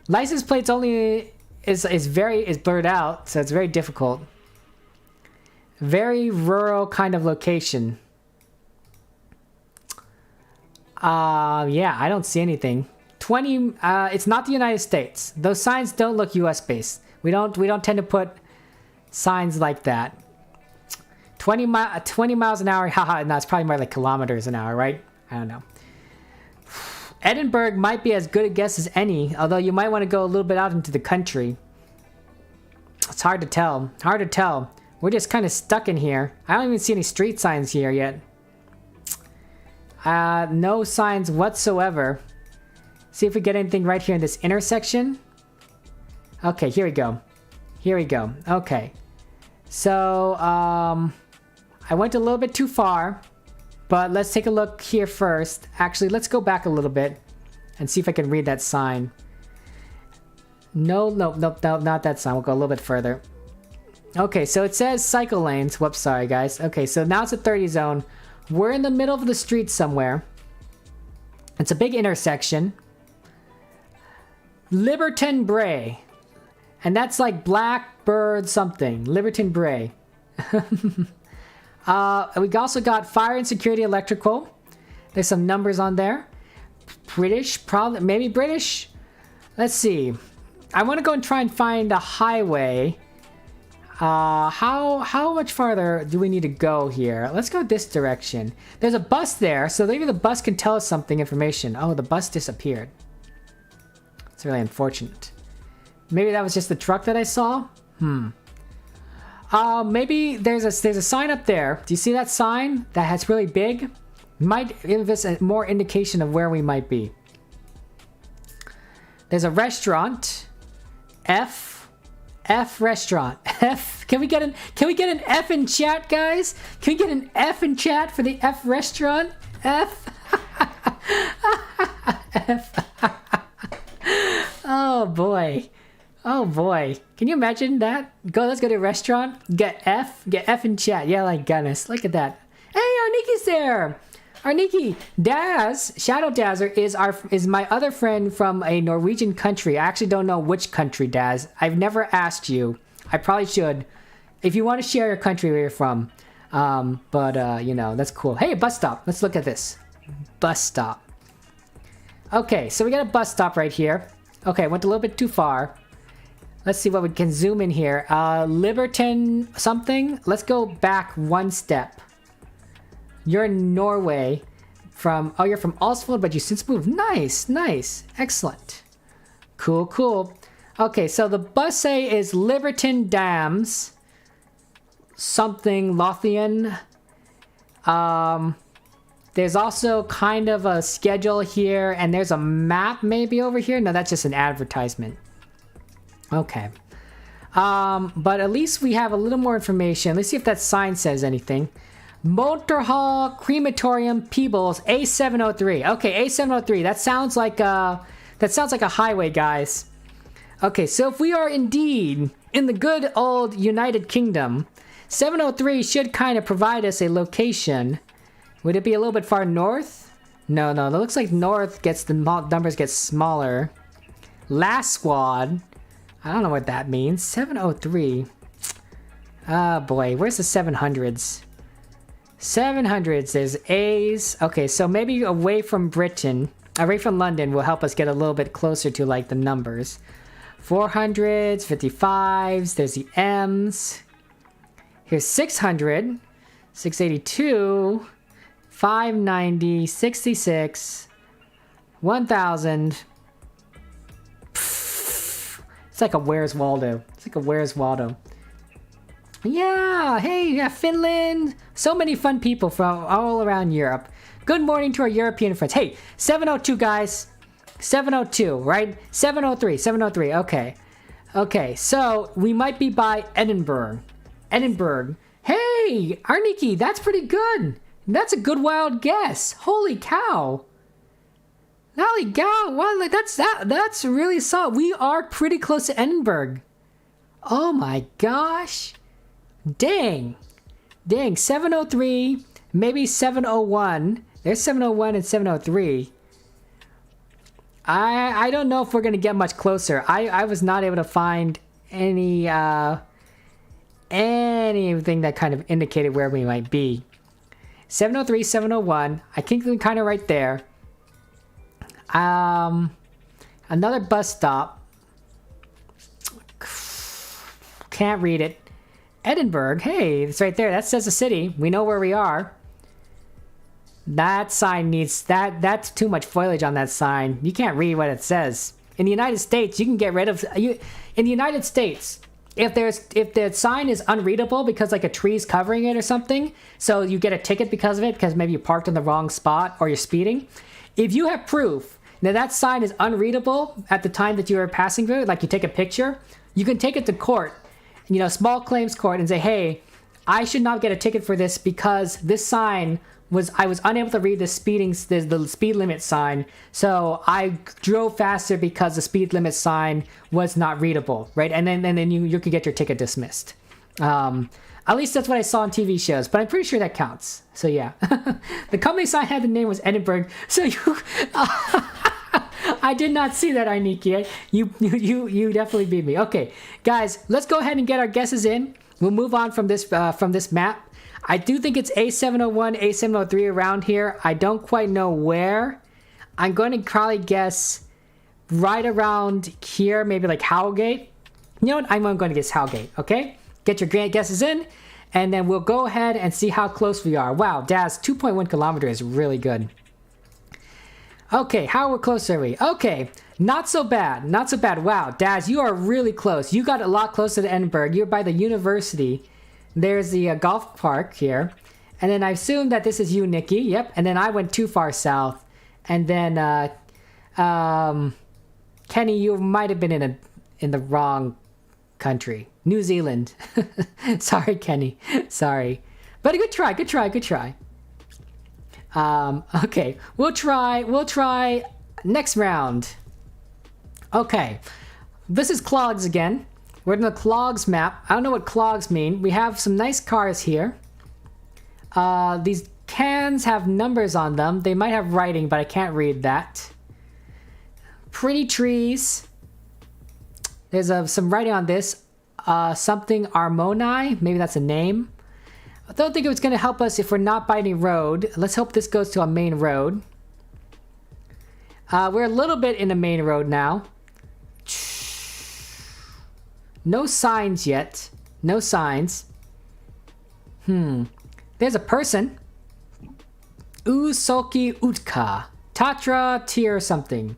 License plates only is blurred out, so it's very difficult. Very rural kind of location. Yeah, I don't see anything. 20 it's not the United States. Those signs don't look US based. We don't tend to put signs like that. 20 miles an hour. Haha, no, it's probably more like kilometers an hour, right? I don't know. Edinburgh might be as good a guess as any, although you might want to go a little bit out into the country. It's hard to tell. Hard to tell. We're just kind of stuck in here. I don't even see any street signs here yet. No signs whatsoever. See if we get anything right here in this intersection. Okay, here we go. Here we go. Okay. So, I went a little bit too far. But let's take a look here first. Actually, let's go back a little bit and see if I can read that sign. No, not that sign. We'll go a little bit further. Okay, so it says cycle lanes. Whoops, sorry guys. Okay, so now it's a 30 zone. We're in the middle of the street somewhere. It's a big intersection. Liberton Bray. And that's like Blackbird something. Liberton Bray. We also got fire and security electrical. There's some numbers on there. British, probably, maybe British. Let's see. I want to go and try and find a highway. How much farther do we need to go here? Let's go this direction. There's a bus there, so maybe the bus can tell us something information. Oh, the bus disappeared. It's really unfortunate. Maybe that was just the truck that I saw? Maybe there's a sign up there. Do you see that sign? That's really big. Might give us a more indication of where we might be. There's a restaurant. F restaurant. F. Can we get an F in chat, guys? Can we get an F in chat for the F restaurant? F. F. Oh boy. Oh boy. Can you imagine that? Let's go to a restaurant. Get F in chat. Yeah, like goodness. Look at that. Hey, Arniki's there. Arniki. Daz, Shadow Dazzer is my other friend from a Norwegian country. I actually don't know which country, Daz. I've never asked you. I probably should. If you want to share your country where you're from. You know, that's cool. Hey, bus stop. Let's look at this. Bus stop. Okay, so we got a bus stop right here. Okay, went a little bit too far. Let's see what we can zoom in here. Liberton something. Let's go back one step. You're in Norway. You're from Oswald, but you since moved. Nice. Excellent. Cool. Okay, so the bus say is Liberton Dams. something Lothian. There's also kind of a schedule here, and there's a map maybe over here. No, that's just an advertisement. Okay. But at least we have a little more information. Let's see if that sign says anything. Motor Hall Crematorium Peebles A703. Okay, A703. That sounds like a highway, guys. Okay, so if we are indeed in the good old United Kingdom, 703 should kind of provide us a location. Would it be a little bit far north? No, it looks like north gets the numbers get smaller. Last squad. I don't know what that means. 703. Oh boy, where's the 700s? 700s, there's A's. Okay, so maybe away from London will help us get a little bit closer to like the numbers. 400s, 55s, there's the M's. Here's 600, 682, 590, 66, 1000. It's like a Where's Waldo. It's like a Where's Waldo. Yeah, hey, yeah, Finland. So many fun people from all around Europe. Good morning to our European friends. Hey, 702, guys. 702, right? 703, 703, okay. Okay, so we might be by Edinburgh. Edinburgh. Hey, Arniki, that's pretty good. That's a good wild guess. Holy cow. Holy cow, wow, that's really solid. We are pretty close to Edinburgh. Oh my gosh. Dang, 703, maybe 701. There's 701 and 703. I don't know if we're gonna get much closer. I was not able to find anything that kind of indicated where we might be. 703, 701. I think we're kind of right there. Another bus stop. Can't read it. Edinburgh, hey, it's right there. That says the city. We know where we are. That sign needs that's too much foliage on that sign. You can't read what it says. In the United States, you can get rid of in the United States, if the sign is unreadable because like a tree's covering it or something, so you get a ticket because of it, because maybe you parked in the wrong spot or you're speeding. If you have proof that sign is unreadable at the time that you are passing through, like you take a picture, you can take it to court. Small claims court, and say, hey, I should not get a ticket for this because this sign I was unable to read the speed limit sign, so I drove faster because the speed limit sign was not readable, right? And then you could get your ticket dismissed. At least that's what I saw on TV shows, but I'm pretty sure that counts. So yeah, the company sign had the name was Edinburgh, so you. I did not see that, Ainiki. You definitely beat me. Okay, guys, let's go ahead and get our guesses in. We'll move on from this map. I do think it's A701, A703 around here. I don't quite know where. I'm going to probably guess right around here, maybe like Howgate. You know what? I'm going to guess Howgate, okay? Get your guesses in, and then we'll go ahead and see how close we are. Wow, Daz, 2.1 kilometers is really good. Okay, how close are we? Okay, not so bad, not so bad. Wow, Daz, you are really close. You got a lot closer to Edinburgh. You're by the university. There's the golf park here. And then I assume that this is you, Nikki. Yep, and then I went too far south. And then, Kenny, you might have been in the wrong country. New Zealand. Sorry, Kenny. Sorry. But a good try, good try, good try. Okay, we'll try next round. Okay, this is Clogs again. We're in the Clogs map. I don't know what Clogs mean. We have some nice cars here. These cans have numbers on them. They might have writing, but I can't read that. Pretty trees. There's some writing on this. Something Armoni. Maybe that's a name. I don't think it was going to help us if we're not by any road. Let's hope this goes to a main road. We're a little bit in the main road now. No signs yet. No signs. There's a person. Usoki Utka. Tatra tier something.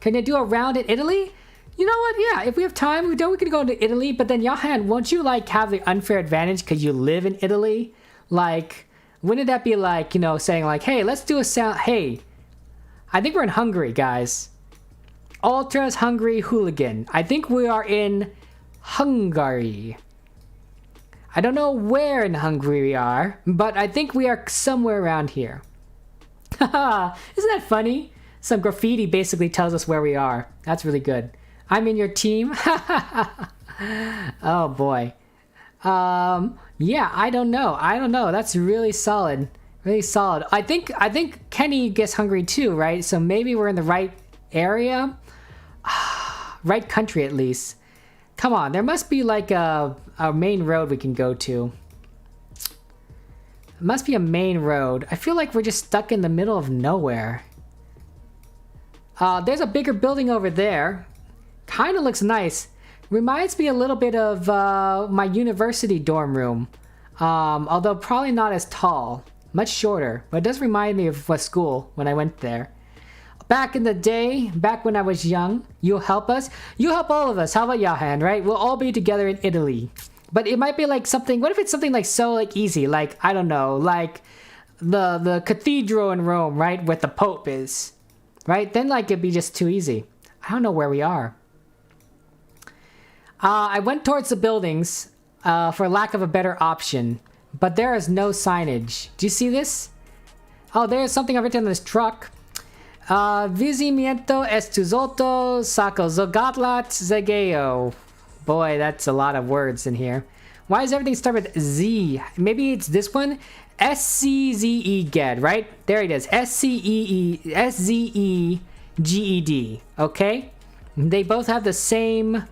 Can you do a round in Italy? You know what? Yeah, if we have time, we can go to Italy. But then, Johan, won't you like have the unfair advantage because you live in Italy? Like, wouldn't that be like, you know, saying like, hey, let's do a sound. Hey, I think we're in Hungary, guys. Ultras Hungary Hooligan. I think we are in Hungary. I don't know where in Hungary we are, but I think we are somewhere around here. Haha, isn't that funny? Some graffiti basically tells us where we are. That's really good. I'm in your team. Oh boy. Yeah, I don't know. That's really solid. Really solid. I think Kenny gets hungry too, right? So maybe we're in the right area. Right country at least. Come on, there must be like a main road we can go to. It must be a main road. I feel like we're just stuck in the middle of nowhere. There's a bigger building over there. Kind of looks nice. Reminds me a little bit of my university dorm room. Although probably not as tall. Much shorter. But it does remind me of school when I went there. Back in the day, back when I was young, you'll help us. You'll help all of us. How about Johan, right? We'll all be together in Italy. But it might be like something... What if it's something like so like easy? Like, I don't know. Like the cathedral in Rome, right? Where the Pope is. Right? Then like it'd be just too easy. I don't know where we are. I went towards the buildings for lack of a better option. But there is no signage. Do you see this? Oh, there's something I've written on this truck. Vizimiento estuzolto saco zogatlat zegeo. Boy, that's a lot of words in here. Why does everything start with Z? Maybe it's this one? SCZE-GED, right? There it is. SZEGED. Okay? They both have the same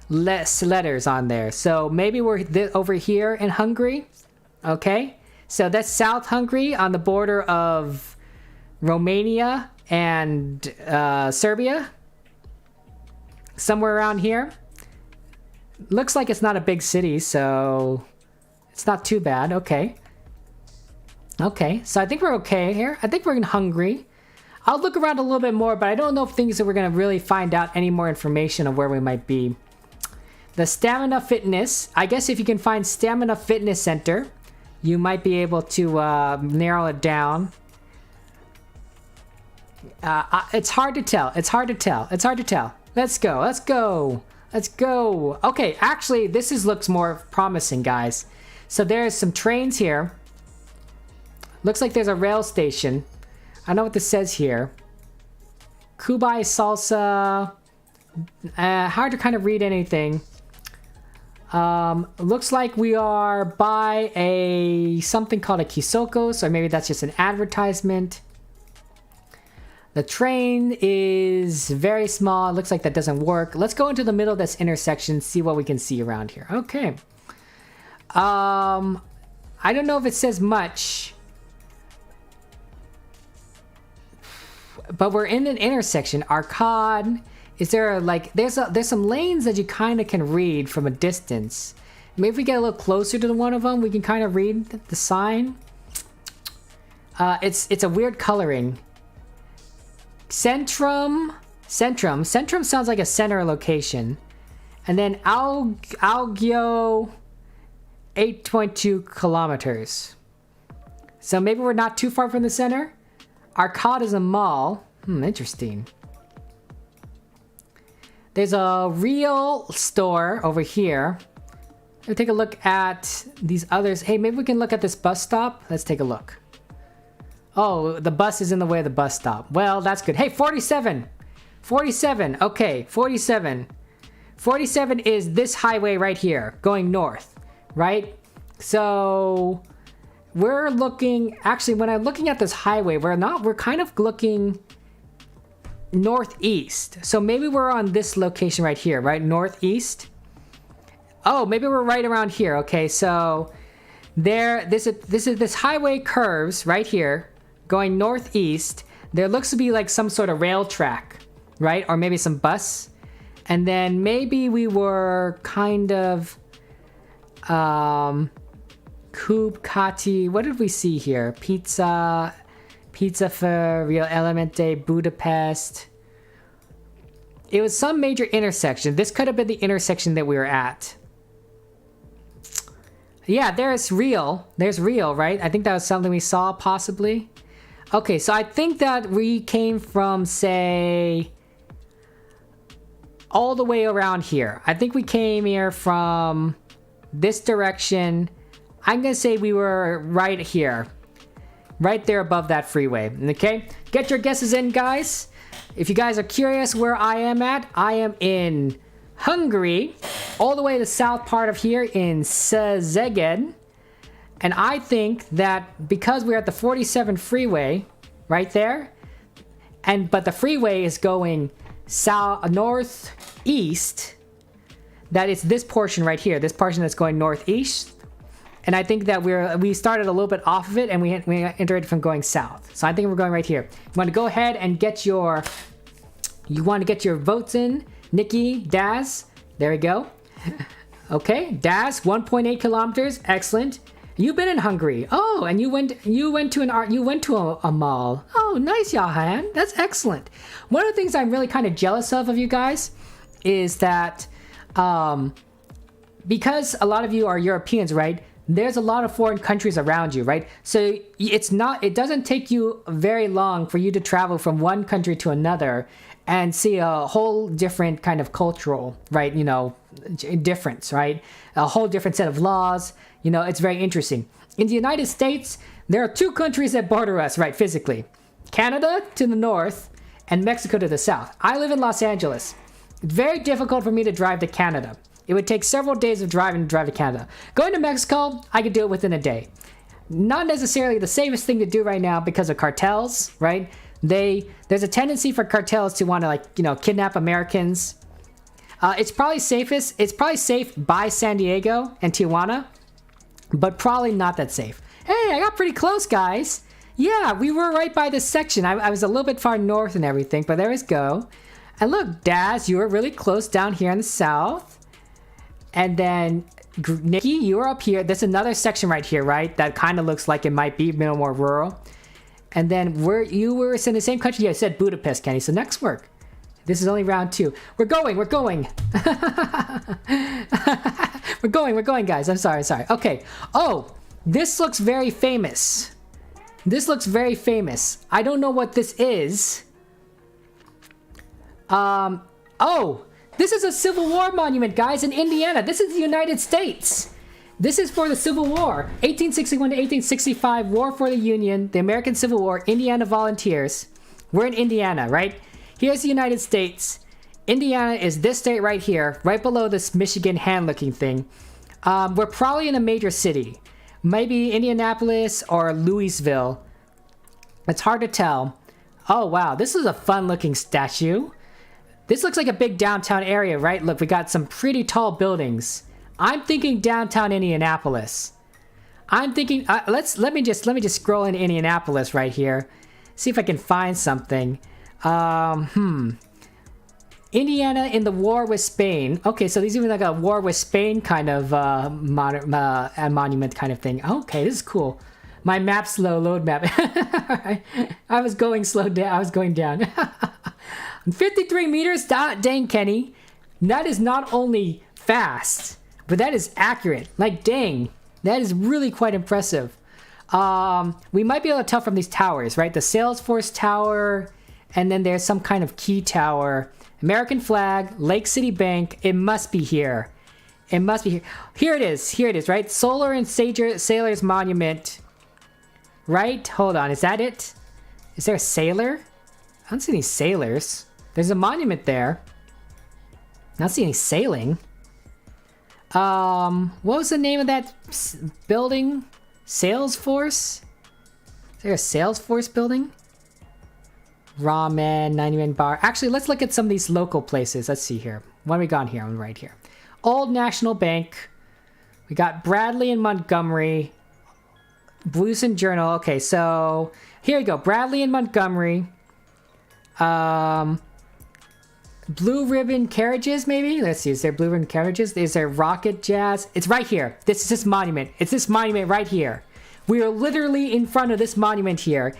letters on there. So maybe we're over here in Hungary. Okay? So that's South Hungary on the border of Romania and Serbia. Somewhere around here. Looks like it's not a big city, so it's not too bad. Okay. Okay, so I think we're okay here. I think we're in Hungary. I'll look around a little bit more, but I don't know if things that we're going to really find out any more information of where we might be. The Stamina Fitness. I guess if you can find Stamina Fitness Center, you might be able to narrow it down. It's hard to tell. It's hard to tell. It's hard to tell. Let's go. Let's go. Let's go. Okay, actually, this looks more promising, guys. So there's some trains here. Looks like there's a rail station. I don't know what this says here. Kubai Salsa. Hard to kind of read anything. Looks like we are by something called a Kisokos, or maybe that's just an advertisement. The train is very small. It looks like that doesn't work. Let's go into the middle of this intersection, see what we can see around here. Okay. I don't know if it says much. But we're in an intersection. Arcade. Is there like there's some lanes that you kind of can read from a distance. Maybe if we get a little closer to one of them, we can kind of read the sign. It's a weird coloring. Centrum sounds like a center location. And then Algio 8.2 kilometers. So maybe we're not too far from the center. Arcade is a mall. Interesting. There's a real store over here. Let's take a look at these others. Hey, maybe we can look at this bus stop. Let's take a look. Oh, the bus is in the way of the bus stop. Well, that's good. Hey, 47. 47. Okay, 47. 47 is this highway right here, going north, right? So we're looking, actually, when I'm looking at this highway, we're kind of looking northeast. So maybe we're on this location right here, right? Northeast. Oh, maybe we're right around here. Okay, so this highway curves right here, going northeast. There looks to be like some sort of rail track, right? Or maybe some bus. And then maybe we were kind of Kub Kati. What did we see here? Pizza for Real Elemente, Budapest. It was some major intersection. This could have been the intersection that we were at. Yeah, there's Rio. There's Rio, right? I think that was something we saw, possibly. Okay, so I think that we came from, say, all the way around here. I think we came here from this direction. I'm gonna say we were right here. Right there above that freeway, okay? Get your guesses in, guys. If you guys are curious where I am at, I am in Hungary, all the way to the south part of here in Szeged. And I think that because we're at the 47 freeway, right there, but the freeway is going south, northeast, that it's this portion right here, this portion that's going northeast. And I think that we started a little bit off of it, and we entered from going south. So I think we're going right here. You want to go ahead and get your votes in, Nikki, Daz. There we go. Okay, Daz, 1.8 kilometers. Excellent. You've been in Hungary. Oh, and you went to a mall. Oh, nice, Johan. That's excellent. One of the things I'm really kind of jealous of you guys is that because a lot of you are Europeans, right? There's a lot of foreign countries around you, right? So it doesn't take you very long for you to travel from one country to another and see a whole different kind of cultural, right? Difference, right? A whole different set of laws. It's very interesting. In the United States, there are two countries that border us, right, physically. Canada to the north and Mexico to the south. I live in Los Angeles. It's very difficult for me to drive to Canada. It would take several days of driving to drive to Canada. Going to Mexico, I could do it within a day. Not necessarily the safest thing to do right now because of cartels, right? There's a tendency for cartels to want to kidnap Americans. It's probably safe by San Diego and Tijuana, but probably not that safe. Hey, I got pretty close, guys. Yeah, we were right by this section. I was a little bit far north and everything, but there we go. And look, Daz, you were really close down here in the south. And then, Nikki, you were up here. There's another section right here, right? That kind of looks like it might be more rural. And then you were in the same country. Yeah, I said Budapest, Kenny. So next work. This is only round 2. We're going. we're going, guys. I'm sorry. Okay. Oh, this looks very famous. I don't know what this is. Oh, this is a Civil War monument, guys, in Indiana. This is the United States. This is for the Civil War. 1861 to 1865, War for the Union, the American Civil War, Indiana Volunteers. We're in Indiana, right? Here's the United States. Indiana is this state right here, right below this Michigan hand-looking thing. We're probably in a major city. Maybe Indianapolis or Louisville. It's hard to tell. Oh, wow, this is a fun-looking statue. This looks like a big downtown area, right? Look, we got some pretty tall buildings. I'm thinking downtown Indianapolis. I'm thinking, let me just scroll in Indianapolis right here. See if I can find something. Indiana in the war with Spain. Okay, so these even like a war with Spain kind of monument kind of thing. Okay, this is cool. My map slow load map. I was going slow down. I was going down. 53 meters. Dang, Kenny. That is not only fast, but that is accurate. Like, dang. That is really quite impressive. We might be able to tell from these towers, right? The Salesforce Tower, and then there's some kind of key tower. American flag, Lake City Bank. It must be here. It must be here. Here it is. Here it is, right? Solar and Sailors Monument. Right? Hold on. Is that it? Is there a sailor? I don't see any sailors. There's a monument there. Not see any sailing. What was the name of that building? Salesforce? Is there a Salesforce building? Ramen, 90-man bar. Actually, let's look at some of these local places. Let's see here. What have we got here? I'm right here. Old National Bank. We got Bradley and Montgomery. Blueson Journal. Okay, so here we go. Bradley and Montgomery. Blue Ribbon Carriages, maybe? Let's see. Is there Blue Ribbon Carriages? Is there Rocket Jazz? It's right here. This is this monument. It's this monument right here. We are literally in front of this monument here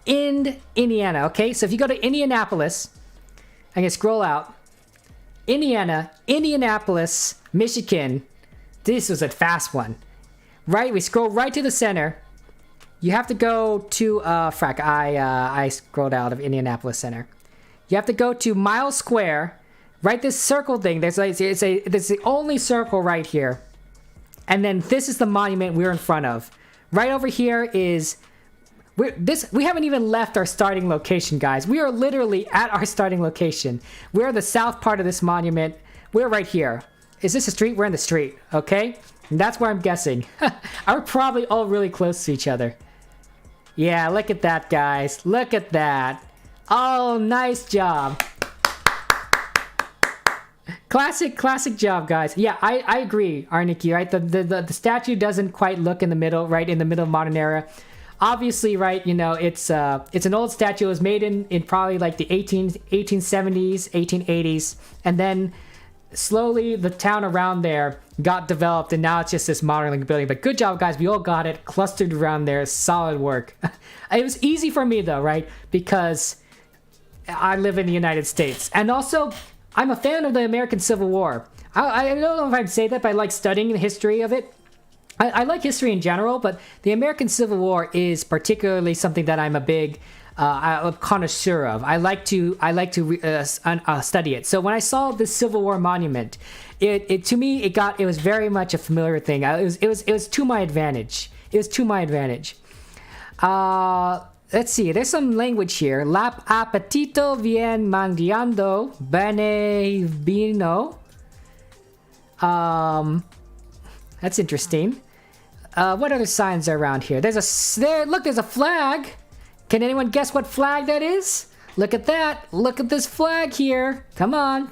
in Indiana, okay? So if you go to Indianapolis, I can scroll out. Indianapolis, Michigan. This was a fast one. Right, we scroll right to the center. You have to go to frack. I scrolled out of Indianapolis Center. You have to go to Mile Square. Right, this circle thing. There's the only circle right here. And then this is the monument we're in front of. Right over here is we haven't even left our starting location, guys. We are literally at our starting location. We're the south part of this monument. We're right here. Is this a street? We're in the street, okay? And that's where I'm guessing. We're probably all really close to each other. Yeah, look at that, guys. Look at that. Oh, nice job. Classic job, guys. Yeah, I agree, Arniki, right? The statue doesn't quite look in the middle, right? In the middle of modern era. Obviously, right, you know, it's an old statue. It was made in probably like the 1870s, 1880s. And then slowly the town around there got developed, and now it's just this modern building. But good job, guys. We all got it clustered around there. Solid work. It was easy for me, though, right? Because I live in the United States. And also, I'm a fan of the American Civil War. I don't know if I'd say that, but I like studying the history of it. I like history in general, but the American Civil War is particularly something that I'm a big connoisseur of. I like to study it. So when I saw this Civil War monument, it to me it was very much a familiar thing. It was to my advantage. It was to my advantage. Let's see. There's some language here. Lap appetito vien mangiando bene vino. That's interesting. What other signs are around here? There's a flag. Can anyone guess what flag that is? Look at that. Look at this flag here. Come on.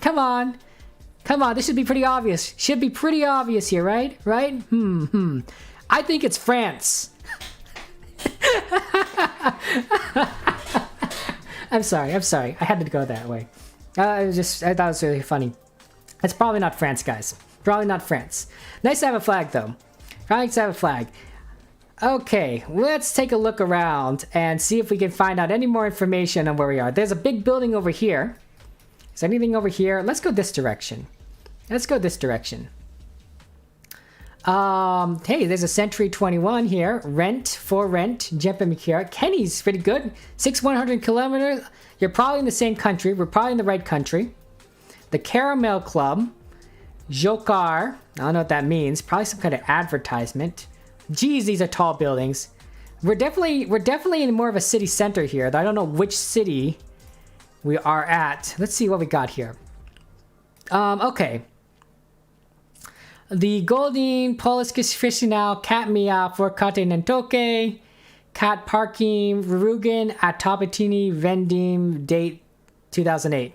This should be pretty obvious. Should be pretty obvious here, right? Right? I think it's France. I'm sorry. I had to go that way. I thought it was really funny. It's probably not France, guys. Probably not France. Nice to have a flag, though. Nice to have a flag. Okay, let's take a look around and see if we can find out any more information on where we are. There's a big building over here. Is there anything over here? Let's go this direction. Hey, there's a Century 21 here. For rent. Jempemikira. Kenny's pretty good. 100 kilometers. You're probably in the same country. We're probably in the right country. The Caramel Club. Jokar. I don't know what that means. Probably some kind of advertisement. Geez, these are tall buildings. We're definitely in more of a city center here. I don't know which city we are at. Let's see what we got here. Okay. The Golden Poliskis Fishinal Cat Mia for Kate Nentoke. Cat Parking Rurugan at Tabatini Vendim date 2008.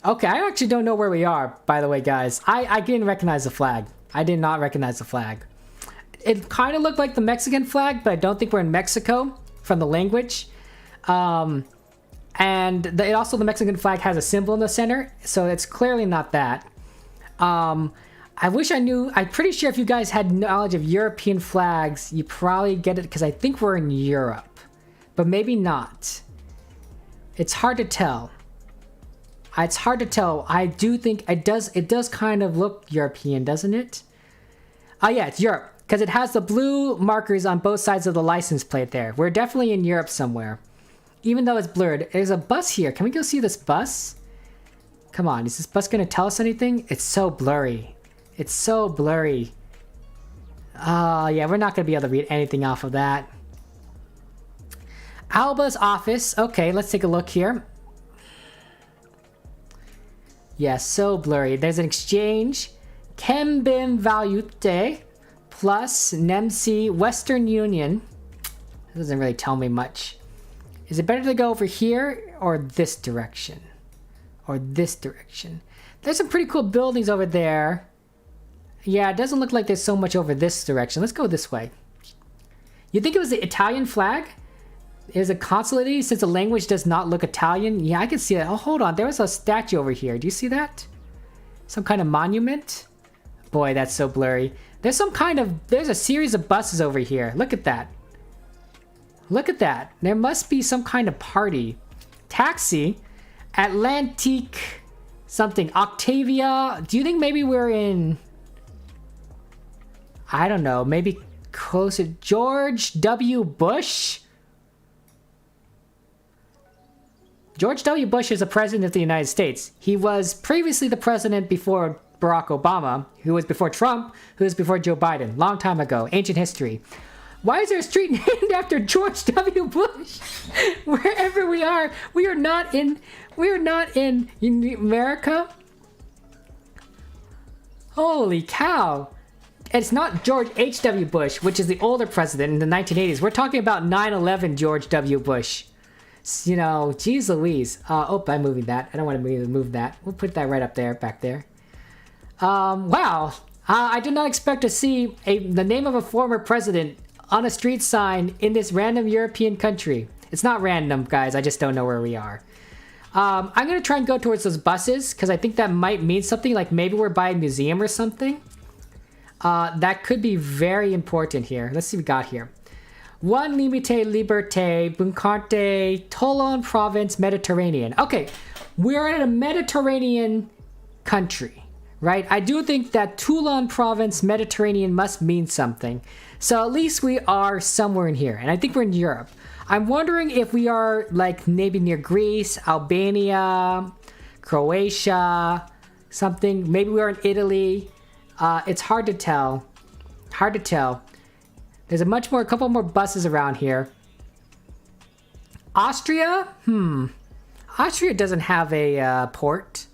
Okay, I actually don't know where we are, by the way, guys. I didn't recognize the flag. I did not recognize the flag. It kind of looked like the Mexican flag, but I don't think we're in Mexico from the language. And the Mexican flag has a symbol in the center, so it's clearly not that. I wish I knew. I'm pretty sure if you guys had knowledge of European flags, you probably get it because I think we're in Europe, but maybe not. It's hard to tell. I do think it does kind of look European, doesn't it? Oh yeah, it's Europe. Because it has the blue markers on both sides of the license plate there. We're definitely in Europe somewhere. Even though it's blurred. There's a bus here. Can we go see this bus? Come on, is this bus going to tell us anything? It's so blurry. Yeah, we're not going to be able to read anything off of that. Alba's office. Okay, let's take a look here. Yeah, so blurry. There's an exchange. Kembim Valute plus Nemsi Western Union. That doesn't really tell me much. Is it better to go over here or this direction? There's some pretty cool buildings over there. Yeah, it doesn't look like there's so much over this direction. Let's go this way. You think it was the Italian flag? Is it consulate since the language does not look Italian? Yeah, I can see that. Oh, hold on. There was a statue over here. Do you see that? Some kind of monument? Boy, that's so blurry. There's a series of buses over here. Look at that. There must be some kind of party. Taxi. Atlantic something. Octavia. Do you think maybe we're in... I don't know. Maybe closer. George W. Bush? George W. Bush is the president of the United States. He was previously the president before Barack Obama, who was before Trump, who was before Joe Biden. Long time ago. Ancient history. Why is there a street named after George W. Bush? Wherever we are not in America. Holy cow. It's not George H.W. Bush, which is the older president in the 1980s. We're talking about 9/11 George W. Bush. You know, geez Louise. Oh, I'm moving that. I don't want to move that. We'll put that right up there, back there. Wow. I did not expect to see the name of a former president on a street sign in this random European country. It's not random, guys. I just don't know where we are. I'm going to try and go towards those buses, because I think that might mean something, like maybe we're by a museum or something. That could be very important here. Let's see what we got here. One Limite Liberté, Buncarte, Toulon Province, Mediterranean. Okay, we're in a Mediterranean country, right? I do think that Toulon Province, Mediterranean must mean something. So at least we are somewhere in here, and I think we're in Europe. I'm wondering if we are like maybe near Greece, Albania, Croatia, something. Maybe we're in Italy. It's hard to tell. Hard to tell. There's a couple more buses around here. Austria? Austria doesn't have a port.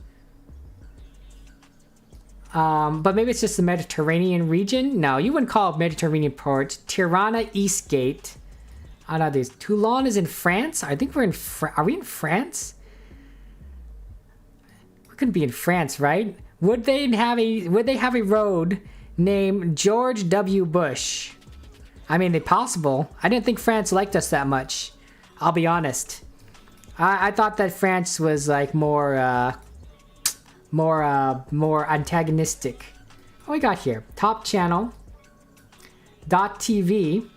But maybe it's just the Mediterranean region? No, you wouldn't call it Mediterranean port. Tirana Eastgate. I don't know, there's Toulon is in France? I think we're in Are we in France? We're gonna be in France, right? Would they have a road named George W. Bush? I mean, it's possible. I didn't think France liked us that much. I'll be honest. I thought that France was like more antagonistic. What we got here? Top channel. .tv.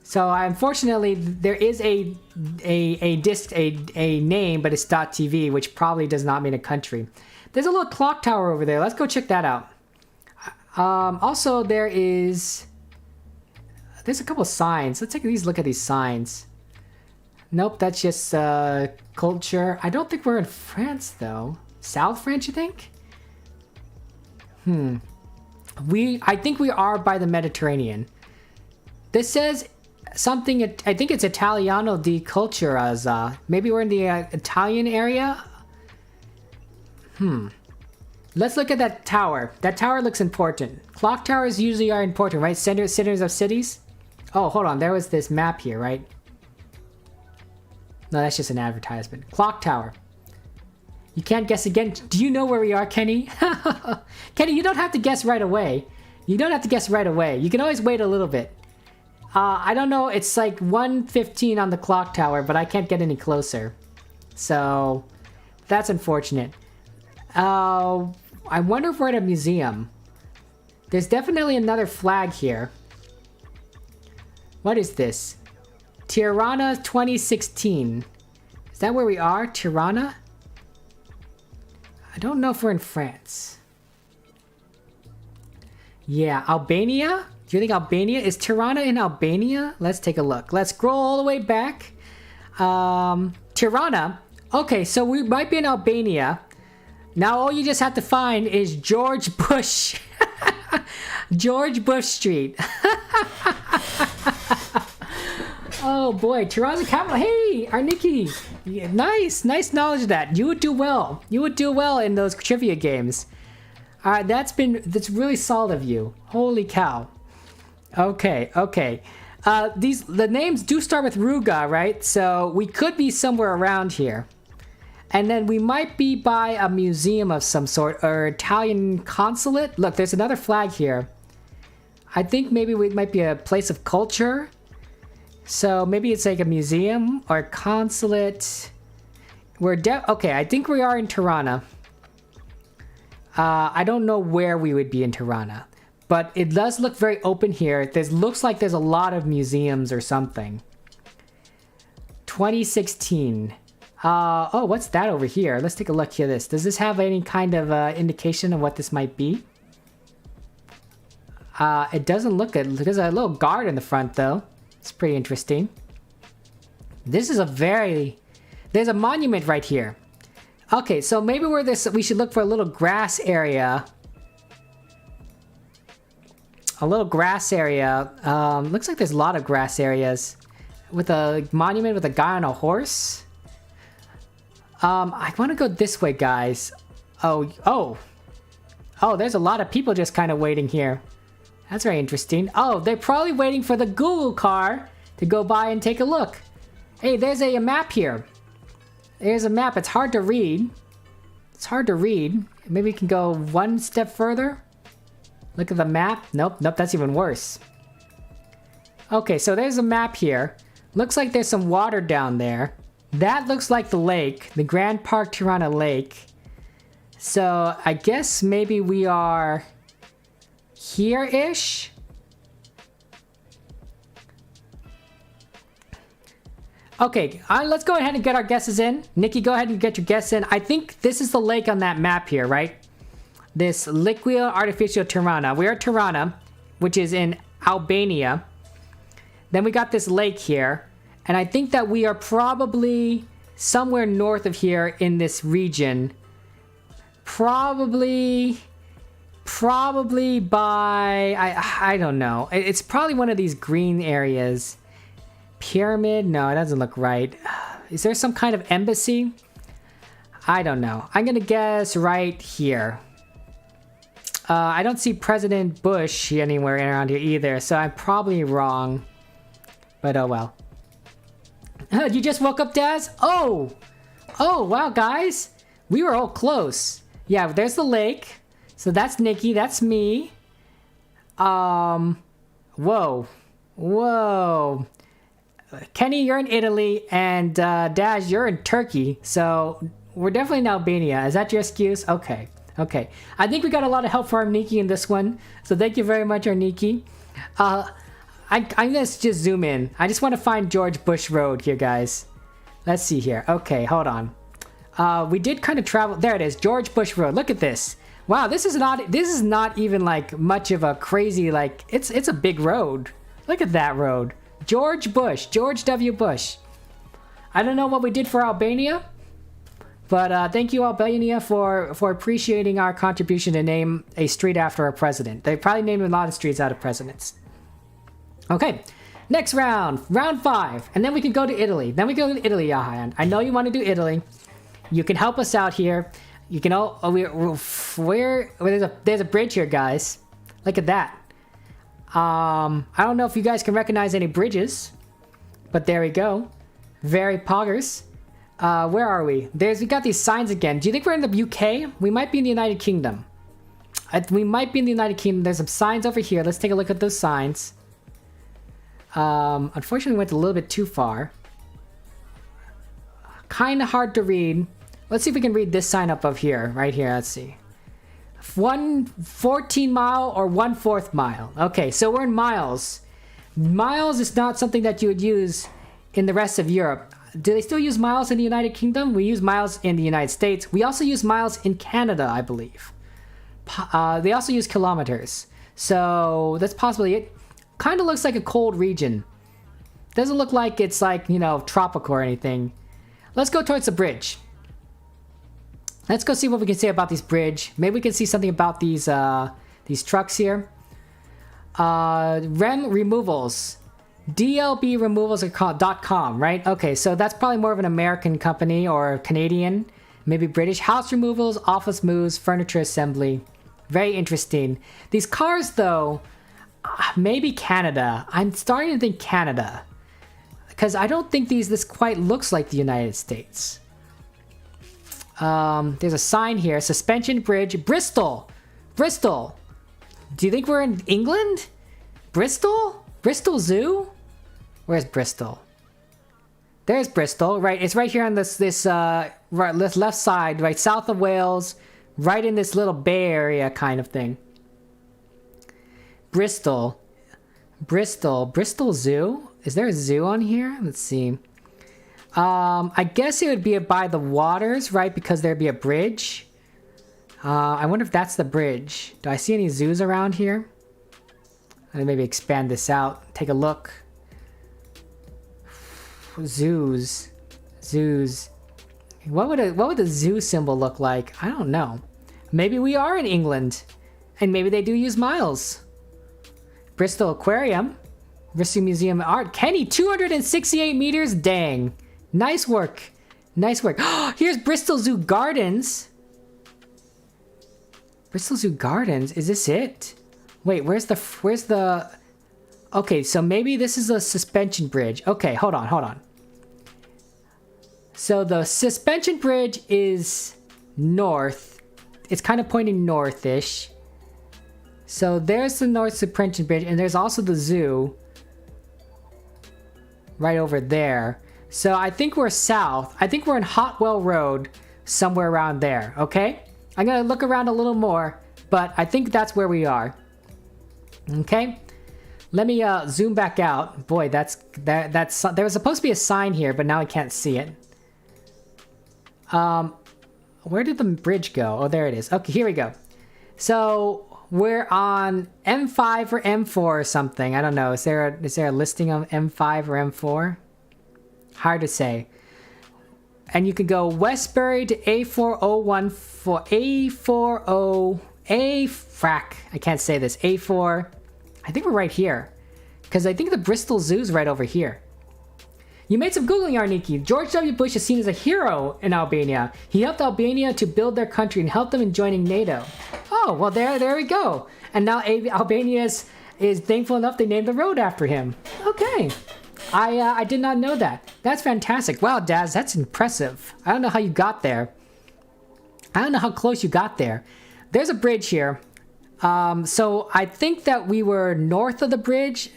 So unfortunately, there is a name, but it's .tv, which probably does not mean a country. There's a little clock tower over there. Let's go check that out. Also, there's a couple signs. Let's take a look at these signs. Nope, that's just culture. I don't think we're in France, though. South France, you think? I think we are by the Mediterranean. This says something, I think it's Italiano di Cultura. Maybe we're in the Italian area? Let's look at that tower. That tower looks important. Clock towers usually are important, right? Centers of cities? Oh, hold on. There was this map here, right? No, that's just an advertisement. Clock tower. You can't guess again. Do you know where we are, Kenny? Kenny, you don't have to guess right away. You don't have to guess right away. You can always wait a little bit. I don't know. It's like 1:15 on the clock tower, but I can't get any closer. So, that's unfortunate. I wonder if we're at a museum. There's definitely another flag here. What is this? Tirana 2016. Is that where we are? Tirana? I don't know if we're in France. Yeah, Albania? Do you think Albania? Is Tirana in Albania? Let's take a look. Let's scroll all the way back. Tirana. Okay, so we might be in Albania. Now all you just have to find is George Bush. George Bush Street. Oh boy, Tirana's capital. Hey, Arniki. Yeah, nice knowledge of that. You would do well. You would do well in those trivia games. All right, that's really solid of you. Holy cow. Okay. The names do start with Ruga, right? So we could be somewhere around here. And then we might be by a museum of some sort, or Italian consulate. Look, there's another flag here. I think maybe we might be a place of culture. So maybe it's like a museum or a consulate. Okay, I think we are in Tirana. I don't know where we would be in Tirana, but it does look very open here. Looks like there's a lot of museums or something. 2016. Oh, what's that over here? Let's take a look here. Does this have any kind of indication of what this might be? It doesn't look good. There's a little guard in the front, though. It's pretty interesting. This is there's a monument right here. Okay, so maybe we should look for a little grass area. A little grass area. Looks like there's a lot of grass areas. With a monument with a guy on a horse. I want to go this way, guys. Oh, there's a lot of people just kind of waiting here. That's very interesting. Oh, they're probably waiting for the Google car to go by and take a look. Hey, there's a map here. There's a map. It's hard to read. Maybe we can go one step further. Look at the map. Nope, that's even worse. Okay, so there's a map here. Looks like there's some water down there. That looks like the lake, the Grand Park Tirana Lake. So I guess maybe we are here-ish? Okay, let's go ahead and get our guesses in. Nikki, go ahead and get your guess in. I think this is the lake on that map here, right? This Liquia Artificial Tirana. We are Tirana, which is in Albania. Then we got this lake here. And I think that we are probably somewhere north of here in this region. Probably by... I don't know. It's probably one of these green areas. Pyramid? No, it doesn't look right. Is there some kind of embassy? I don't know. I'm gonna guess right here. I don't see President Bush anywhere around here either, so I'm probably wrong. But oh well. You just woke up, Daz? Oh, wow, guys. We were all close. Yeah, there's the lake. So that's Nikki, that's me. Whoa. Kenny, you're in Italy, and Daz, you're in Turkey. So we're definitely in Albania. Is that your excuse? Okay. I think we got a lot of help from Arniki in this one. So thank you very much, Arniki. I'm gonna just zoom in. I just want to find George Bush Road here, guys. Let's see here. Okay, hold on. We did kind of travel. There it is, George Bush Road. Look at this. Wow, this is not even like much of a crazy, like, it's a big road. Look at that road. George W. Bush. I don't know what we did for Albania, but thank you, Albania, for appreciating our contribution to name a street after a president. They probably named a lot of streets out of presidents. Okay, next round 5, and then we can go to Italy. Yahayan. I know you want to do Italy. You can help us out here. You can there's a bridge here, guys. Look at that. I don't know if you guys can recognize any bridges, but there we go. Very poggers. Where are we? We got these signs again. Do you think we're in the UK? We might be in the United Kingdom. There's some signs over here. Let's take a look at those signs. Unfortunately, we went a little bit too far. Kind of hard to read. Let's see if we can read this sign up here. Right here, let's see. 14 mile or 1/4 mile. Okay, so we're in miles. Miles is not something that you would use in the rest of Europe. Do they still use miles in the United Kingdom? We use miles in the United States. We also use miles in Canada, I believe. They also use kilometers. So that's possibly it. Kind of looks like a cold region. Doesn't look like it's like, tropical or anything. Let's go towards the bridge. Let's go see what we can say about this bridge. Maybe we can see something about these trucks here. REM removals. DLBremovals.com, right? Okay, so that's probably more of an American company or Canadian, maybe British. House removals, office moves, furniture assembly. Very interesting. These cars, though, maybe Canada. I'm starting to think Canada, because I don't think this quite looks like the United States. There's a sign here. Suspension Bridge. Bristol. Do you think we're in England? Bristol Zoo? Where's Bristol? There's Bristol. Right. It's right here on this left side, right south of Wales, right in this little bay area kind of thing. Bristol Zoo. Is there a zoo on here? Let's see. I guess it would be by the waters, right? Because there'd be a bridge. I wonder if that's the bridge. Do I see any zoos around here? Let me maybe expand this out. Take a look. Zoos. What would a zoo symbol look like? I don't know. Maybe we are in England, and maybe they do use miles. Bristol Aquarium, Bristol Museum of Art. Kenny, 268 meters. Dang, nice work, nice work. Here's Bristol Zoo Gardens. Bristol Zoo Gardens. Is this it? Wait, where's the? Okay, so maybe this is a suspension bridge. Okay, hold on. So the suspension bridge is north. It's kind of pointing north-ish. So there's the north suspension bridge, and there's also the zoo right over there. So I think we're south. I think we're in Hotwell Road, somewhere around there, okay? I'm gonna look around a little more, but I think that's where we are. Okay? Let me zoom back out. Boy, that's there was supposed to be a sign here, but now I can't see it. Where did the bridge go? Oh, there it is. Okay, here we go. So we're on M5 or M4 or something. I don't know. Is there a listing of M5 or M4? Hard to say. And you could go Westbury to A4014, frack. I can't say this. A4. I think we're right here. Because I think the Bristol Zoo's right over here. You made some Googling, Arniki. George W. Bush is seen as a hero in Albania. He helped Albania to build their country and helped them in joining NATO. Oh, well, there we go. And now Albania is thankful enough they named the road after him. Okay. I did not know that. That's fantastic. Wow, Daz, that's impressive. I don't know how you got there. I don't know how close you got there. There's a bridge here. So I think that we were north of the bridge.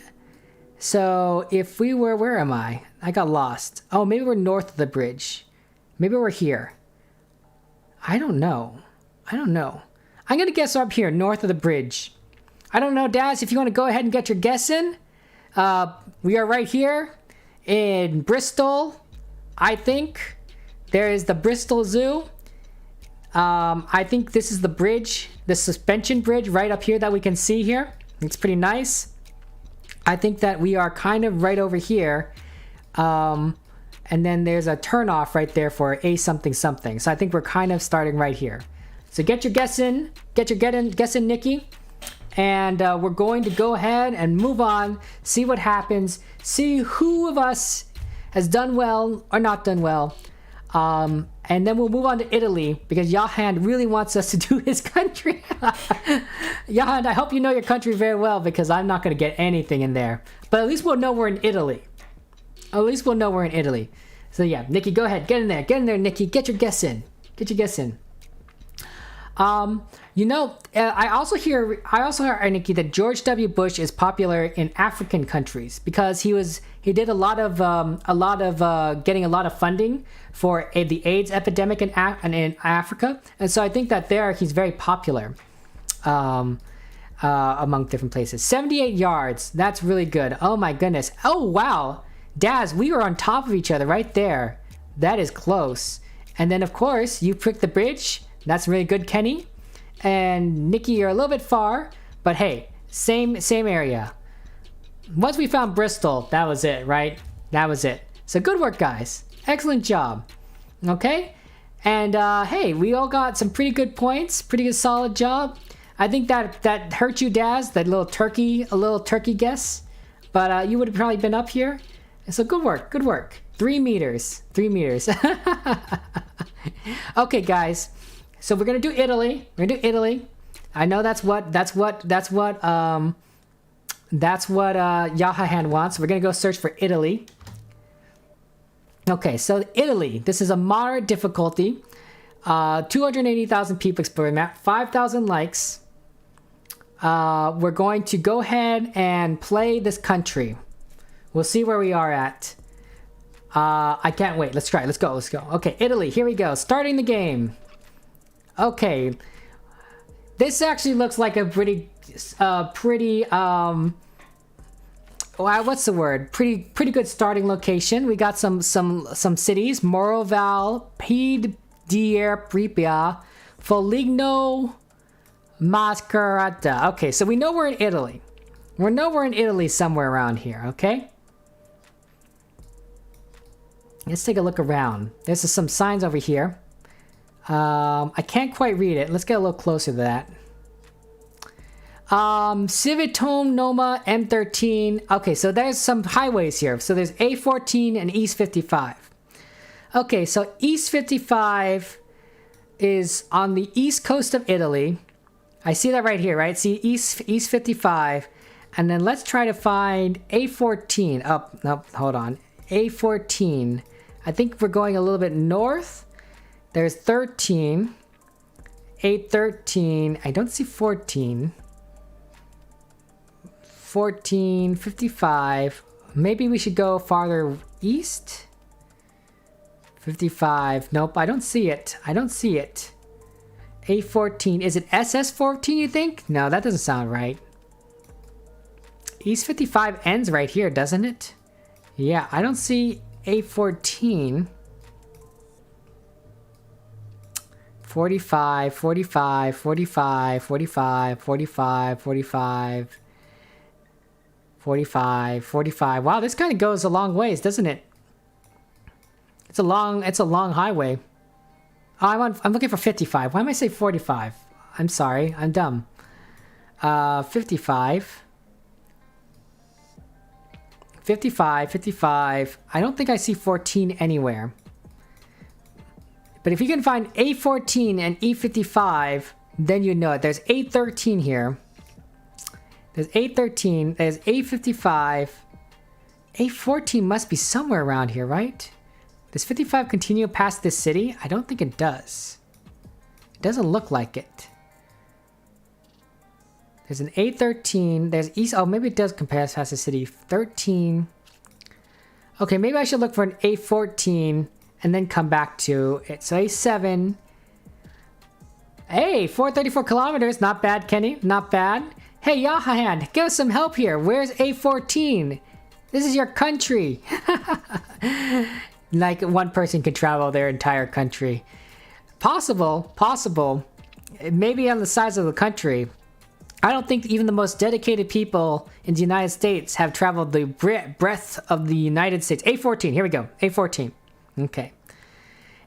So if we were, where am I? I got lost. Oh, maybe we're north of the bridge. Maybe we're here. I don't know. I'm going to guess up here, north of the bridge. I don't know, Daz, if you want to go ahead and get your guess in. We are right here in Bristol, I think. There is the Bristol Zoo. I think this is the bridge, the suspension bridge right up here that we can see here. It's pretty nice. I think that we are kind of right over here. And then there's a turnoff right there for a something something. So I think we're kind of starting right here. So get your guess in. Guess in, Nikki. And we're going to go ahead and move on, see what happens, see who of us has done well or not done well. And then we'll move on to Italy because Johan really wants us to do his country. Johan, I hope you know your country very well because I'm not going to get anything in there. But at least we'll know we're in Italy. So yeah, Nikki, go ahead. Get in there, Nikki. Get your guess in. I also hear, Nikki, that George W. Bush is popular in African countries because he did a lot of getting a lot of funding for the AIDS epidemic in Africa, and so I think that he's very popular among different places. 78 yards, that's really good. Oh my goodness. Oh wow, Daz, we were on top of each other right there. That is close. And then of course you pricked the bridge. That's really good, Kenny. And Nikki, you're a little bit far, but hey, same area. Once we found Bristol, that was it, right? That was it. So good work, guys. Excellent job. Okay? And hey, we all got some pretty good points. Pretty good solid job. I think that hurt you, Daz, that little turkey guess. But you would have probably been up here. So good work. 3 meters. Okay, guys. So we're gonna do Italy. I know that's what Yahahan wants. We're gonna go search for Italy. Okay, so Italy. This is a moderate difficulty. 280,000 people exploring map. 5,000 likes. We're going to go ahead and play this country. We'll see where we are at. I can't wait. Let's try. Let's go. Okay, Italy. Here we go. Starting the game. Okay, this actually looks like a pretty what's the word? Pretty good starting location. We got some cities: Moroval, Pied d'Erpripia, Foligno, Mascarata. Okay, so we know we're in Italy. We know we're in Italy somewhere around here. Okay. Let's take a look around. There's some signs over here. I can't quite read it. Let's get a little closer to that. Civitome Noma M13. Okay, so there's some highways here. So there's A14 and East 55. Okay, so East 55 is on the east coast of Italy. I see that right here, right? See East 55. And then let's try to find A14. Oh, no, hold on. A14. I think we're going a little bit north. There's 13. A13. I don't see 14. 14, 55. Maybe we should go farther east. 55. Nope, I don't see it. I don't see it. A14. Is it SS14, you think? No, that doesn't sound right. East 55 ends right here, doesn't it? Yeah, I don't see A14. 45, 45, 45, 45, 45, 45. 45, 45. Wow, this kind of goes a long ways, doesn't it? It's a long highway. Oh, I'm looking for 55. Why am I saying 45? I'm sorry, I'm dumb. 55. 55, 55. I don't think I see 14 anywhere. But if you can find A14 and E55, then you know it. There's A13 here. There's A13, there's A55. A14 must be somewhere around here, right? Does 55 continue past this city? I don't think it does. It doesn't look like it. There's an A13, there's East, oh, maybe it does compare past the city. 13. Okay, maybe I should look for an A14 and then come back to it. So A7. Hey, 434 kilometers, not bad, Kenny, not bad. Hey, Yahahan, give us some help here. Where's A14? This is your country. Like one person could travel their entire country. Possible. Maybe on the size of the country. I don't think even the most dedicated people in the United States have traveled the breadth of the United States. A14, here we go. A14. Okay.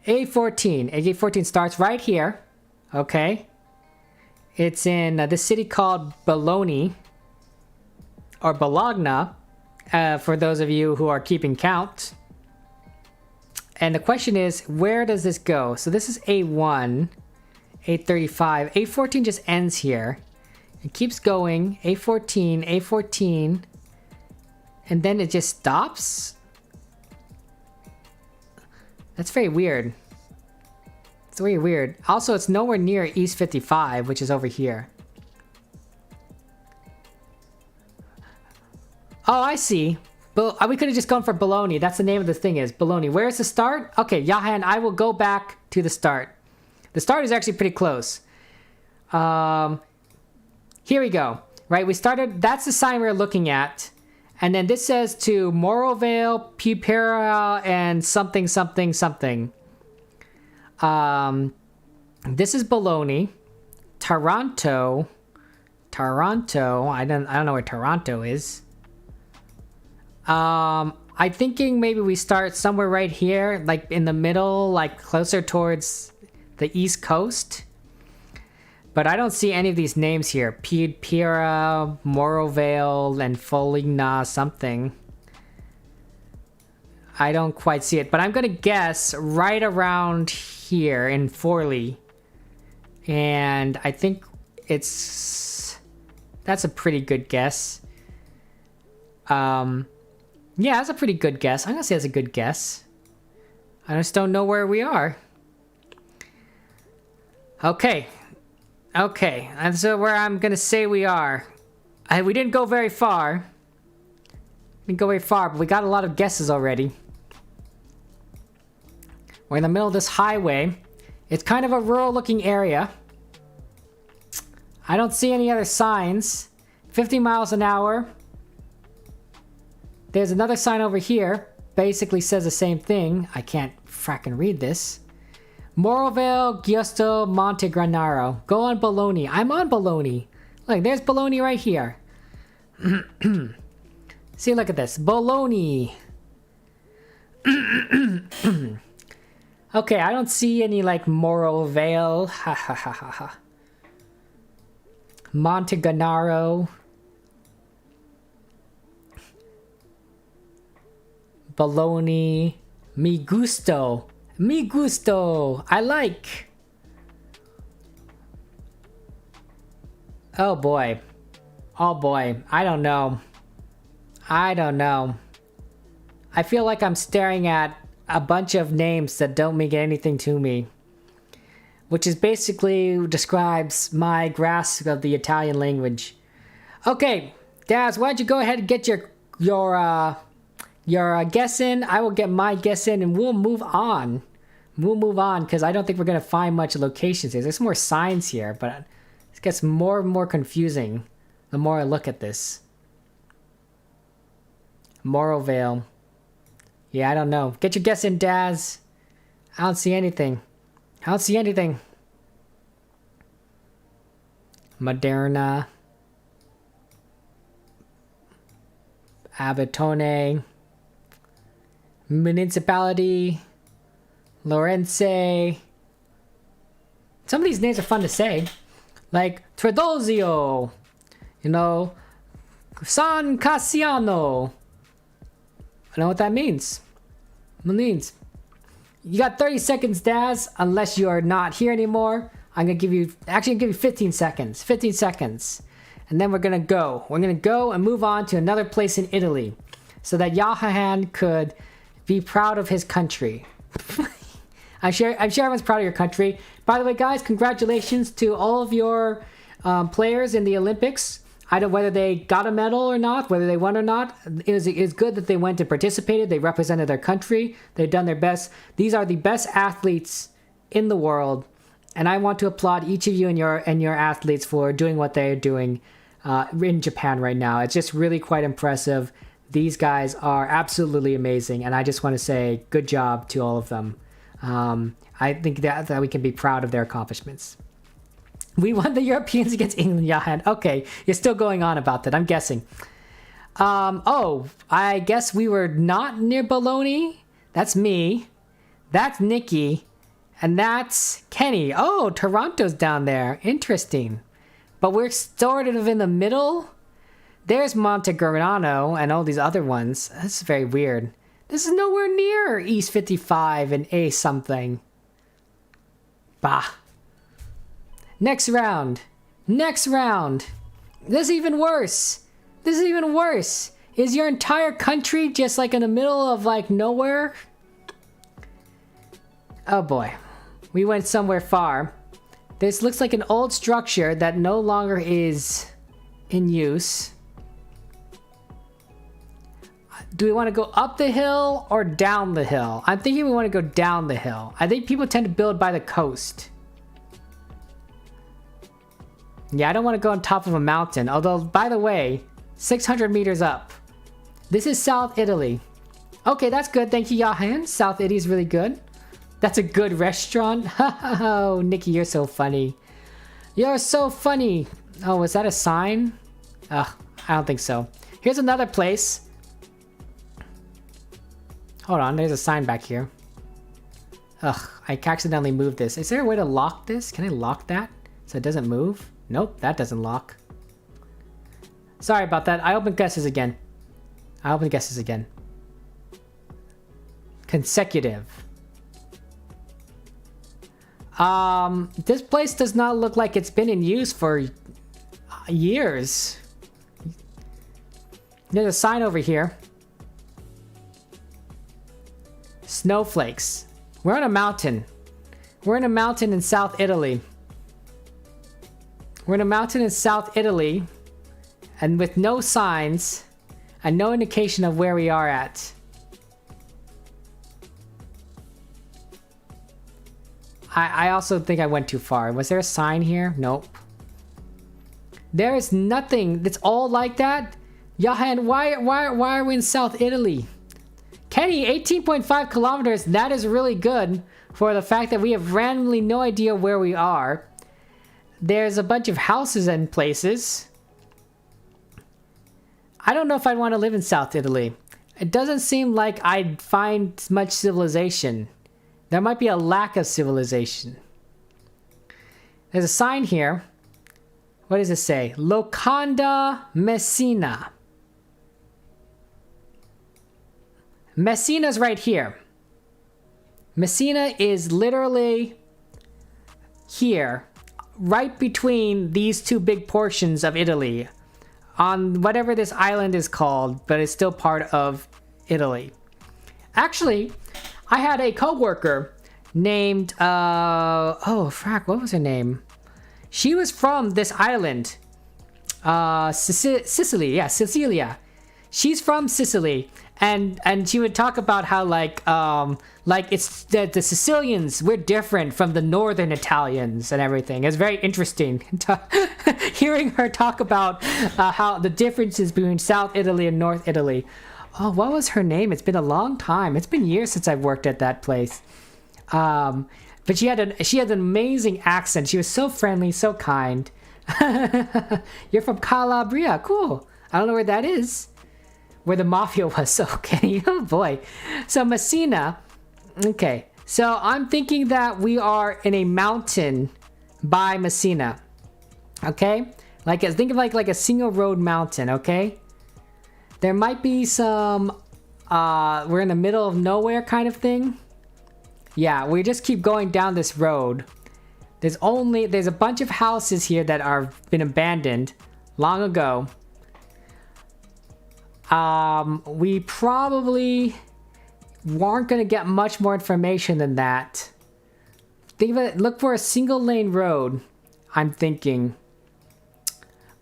A14 starts right here. Okay. It's in this city called Bologna, or Bologna, for those of you who are keeping count. And the question is, where does this go? So this is A1, A35. A14 just ends here. It keeps going, A14, and then it just stops? That's very weird. It's very weird. Also, it's nowhere near East 55, which is over here. Oh, I see. We could have just gone for Bologna. That's the name of the thing is, Bologna. Where's the start? Okay, Yahan, I will go back to the start. The start is actually pretty close. Here we go. Right, we started, that's the sign we're looking at. And then this says to Morovale, Pipera, and something. This is Bologna. Taranto. I don't know where Taranto is. I'm thinking maybe we start somewhere right here, like in the middle, like closer towards the East Coast. But I don't see any of these names here. Piedpira, Morovale, and Foligna something. I don't quite see it, but I'm gonna guess right around here in Forlì. And I think that's a pretty good guess. Yeah, that's a pretty good guess. I'm gonna say that's a good guess. I just don't know where we are. Okay, and so where I'm gonna say we are. We didn't go very far. But we got a lot of guesses already. We're in the middle of this highway. It's kind of a rural looking area. I don't see any other signs. 50 miles an hour. There's another sign over here. Basically says the same thing. I can't fracking read this. Morovale, Giusto, Montegranaro. Go on Bologna. I'm on Bologna. Look, there's Bologna right here. See, look at this. Bologna. Okay, I don't see any like Morovale. Ha ha ha ha ha. Montegranaro. Bologna. Mi gusto. Mi gusto. I like. Oh boy. Oh boy. I don't know. I don't know. I feel like I'm staring at a bunch of names that don't mean anything to me. Which is basically describes my grasp of the Italian language. Okay, Daz, why don't you go ahead and get your guess in. I will get my guess in and we'll move on. We'll move on because I don't think we're going to find much locations here. There's more signs here, but it gets more and more confusing the more I look at this. Morovale. Yeah, I don't know. Get your guess in, Daz. I don't see anything. I don't see anything. Moderna. Abitone. Municipality. Lorenze. Some of these names are fun to say. Like Tredozio. You know. San Cassiano. I know what that means. It means you got 30 seconds, Daz. Unless you are not here anymore, I'm gonna give you. Actually, I'm gonna give you 15 seconds. 15 seconds, and then we're gonna go. We're gonna go and move on to another place in Italy, so that Yahahan could be proud of his country. I'm sure everyone's proud of your country. By the way, guys, congratulations to all of your players in the Olympics. I don't know whether they got a medal or not, whether they won or not. It's good that they went and participated. They represented their country. They've done their best. These are the best athletes in the world, and I want to applaud each of you and your athletes for doing what they're doing in Japan right now. It's just really quite impressive. These guys are absolutely amazing, and I just want to say good job to all of them. I think that we can be proud of their accomplishments. We won the Europeans against England, Yahan. Okay, you're still going on about that, I'm guessing. Oh, I guess we were not near Bologna. That's me. That's Nikki. And that's Kenny. Oh, Toronto's down there. Interesting. But we're sort of in the middle. There's Montegrano and all these other ones. That's very weird. This is nowhere near East 55 and A something. Bah. Next round. Next round. This is even worse. This is even worse. Is your entire country just like in the middle of like nowhere? Oh boy. We went somewhere far. This looks like an old structure that no longer is in use. Do we want to go up the hill or down the hill? I'm thinking we want to go down the hill. I think people tend to build by the coast. Yeah, I don't want to go on top of a mountain. Although, by the way, 600 meters up. This is South Italy. Okay, that's good. Thank you, Yahan. South Italy is really good. That's a good restaurant. Oh, Nikki, you're so funny. You're so funny. Oh, was that a sign? Ugh, I don't think so. Here's another place. Hold on, there's a sign back here. Ugh, I accidentally moved this. Is there a way to lock this? Can I lock that so it doesn't move? Nope, that doesn't lock. Sorry about that. I open guesses again. I open guesses again. Consecutive. This place does not look like it's been in use for years. There's a sign over here. Snowflakes. We're on a mountain. We're in a mountain in South Italy. We're in a mountain in South Italy, and with no signs and no indication of where we are at. I also think I went too far. Was there a sign here? Nope. There is nothing that's all like that. Johan, why are we in South Italy? Kenny, 18.5 kilometers. That is really good for the fact that we have randomly no idea where we are. There's a bunch of houses and places. I don't know if I'd want to live in South Italy. It doesn't seem like I'd find much civilization. There might be a lack of civilization. There's a sign here. What does it say? Locanda Messina. Messina's right here. Messina is literally here, right between these two big portions of Italy, on whatever this island is called, but it's still part of Italy. Actually, I had a coworker named, oh frack, what was her name? She was from this island, Sicily, yeah, Sicilia. She's from Sicily, and she would talk about how like it's the Sicilians, we're different from the northern Italians and everything. It's very interesting hearing her talk about how the differences between South Italy and North Italy. Oh, what was her name? It's been a long time. It's been years since I've worked at that place. But she had an amazing accent. She was so friendly, so kind. You're from Calabria, cool. I don't know where that is. Where the mafia was, so okay. Oh boy. So Messina. Okay. So I'm thinking that we are in a mountain by Messina. Okay? Think of like a single road mountain, okay? There might be some we're in the middle of nowhere kind of thing. Yeah, we just keep going down this road. There's a bunch of houses here that are been abandoned long ago. We probably aren't going to get much more information than that. Think of it, look for a single lane road, I'm thinking.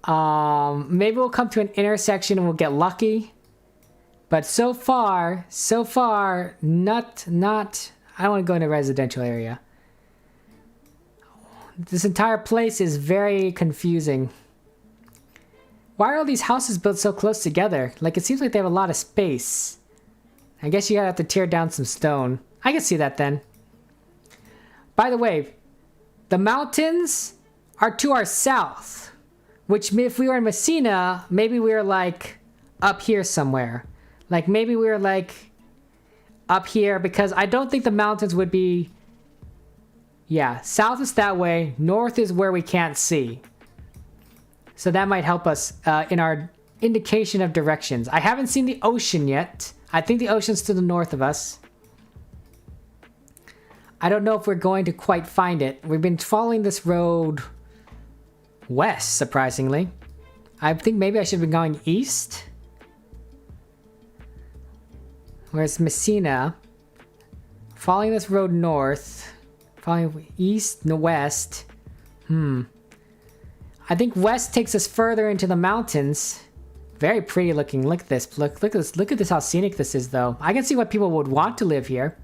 Maybe we'll come to an intersection and we'll get lucky. But so far, not, I don't want to go in a residential area. This entire place is very confusing. Why are all these houses built so close together? Like, it seems like they have a lot of space. I guess you gotta have to tear down some stone. I can see that then. By the way, the mountains are to our south. Which, if we were in Messina, maybe we were like up here somewhere. Like, maybe we were like up here, because I don't think the mountains would be... Yeah, south is that way, north is where we can't see. So that might help us in our indication of directions. I haven't seen the ocean yet. I think the ocean's to the north of us. I don't know if we're going to quite find it. We've been following this road west, surprisingly. I think maybe I should have been going east. Where's Messina? Following this road north. Following east and west. I think west takes us further into the mountains. Very pretty looking. Look at this. Look at this. Look at this, how scenic this is, though. I can see why people would want to live here.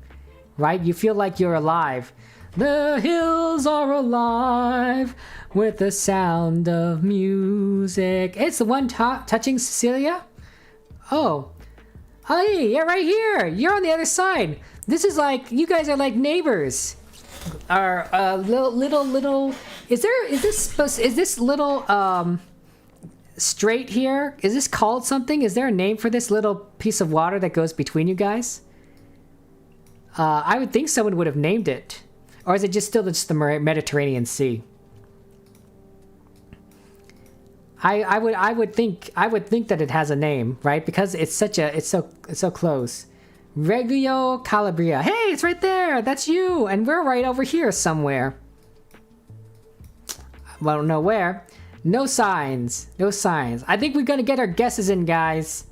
Right? You feel like you're alive. The hills are alive with the sound of music. It's the one touching Cecilia? Oh. Hey, you're right here. You're on the other side. This is like, you guys are like neighbors. Our little is this little strait here, is this called something? Is there a name for this little piece of water that goes between you guys? I would think someone would have named it. Or is it just still just the Mediterranean Sea? I would think that it has a name, right? Because it's so close. Reggio Calabria. Hey, it's right there. That's you. And we're right over here somewhere. I don't know where. No signs. No signs. I think we're going to get our guesses in, guys.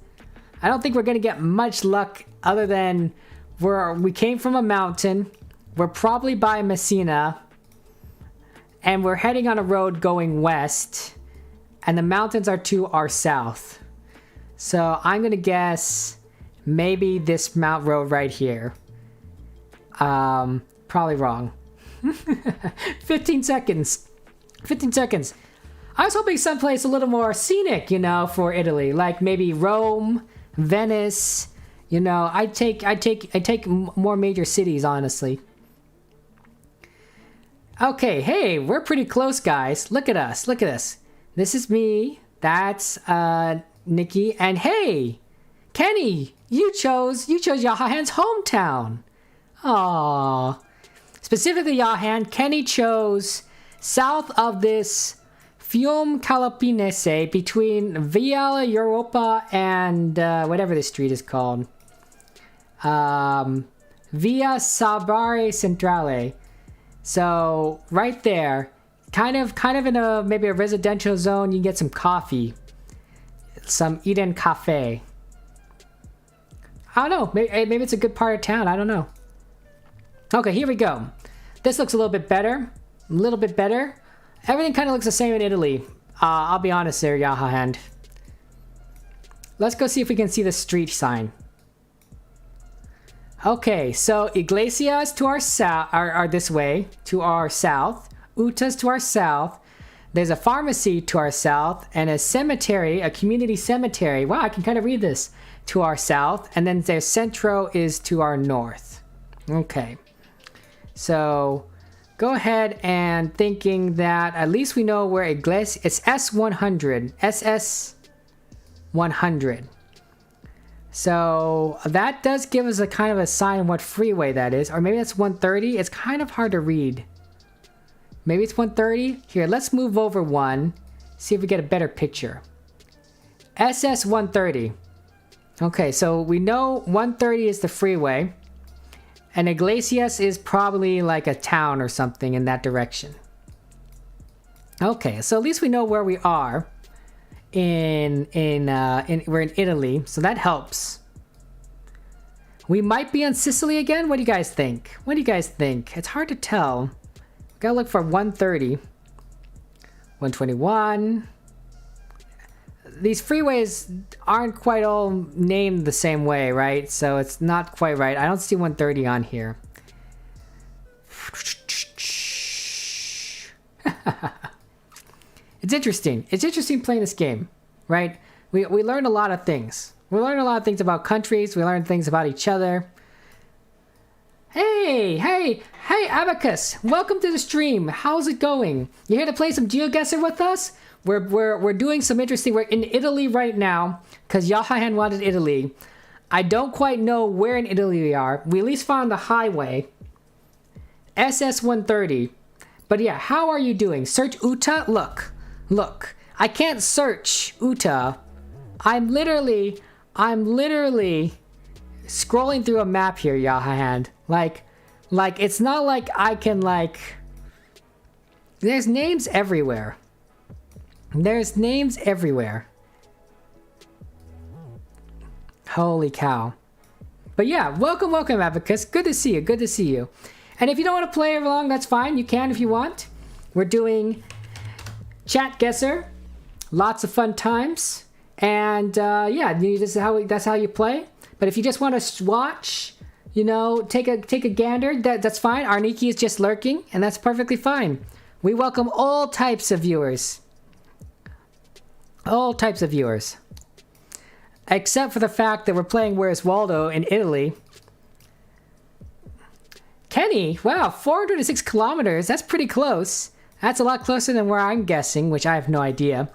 I don't think we're going to get much luck other than we came from a mountain. We're probably by Messina. And we're heading on a road going west. And the mountains are to our south. So I'm going to guess... maybe this mount road right here. Probably wrong. 15 seconds. 15 seconds. I was hoping someplace a little more scenic, you know, for Italy, like maybe Rome, Venice. You know, I take more major cities, honestly. Okay, hey, we're pretty close, guys. Look at us. Look at us. This is me. That's Nikki, and hey, Kenny, you chose Yahahan's hometown. Aww. Specifically, Yahan, Kenny chose south of this Fiume Calapinese between Via Europa and whatever this street is called. Via Sabare Centrale. So right there, kind of in a maybe a residential zone, you can get some coffee, some Eden Cafe. I don't know. Maybe it's a good part of town. I don't know. Okay, here we go. This looks a little bit better. A little bit better. Everything kind of looks the same in Italy. I'll be honest there, Yahahand. Let's go see if we can see the street sign. Okay, so Iglesias to our south are this way, to our south. Uta's to our south. There's a pharmacy to our south and a cemetery, a community cemetery. Wow, I can kind of read this. To our south, and then there's Centro is to our north. Okay. So go ahead and thinking that at least we know where Iglesias, it's S100, SS100. So that does give us a kind of a sign of what freeway that is. Or maybe that's 130. It's kind of hard to read. Maybe it's 130. Here, let's move over one. See if we get a better picture. SS130. Okay, so we know 130 is the freeway. And Iglesias is probably like a town or something in that direction. Okay, so at least we know where we are. We're in Italy, so that helps. We might be on Sicily again. What do you guys think? What do you guys think? It's hard to tell. Gotta look for 130, 121. These freeways aren't quite all named the same way, right? So it's not quite right. I don't see 130 on here. It's interesting. It's interesting playing this game, right? We learn a lot of things. We learn a lot of things about countries. We learn things about each other. Hey, Abacus! Welcome to the stream. How's it going? You here to play some GeoGuessr with us? We're doing some interesting. We're in Italy right now because Yahahan wanted Italy. I don't quite know where in Italy we are. We at least found the highway. SS130. But yeah, how are you doing? Search Uta. Look. I can't search Uta. I'm literally scrolling through a map here, Yahahan. Like it's not like I can there's names everywhere. There's names everywhere. Holy cow. But yeah, welcome, Abacus. Good to see you. And if you don't want to play along, that's fine. You can if you want. We're doing chat guesser. Lots of fun times. And yeah, that's how you play. But if you just want to watch, you know, take a gander, that's fine. Arniki is just lurking, and that's perfectly fine. We welcome all types of viewers. All types of viewers. Except for the fact that we're playing Where's Waldo in Italy. Kenny, wow, 406 kilometers. That's pretty close. That's a lot closer than where I'm guessing, which I have no idea.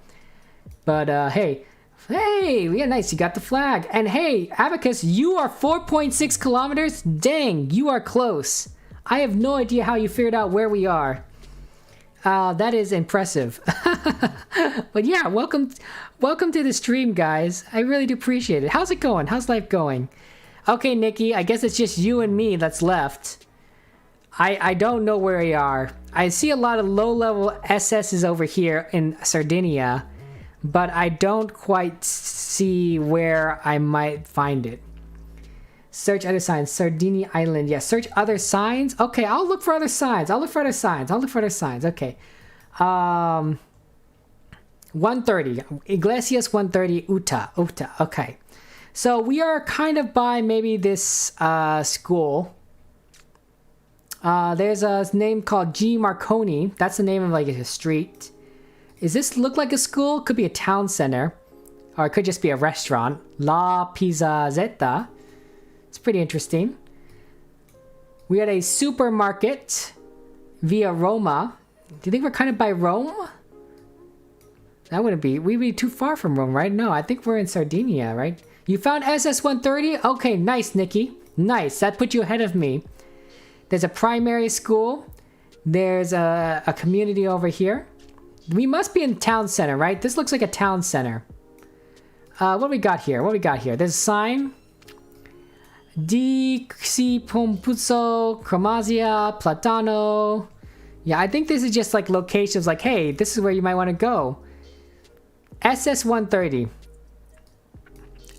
But hey, yeah, nice. You got the flag. And hey, Abacus, you are 4.6 kilometers. Dang, you are close. I have no idea how you figured out where we are. That is impressive. But yeah, welcome to the stream, guys. I really do appreciate it. How's it going? How's life going? Okay, Nikki, I guess it's just you and me that's left. I don't know where we are. I see a lot of low-level SS's over here in Sardinia, but I don't quite see where I might find it. Search other signs. Sardinia Island. Yeah, search other signs. Okay, I'll look for other signs. Okay. 130. Iglesias 130. Uta. Okay. So we are kind of by maybe this school. There's a name called G. Marconi. That's the name of like a street. Is this look like a school? Could be a town center. Or it could just be a restaurant. La Pizzetta. It's pretty interesting. We had a supermarket via Roma. Do you think we're kind of by Rome? That wouldn't be. We'd be too far from Rome, right? No, I think we're in Sardinia, right? You found SS-130? Okay, nice, Nikki. Nice. That put you ahead of me. There's a primary school. There's a community over here. We must be in the town center, right? This looks like a town center. What do we got here? What do we got here? There's a sign. Di Si Pompuzzo, Cromazia, Platano. Yeah, I think this is just like locations like, hey, this is where you might want to go. SS-130.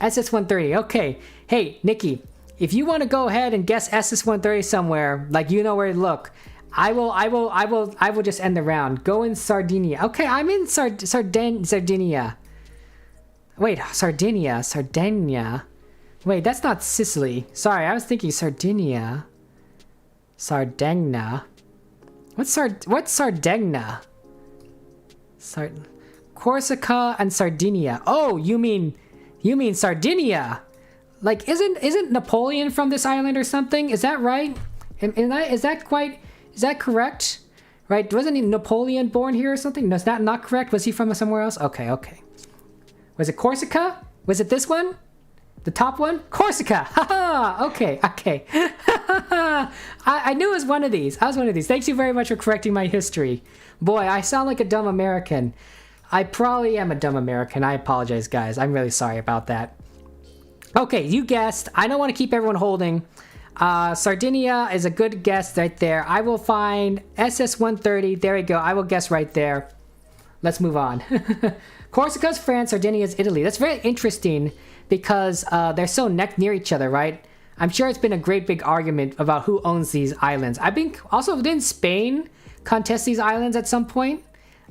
SS-130, okay. Hey, Nikki, if you want to go ahead and guess SS-130 somewhere, like you know where to look, I will just end the round. Go in Sardinia. Okay, I'm in Sardinia. Wait, Sardinia. Wait, that's not Sicily. Sorry, I was thinking Sardinia. Sardegna. What's Sardegna? Corsica and Sardinia. Oh, you mean Sardinia? Like, isn't Napoleon from this island or something? Is that right? Is that correct? Right? Wasn't Napoleon born here or something? No, is that not correct? Was he from somewhere else? Okay. Was it Corsica? Was it this one? The top one? Corsica! Haha! Okay. I knew it was one of these. I was one of these. Thank you very much for correcting my history. Boy, I sound like a dumb American. I probably am a dumb American. I apologize, guys. I'm really sorry about that. Okay, you guessed. I don't want to keep everyone holding. Sardinia is a good guess right there. I will find SS-130. There we go. I will guess right there. Let's move on. Corsica's France, Sardinia's Italy. That's very interesting because they're so near each other, right? I'm sure it's been a great big argument about who owns these islands. I think also didn't Spain contest these islands at some point?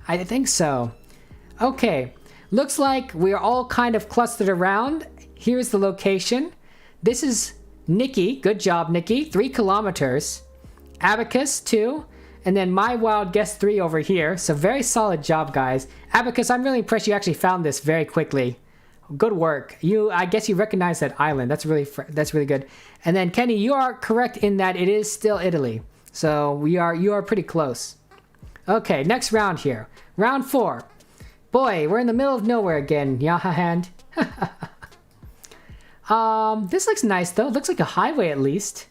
I think so. Okay, looks like we're all kind of clustered around. Here's the location. This is Nikki. Good job, Nikki. 3 kilometers. Abacus, 2. And then my wild guess 3 over here. So very solid job, guys. Abacus, I'm really impressed you actually found this very quickly. Good work. I guess you recognize that island. That's really good. And then Kenny, you are correct in that it is still Italy. So you are pretty close. Okay, next round here. Round 4. Boy, we're in the middle of nowhere again. Yaha hand. This looks nice though. It looks like a highway at least.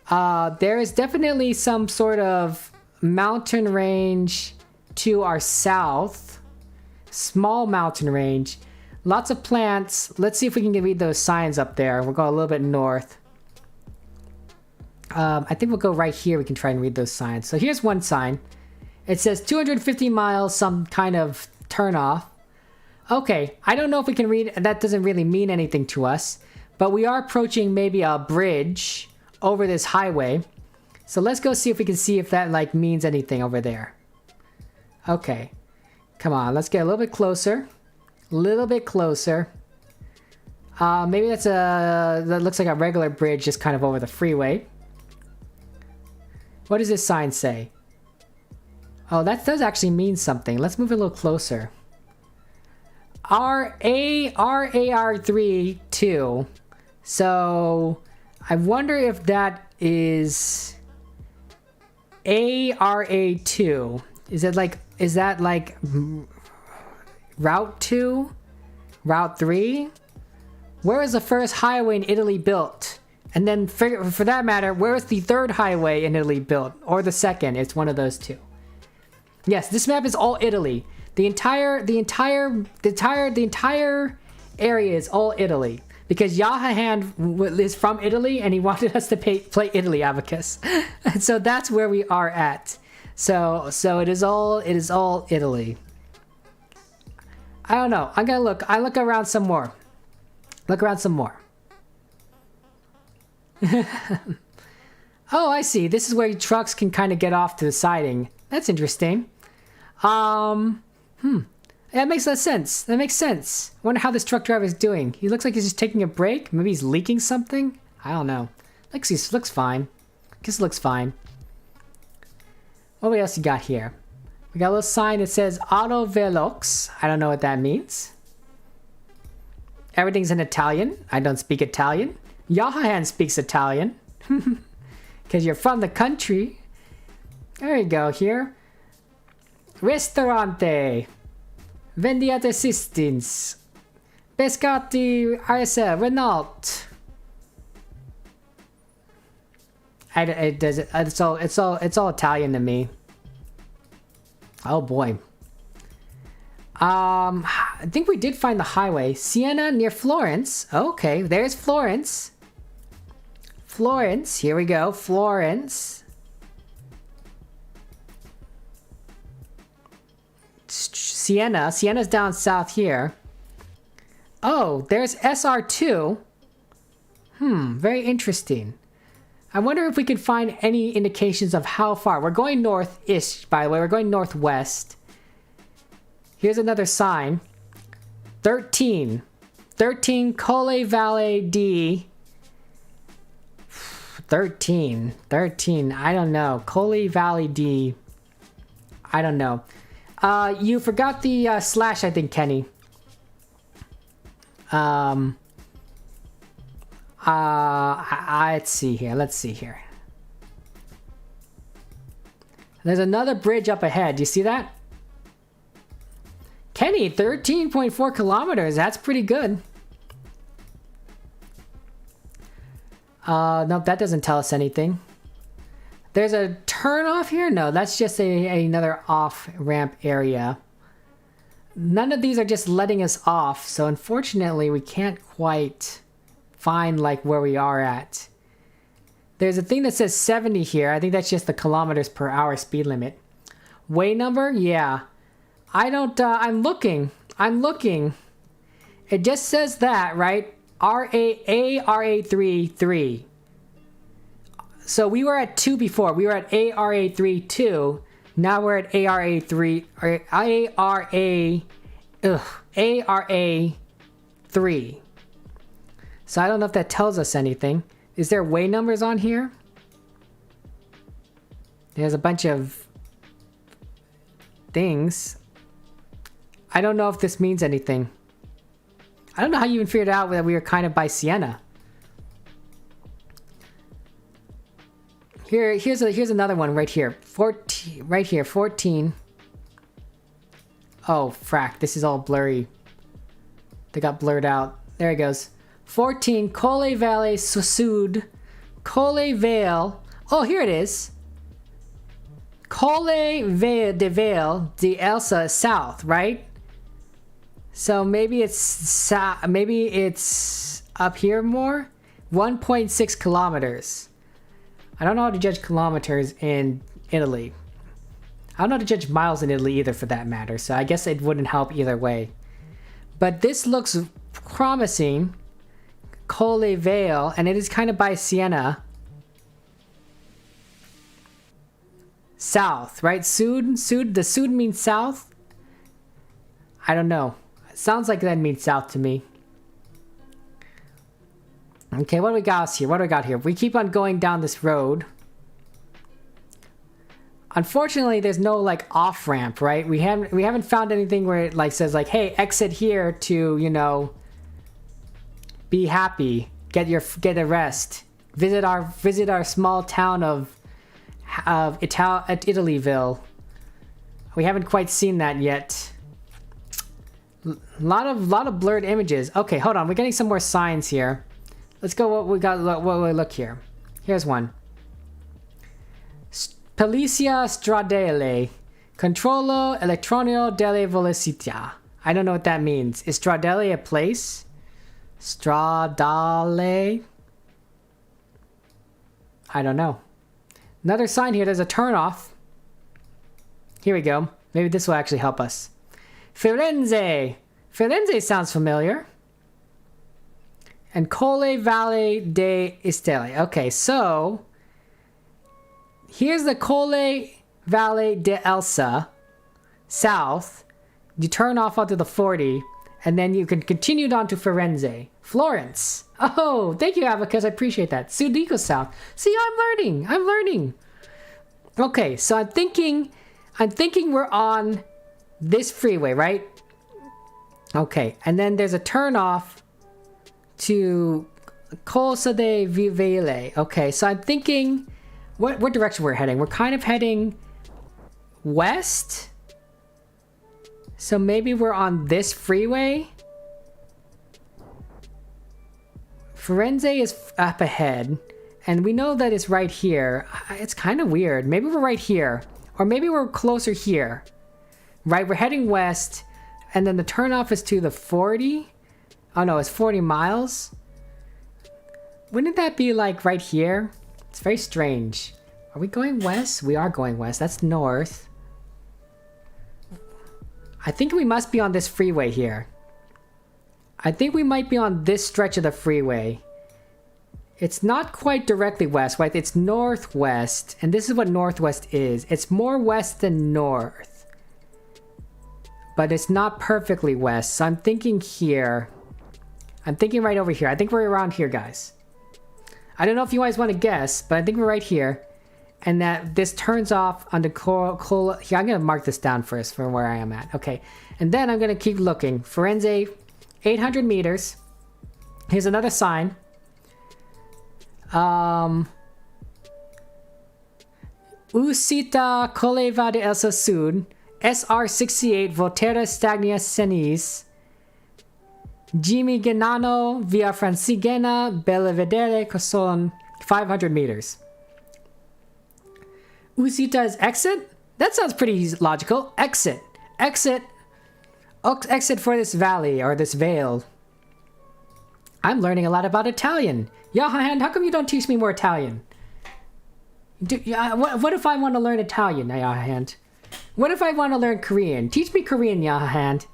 There is definitely some sort of mountain range to our south. Small mountain range. Lots of plants. Let's see if we can read those signs up there. We'll go a little bit north. I think we'll go right here. We can try and read those signs. So here's one sign. It says 250 miles, some kind of turnoff. Okay, I don't know if we can read. That doesn't really mean anything to us. But we are approaching maybe a bridge over this highway. So let's go see if we can see if that like means anything over there. Okay. Come on, let's get a little bit closer. Maybe that looks like a regular bridge just kind of over the freeway. What does this sign say? Oh, that does actually mean something. Let's move a little closer. RAR3 2. So I wonder if that is ARA2. Is that like Route 2? Route 3? Where was the first highway in Italy built? And then for that matter, where is the third highway in Italy built? Or the second? It's one of those two. Yes, this map is all Italy. The entire area is all Italy. Because Yahahan is from Italy and he wanted us to play Italy Abacus. And so that's where we are at. So it is all Italy. I don't know. I'm gonna look. I look around some more. Oh, I see. This is where trucks can kind of get off to the siding. That's interesting. That makes sense. I wonder how this truck driver is doing. He looks like he's just taking a break. Maybe he's leaking something. I don't know. Looks fine. Guess it looks fine. What else you got here? We got a little sign that says Auto Velox. I don't know what that means. Everything's in Italian. I don't speak Italian. Yahahan speaks Italian. Because you're from the country. There you go, here. Ristorante. Vendiate assistance. Pescati RSL. Renault. It's all Italian to me. Oh boy. I think we did find the highway. Siena near Florence. Okay, there's Florence. Florence, here we go. Florence. Siena. Siena's down south here. Oh, there's SR2. Very interesting. I wonder if we could find any indications of how far. We're going north-ish, by the way. We're going northwest. Here's another sign. 13. 13 Colle Valley D. 13. I don't know. Colle Valley D. I don't know. You forgot the slash, I think, Kenny. Let's see here. There's another bridge up ahead. Do you see that? Kenny, 13.4 kilometers. That's pretty good. Nope, that doesn't tell us anything. There's a turn off here? No, that's just another off-ramp area. None of these are just letting us off, so unfortunately we can't quite find like where we are at. There's a thing that says 70 here. I think that's just the kilometers per hour speed limit. Way number? Yeah. I don't, I'm looking. It just says that, right? RA3. So we were at 2 before. We were at ARA3 2. Now we're at ARA3 or ARA3. So I don't know if that tells us anything. Is there way numbers on here? There's a bunch of things. I don't know if this means anything. I don't know how you even figured out that we were kind of by Siena. Here's another one right here. 14, right here, 14. Oh, frack, this is all blurry. They got blurred out. There it goes. 14, Colle Valley Sud. Colle Vale. Oh, here it is. Colle Vale de Elsa South, right? So maybe it's up here more. 1.6 kilometers. I don't know how to judge kilometers in Italy. I don't know how to judge miles in Italy either, for that matter. So I guess it wouldn't help either way. But this looks promising. Colle Vale, and it is kind of by Siena. South, right? Sud. The Sud means south? I don't know. It sounds like that means south to me. Okay, what do we got here? We keep on going down this road. Unfortunately, there's no like off ramp, right? We haven't found anything where it like says like, hey, exit here to, you know, be happy, get a rest, visit our small town of Italyville. We haven't quite seen that yet. Lot of blurred images. Okay, hold on. We're getting some more signs here. Let's go. What we got? What we look here. Here's one. Policia Stradale, Controllo Elettronico delle Velocità. I don't know what that means. Is Stradale a place? Stradale? I don't know. Another sign here. There's a turnoff. Here we go. Maybe this will actually help us. Firenze. Firenze sounds familiar. And Colle Valley de Estelle. Okay, so here's the Colle Valley de Elsa, south. You turn off onto the 40, and then you can continue on to Firenze. Florence. Oh, thank you, Abacus. I appreciate that. Sudico south. See, I'm learning. Okay, so I'm thinking I'm thinking we're on this freeway, right? Okay, and then there's a turn off to Corso de Vivele. Okay, so I'm thinking what direction we're heading. We're kind of heading west. So maybe we're on this freeway. Firenze is up ahead, and we know that it's right here. It's kind of weird. Maybe we're right here, or maybe we're closer here. Right, we're heading west, and then the turnoff is to the 40. Oh no, it's 40 miles. Wouldn't that be like right here? It's very strange. Are we going west? We are going west. That's north. I think we must be on this freeway here. I think we might be on this stretch of the freeway. It's not quite directly west, right? It's northwest, and this is what northwest is. It's more west than north, but it's not perfectly west. So I'm thinking here. I'm thinking right over here. I think we're around here, guys. I don't know if you guys want to guess, but I think we're right here. And that this turns off on the here, I'm going to mark this down first from where I am at. Okay. And then I'm going to keep looking. Firenze, 800 meters. Here's another sign. Usita Coleva de Elsa Sud. SR68 Volterra Stagnia Senis. Jimmy Genano via Francigena Belvedere Coson. 500 meters. Usita is exit? That sounds pretty logical. Exit. Exit. Exit for this valley or this vale. I'm learning a lot about Italian. Yahahan, how come you don't teach me more Italian? What if I want to learn Italian, Yahahan? What if I want to learn Korean? Teach me Korean, Yahahan.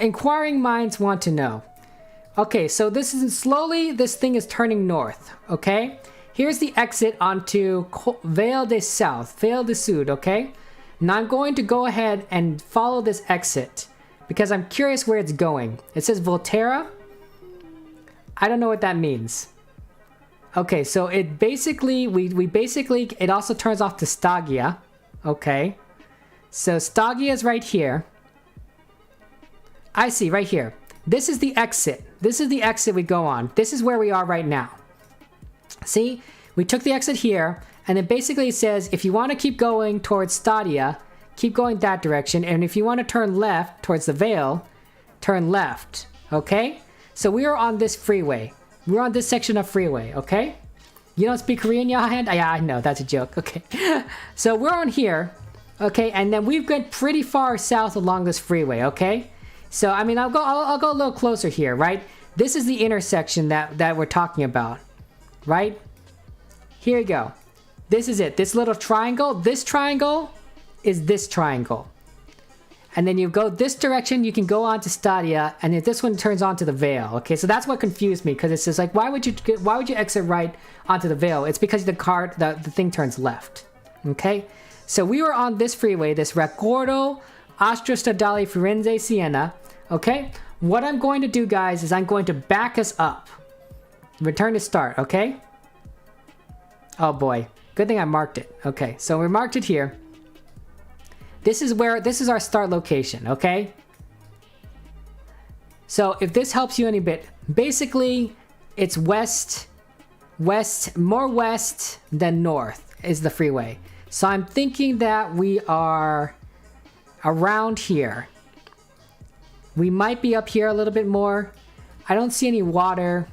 Inquiring minds want to know. Okay, so this thing is turning north, okay? Here's the exit onto Vale de South, Vale de Sud, okay? Now I'm going to go ahead and follow this exit because I'm curious where it's going. It says Volterra. I don't know what that means. Okay, so it basically, it also turns off to Stagia, okay? So Stagia is right here. I see, right here. This is the exit. This is the exit we go on. This is where we are right now. See? We took the exit here, and it basically says if you want to keep going towards Stadia, keep going that direction, and if you want to turn left towards the Vale, turn left. Okay? So we are on this freeway. We're on this section of freeway, okay? You don't speak Korean, Yahan? Yeah, I know, that's a joke. Okay. So we're on here, okay, and then we've gone pretty far south along this freeway, okay? So, I mean, I'll go a little closer here, right? This is the intersection that we're talking about, right? Here we go. This is it. This little triangle. This triangle is this triangle. And then you go this direction, you can go on to Stadia, and if this one turns on to the Vale. Okay, so that's what confused me, because it says, like, why would you exit right onto the Vale? It's because the thing turns left. Okay? So we were on this freeway, this Raccordo Autostradale Firenze Siena. Okay? What I'm going to do, guys, is I'm going to back us up. Return to start, okay? Oh boy. Good thing I marked it. Okay, so we marked it here. This is our start location, okay? So if this helps you any bit, basically it's more west than north is the freeway. So I'm thinking that we are around here. We might be up here a little bit more. I don't see any water.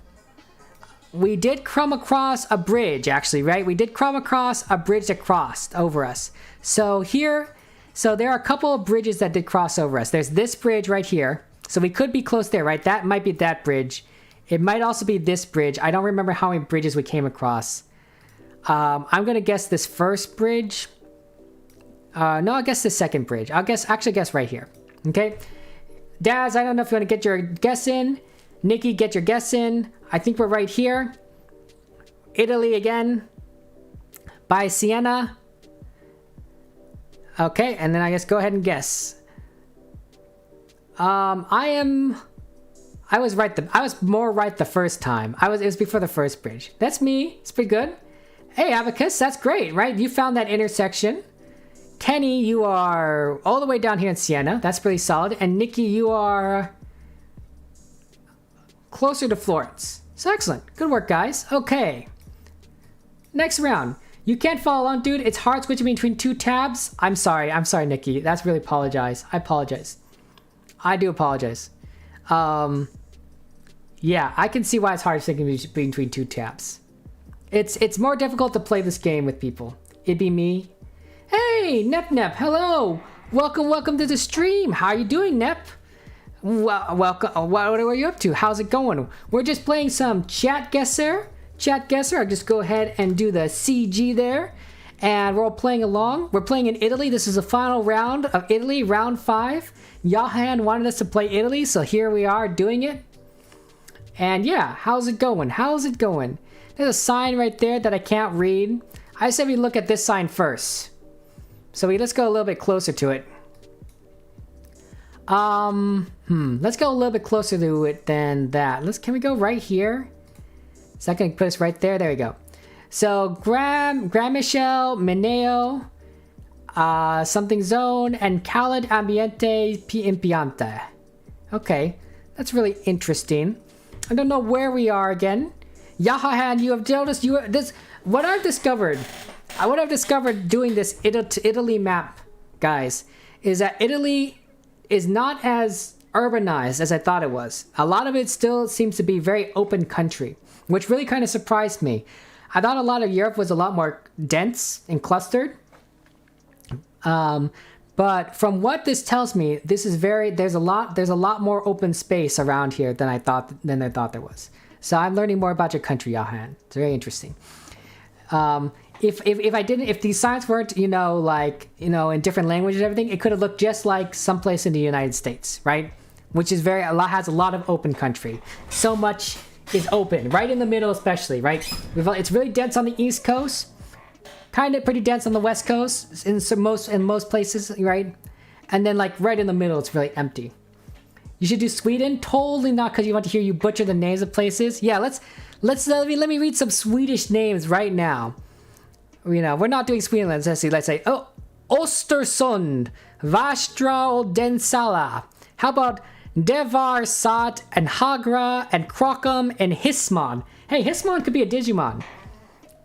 We did come across a bridge, actually, right? We did come across a bridge that crossed over us. So there are a couple of bridges that did cross over us. There's this bridge right here. So we could be close there, right? That might be that bridge. It might also be this bridge. I don't remember how many bridges we came across. I'm going to guess this first bridge. No, I guess the second bridge. Actually guess right here. Okay? Daz, I don't know if you want to get your guess in. Nikki, get your guess in. I think we're right here. Italy again. By Siena. Okay, and then I guess go ahead and guess. I'm I was right. I was more right the first time. It was before the first bridge. That's me. It's pretty good. Hey, Abacus, that's great, right? You found that intersection. Kenny, you are all the way down here in Siena. That's pretty solid. And Nikki, you are closer to Florence. So excellent. Good work, guys. Okay. Next round. You can't follow along, dude. It's hard switching between 2 tabs. I'm sorry, Nikki. That's really apologize. I apologize. I do apologize. Yeah, I can see why it's hard switching between 2 tabs. It's more difficult to play this game with people. It'd be me. Hey, Nep, hello. Welcome to the stream. How are you doing, Nep? Welcome. What are you up to? How's it going? We're just playing some GeoGuessr. I'll just go ahead and do the CG there. And we're all playing along. We're playing in Italy. This is the final round of Italy, round 5. Yahan wanted us to play Italy, so here we are doing it. And yeah, how's it going? There's a sign right there that I can't read. I said we look at this sign first. So let's go a little bit closer to it. Let's go a little bit closer to it than that. Can we go right here? Is that gonna put us right there? There we go. So Gramichel, Mineo, something zone, and Khaled Ambiente P Impiante. Okay, that's really interesting. I don't know where we are again. Yahahan, you have noticed what I've discovered doing this Italy map, guys, is that Italy is not as urbanized as I thought it was. A lot of it still seems to be very open country, which really kind of surprised me. I thought a lot of Europe was a lot more dense and clustered. But from what this tells me, there's a lot more open space around here than I thought there was. So I'm learning more about your country, Yahan. It's very interesting. If these signs weren't, in different languages and everything, it could have looked just like someplace in the United States, right? Which is has a lot of open country. So much is open, right in the middle especially, right? It's really dense on the East Coast, kind of pretty dense on the West Coast in most places, right? And then right in the middle, it's really empty. You should do Sweden. Totally not because you want to hear you butcher the names of places. Yeah, let me read some Swedish names right now. We're not doing Sweden. Let's say Östersund, Västra Densala. How about Devar, Sat, and Hagra, and Krokum, and Hismon? Hey, Hismon could be a Digimon.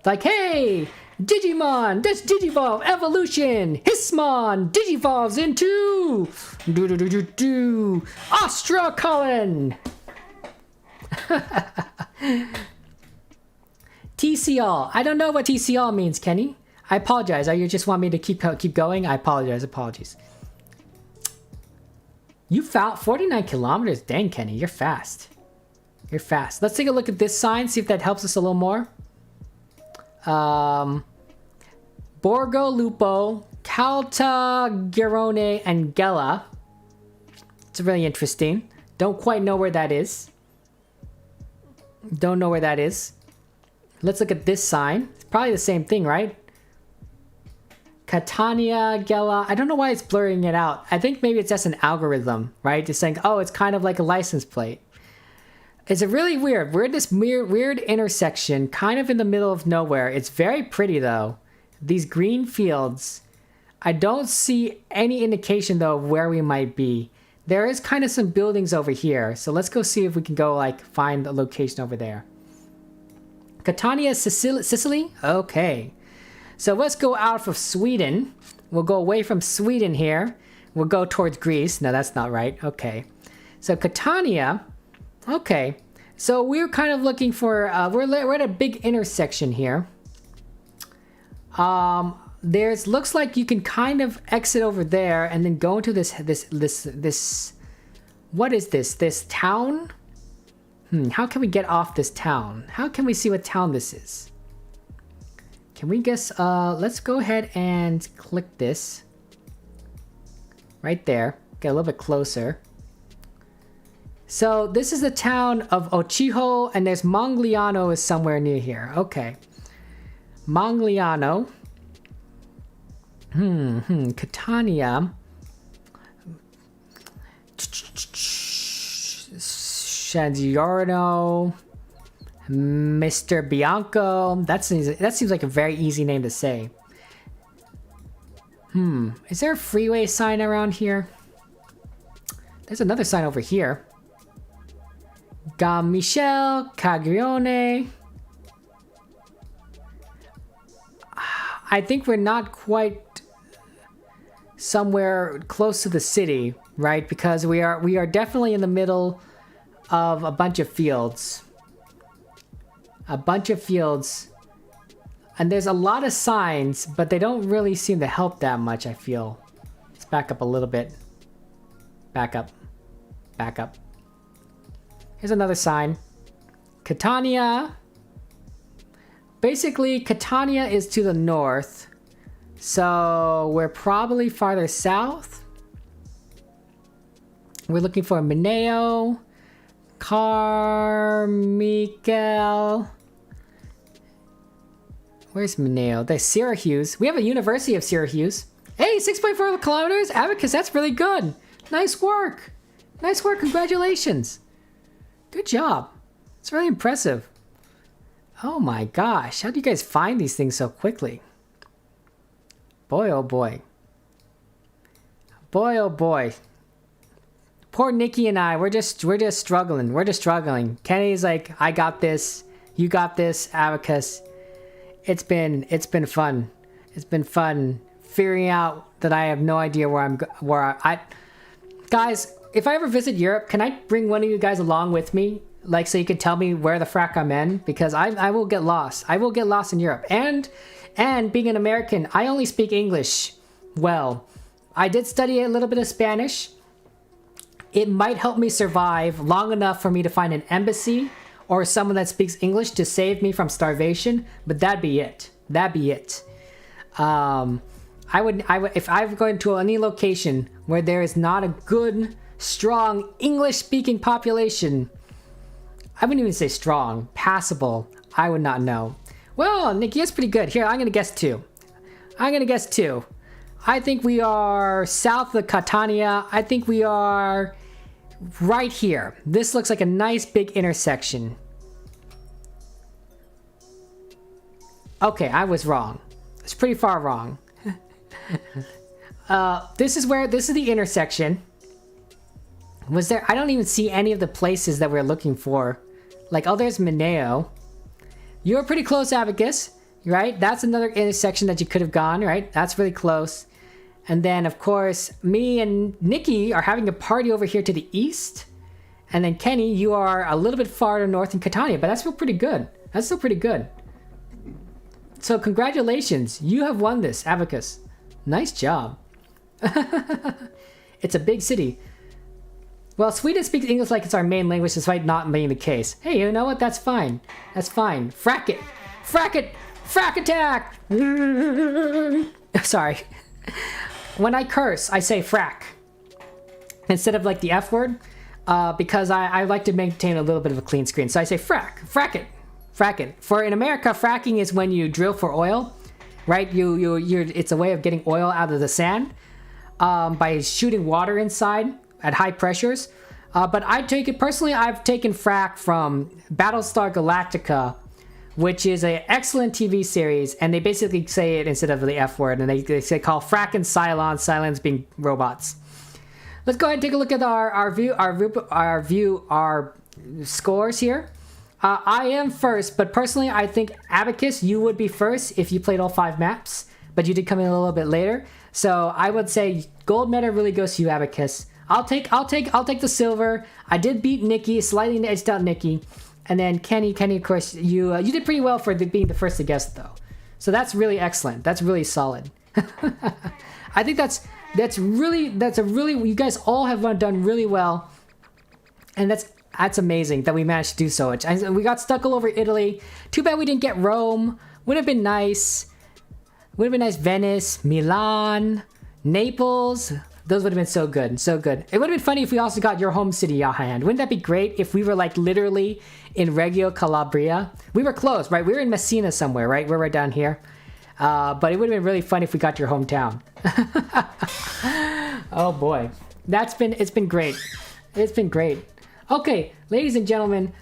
Hey, Digimon, that's Digivolve Evolution. Hismon Digivolves into Astra Cullen. TCL. I don't know what TCL means, Kenny. I apologize. You just want me to keep going? I apologize. Apologies. You found 49 kilometers. Dang, Kenny, you're fast. Let's take a look at this sign, see if that helps us a little more. Borgo Lupo, Calta, Girone, and Gela. It's really interesting. Don't quite know where that is. Let's look at this sign. It's probably the same thing, right? Catania, Gela. I don't know why it's blurring it out. I think maybe it's just an algorithm, right? Just saying, oh, it's kind of like a license plate. It's a really weird. We're in this weird intersection, kind of in the middle of nowhere. It's very pretty, though. These green fields. I don't see any indication, though, of where we might be. There is kind of some buildings over here. So let's go see if we can go, find a location over there. Catania, Sicily? Okay. So let's go out of Sweden. We'll go away from Sweden here. We'll go towards Greece. No, that's not right. Okay. So Catania. Okay. So we're kind of looking for... we're at a big intersection here. Looks like you can kind of exit over there and then go into this... What is this? This town? How can we get off this town? How can we see what town this is? Can we guess? Let's go ahead and click this. Right there. Get a little bit closer. So this is the town of Ochiho, and there's Mongliano is somewhere near here. Okay. Mongliano. Catania. Shangiorno, Mr. Bianco. That seems like a very easy name to say. Is there a freeway sign around here? There's another sign over here. Michel Caglione. I think we're not quite somewhere close to the city, right? Because we are definitely in the middle of a bunch of fields. And there's a lot of signs, but they don't really seem to help that much, I feel. Let's back up a little bit. Back up. Here's another sign. Catania. Basically, Catania is to the north. So we're probably farther south. We're looking for Mineo. Carmichael. Where's Mineo? There's Syracuse. We have a University of Syracuse. Hey, 6.4 kilometers? Abacus, that's really good. Nice work. Congratulations. Good job. It's really impressive. Oh my gosh. How do you guys find these things so quickly? Boy, oh boy. Boy, oh boy. Poor Nikki and I, we're just struggling. Kenny's like, I got this. You got this, Abacus. It's been fun. It's been fun figuring out that I have no idea guys, if I ever visit Europe, can I bring one of you guys along with me? Like, so you can tell me where the frack I'm in? Because I will get lost. I will get lost in Europe. And being an American, I only speak English well. I did study a little bit of Spanish. It might help me survive long enough for me to find an embassy or someone that speaks English to save me from starvation, but that'd be it. I would if I'm going to any location where there is not a good, strong English-speaking population, I wouldn't even say strong, passable, I would not know. Well, Nikki, that's pretty good. Here, I'm gonna guess two. I think we are south of Catania. I think we are right here. This looks like a nice big intersection. Okay, I was wrong. It's pretty far wrong. This is the intersection. I don't even see any of the places that we're looking for. Like, oh, there's Mineo. You were pretty close, Abacus, right? That's another intersection that you could have gone, right? That's really close. And then, of course, me and Nikki are having a party over here to the east. And then, Kenny, you are a little bit farther north in Catania, but that's still pretty good. So, congratulations. You have won this, Abacus. Nice job. It's a big city. Well, Sweden speaks English like it's our main language, despite not being the case. Hey, you know what? That's fine. Frack it. Frack attack! Sorry. When I curse, I say frack. Instead of like the F word. Because I like to maintain a little bit of a clean screen. So I say frack it. For in America, fracking is when you drill for oil. Right? It's a way of getting oil out of the sand. By shooting water inside at high pressures. But I take it personally, I've taken frack from Battlestar Galactica, which is an excellent TV series, and they basically say it instead of the F word, and they call frack and Cylons being robots. Let's go ahead and take a look at our scores here. I am first, but personally I think Abacus, you would be first if you played all 5 maps, but you did come in a little bit later. So I would say gold medal really goes to you, Abacus. I'll take the silver. I did beat Nikki, slightly edged out Nikki. And then Kenny, of course, you did pretty well for being the first to guess, though. So that's really excellent. That's really solid. I think that's you guys all have done really well, and that's amazing that we managed to do so much. We got stuck all over Italy. Too bad we didn't get Rome. Would have been nice. Venice, Milan, Naples. Those would have been so good. It would have been funny if we also got your home city, Yahan. Wouldn't that be great if we were like literally in Reggio Calabria? We were close, right? We were in Messina somewhere, right? We're right down here. But it would have been really fun if we got to your hometown. Oh boy. It's been great. Okay, ladies and gentlemen,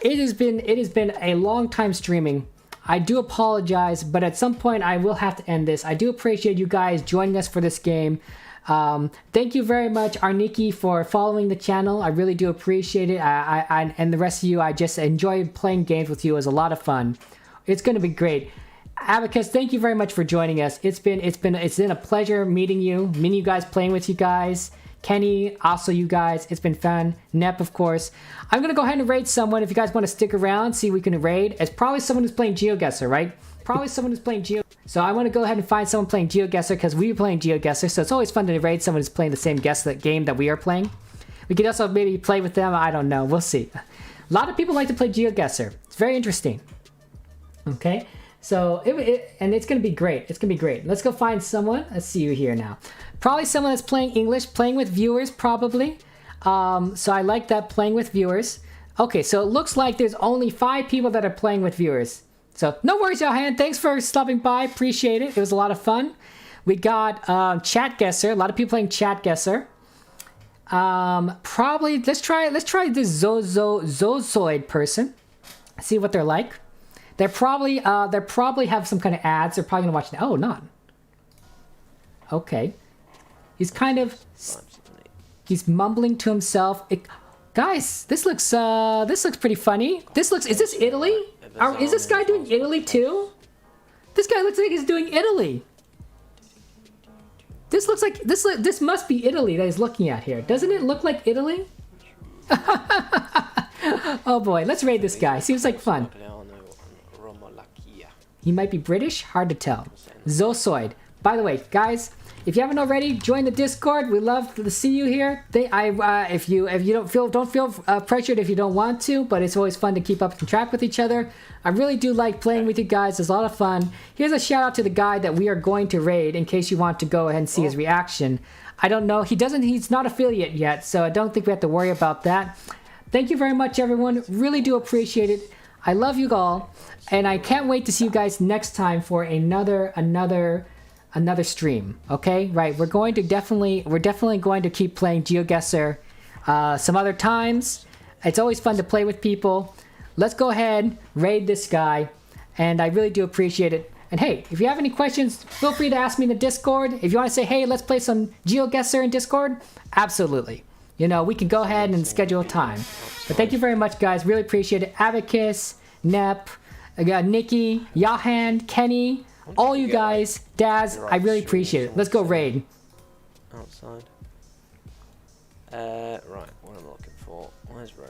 it has been a long time streaming. I do apologize, but at some point I will have to end this. I do appreciate you guys joining us for this game. Thank you very much, Arniki, for following the channel. I really do appreciate it. I and the rest of you, I just enjoy playing games with you. It was a lot of fun. It's going to be great. Abacus, thank you very much for joining us. It's been a pleasure meeting you guys, playing with you guys. Kenny, also you guys, it's been fun. Nep, of course. I'm gonna go ahead and raid someone. If you guys want to stick around, see if we can raid. It's probably someone who's playing GeoGuessr, right? Probably someone who's playing Geo. So I want to go ahead and find someone playing GeoGuessr because we're playing GeoGuessr. So it's always fun to raid someone who's playing the same game that we are playing. We could also maybe play with them. I don't know. We'll see. A lot of people like to play GeoGuessr. It's very interesting. Okay. So and it's gonna be great. It's gonna be great. Let's go find someone. Let's see you here now. Probably someone that's playing English, playing with viewers, probably. So I like that, playing with viewers. Okay, so it looks like there's only 5 people that are playing with viewers. So no worries, Johan. Thanks for stopping by. Appreciate it. It was a lot of fun. We got ChatGuessr. A lot of people playing ChatGuessr. Probably let's try this Zozoid person. See what they're like. They probably have some kind of ads. They're probably gonna watch. Oh, not. Okay. He's kind of. He's mumbling to himself. Guys, this looks pretty funny. Is this Italy? Is this guy doing Italy too? This guy looks like he's doing Italy. This looks like this must be Italy that he's looking at here. Doesn't it look like Italy? Oh boy, let's raid this guy. Seems like fun. He might be British, hard to tell. Zosoid. By the way, guys, if you haven't already, join the Discord. We love to see you here. If you don't feel pressured if you don't want to, but it's always fun to keep up and track with each other. I really do like playing with you guys. It's a lot of fun. Here's a shout out to the guy that we are going to raid in case you want to go ahead and see his reaction. I don't know. He's not affiliate yet, so I don't think we have to worry about that. Thank you very much, everyone. Really do appreciate it. I love you all, and I can't wait to see you guys next time for another stream. Okay, right? We're definitely going to keep playing GeoGuessr some other times. It's always fun to play with people. Let's go ahead, raid this guy, and I really do appreciate it. And hey, if you have any questions, feel free to ask me in the Discord. If you want to say, hey, let's play some GeoGuessr in Discord, absolutely. You know, we can go ahead and schedule a time. But thank you very much, guys. Really appreciate it. Abacus, Nep, Nikki, Yahan, Kenny, all you guys, Daz, I really appreciate it. Let's go raid. Outside. Right, what am I looking for? Where's Rome?